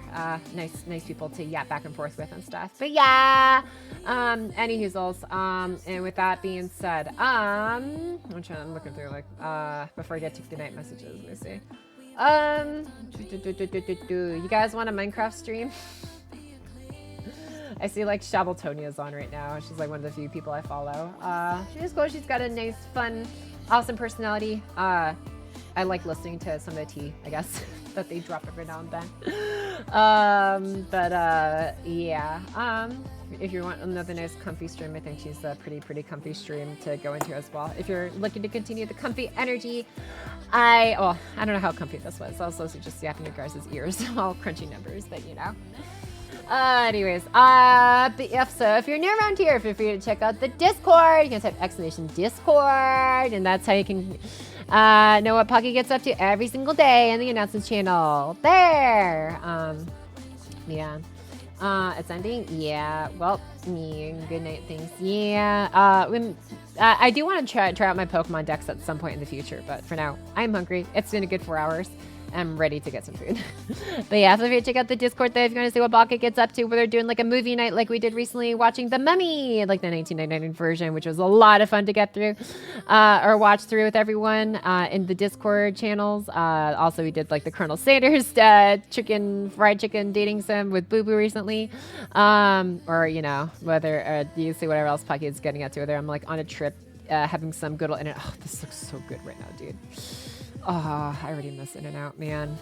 nice people to yap back and forth with and stuff. But yeah, any hoozles. And with that being said, I'm looking through like before I get to goodnight messages. Let me see. You guys want a Minecraft stream? I see like Shabaltonia's on right now. She's like one of the few people I follow. She's cool. She's got a nice, fun, awesome personality. I like listening to some of the tea, I guess, that they drop every now and then. Yeah. If you want another nice comfy stream, I think she's a pretty comfy stream to go into as well. If you're looking to continue the comfy energy, I don't know how comfy this was. I was also just yapping your guys' ears, all crunchy numbers, but you know. Anyways, but if you're new around here, feel free to check out the Discord. You can type !Discord, and that's how you can know what Pocky gets up to every single day in the announcements channel. There. Yeah. It's ending. Yeah. Well, good night. Thanks. Yeah. I do want to try out my Pokemon decks at some point in the future, but for now, I'm hungry. It's been a good 4 hours. I'm ready to get some food. But yeah, feel free to check out the Discord there if you want to see what Baka gets up to, where they're doing like a movie night like we did recently, watching The Mummy, like the 1999 version, which was a lot of fun to get through or watch through with everyone in the Discord channels. Also, we did like the Colonel Sanders fried chicken dating sim with Boo Boo recently. Or, you know, whether you see whatever else Pocky is getting up to, whether I'm like on a trip having some good old internet. Oh, this looks so good right now, dude. Oh, I already miss In-N-Out, man.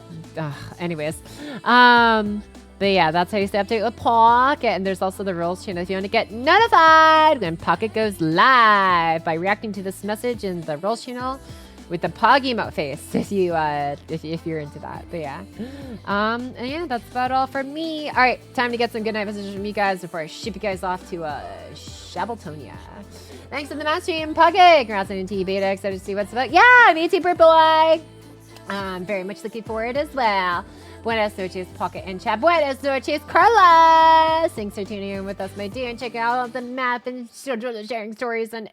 Anyways, but yeah, that's how you stay update with Pocket. And there's also the Rules channel if you want to get notified when Pocket goes live by reacting to this message in the Rules channel with the Pog emote face if you're into that. But yeah, and yeah, that's about all for me. All right, time to get some goodnight messages from you guys before I ship you guys off to Shabaltonia. Thanks to the master stream, Pocket. Congrats on NT Beta. Excited to see what's about. Yeah, me too, Purple Eye. I'm very much looking forward as well. Buenas noches, Pocket and chat. Buenas noches, Carla. Thanks for tuning in with us, my dear, and checking out all the math and sharing stories and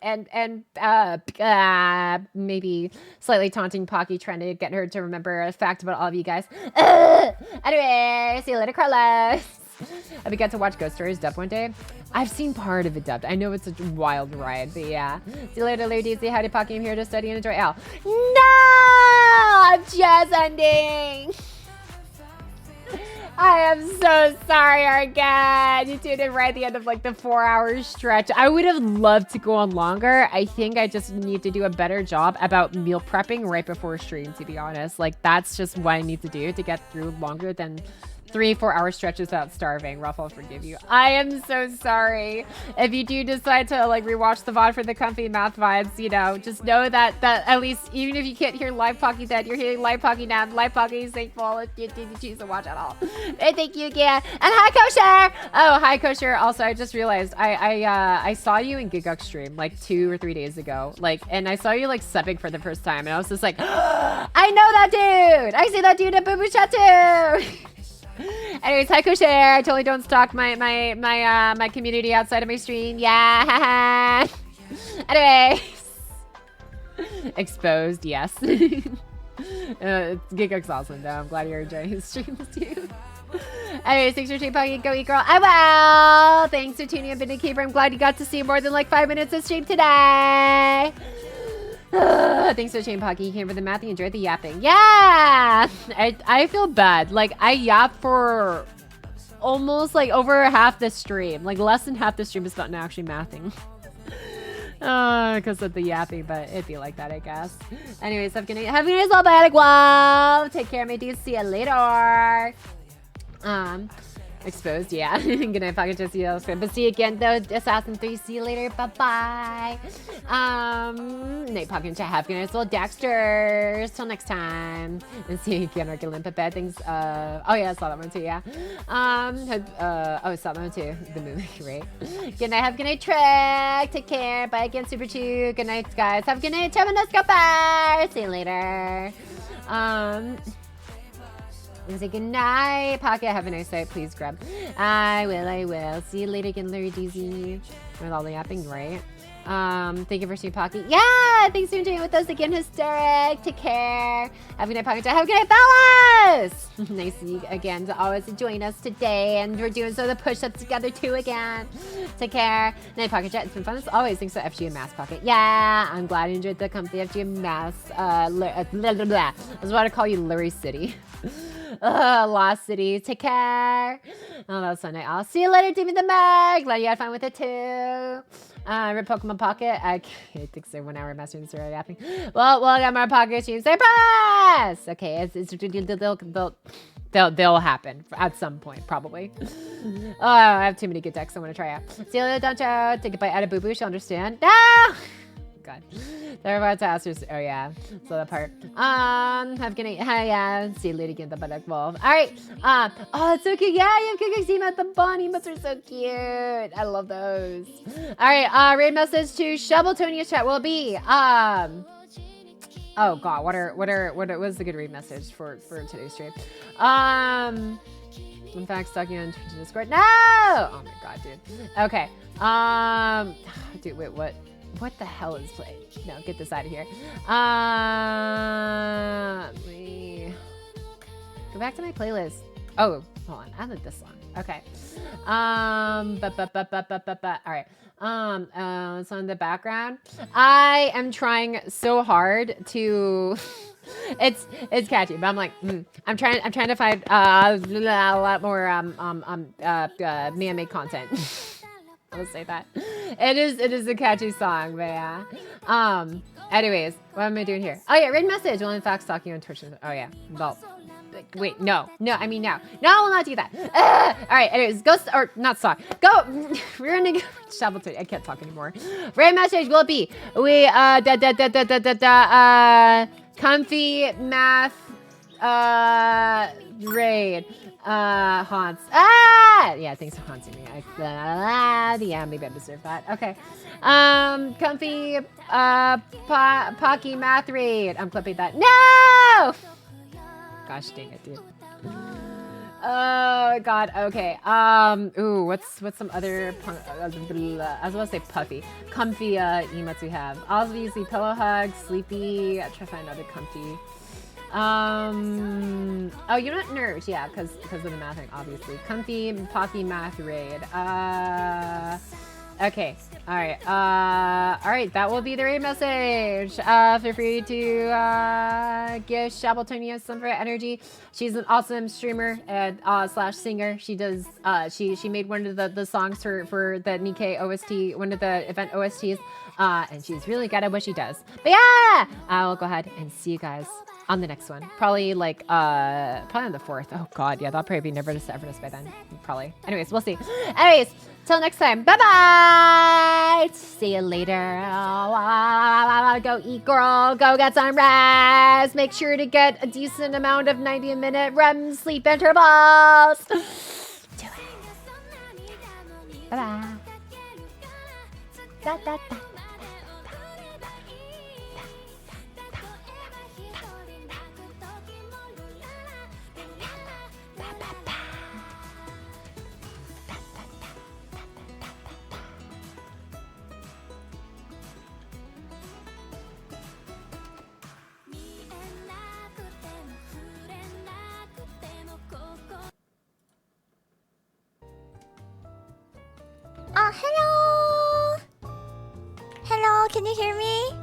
maybe slightly taunting Pocky, trying to get her to remember a fact about all of you guys. Anyway, see you later, Carla. Have you got to watch Ghost Stories dubbed one day? I've seen part of it dubbed. I know it's a wild ride, but yeah. See you later, Lady. Say hi to Pocky. I'm here to study and enjoy. Al. No! I'm just ending. I am so sorry, Argan. You tuned in right at the end of like the 4-hour stretch. I would have loved to go on longer. I think I just need to do a better job about meal prepping right before stream, to be honest. Like, that's just what I need to do to get through longer than 3-4 hour stretches without starving. Ruff, I'll forgive you. I am so sorry. If you do decide to like rewatch the VOD for the comfy math vibes, you know, just know that at least even if you can't hear live Pocky then you're hearing live Pocky now. Live Pocky is thankful if you choose to watch at all. And thank you again. And hi Kosher! Oh, hi Kosher. Also, I just realized I saw you in Giguk stream like 2 or 3 days ago. Like, and I saw you like subbing for the first time, and I was just like, I know that dude! I see that dude at Boo Boo Chat too! Anyways, hi Kosher. I totally don't stalk my community outside of my stream. Yeah. Anyways, exposed. Yes. Giguk's awesome though. I'm glad you're enjoying his streams too. Anyways, thanks for tuning in. Go eat, girl. I will. Thanks for tuning in, Biddy Keeper. I'm glad you got to see more than like 5 minutes of stream today. Thanks for the chain, Pocky. You came for the math and enjoyed the yapping. Yeah! I feel bad. Like, I yap for almost, like, over half the stream. Like, less than half the stream is about actually mathing. Because of the yapping, but it'd be like that, I guess. Anyways, have a good night. Have a good night, Salbatic. Wow! Take care, my dudes. See you later. Exposed, yeah. Good night, Pocket. Just see you elsewhere. But see you again, though. Assassin 3. See you later. Bye-bye. Night, Pocket. Have a good night, well, Dexter. Till next time. And see you again, Arkin Limp. Bad things. Oh, yeah, I saw that one, too, yeah. I saw that one, too. The movie, right? Good night. Have a good night, Trek. Take care. Bye again, Super Chew. Good night, guys. Have a good night, Trevin. Let's go. Bye. See you later. Say good night, Pocket. Have a nice night. Please grab. I will. See you later again, Larry DZ. With all the yapping, right? Thank you for seeing Pocket. Yeah, thanks for doing it with us again, Hysteric. Take care. Have a good night, Pocket. Have a good night, fellas. Nice to see you again to always join us today, and we're doing some of the push-ups together too again. Take care. Night, Pocket Chat. It's been fun as always. Thanks for FGM mask, Pocket. Yeah, I'm glad you enjoyed the comfy FGM mask. I was about to call you Larry City. Lost City. Take care. Oh, that was so nice. I'll see you later, Timmy the Mag. Glad you had fun with it too. Rip Pokemon Pocket. I think so. 1 hour mastering the yapping. Well, I got my Pocket Stream. Surprise! Okay, they'll happen at some point, probably. Oh, I have too many good decks I want to try out. See you later, Doncho. Take a bite out of Boo Boo. She'll understand. No! God. They're about to ask her. Oh, yeah. So that part. Have a good night. Hi, yeah. See you later again, the Buttock Wolf. All right. Oh, it's so cute. Yeah, you have Kikixima at the bunny. Emotes are so cute. I love those. All right. Raid message to Shoveltonia's chat will be, oh, God. What was the good raid message for today's stream? In fact, stalking on Discord. No! Oh, my God, dude. Okay. Dude, wait, what? What the hell is playing? No, get this out of here. Let me go back to my playlist. Oh, hold on. I like this song. Okay. All right. So in the background, I am trying so hard to. It's catchy, but I'm like, I'm trying to find a lot more man-made content. I'll say that. It is a catchy song, but yeah. Anyways, what am I doing here? Oh yeah, raid message. Well, in fact, talking on Twitch. Oh yeah. Well, wait, no. I mean no. No, I will not do that. All right. Anyways, go or not song. Go. We're gonna shovel to. I can't talk anymore. Raid message will be comfy math raid. Haunts. Yeah, thanks for haunting me. Yeah, maybe I deserve that. Okay. Comfy, Pocky math read. I'm clipping that. No! Gosh dang it, dude. Oh, God. Okay. Ooh, what's some other, I was about to say puffy. Comfy, emotes we have. Obviously, pillow hug, sleepy. I'll try to find another comfy. Oh, you're not nerves, yeah, because of the math thing, obviously. Comfy, Pocky math raid. Okay, all right, that will be the raid message. Feel free to give Shoveltonia some of her energy. She's an awesome streamer and slash singer. She does she made one of the songs for the Nikkei OST, one of the event OSTs, and she's really good at what she does. But yeah, I'll go ahead and see you guys on the next one. Probably like probably on the 4th. Oh God, yeah, that'll probably be Everness by then. Probably. Anyways, we'll see. Anyways, till next time. Bye-bye. See you later. Go eat, girl. Go get some rest. Make sure to get a decent amount of 90-minute REM sleep intervals. Do it. Bye-bye. Da, da, da. Hello! Hello, can you hear me?